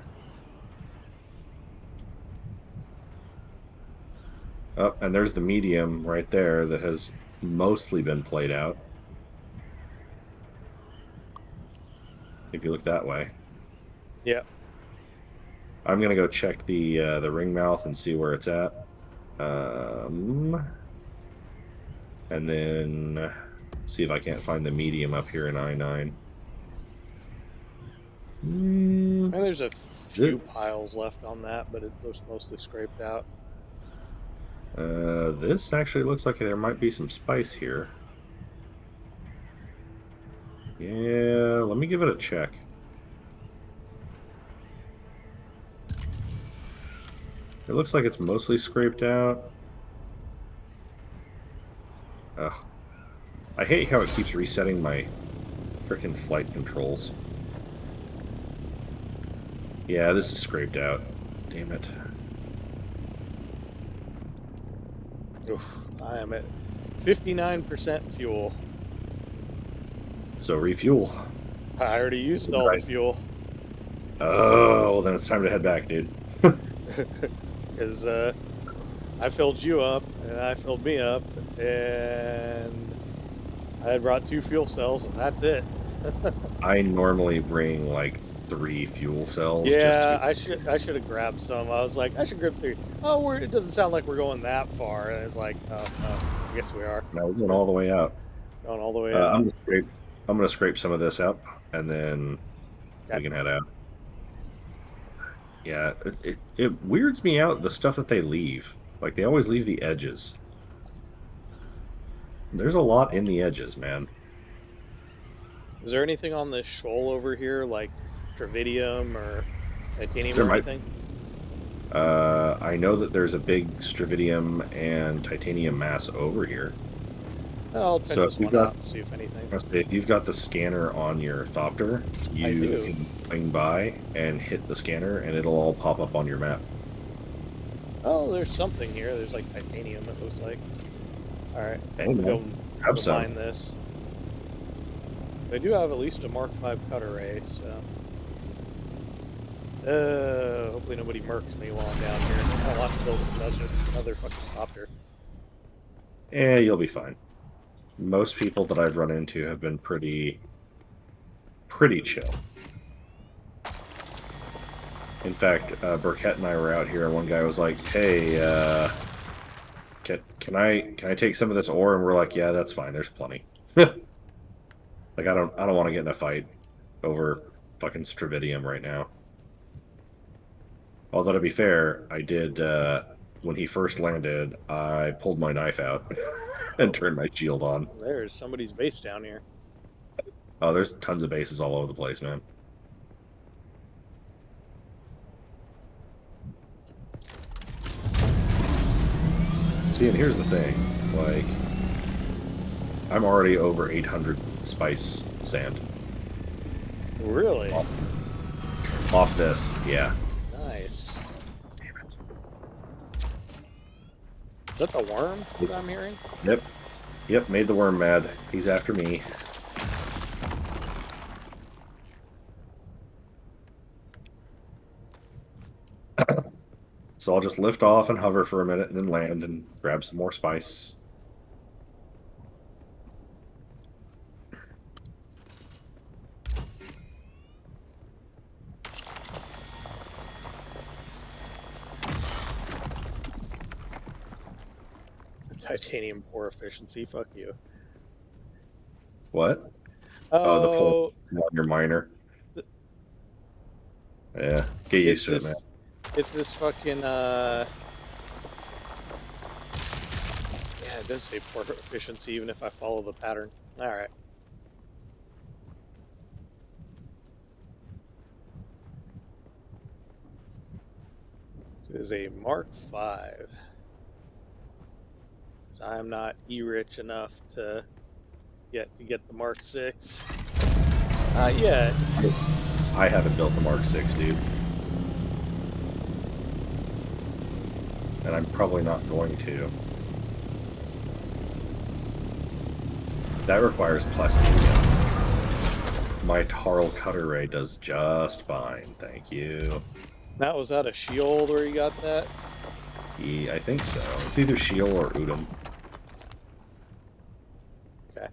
[SPEAKER 6] Oh, and there's the medium right there that has mostly been played out. If you look that way.
[SPEAKER 1] Yeah.
[SPEAKER 6] I'm gonna go check the ring mouth and see where it's at. And then see if I can't find the medium up here in I9.
[SPEAKER 1] I mean, there's a few piles left on that, but it looks mostly scraped out.
[SPEAKER 6] This actually looks like there might be some spice here. Yeah, let me give it a check. It looks like it's mostly scraped out. Ugh. I hate how it keeps resetting my frickin' flight controls. Yeah, this is scraped out. Damn it.
[SPEAKER 1] Oof, I am at 59% fuel.
[SPEAKER 6] So refuel.
[SPEAKER 1] I already used all the fuel.
[SPEAKER 6] Oh, well then it's time to head back, dude.
[SPEAKER 1] Because I filled you up, and I filled me up, and I had brought 2 fuel cells, and that's it.
[SPEAKER 6] I normally bring like 3 fuel cells.
[SPEAKER 1] Yeah, I should have grabbed some. I was like, I should grab 3. Oh, it doesn't sound like we're going that far. And it's like, oh, I guess we are.
[SPEAKER 6] No, we're going all the way out.
[SPEAKER 1] Going all the way out.
[SPEAKER 6] I'm gonna scrape some of this up, and then we can head out. Yeah, it weirds me out, the stuff that they leave. Like, they always leave the edges. There's a lot in the edges, man.
[SPEAKER 1] Is there anything on this shoal over here, like tritium or titanium
[SPEAKER 6] There
[SPEAKER 1] or
[SPEAKER 6] might.
[SPEAKER 1] anything?
[SPEAKER 6] I know that there's a big stravidium and titanium mass over here.
[SPEAKER 1] I'll check
[SPEAKER 6] So
[SPEAKER 1] this one out and see if anything.
[SPEAKER 6] if you've got the scanner on your Thopter,
[SPEAKER 1] I
[SPEAKER 6] you
[SPEAKER 1] do.
[SPEAKER 6] can swing by and hit the scanner, and it'll all pop up on your map.
[SPEAKER 1] Oh, there's something here. There's like titanium, it looks like. Alright,
[SPEAKER 6] Hey,
[SPEAKER 1] I'm
[SPEAKER 6] man,
[SPEAKER 1] gonna
[SPEAKER 6] grab
[SPEAKER 1] go
[SPEAKER 6] some.
[SPEAKER 1] mine this. So I do have at least a Mark V cutter ray, so. Hopefully nobody murks me while I'm down here. I don't want to build another fucking copter.
[SPEAKER 6] You'll be fine. Most people that I've run into have been pretty chill. In fact, Burkett and I were out here, and one guy was like, "Hey, can I take some of this ore?" And we're like, "Yeah, that's fine. There's plenty." Like, I don't want to get in a fight over fucking stravidium right now. Although, to be fair, I did, when he first landed, I pulled my knife out and turned my shield on.
[SPEAKER 1] There's somebody's base down here.
[SPEAKER 6] Oh, there's tons of bases all over the place, man. See, and here's the thing, like, I'm already over 800 spice sand.
[SPEAKER 1] Really?
[SPEAKER 6] Off this, yeah.
[SPEAKER 1] Nice. Is that the worm that I'm hearing?
[SPEAKER 6] Yep, made the worm mad. He's after me. So I'll just lift off and hover for a minute and then land and grab some more spice.
[SPEAKER 1] Titanium pore efficiency, fuck you.
[SPEAKER 6] What? Oh, the
[SPEAKER 1] Oh,
[SPEAKER 6] pull on your miner. Yeah, get used to it, man.
[SPEAKER 1] It's this fucking, yeah, it does say pore efficiency even if I follow the pattern. Alright. This is a Mark V. So I'm not E-rich enough to get the Mark VI. Yeah.
[SPEAKER 6] I haven't built a Mark 6, dude. And I'm probably not going to. That requires plastinium. My Tarl cutter ray does just fine, thank you.
[SPEAKER 1] That was out of Sheol where you got that?
[SPEAKER 6] Yeah, I think so. It's either Sheol or Udum.
[SPEAKER 1] Okay.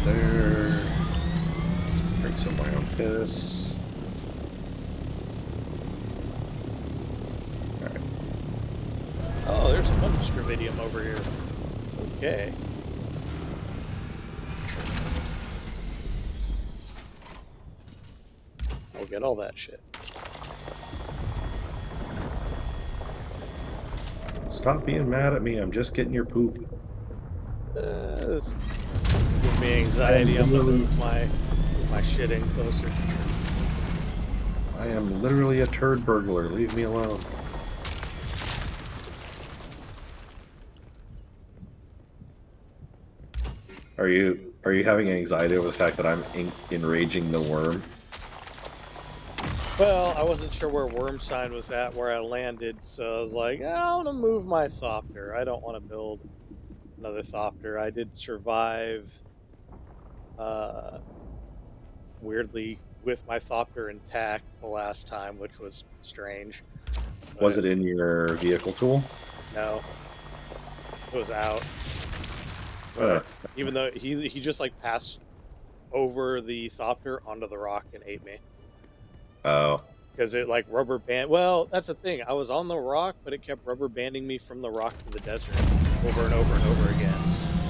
[SPEAKER 6] There. Drink some of my own piss. Alright.
[SPEAKER 1] Oh, there's a bunch of stravidium over here. Okay. I'll get all that shit.
[SPEAKER 6] Stop being mad at me, I'm just getting your poop.
[SPEAKER 1] This gives me anxiety. I'm gonna move my shit in closer.
[SPEAKER 6] I am literally a turd burglar, leave me alone. Are you having anxiety over the fact that I'm enraging the worm?
[SPEAKER 1] Well, I wasn't sure where worm sign was at where I landed, so I was like, I want to move my Thopter. I don't want to build another Thopter. I did survive, weirdly, with my Thopter intact the last time, which was strange.
[SPEAKER 6] Was it in your vehicle tool?
[SPEAKER 1] No. It was out.
[SPEAKER 6] Uh,
[SPEAKER 1] But even though he just like passed over the Thopter onto the rock and ate me.
[SPEAKER 6] oh,
[SPEAKER 1] Because it like rubber band. Well, that's the thing. I was on the rock, but it kept rubber banding me from the rock to the desert over and over and over again.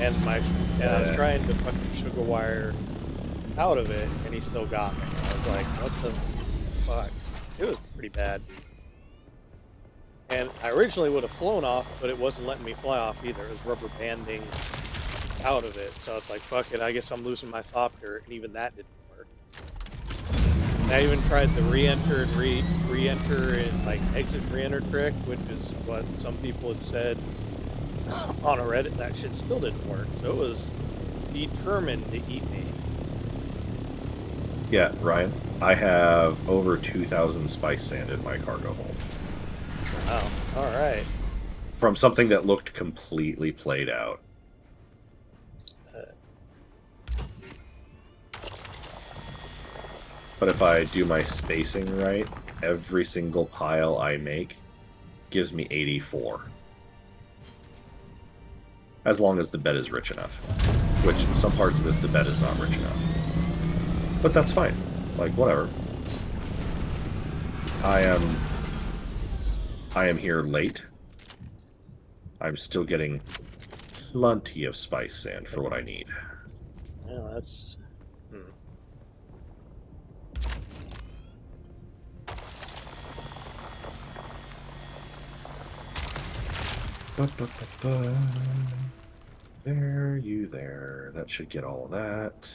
[SPEAKER 1] And I was trying to fucking sugar wire out of it, and he still got me. I was like, what the fuck? It was pretty bad. And I originally would have flown off, but it wasn't letting me fly off either. It was rubber banding out of it. So it's like, fuck it, I guess I'm losing my Thopter, and even that didn't work. And I even tried the re-enter and re-enter and like exit and re-enter trick, which is what some people had said on a Reddit. That shit still didn't work. So it was determined to eat me.
[SPEAKER 6] yeah, Ryan. I have over 2,000 spice sand in my cargo hold.
[SPEAKER 1] Wow. All right.
[SPEAKER 6] From something that looked completely played out. But if I do my spacing right, every single pile I make gives me 84. As long as the bed is rich enough. Which, in some parts of this, the bed is not rich enough. But that's fine. Like, whatever. I am here late. I'm still getting plenty of spice sand for what I need.
[SPEAKER 1] Yeah, that's.
[SPEAKER 6] There, you there. That should get all of that.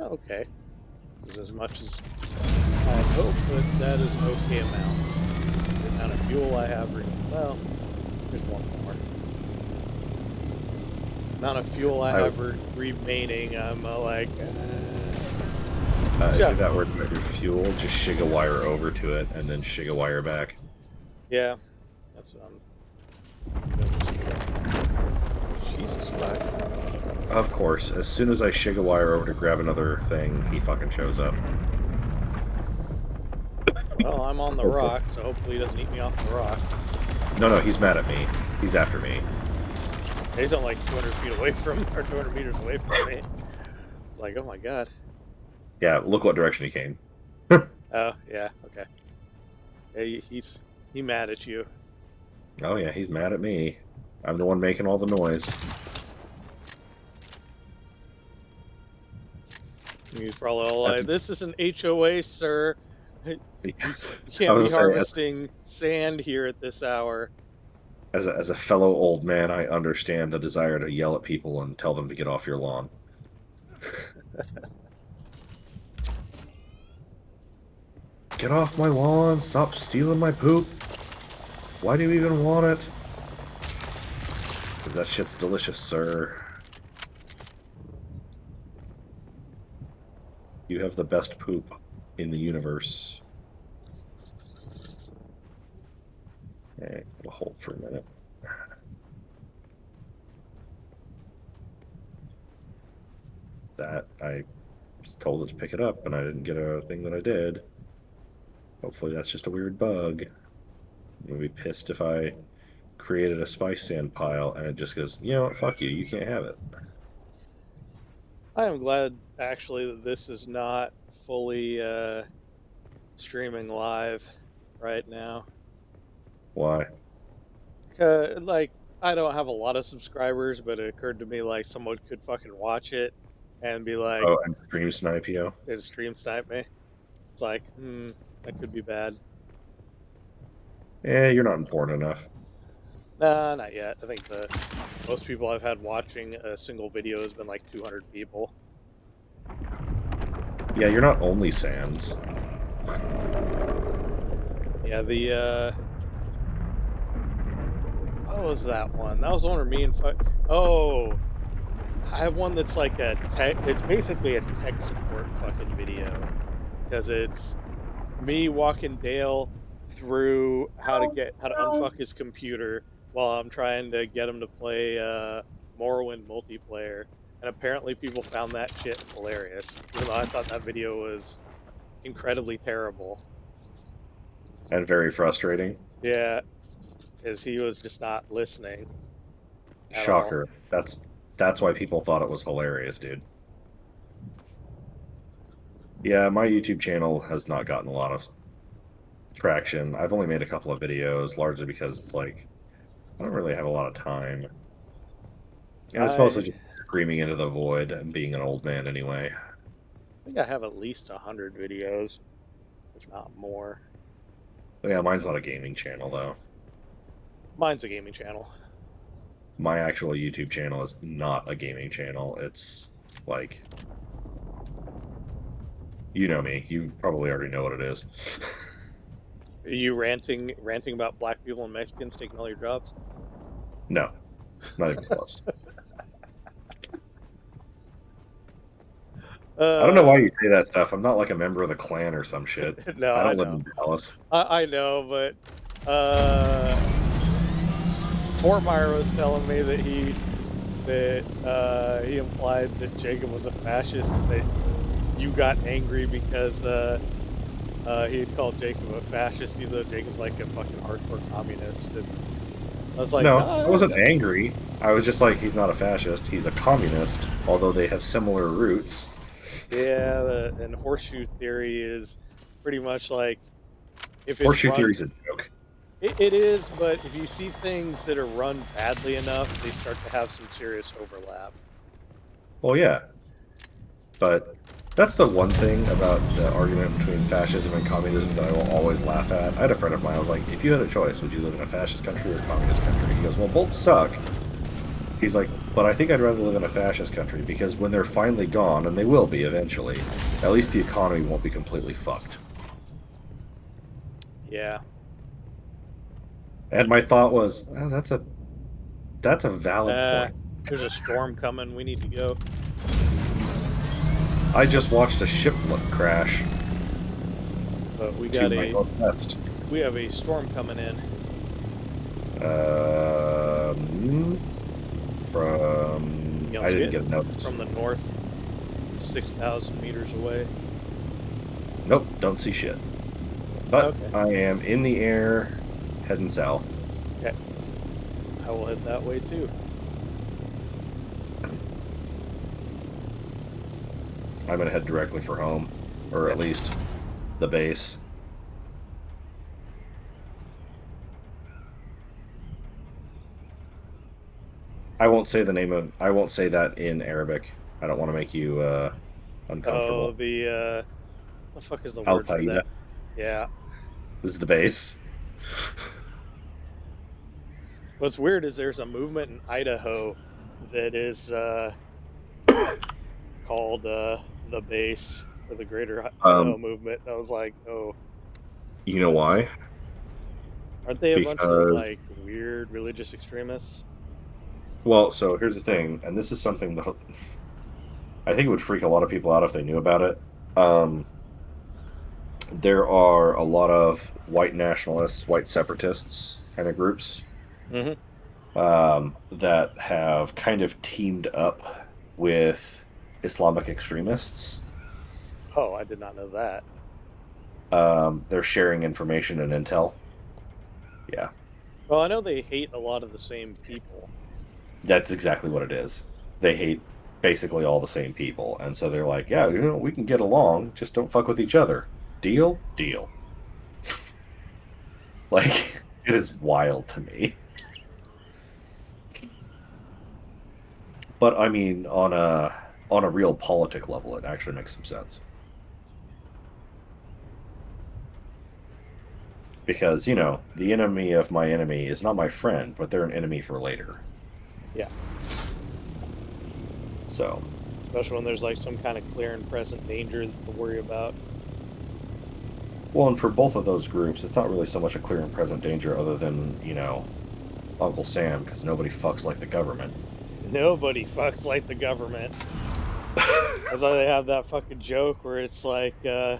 [SPEAKER 1] Okay. This is as much as I hope, but that is an okay amount. The amount of fuel I have, well, there's one more. The amount of fuel I have remaining, I'm like,
[SPEAKER 6] if that were your fuel, just Shiga wire over to it, and then Shiga wire back.
[SPEAKER 1] yeah, that's what I'm. Jesus fuck.
[SPEAKER 6] Of course, as soon as I Shiga wire over to grab another thing, he fucking shows up.
[SPEAKER 1] Well, I'm on the rock, so hopefully he doesn't eat me off the rock.
[SPEAKER 6] No, he's mad at me. He's after me.
[SPEAKER 1] He's on like 200 feet away from, or 200 meters away from me. It's like, oh my god.
[SPEAKER 6] Yeah, look what direction he came.
[SPEAKER 1] Oh, yeah, okay. Yeah, he's mad at you.
[SPEAKER 6] Oh yeah, he's mad at me. I'm the one making all the noise.
[SPEAKER 1] He's probably all like, this is an HOA, sir. You can't
[SPEAKER 6] I
[SPEAKER 1] be
[SPEAKER 6] was gonna say,
[SPEAKER 1] harvesting sand here at this hour.
[SPEAKER 6] As a fellow old man, I understand the desire to yell at people and tell them to get off your lawn. Get off my lawn! Stop stealing my poop! Why do you even want it? Because that shit's delicious, sir. You have the best poop in the universe. Okay, we'll hold for a minute. That, I was told to pick it up, and I didn't get a thing that I did. Hopefully that's just a weird bug. I'm gonna be pissed if I created a spice sand pile, and it just goes, you know what, fuck you, you can't have it.
[SPEAKER 1] I am glad, actually, that this is not fully streaming live right now.
[SPEAKER 6] Why?
[SPEAKER 1] Like, I don't have a lot of subscribers, but it occurred to me, like, someone could fucking watch it and be like,
[SPEAKER 6] Oh, and stream snipe you?
[SPEAKER 1] it'd stream snipe me. It's like, that could be bad.
[SPEAKER 6] Eh, you're not important enough.
[SPEAKER 1] Nah, not yet. I think the most people I've had watching a single video has been like 200 people.
[SPEAKER 6] Yeah, you're not only Sans.
[SPEAKER 1] Yeah, the, what was that one? That was the one where me and oh, I have one that's like a tech, it's basically a tech support fucking video. Because it's me walking Dale through how to unfuck his computer while I'm trying to get him to play Morrowind multiplayer, and apparently people found that shit hilarious, even though I thought that video was incredibly terrible.
[SPEAKER 6] and very frustrating.
[SPEAKER 1] Yeah, because he was just not listening at all.
[SPEAKER 6] Shocker. That's why people thought it was hilarious, dude. Yeah, my YouTube channel has not gotten a lot of traction. I've only made a couple of videos, largely because it's like I don't really have a lot of time. And it's mostly
[SPEAKER 1] I
[SPEAKER 6] just screaming into the void and being an old man anyway.
[SPEAKER 1] think I have at least 100 videos, if not more.
[SPEAKER 6] Yeah, mine's not a gaming channel though.
[SPEAKER 1] Mine's a gaming channel.
[SPEAKER 6] My actual YouTube channel is not a gaming channel. It's like, you know me. You probably already know what it is.
[SPEAKER 1] Are you ranting about black people and Mexicans taking all your jobs?
[SPEAKER 6] No, not even close. I don't know why you say that stuff. I'm not like a member of the Klan or some shit.
[SPEAKER 1] No,
[SPEAKER 6] I
[SPEAKER 1] I
[SPEAKER 6] don't live
[SPEAKER 1] know.
[SPEAKER 6] in Dallas.
[SPEAKER 1] I know, but Fort Meyer was telling me that he implied that Jacob was a fascist, and that you got angry because he had called Jacob a fascist, even though Jacob's like a fucking hardcore communist. And I was like,
[SPEAKER 6] No,
[SPEAKER 1] nah.
[SPEAKER 6] I wasn't angry. I was just like, he's not a fascist. He's a communist, although they have similar roots.
[SPEAKER 1] Yeah, and horseshoe theory is pretty much like if it's
[SPEAKER 6] Horseshoe
[SPEAKER 1] run,
[SPEAKER 6] theory's a joke.
[SPEAKER 1] it is, but if you see things that are run badly enough, they start to have some serious overlap.
[SPEAKER 6] Well, yeah. But that's the one thing about the argument between fascism and communism that I will always laugh at. I had a friend of mine, I was like, if you had a choice, would you live in a fascist country or a communist country? He goes, well, both suck. He's like, but I think I'd rather live in a fascist country because when they're finally gone, and they will be eventually, at least the economy won't be completely fucked.
[SPEAKER 1] Yeah.
[SPEAKER 6] And my thought was, oh, that's a valid point.
[SPEAKER 1] There's a storm coming. We need to go.
[SPEAKER 6] I just watched a ship crash
[SPEAKER 1] But we
[SPEAKER 6] to
[SPEAKER 1] got
[SPEAKER 6] my northwest.
[SPEAKER 1] we have a storm coming in.
[SPEAKER 6] From
[SPEAKER 1] You don't
[SPEAKER 6] I
[SPEAKER 1] see
[SPEAKER 6] didn't
[SPEAKER 1] it?
[SPEAKER 6] get a notice.
[SPEAKER 1] From the north, 6,000 meters away.
[SPEAKER 6] Nope, don't see shit. But
[SPEAKER 1] Okay.
[SPEAKER 6] I am in the air, heading south.
[SPEAKER 1] Okay. I will head that way too.
[SPEAKER 6] I'm gonna head directly for home, or at least the base. I won't say the name of. I won't say that in Arabic. I don't want to make you uncomfortable.
[SPEAKER 1] Oh, the fuck is the
[SPEAKER 6] Al
[SPEAKER 1] word for
[SPEAKER 6] Qaeda.
[SPEAKER 1] that? Yeah.
[SPEAKER 6] This is the base.
[SPEAKER 1] What's weird is there's a movement in Idaho that is called the base for the Greater Idaho movement. I was like, oh,
[SPEAKER 6] You know why?
[SPEAKER 1] aren't they a bunch of
[SPEAKER 6] Because
[SPEAKER 1] like weird religious extremists?
[SPEAKER 6] well, so here's the thing, and this is something that I think it would freak a lot of people out if they knew about it. There are a lot of white nationalists, white separatists kind of groups
[SPEAKER 1] Mm-hmm.
[SPEAKER 6] that have kind of teamed up with Islamic extremists.
[SPEAKER 1] Oh, I did not know that.
[SPEAKER 6] They're sharing information and intel. Yeah,
[SPEAKER 1] Well, I know they hate a lot of the same people.
[SPEAKER 6] that's exactly what it is. They hate basically all the same people, and so they're like, yeah, we can get along, just don't fuck with each other. Deal? Deal. Like, it is wild to me. But I mean, on a real politic level, it actually makes some sense. Because, the enemy of my enemy is not my friend, but they're an enemy for later.
[SPEAKER 1] Yeah.
[SPEAKER 6] So,
[SPEAKER 1] Especially when there's like some kind of clear and present danger to worry about.
[SPEAKER 6] well, and for both of those groups, it's not really so much a clear and present danger other than, Uncle Sam, because nobody fucks like the government.
[SPEAKER 1] Nobody fucks like the government. That's why they have that fucking joke where it's like, oh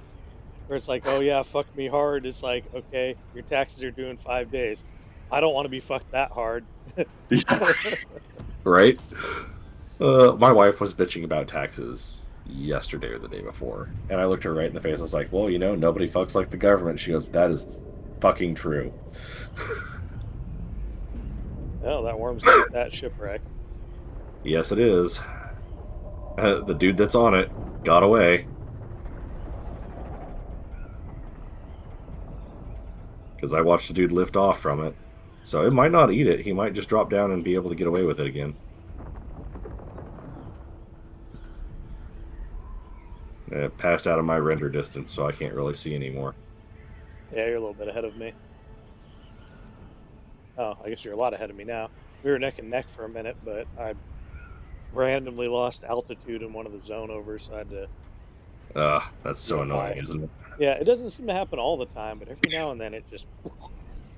[SPEAKER 1] yeah, fuck me hard. It's like, okay, your taxes are due in 5 days. I don't want to be fucked that hard.
[SPEAKER 6] Right? My wife was bitching about taxes yesterday or the day before, and I looked her right in the face. I was like, well, nobody fucks like the government. She goes, that is fucking true.
[SPEAKER 1] Oh, that worm's gonna get that shipwreck.
[SPEAKER 6] Yes, it is. The dude that's on it got away. Because I watched the dude lift off from it. So it might not eat it. He might just drop down and be able to get away with it again. It passed out of my render distance, so I can't really see anymore.
[SPEAKER 1] Yeah, you're a little bit ahead of me. Oh, I guess you're a lot ahead of me now. We were neck and neck for a minute, but I randomly lost altitude in one of the zone overs, so I had to
[SPEAKER 6] That's so
[SPEAKER 1] go
[SPEAKER 6] annoying,
[SPEAKER 1] high.
[SPEAKER 6] isn't it?
[SPEAKER 1] Yeah, it doesn't seem to happen all the time, but every now and then it just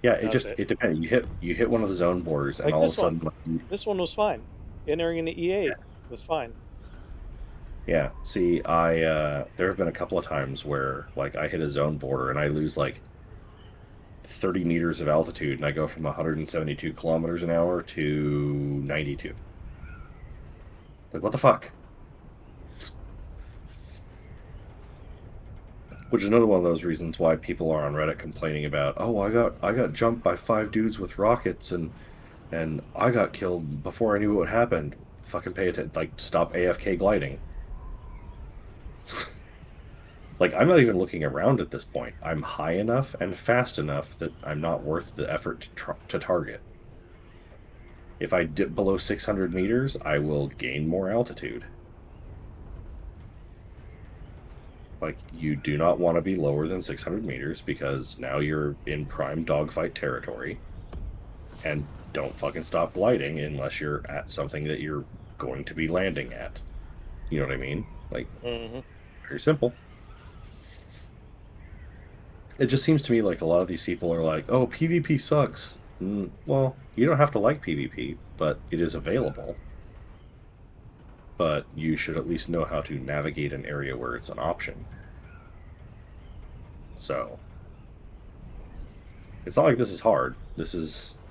[SPEAKER 6] Yeah,
[SPEAKER 1] does it.
[SPEAKER 6] it depends. You hit one of the zone borders, and
[SPEAKER 1] Like
[SPEAKER 6] all of a
[SPEAKER 1] this one.
[SPEAKER 6] sudden, like,
[SPEAKER 1] This one was fine. Entering into E8 was fine.
[SPEAKER 6] yeah. See, there have been a couple of times where like I hit a zone border and I lose like 30 meters of altitude, and I go from 172 kilometers an hour to 92. Like, what the fuck? Which is another one of those reasons why people are on Reddit complaining about, oh, I got jumped by 5 dudes with rockets and I got killed before I knew what happened. Fucking pay attention. Like, stop AFK gliding. Like, I'm not even looking around at this point. I'm high enough and fast enough that I'm not worth the effort to target. If I dip below 600 meters, I will gain more altitude. Like, you do not want to be lower than 600 meters because now you're in prime dogfight territory. And don't fucking stop gliding unless you're at something that you're going to be landing at. You know what I mean? Like, very simple. It just seems to me like a lot of these people are like, oh, PvP sucks. Well, you don't have to like PvP, but it is available. But you should at least know how to navigate an area where it's an option. So, it's not like this is hard. This is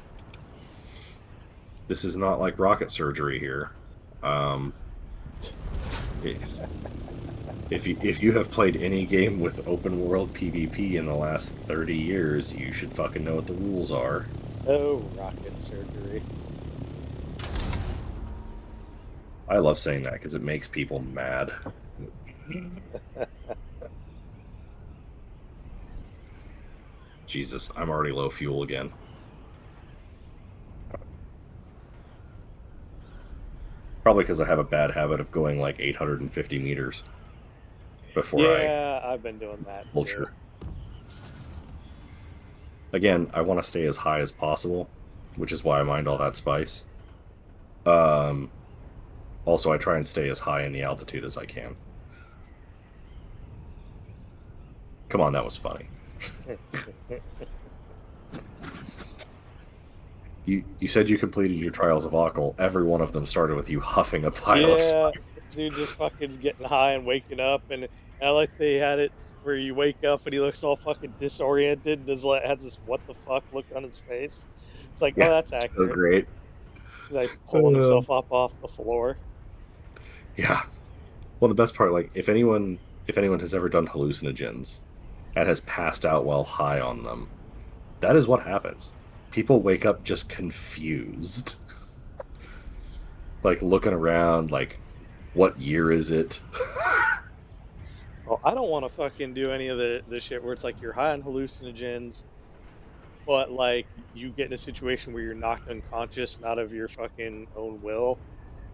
[SPEAKER 6] not like rocket surgery here. If you have played any game with open world PvP in the last 30 years, you should fucking know what the rules are.
[SPEAKER 1] Oh, rocket surgery.
[SPEAKER 6] I love saying that because it makes people mad. Jesus, I'm already low fuel again. Probably because I have a bad habit of going like 850 meters before
[SPEAKER 1] I've been doing that
[SPEAKER 6] vulture.
[SPEAKER 1] too.
[SPEAKER 6] Again, I want to stay as high as possible, which is why I mind all that spice. Also, I try and stay as high in the altitude as I can. Come on, that was funny. You said you completed your Trials of Okkel. Every one of them started with you huffing a pile of smoke.
[SPEAKER 1] Dude just fucking getting high and waking up, and I like they had it where you wake up and he looks all fucking disoriented and has this what the fuck look on his face. It's like,
[SPEAKER 6] Yeah,
[SPEAKER 1] oh, that's accurate.
[SPEAKER 6] So great.
[SPEAKER 1] He's like pulling himself up off the floor.
[SPEAKER 6] Yeah. Well, the best part, like, if anyone has ever done hallucinogens and has passed out while high on them, that is what happens. People wake up just confused. Like, looking around, like, what year is it?
[SPEAKER 1] Well, I don't want to fucking do any of the shit where it's like you're high on hallucinogens, but like you get in a situation where you're knocked unconscious, not of your fucking own will.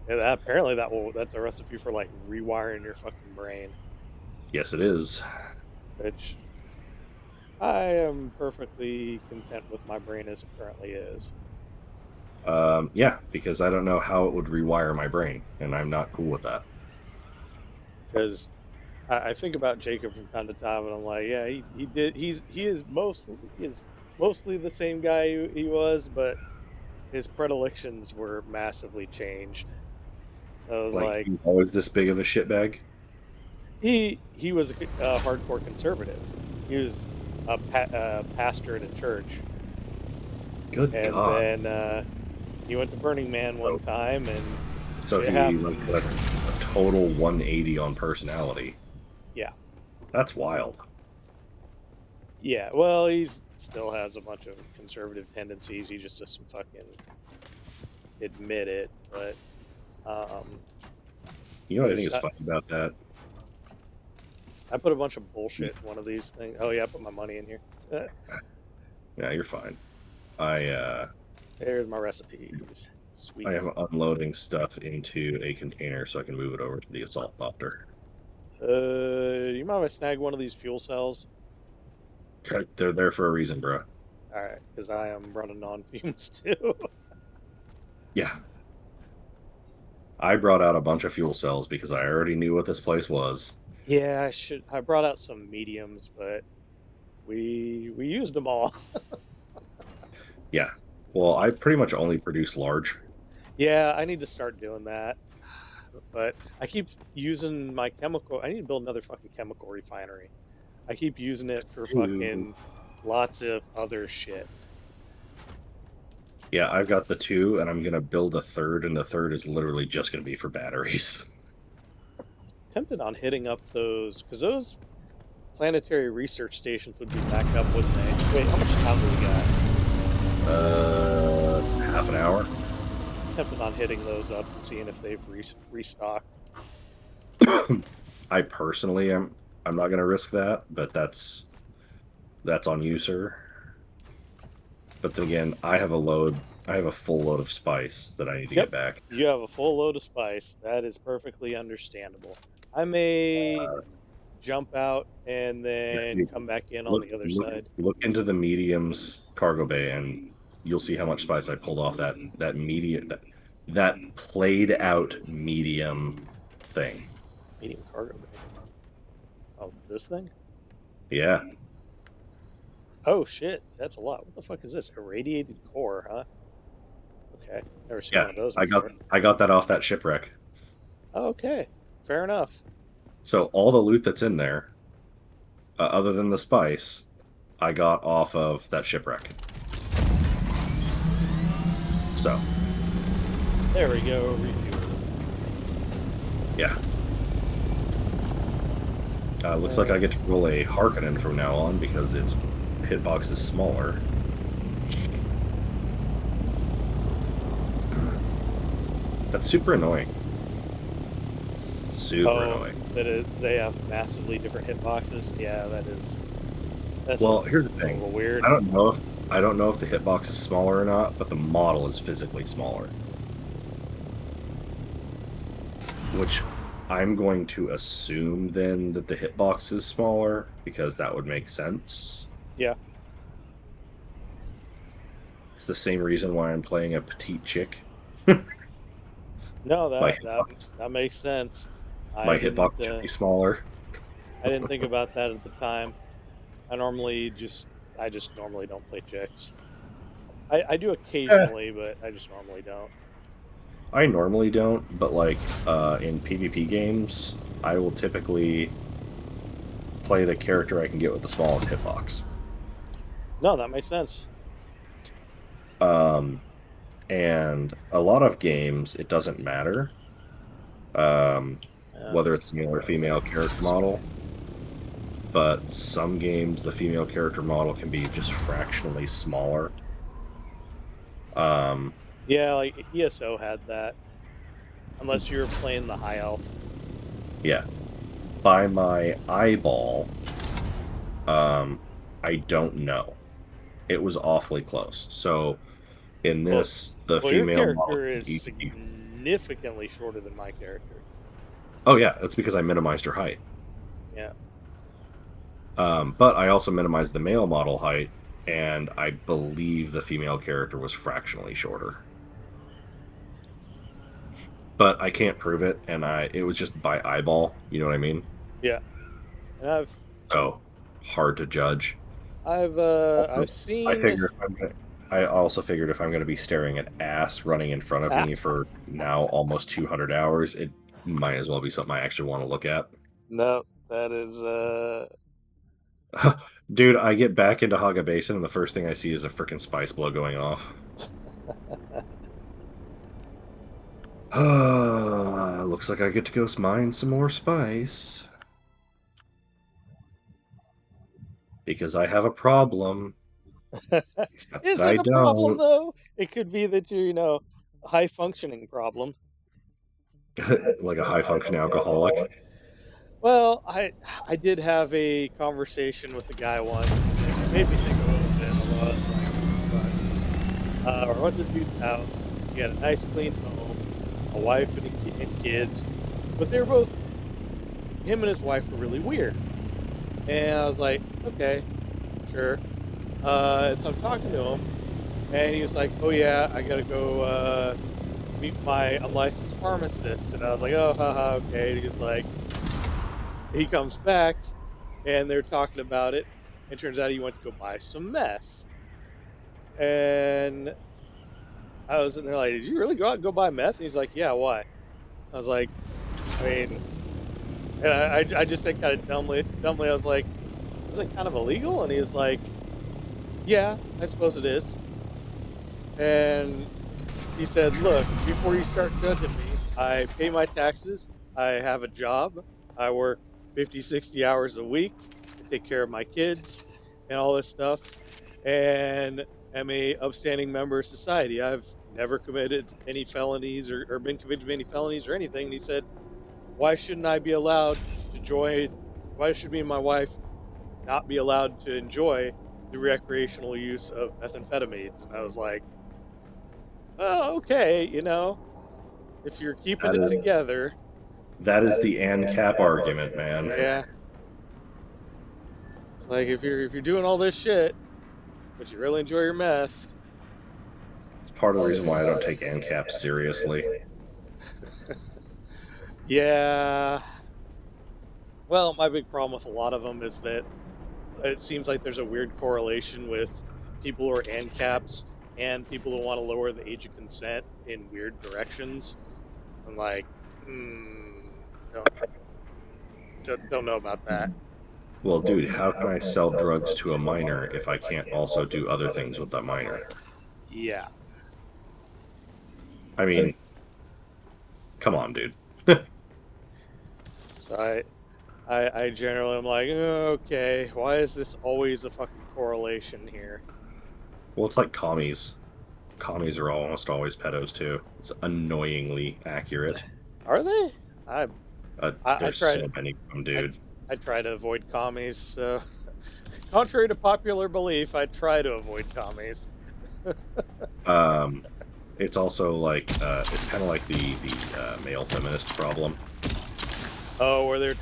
[SPEAKER 1] And apparently that's a recipe for like rewiring your fucking brain.
[SPEAKER 6] Yes, it is.
[SPEAKER 1] Which I am perfectly content with my brain as it currently is.
[SPEAKER 6] Yeah, because I don't know how it would rewire my brain, and I'm not cool with that.
[SPEAKER 1] Because I think about Jacob from time to time, and I'm like, yeah, he is mostly the same guy he was, but his predilections were massively changed. So it was like
[SPEAKER 6] he was always this big of a shitbag.
[SPEAKER 1] he was a hardcore conservative. He was a pastor at a church.
[SPEAKER 6] Good
[SPEAKER 1] and
[SPEAKER 6] God.
[SPEAKER 1] then he went to Burning Man one time, and
[SPEAKER 6] so he like a total 180 on personality.
[SPEAKER 1] Yeah,
[SPEAKER 6] that's wild.
[SPEAKER 1] Yeah, well, he's still has a bunch of conservative tendencies. He just doesn't fucking admit it. But um,
[SPEAKER 6] You know what I think
[SPEAKER 1] because
[SPEAKER 6] is funny about that?
[SPEAKER 1] I put a bunch of bullshit in one of these things. Oh yeah, I put my money in here.
[SPEAKER 6] Yeah, you're fine. I
[SPEAKER 1] There's my recipes.
[SPEAKER 6] I
[SPEAKER 1] Sweet.
[SPEAKER 6] am unloading stuff into a container so I can move it over to the assault copter.
[SPEAKER 1] You mind if I snag one of these fuel cells?
[SPEAKER 6] Okay, they're there for a reason, bro.
[SPEAKER 1] All right, because I am running on fumes too.
[SPEAKER 6] Yeah. I brought out a bunch of fuel cells because I already knew what this place was.
[SPEAKER 1] Yeah, I should. I brought out some mediums, but we used them all.
[SPEAKER 6] Yeah. Well, I pretty much only produce large.
[SPEAKER 1] Yeah, I need to start doing that. But I keep using my chemical. I need to build another fucking chemical refinery. I keep using it for
[SPEAKER 6] Ooh.
[SPEAKER 1] fucking lots of other shit.
[SPEAKER 6] Yeah, I've got the two, and I'm gonna build a third, and the third is literally just gonna be for batteries.
[SPEAKER 1] Tempted on hitting up those because those planetary research stations would be back up, wouldn't they? Wait, how much time do we got?
[SPEAKER 6] Half an hour.
[SPEAKER 1] Tempted on hitting those up and seeing if they've restocked.
[SPEAKER 6] I personally am. I'm not gonna risk that, but that's on you, sir. But then again, I have a load. I have a full load of spice that I need to get
[SPEAKER 1] Yep,
[SPEAKER 6] back.
[SPEAKER 1] you have a full load of spice. That is perfectly understandable. I may jump out and then come back in on the other side.
[SPEAKER 6] Look into the mediums cargo bay, and you'll see how much spice I pulled off that medium that played out medium thing.
[SPEAKER 1] Medium cargo bay. Oh, this thing?
[SPEAKER 6] Yeah,
[SPEAKER 1] Oh shit, that's a lot. What the fuck is this? Irradiated core, huh? Okay, never seen
[SPEAKER 6] yeah.
[SPEAKER 1] one of those
[SPEAKER 6] I got
[SPEAKER 1] before.
[SPEAKER 6] I got that off that shipwreck.
[SPEAKER 1] Oh, okay, fair enough.
[SPEAKER 6] So all the loot that's in there, other than the spice, I got off of that shipwreck. So
[SPEAKER 1] There we go, refuel.
[SPEAKER 6] yeah. Looks like I get to roll a Harkonnen from now on because its hitbox is smaller. That's super annoying. Super annoying.
[SPEAKER 1] That is, they have massively different hitboxes. Yeah, that's
[SPEAKER 6] Well, here's the
[SPEAKER 1] a
[SPEAKER 6] thing.
[SPEAKER 1] little weird.
[SPEAKER 6] I don't know if the hitbox is smaller or not, but the model is physically smaller. Which I'm going to assume then that the hitbox is smaller because that would make sense.
[SPEAKER 1] Yeah.
[SPEAKER 6] It's the same reason why I'm playing a petite chick.
[SPEAKER 1] No,
[SPEAKER 6] My
[SPEAKER 1] that makes sense.
[SPEAKER 6] my hitbox should be smaller.
[SPEAKER 1] I didn't think about that at the time. I just normally don't play chicks. I do occasionally, but I just normally don't.
[SPEAKER 6] I normally don't, but like in PvP games, I will typically play the character I can get with the smallest hitbox.
[SPEAKER 1] No, that makes sense.
[SPEAKER 6] And a lot of games, it doesn't matter whether it's male or female character model. But some games, the female character model can be just fractionally smaller.
[SPEAKER 1] Yeah, like ESO had that. Unless you're playing the high elf.
[SPEAKER 6] Yeah. By my eyeball, I don't know. It was awfully close. So in this, the
[SPEAKER 1] Well, your
[SPEAKER 6] female model
[SPEAKER 1] character
[SPEAKER 6] can
[SPEAKER 1] is
[SPEAKER 6] be...
[SPEAKER 1] significantly shorter than my character.
[SPEAKER 6] Oh yeah, that's because I minimized her height.
[SPEAKER 1] Yeah.
[SPEAKER 6] But I also minimized the male model height, and I believe the female character was fractionally shorter. But I can't prove it, and it was just by eyeball. You know what I mean?
[SPEAKER 1] Yeah. And
[SPEAKER 6] So hard to judge.
[SPEAKER 1] I've seen.
[SPEAKER 6] I also figured if I'm going to be staring at ass running in front of me for now almost 200 hours, it might as well be something I actually want to look at.
[SPEAKER 1] No, that is
[SPEAKER 6] Dude, I get back into Haga Basin, and the first thing I see is a freaking spice blow going off. Looks like I get to go mine some more spice. Because I have a problem. Except
[SPEAKER 1] Is
[SPEAKER 6] that I
[SPEAKER 1] it a problem
[SPEAKER 6] don't.
[SPEAKER 1] though? It could be that you're, a high functioning problem.
[SPEAKER 6] Like a high functioning alcoholic.
[SPEAKER 1] Well, I did have a conversation with a guy once, and it made me think a little bit. Although I was like, I went to the dude's house. He had a nice, clean home, a wife and kids, but they're both him and his wife were really weird. And I was like, okay, sure. So I'm talking to him, and he was like, oh yeah, I gotta go meet my unlicensed pharmacist. And I was like, oh, haha, okay. And he was like, he comes back, and they're talking about it. It turns out he went to go buy some meth. And I was in there like, did you really go out and go buy meth? And he's like, yeah, why? I was like, I mean, and I just said kind of dumbly, I was like, isn't it kind of illegal? And he was like, yeah, I suppose it is. And he said, look, before you start judging me, I pay my taxes, I have a job, I work 50, 60 hours a week, I take care of my kids and all this stuff, and am a upstanding member of society. I've never committed any felonies or been convicted of any felonies or anything. And he said, why shouldn't I be allowed to why should me and my wife not be allowed to enjoy the recreational use of methamphetamines? And I was like, oh, okay, if you're keeping
[SPEAKER 6] That
[SPEAKER 1] it
[SPEAKER 6] is
[SPEAKER 1] together.
[SPEAKER 6] that is the ANCAP argument, man.
[SPEAKER 1] Yeah. It's like if you're doing all this shit, but you really enjoy your meth.
[SPEAKER 6] It's part of the reason why I don't take ANCAP seriously.
[SPEAKER 1] Yeah. Well, my big problem with a lot of them is that it seems like there's a weird correlation with people who are ANCAPs and people who want to lower the age of consent in weird directions. I'm like, don't know about that.
[SPEAKER 6] Well, dude, how can I sell drugs to a minor if I can't also do other things with that minor?
[SPEAKER 1] Yeah.
[SPEAKER 6] I mean, come on, dude.
[SPEAKER 1] So I generally am like, okay, why is this always a fucking correlation here?
[SPEAKER 6] Well, it's like commies. Commies are almost always pedos, too. It's annoyingly accurate.
[SPEAKER 1] Are they? I
[SPEAKER 6] There's
[SPEAKER 1] try
[SPEAKER 6] so many of them, dude.
[SPEAKER 1] I try to avoid commies. So, contrary to popular belief, I try to avoid commies.
[SPEAKER 6] It's also like, it's kind of like the male feminist problem.
[SPEAKER 1] Oh, where they're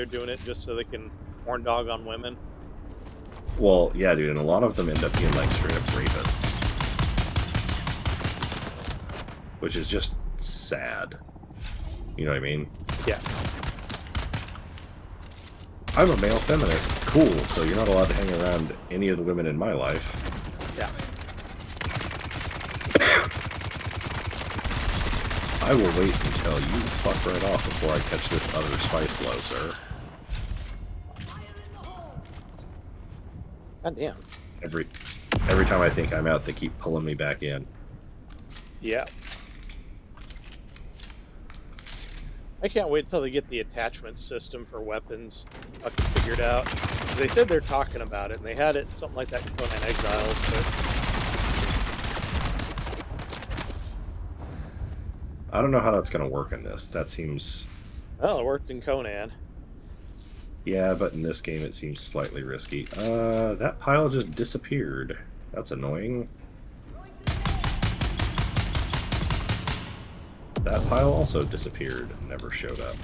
[SPEAKER 1] doing it just so they can horn dog on women.
[SPEAKER 6] Well, yeah, dude, and a lot of them end up being like straight up rapists. Which is just sad. You know what I mean?
[SPEAKER 1] Yeah.
[SPEAKER 6] I'm a male feminist. Cool, so you're not allowed to hang around any of the women in my life.
[SPEAKER 1] Yeah.
[SPEAKER 6] I will wait until you fuck right off before I catch this other spice blow, sir.
[SPEAKER 1] God damn.
[SPEAKER 6] Every time I think I'm out, they keep pulling me back in.
[SPEAKER 1] Yeah. I can't wait till they get the attachment system for weapons fucking figured out. They said they're talking about it, and they had it something like that in Conan Exiles, but
[SPEAKER 6] I don't know how that's going to work in this. That seems...
[SPEAKER 1] well, it worked in Conan.
[SPEAKER 6] Yeah, but in this game it seems slightly risky. That pile just disappeared. That's annoying. That pile also disappeared and never showed up.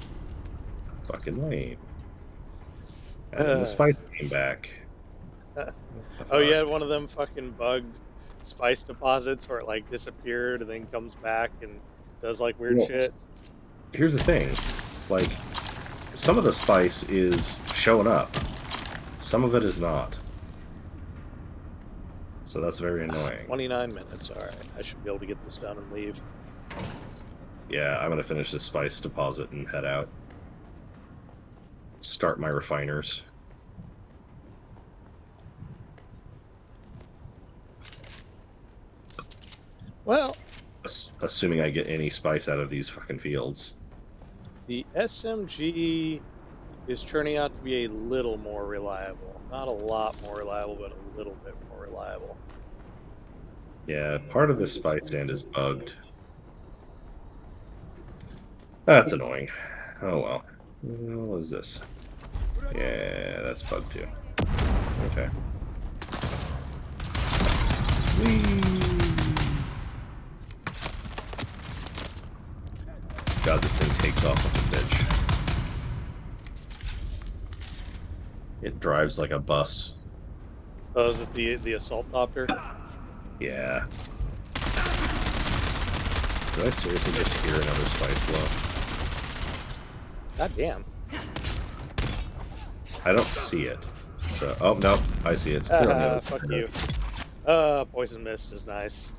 [SPEAKER 6] Fucking lame. And then the spice came back.
[SPEAKER 1] Oh, you had one of them fucking bugged spice deposits where it like disappeared and then comes back and does like weird
[SPEAKER 6] Well,
[SPEAKER 1] shit.
[SPEAKER 6] Here's the thing. Like, some of the spice is showing up. Some of it is not. So that's very annoying.
[SPEAKER 1] 29 minutes, alright. I should be able to get this done and leave.
[SPEAKER 6] Yeah, I'm gonna finish this spice deposit and head out. Start my refiners.
[SPEAKER 1] Well,
[SPEAKER 6] Assuming I get any spice out of these fucking fields.
[SPEAKER 1] the SMG is turning out to be a little more reliable. Not a lot more reliable, but a little bit more reliable.
[SPEAKER 6] Yeah, part of the spice sand is bugged. That's annoying. Oh well. What is this? Yeah, that's bugged too. Okay. Whee! God, this thing takes off with a bitch. It drives like a bus.
[SPEAKER 1] Oh, is it the assault copter?
[SPEAKER 6] Yeah. Did I seriously just hear another spice blow?
[SPEAKER 1] God damn.
[SPEAKER 6] I don't see it. So, oh no, I see it. It's clear on the other
[SPEAKER 1] Fuck
[SPEAKER 6] side.
[SPEAKER 1] you. Poison mist is nice.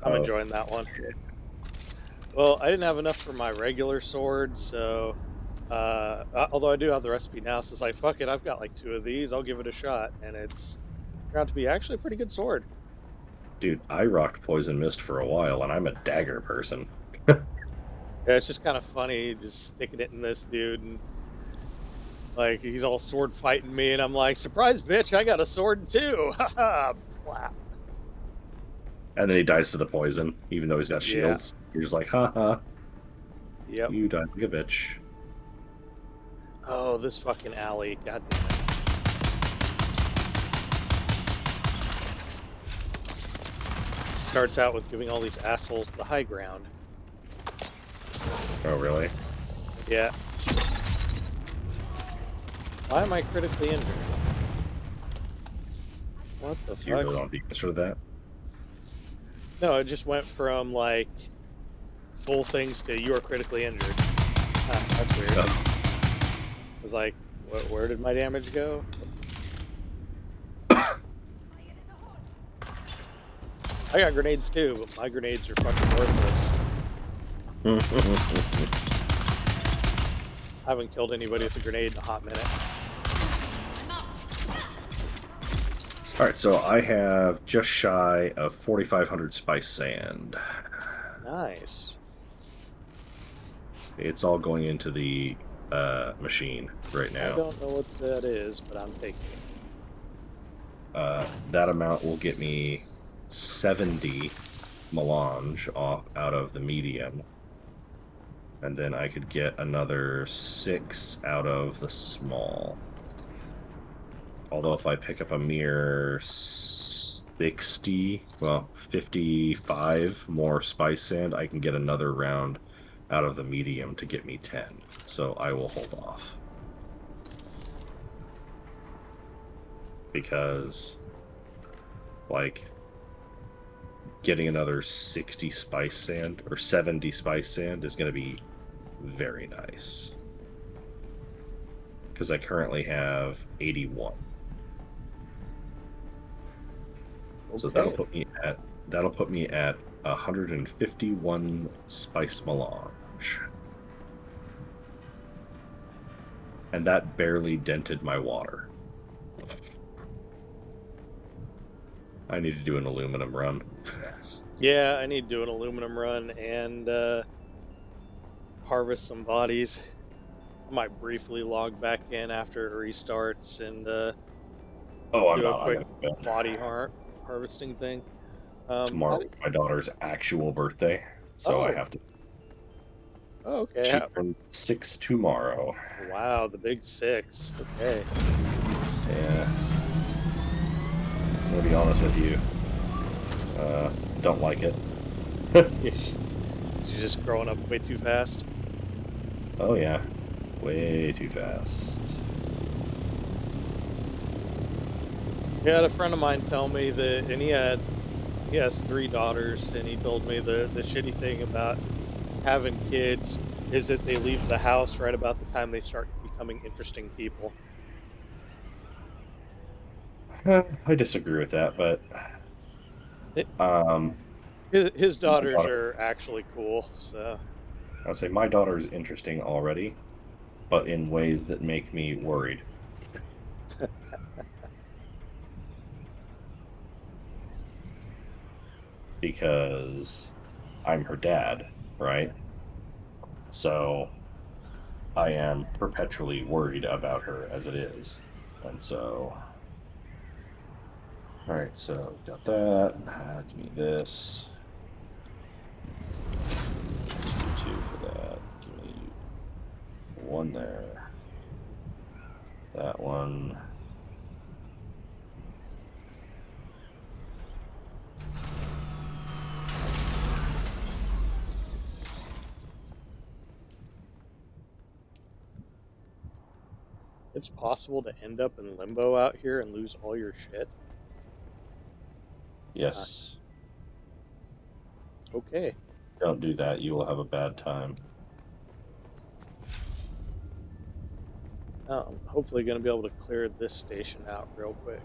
[SPEAKER 1] I'm
[SPEAKER 6] Oh,
[SPEAKER 1] enjoying that one. Well, I didn't have enough for my regular sword, so although I do have the recipe now, so it's like, fuck it, I've got like 2 of these, I'll give it a shot, and it's turned out to be actually a pretty good sword.
[SPEAKER 6] dude, I rocked poison mist for a while, and I'm a dagger person.
[SPEAKER 1] Yeah, it's just kind of funny just sticking it in this dude, and like he's all sword fighting me, and I'm like, surprise, bitch, I got a sword too! Haha, flap.
[SPEAKER 6] And then he dies to the poison, even though he's got
[SPEAKER 1] Yeah,
[SPEAKER 6] shields. You're just like, haha,
[SPEAKER 1] yep.
[SPEAKER 6] you died like a bitch.
[SPEAKER 1] Oh, this fucking alley, god damn it. Starts out with giving all these assholes the high ground.
[SPEAKER 6] Oh, really?
[SPEAKER 1] Yeah. Why am I critically injured? What the
[SPEAKER 6] You
[SPEAKER 1] fuck?
[SPEAKER 6] really want the answer to that?
[SPEAKER 1] No, it just went from like full things to you are critically injured. That's weird.
[SPEAKER 6] Oh.
[SPEAKER 1] I was like, where did my damage go? I got grenades too, but my grenades are fucking worthless. I haven't killed anybody with a grenade in a hot minute.
[SPEAKER 6] Alright, so I have just shy of 4,500 spice sand.
[SPEAKER 1] Nice.
[SPEAKER 6] It's all going into the machine right
[SPEAKER 1] I
[SPEAKER 6] now.
[SPEAKER 1] don't know what that is, but I'm taking it.
[SPEAKER 6] That amount will get me 70 melange off out of the medium. And then I could get another 6 out of the small. Although if I pick up a mere 60, well, 55 more spice sand, I can get another round out of the medium to get me 10. So I will hold off. Because, like, getting another 60 spice sand or 70 spice sand is going to be very nice. Because I currently have 81.
[SPEAKER 1] Okay.
[SPEAKER 6] So that'll put me at 151 spice melange. And that barely dented my water. I need to do an aluminum run.
[SPEAKER 1] Yeah, I need to do an aluminum run and harvest some bodies. I might briefly log back in after it restarts and
[SPEAKER 6] Oh, I'm
[SPEAKER 1] do a
[SPEAKER 6] not. I
[SPEAKER 1] quick
[SPEAKER 6] gotta go to bed.
[SPEAKER 1] body harvesting thing.
[SPEAKER 6] Tomorrow is my daughter's actual birthday, so I
[SPEAKER 1] Oh,
[SPEAKER 6] have to.
[SPEAKER 1] oh, okay.
[SPEAKER 6] She turns 6 tomorrow.
[SPEAKER 1] Wow, the big 6. Okay.
[SPEAKER 6] Yeah. I'm gonna be honest with you. Don't like it.
[SPEAKER 1] She's just growing up way too fast.
[SPEAKER 6] Oh yeah, way too fast.
[SPEAKER 1] Yeah, I had a friend of mine tell me that, and he has 3 daughters, and he told me the shitty thing about having kids is that they leave the house right about the time they start becoming interesting people.
[SPEAKER 6] I disagree with that, but
[SPEAKER 1] It,
[SPEAKER 6] um,
[SPEAKER 1] his
[SPEAKER 6] my
[SPEAKER 1] daughters
[SPEAKER 6] daughter,
[SPEAKER 1] are actually cool, so
[SPEAKER 6] I'll say my daughter is interesting already, but in ways that make me worried. Because I'm her dad, right? So I am perpetually worried about her as it is. And so... Alright, so got that. Give me this. Let's do 2 for that. Give me 1 there. That one.
[SPEAKER 1] It's possible to end up in limbo out here and lose all your shit.
[SPEAKER 6] Yes.
[SPEAKER 1] Okay.
[SPEAKER 6] Don't do that. You will have a bad time.
[SPEAKER 1] I'm hopefully going to be able to clear this station out real quick.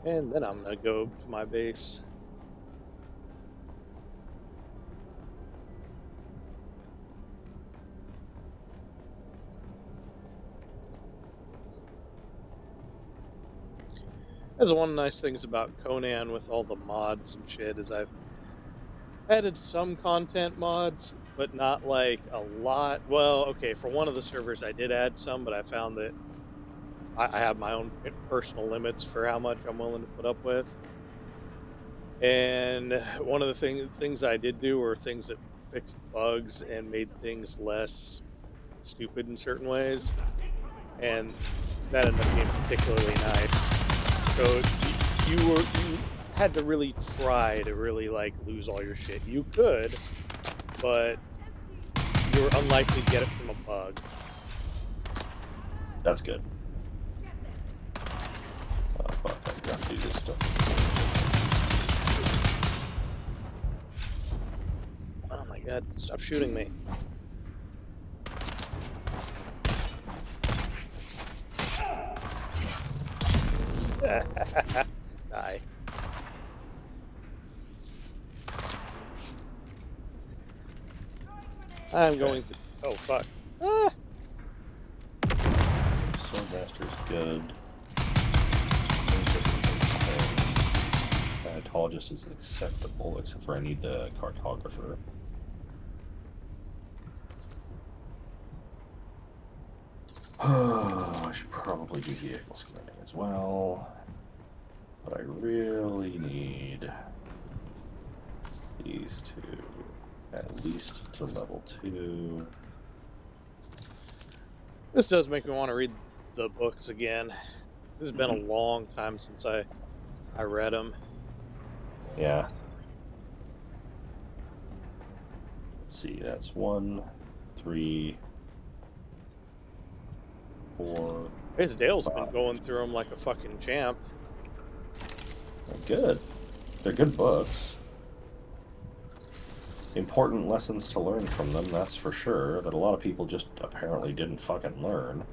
[SPEAKER 1] And then I'm going to go to my base. That's one of the nice things about Conan with all the mods and shit is I've added some content mods, but not like a lot. Well, okay, for one of the servers I did add some, but I found that I have my own personal limits for how much I'm willing to put up with. And one of the things I did do were things that fixed bugs and made things less stupid in certain ways. And that ended up being particularly nice. So you had to really try to really like lose all your shit. You could, but you're unlikely to get it from a bug.
[SPEAKER 6] That's good. Oh fuck, I forgot to do this stuff.
[SPEAKER 1] Oh my god, stop shooting me. Die. I'm going to... Oh, fuck. Ah!
[SPEAKER 6] Swordmaster's good. Planetologist is acceptable, except for I need the cartographer. I should probably do vehicle scanning as well. But I really need these two at least to level 2.
[SPEAKER 1] This does make me want to read the books again. This has been a long time since I read them.
[SPEAKER 6] Yeah. Let's see, that's 1, 3, 4.
[SPEAKER 1] His Dale's
[SPEAKER 6] 5.
[SPEAKER 1] been going through them like a fucking champ.
[SPEAKER 6] They're good. They're good books. Important lessons to learn from them, that's for sure, that a lot of people just apparently didn't fucking learn.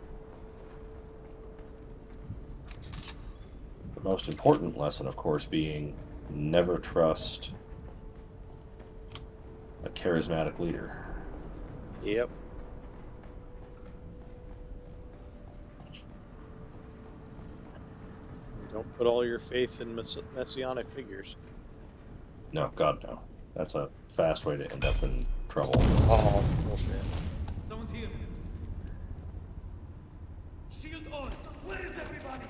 [SPEAKER 6] The most important lesson, of course, being never trust a charismatic leader.
[SPEAKER 1] Yep. Don't put all your faith in messianic figures.
[SPEAKER 6] No, God, no. That's a fast way to end up in trouble.
[SPEAKER 1] Oh, bullshit.
[SPEAKER 4] Someone's here. Shield on. Where is everybody?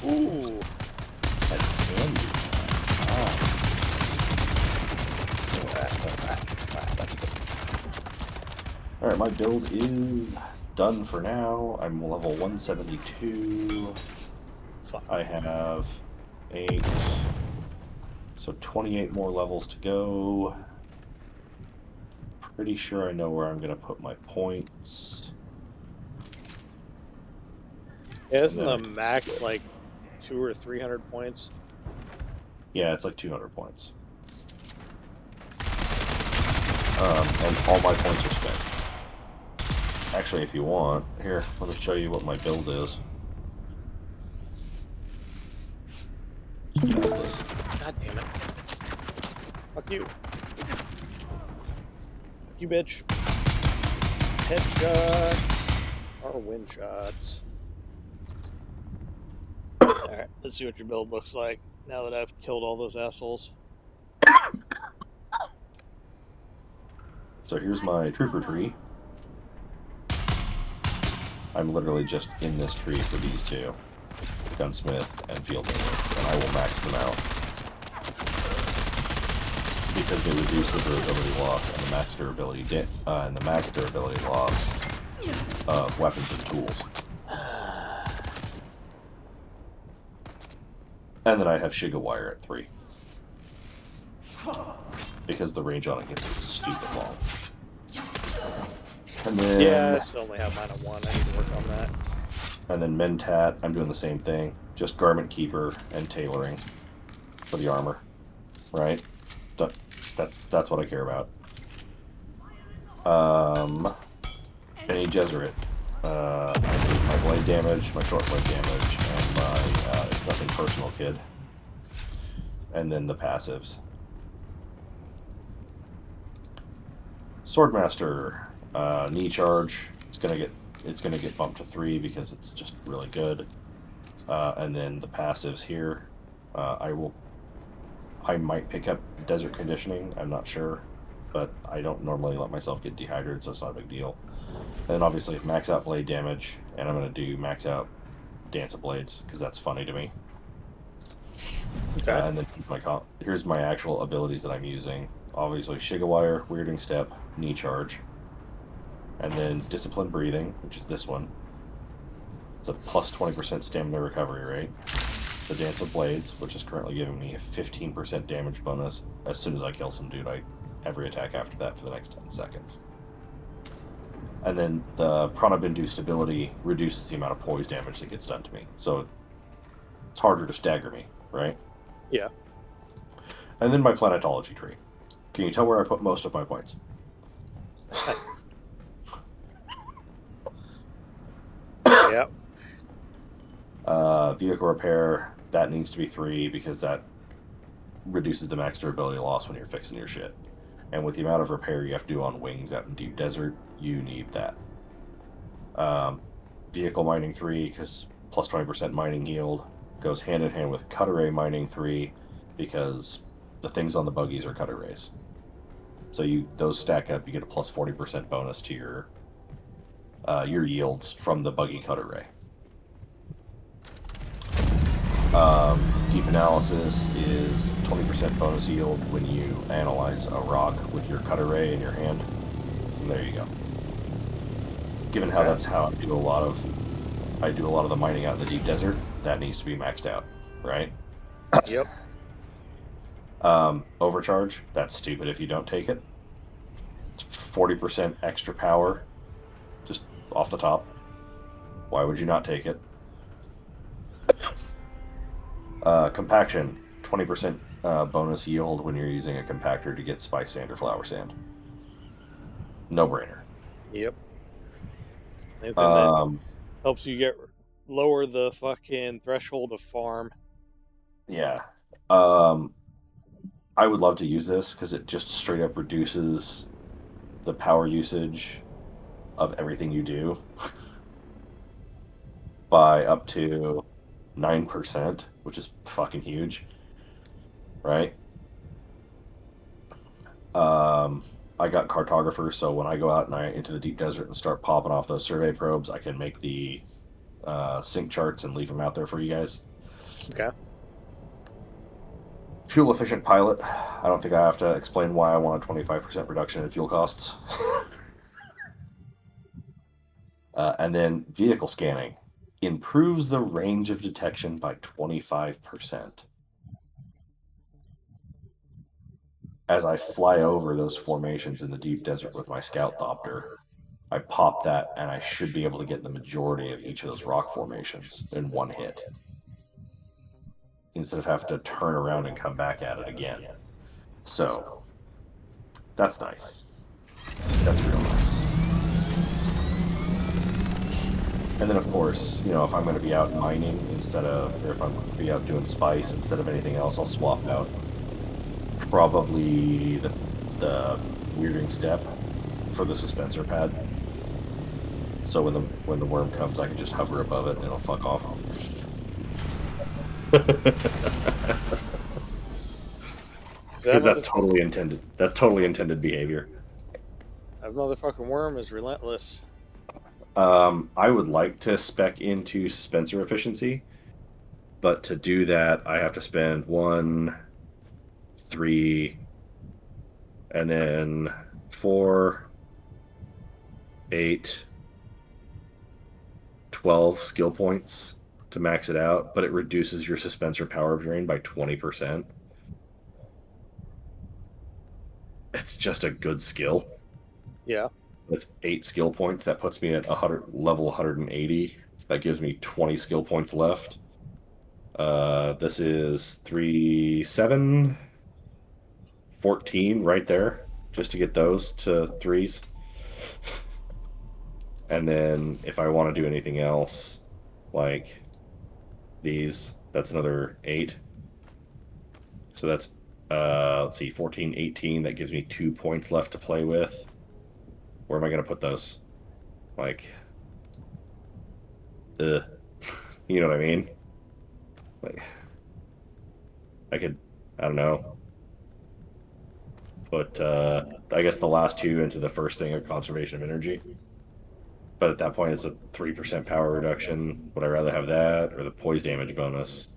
[SPEAKER 1] Ooh.
[SPEAKER 6] I can do that. Alright, my build is done for now. I'm level 172.
[SPEAKER 1] Fuck.
[SPEAKER 6] I have 8. So 28 more levels to go. Pretty sure I know where I'm going to put my points.
[SPEAKER 1] Yeah, isn't the max like 200 or 300 points?
[SPEAKER 6] Yeah, it's like 200 points. And all my points are spent. Actually, if you want, here, let me show you what my build is.
[SPEAKER 1] God damn it. Fuck you. Fuck you, bitch. Headshots or wind shots. Alright, let's see what your build looks like now that I've killed all those assholes.
[SPEAKER 6] So here's my trooper tree. I'm literally just in this tree for these two, gunsmith and field agents, and I will max them out because they reduce the durability loss and the max durability loss of weapons and tools. And then I have Shiga wire at 3 because the range on it gets stupid long. And then,
[SPEAKER 1] Yeah, I still only have mine at 1. I need to work on that.
[SPEAKER 6] And then Mentat, I'm doing the same thing. Just Garment Keeper and tailoring for the armor. Right? That's what I care about. Any Jesuit. I need my blade damage, my short blade damage, and my It's Nothing Personal Kid. And then the passives. Swordmaster. Knee charge. It's gonna get bumped to 3 because it's just really good. And then the passives here. I might pick up Desert Conditioning. I'm not sure, but I don't normally let myself get dehydrated, so it's not a big deal. And then obviously max out blade damage, and I'm gonna do max out Dance of Blades because that's funny to me.
[SPEAKER 1] Okay.
[SPEAKER 6] And then here's my actual abilities that I'm using. Obviously, Shigawire, Weirding Step, Knee Charge. And then Disciplined Breathing, which is this one. It's a plus 20% stamina recovery rate. The Dance of Blades, which is currently giving me a 15% damage bonus as soon as I kill some dude. Every attack after that for the next 10 seconds. And then the Pranab-induced ability reduces the amount of poise damage that gets done to me. So it's harder to stagger me, right?
[SPEAKER 1] Yeah.
[SPEAKER 6] And then my Planetology tree. Can you tell where I put most of my points?
[SPEAKER 1] Yeah.
[SPEAKER 6] Vehicle repair, that needs to be 3 because that reduces the max durability loss when you're fixing your shit. And with the amount of repair you have to do on wings out in deep desert, you need that. Vehicle mining 3 because plus 20% mining yield goes hand in hand with cutter ray mining 3 because the things on the buggies are cutter rays. So those stack up, you get a plus 40% bonus to your yields from the buggy cutter ray. Deep analysis is 20% bonus yield when you analyze a rock with your cutter ray in your hand. And there you go. Given how that's how I do a lot of the mining out in the deep desert, that needs to be maxed out, right?
[SPEAKER 1] Yep.
[SPEAKER 6] Overcharge, that's stupid if you don't take it. It's 40% extra power, just off the top. Why would you not take it? Compaction, 20% bonus yield when you're using a compactor to get spice sand or flower sand. No brainer.
[SPEAKER 1] Yep. Anything that helps you lower the fucking threshold of farm.
[SPEAKER 6] Yeah. I would love to use this because it just straight up reduces the power usage of everything you do by up to 9%, which is fucking huge, right? I got cartographer, so when I go out into the deep desert and start popping off those survey probes, I can make the sync charts and leave them out there for you guys.
[SPEAKER 1] Okay.
[SPEAKER 6] Fuel efficient pilot. I don't think I have to explain why I want a 25% reduction in fuel costs. And then vehicle scanning improves the range of detection by 25%. As I fly over those formations in the deep desert with my scout thopter, I pop that and I should be able to get the majority of each of those rock formations in one hit, instead of having to turn around and come back at it again. So that's nice. That's real nice. And then, of course, if I'm going to be out mining or if I'm going to be out doing spice instead of anything else, I'll swap out probably the weirding step for the suspensor pad. So when the worm comes, I can just hover above it and it'll fuck off. Because that's totally intended. That's totally intended behavior.
[SPEAKER 1] That motherfucking worm is relentless.
[SPEAKER 6] I would like to spec into Suspensor efficiency, but to do that, I have to spend 1, 3, and then 4, 8, 12 skill points to max it out, but it reduces your Suspensor power drain by 20%. It's just a good skill.
[SPEAKER 1] Yeah.
[SPEAKER 6] That's 8 skill points. That puts me at level 180. That gives me 20 skill points left. This is 3, 7, 14 right there, just to get those to 3s. And then if I want to do anything else, like these, that's another 8. So that's, let's see, 14, 18. That gives me 2 points left to play with. Where am I going to put those? Like, you know what I mean? Like, I could, I don't know, put, I guess the last 2 into the first thing of conservation of energy. But at that point, it's a 3% power reduction. Would I rather have that or the poise damage bonus?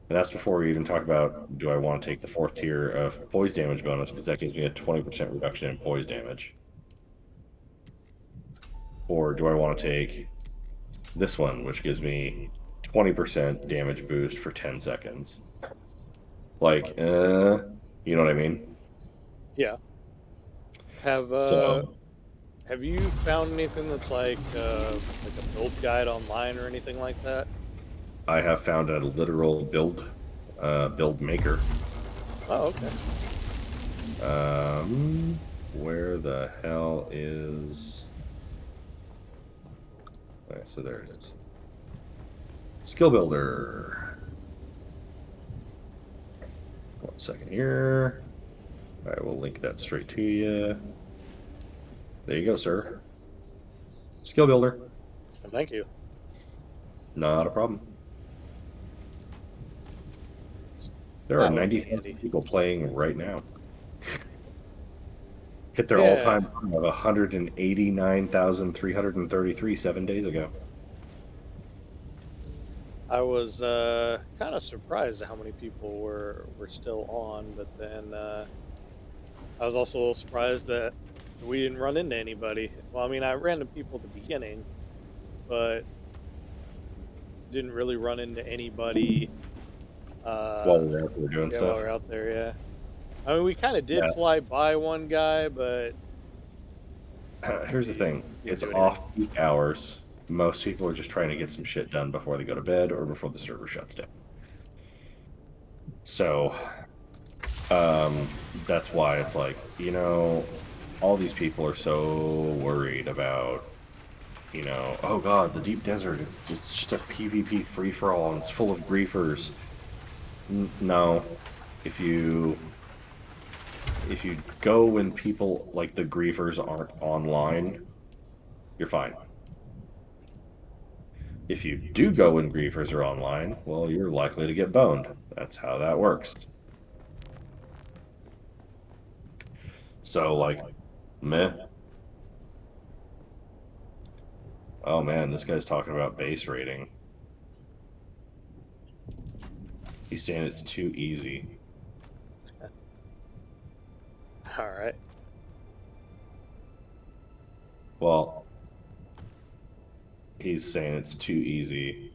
[SPEAKER 6] And that's before we even talk about, do I want to take the 4th tier of poise damage bonus, because that gives me a 20% reduction in poise damage. Or do I want to take this one, which gives me 20% damage boost for 10 seconds? Like, you know what I mean?
[SPEAKER 1] Yeah.
[SPEAKER 6] So
[SPEAKER 1] Have you found anything that's like a build guide online or anything like that?
[SPEAKER 6] I have found a literal build maker.
[SPEAKER 1] Oh, okay.
[SPEAKER 6] Where the hell is... Okay, so there it is. Skill builder. 1 second here. I will link that straight to you. There you go, sir. Skill builder.
[SPEAKER 1] Thank you.
[SPEAKER 6] Not a problem. There are
[SPEAKER 1] That would be
[SPEAKER 6] 90,000
[SPEAKER 1] handy.
[SPEAKER 6] people playing right now. Hit their
[SPEAKER 1] Yeah.
[SPEAKER 6] all-time high of 189,333 7 days ago.
[SPEAKER 1] I was kind of surprised at how many people were still on, but then I was also a little surprised that we didn't run into anybody. Well, I mean, I ran into people at the beginning, but didn't really run into anybody.
[SPEAKER 6] While we were out there doing
[SPEAKER 1] Yeah,
[SPEAKER 6] stuff.
[SPEAKER 1] while we were out there, yeah. I mean, we kind of did
[SPEAKER 6] Yeah.
[SPEAKER 1] fly by one guy, but
[SPEAKER 6] Here's the thing.
[SPEAKER 1] Didn't
[SPEAKER 6] It's
[SPEAKER 1] do anything.
[SPEAKER 6] off-peak hours. Most people are just trying to get some shit done before they go to bed or before the server shuts down. So, that's why it's like, you know, all these people are so worried about, you know, oh god, the deep desert, it's just a PvP free-for-all and it's full of griefers. No. If you go when people, like the griefers, aren't online, you're fine. If you do go when griefers are online, well, you're likely to get boned. That's how that works. So, like, meh. Oh man, this guy's talking about base rating. He's saying it's too easy.
[SPEAKER 1] All right.
[SPEAKER 6] Well, he's saying it's too easy.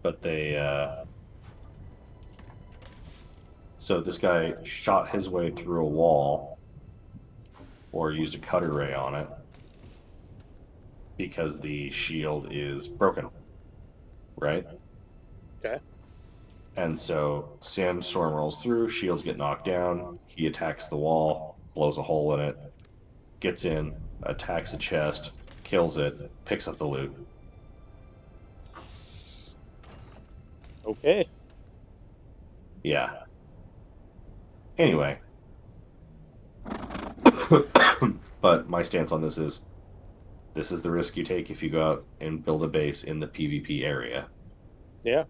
[SPEAKER 6] But they, so this guy shot his way through a wall, or used a cutter ray on it, because the shield is broken, right?
[SPEAKER 1] Okay.
[SPEAKER 6] And so Sandstorm rolls through, shields get knocked down, he attacks the wall, blows a hole in it, gets in, attacks a chest, kills it, picks up the loot.
[SPEAKER 1] Okay.
[SPEAKER 6] Yeah. Anyway. But my stance on this is the risk you take if you go out and build a base in the PvP area.
[SPEAKER 1] Yeah.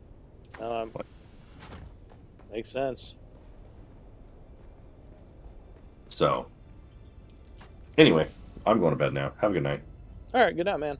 [SPEAKER 1] Makes sense.
[SPEAKER 6] So, anyway, I'm going to bed now. Have a good night.
[SPEAKER 1] All right, good night, man.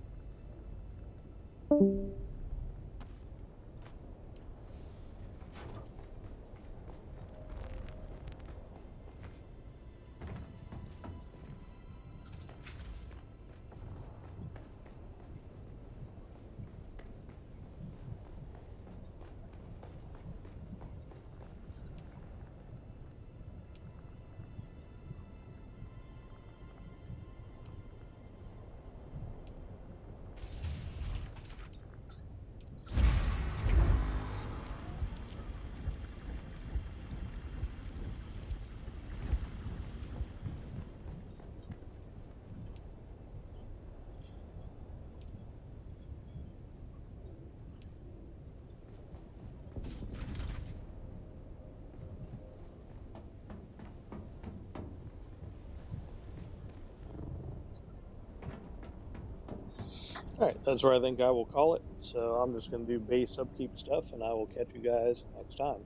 [SPEAKER 1] All right, that's where I think I will call it. So I'm just going to do base upkeep stuff, and I will catch you guys next time.